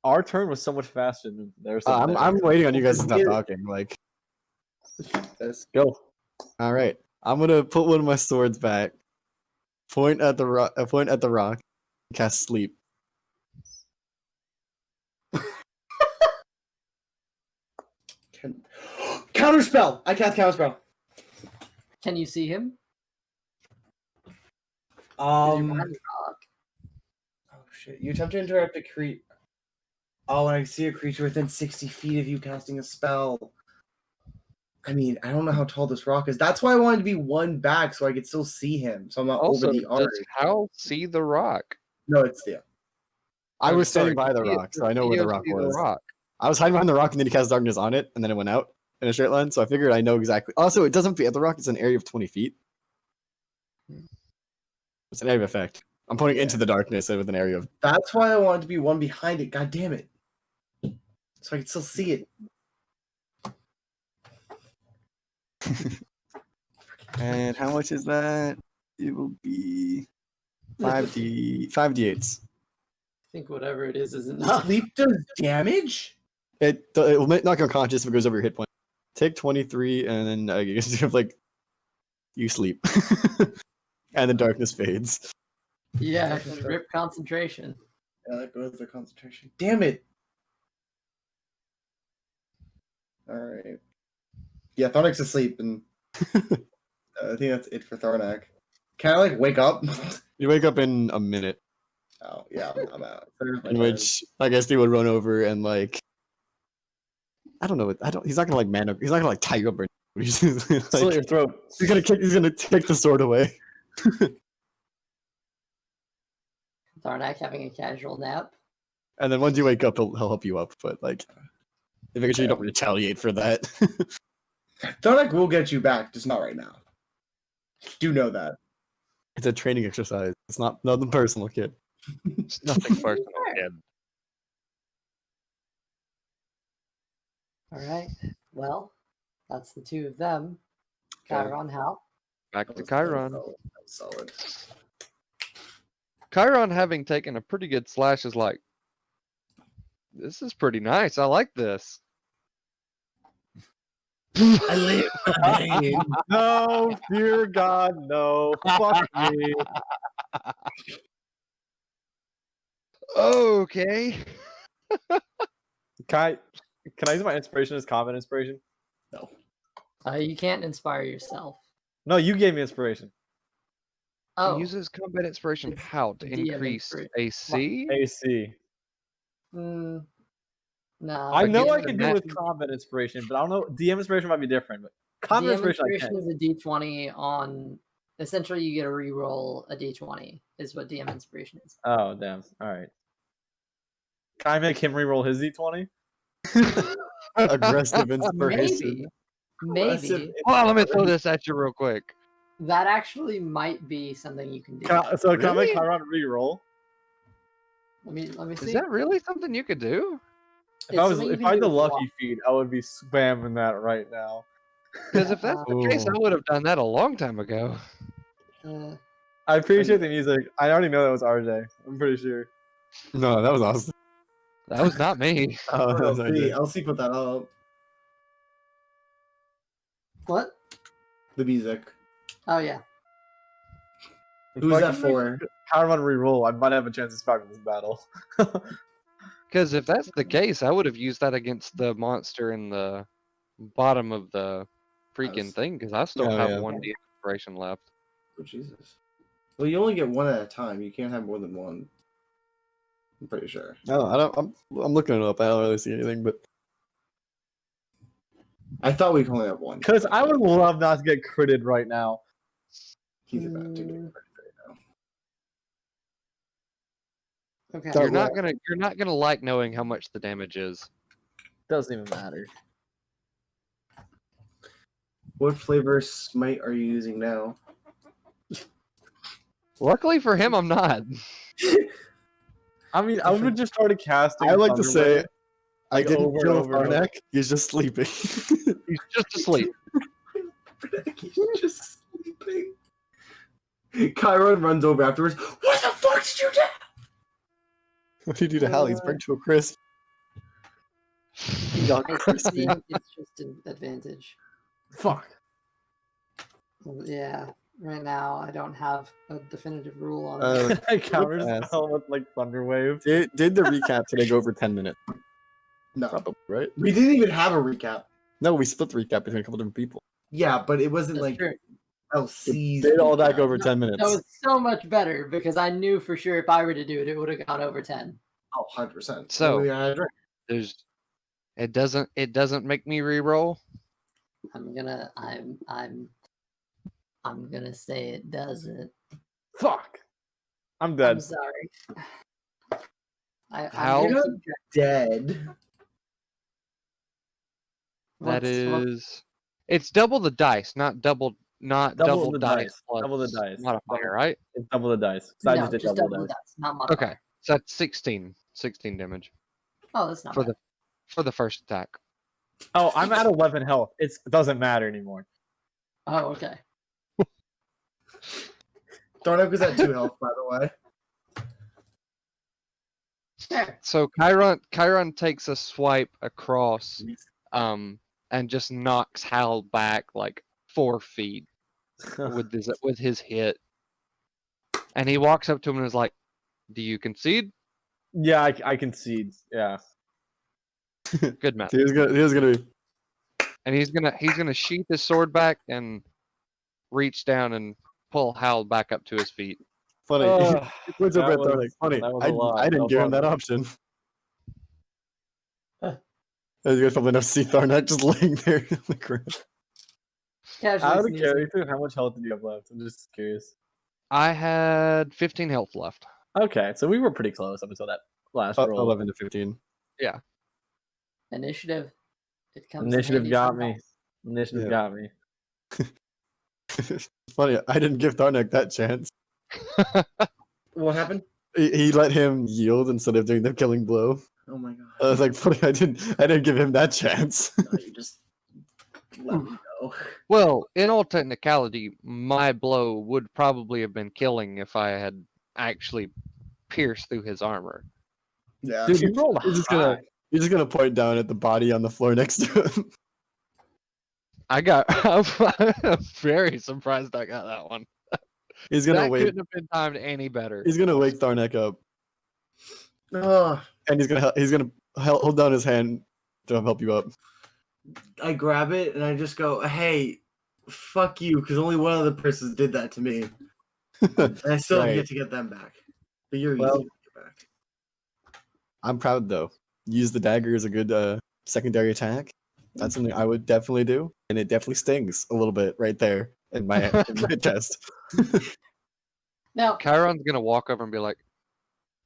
our turn was so much faster than theirs. I'm waiting on you guys to stop talking. Like, That's Go. all right, I'm gonna put one of my swords back, point at the rock, and cast sleep. counterspell. I cast counterspell. Can you see him? 'Cause you're behind the rock. Oh shit! You attempt to interrupt a creature. Oh, and I see a creature within 60 feet of you casting a spell. I mean, I don't know how tall this rock is. That's why I wanted to be one back so I could still see him. So I'm not Also, over the arch. does Hal see the rock? No, it's Theo. I I'm was standing sorry, by the does rock, so I know where the Theo rock see was. rock? I was hiding behind the rock, and then he cast darkness on it, and then it went out in a straight line. So I figured I know exactly. Also, it doesn't be at the rock; it's an area of 20 feet. It's an area of effect. I'm pointing into the darkness with an area of. That's why I wanted to be one behind it. God damn it! So I could still see it. And how much is that? It will be 5d8s. I think whatever it is enough. Sleep does damage. It will knock you unconscious if it goes over your hit point. Take 23, and then you just have like you sleep, and the darkness fades. Yeah, just rip concentration. Yeah, that goes the concentration. Damn it! All right. Yeah, Thornak's asleep, and I think that's it for Thornak. Can I like wake up? You wake up in a minute, Oh yeah, I'm out. in which I guess they would run over and like I don't know. He's not gonna like man up. He's not gonna like tie you up or. He's Slit like, your throat. he's gonna take the sword away. Tharnak having a casual nap. And then once you wake up, he'll help you up. But like, make sure you don't retaliate for that. Tharnak will get you back, just not right now. Do know that. It's a training exercise. It's not nothing personal, kid. It's nothing personal, kid. All right. Well, that's the two of them. Chiron, Hal. Back to Chiron. That was solid. Chiron, having taken a pretty good slash, is like, this is pretty nice. I like this. I live my name. No, dear God, no. Fuck me. Okay. Can I use my inspiration as combat inspiration? No. You can't inspire yourself. No, you gave me inspiration. Oh, Uses combat inspiration It's how to DM increase inspiration. AC? AC. no. I know Again, I can the do with match- combat inspiration, but I don't know. DM inspiration might be different, but combat DM inspiration I inspiration can. is a D20 on. Essentially, you get to re-roll a D20. Is what DM inspiration is. Oh damn! All right. Can I make him reroll his D20? Aggressive inspiration. Maybe Hold on, let me throw this at you real quick. that actually might be something you can do. Can I make Really? Chiron reroll? Let me see. Is that really something you could do? If I had the lucky feed, I would be spamming that right now. Because if that's the case, I would have done that a long time ago. I appreciate the music. I already know that was RJ. I'm pretty sure. No, that was awesome. That was not me. Oh, that was idea. LC put that up. What? The music. Oh yeah. Who's that for? Chiron reroll. I might have a chance to survive this battle. Because if that's the case, I would have used that against the monster in the bottom of the freaking thing. Because I still have one D inspiration left. Oh Jesus. Well, you only get one at a time. You can't have more than one. I'm pretty sure. I'm looking it up. I don't really see anything, but I thought we could only have one. Because I would love not to get critted right now. He's about to get credit right now. Okay. You're not gonna like knowing how much the damage is. Doesn't even matter. What flavor smite are you using now? Luckily for him, I'm not. I mean, I would have just started casting. I like to say Thunderwave, I like, didn't over and kill over and over. Arnak. He's just sleeping. He's just asleep. He's just sleeping. Chiron runs over afterwards. What the fuck did you do? What do you do to Hal? He's burnt to a crisp. He got I crispy. think it's just an advantage. Fuck. Yeah. Right now, I don't have a definitive rule on that. I countered Yes. spell with like Thunderwave. Did the recap today go over 10 minutes? No. Probably, right? We didn't even have a recap. No, we split the recap between a couple different people. Yeah, but it wasn't That's like true. LC's. Did all that recap. go over 10 minutes? That was so much better because I knew for sure if I were to do it, it would have gone over 10. Oh, 100%. So- We had a drink. It doesn't make me re-roll. I'm gonna say it doesn't. Fuck. I'm I'm dead. sorry. How? I'm You're gonna not dead. That what's- is, it's double the dice, not double Double the dice dice. plus Double the dice. modifier, right? It's double the dice. 'Cause I No, just did just double double the the dice. dice, not modifier. Okay, so that's 16 damage Oh, that's not for bad. the first attack. Oh, I'm at 11 health. It doesn't matter anymore. Oh, okay. Darnock was at 2 health, by the way. Fair. So Chiron takes a swipe across, and just knocks Hal back like 4 feet with his hit, and he walks up to him and is like, "Do you concede?" Yeah, I concede. Yeah. Good match. He was gonna be. And he's gonna sheath his sword back and reach down and pull Hal back up to his feet. Funny. He points over at Thornak. Funny. that was a lot. I didn't give him that option. As you guys probably know, see Thornak just laying there on the ground. Casually Out of sneezing. character, how much health did you have left? I'm just curious. I had 15 health left. Okay, so we were pretty close up until that last roll. 11 to 15. Initiative. It comes in Initiative handy got me. sometimes. Initiative Yeah. got me. Funny, I didn't give Thornak that chance. What happened? He let him yield instead of doing the killing blow. Oh my god. I was like, funny, I didn't give him that chance. No, you just let me go. Well, in all technicality, my blow would probably have been killing if I had actually pierced through his armor. Yeah. Dude, you rolled You're high. just gonna point down at the body on the floor next to him. I'm very surprised I got that one. He's gonna That wake. couldn't have been timed any better. He's gonna wake Thornak up, Ugh. and he's gonna hold down his hand to help you up. I grab it and I just go, "Hey, fuck you," because only one other person did that to me, and I still Right. get to get them back. But you're Well- easy to get back. I'm proud though. Use the dagger as a good secondary attack. That's something I would definitely do, and it definitely stings a little bit right there in my chest. Now, Chiron's gonna walk over and be like,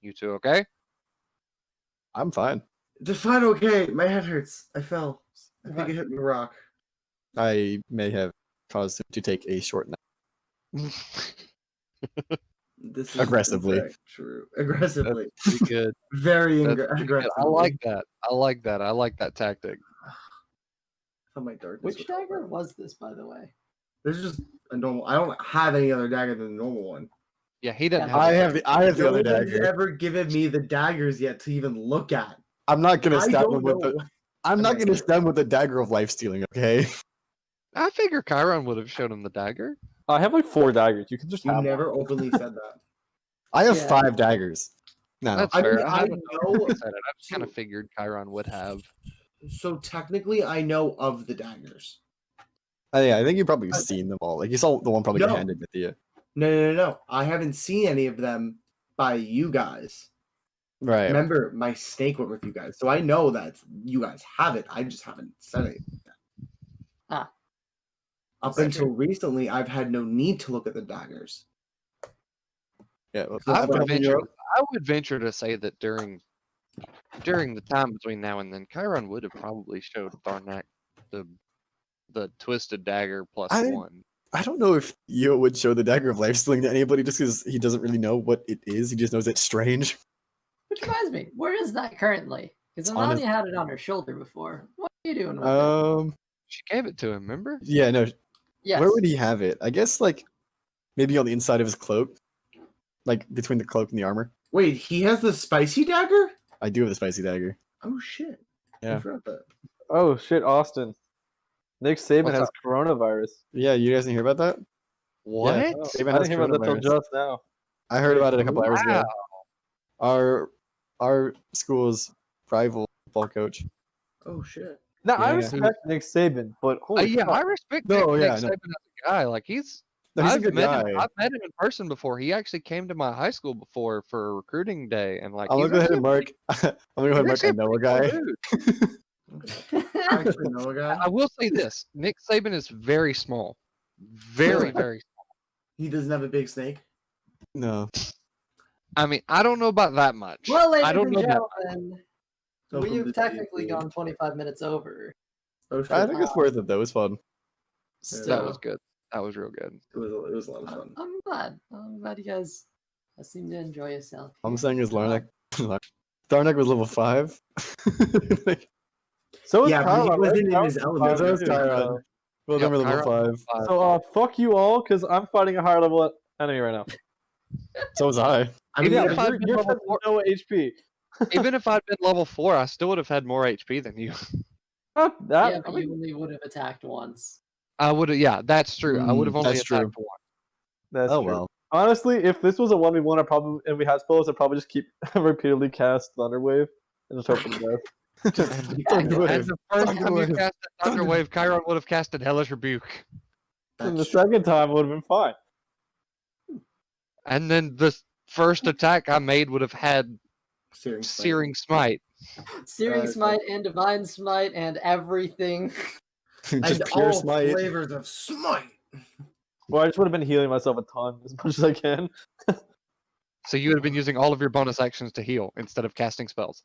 "You two okay?" I'm fine. Just fine, okay. My head hurts. I fell. I think Right. it hit me rock. I may have caused him to take a short nap. This is Aggressively. in fact true. Aggressively. Pretty good. Very That's pretty good. aggressively. I like that. I like that. I like that tactic. Oh, my darkness which was dagger over. was this, by the way? This is just a normal. I don't have any other dagger than the normal one. Yeah, he doesn't Yeah, have. I a- have the No other one's dagger. ever given me the daggers yet to even look at. I'm not gonna I stab don't him with know. the. I'm not Okay. gonna stab him with the dagger of life stealing. Okay. I figure Chiron would have showed him the dagger. I have like 4 daggers. You can just You have never one. openly said that. I have Yeah. 5 daggers. No. That's I fair. mean, I, I haven't know. said it. I just kind of so- figured Chiron would have. So technically, I know of the daggers. Yeah, I think you've probably seen them all. Like you saw the one probably get No. handed to you. No. I haven't seen any of them by you guys. Right. Remember, my snake went with you guys, so I know that you guys have it. I just haven't said it. Ah. Up That's until true. recently, I've had no need to look at the daggers. Yeah. Well, I I'm would helping you venture. out. I would venture to say that during the time between now and then, Chiron would have probably showed Tharnak the twisted dagger plus I- one. I don't know if Yo would show the dagger of life stealing to anybody just because he doesn't really know what it is. He just knows it's strange. Which reminds me, where is that currently? Because It's on his- Amani had it on her shoulder before. What are you doing with it? She gave it to him. Remember? Yeah, no. Yes. Where would he have it? I guess like maybe on the inside of his cloak, like between the cloak and the armor. Wait, he has the spicy dagger? I do have the spicy dagger. Oh shit! Yeah. I forgot that. Oh shit, Austin. Nick Saban What's has up? coronavirus. Yeah, you guys didn't hear about that? What? Yeah. Oh, Saban I has didn't hear about that till coronavirus. just now. I heard about it a couple hours ago. Wow. Our school's rival football coach. Oh shit! Now I Yeah. respect Nick Saban, but holy Yeah, fuck. I respect No, Nick yeah, Saban no. as a guy. Like he's No, he's a I've good met guy. him. I've met him in person before. He actually came to my high school before for a recruiting day, and like I'm he's gonna go ahead actually and mark. I'm gonna go ahead and mark. he's I actually know a a guy. pretty cool dude. I actually know a guy. I will say this: Nick Saban is very small, very very. He doesn't have a big snake. No. I mean, I don't know about that much. Well, ladies I don't and know that. gentlemen, Welcome we've to technically DFB. gone 25 minutes over. Oh shit! I think it's worth it though. It was fun. Still, That was good. That was real good. It was a lot of fun. I'm glad. I'm glad you guys seem to enjoy yourself. All I'm here. saying is Larnak. Darnak was level 5. So is Yeah, but he Chiron, wasn't right? in his Chiron's element. So is too, Chiron. Well, Yep, then we're level Chiron. 5. So fuck you all, because I'm fighting a higher level enemy right now. So was I. I mean, Yeah, yeah, if I'd been You're level 4, no HP. even if I'd been level 4, I still would have had more HP than you. Not that. Yeah, I but mean, you only would have attacked once. I would have. Yeah, that's true. I would have only that's true. attacked one. that's Oh true. well. Honestly, if this was a 1v1, I probably and we had spells, I'd probably just keep repeatedly cast Thunderwave and just hope for the best. And Thunderwave. the first time you Thunderwave. casted Thunderwave, Chiron would have casted Hellish Rebuke. And the that's true. second time would have been fine. And then the first attack I made would have had Searing Smite. Searing Smite. Searing Smite and Divine Smite and everything. Just And pure all smite. flavors of smite. Well, I just would have been healing myself a ton as much as I can. So you would have been using all of your bonus actions to heal instead of casting spells.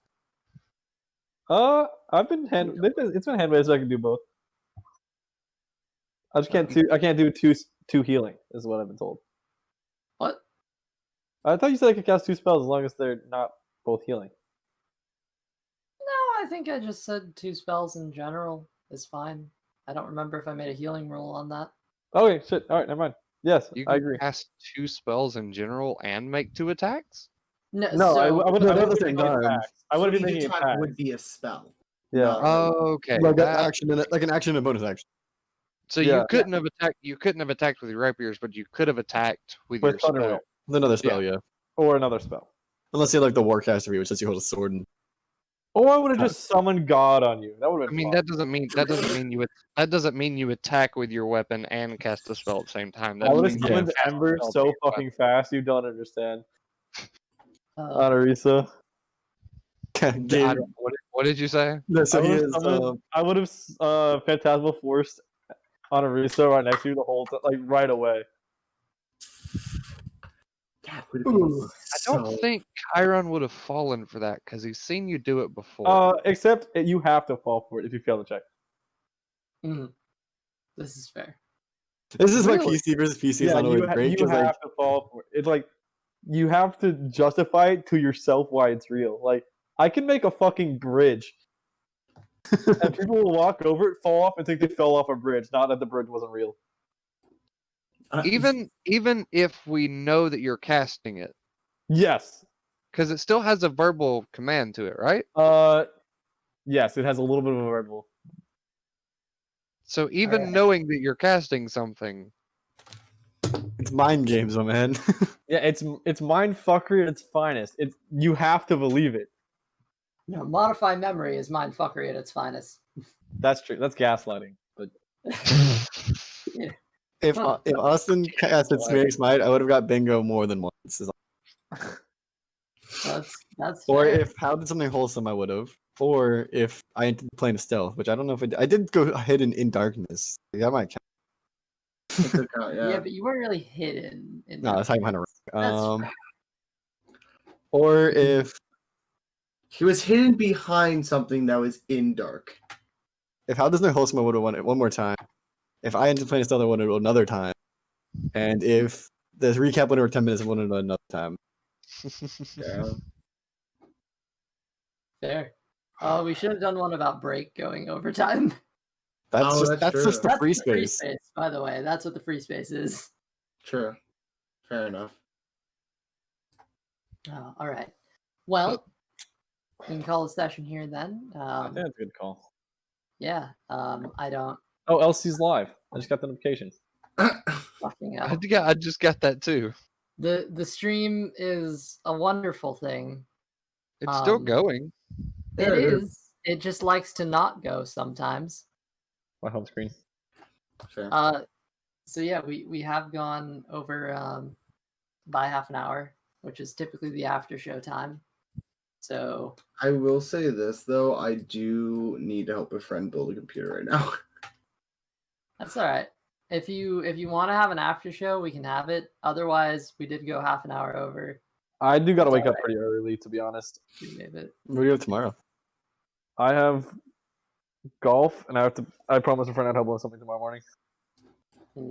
I've been it's been handmade so I can do both. I just can't I can't do two healing is what I've been told. What? I thought you said I could cast 2 spells as long as they're not both healing. No, I think I just said 2 spells in general is fine. I don't remember if I made a healing rule on that. Okay, shit. All right, never mind. Yes, You I can agree. cast 2 spells in general and make 2 attacks? No, No, so I wouldn't No, I not wouldn't the be same making time. attacks. I wouldn't be So making each attack attacks. would be a spell. Yeah. Not Okay. Like an that- action and like an action and a bonus action. So Yeah. you couldn't have attacked. You couldn't have attacked with your rapiers, but you could have attacked with With your spell. Thunderwave. With another spell, yeah. Or another spell. Unless you like the Warcaster view, which lets you hold a sword and Or I would have just summoned God on you. That would have I been mean, fun. that doesn't mean you attack with your weapon and cast the spell at the same time. That I would have means you summoned cast the Ember spell so with your fucking fast, you don't understand. uh, Anarisa. weapon. What did you say? No, so I he would have is summoned, I would have Phantasmal Forced Anarisa right next to you the whole time, like right away. that would have been Ooh. I don't think Chiron would have fallen for that because he's seen you do it before. Except you have to fall for it if you fail the check. mhm. This is fair. this is why Really? PC versus PC is Yeah, not always great you because have like to fall for it. It's like you have to justify it to yourself why it's real. Like I can make a fucking bridge, and people will walk over it, fall off, and think they fell off a bridge, not that the bridge wasn't real. even if we know that you're casting it, Yes. because it still has a verbal command to it, right? Yes, it has a little bit of a verbal. So even Alright. knowing that you're casting something, it's mind games, my man. Yeah, it's mind fuckery at its finest. It's you have to believe it. No, modify memory is mindfuckery at its finest. That's true. That's gaslighting. But if Huh. if Austin casted Smearing Smite, I would have got bingo more than once. That's Or fair. if How Did Something Wholesome, I would have. Or if I ended up playing a stealth, which I don't know if I did go hidden in darkness. That might count. yeah, but you weren't really hidden. In No, that that's how you kind of. That's fair. Or if he was hidden behind something that was in dark. How Does No Wholesome, I would have won it one more time. If I ended up playing a stealth, I would have won it another time. And if the recap went over 10 minutes, I would have won it another time. Yeah. Fair. Oh, we should have done one about break going overtime. That's Oh, just that's that's just true. the free The free space. space, by the way. That's what the free space is. True. Fair enough. Oh, all right. Well, we can call a session here then. I think that's a good call. Yeah. I don't Oh, LC's live. I just got the notification. fucking I hell. I just got that too. The stream is a wonderful thing. It's still Um, going. Yeah, It it is. is. It just likes to not go sometimes. My home screen. Fair. So yeah, we have gone over by half an hour, which is typically the after show time. So I will say this though, I do need to help a friend build a computer right now. that's all right. If you want to have an after show, we can have it. Otherwise, we did go half an hour over. I do gotta That's wake up alright. pretty early, to be honest. We made it. What do you have tomorrow? I have golf, and I promised a friend I'd help with something tomorrow morning.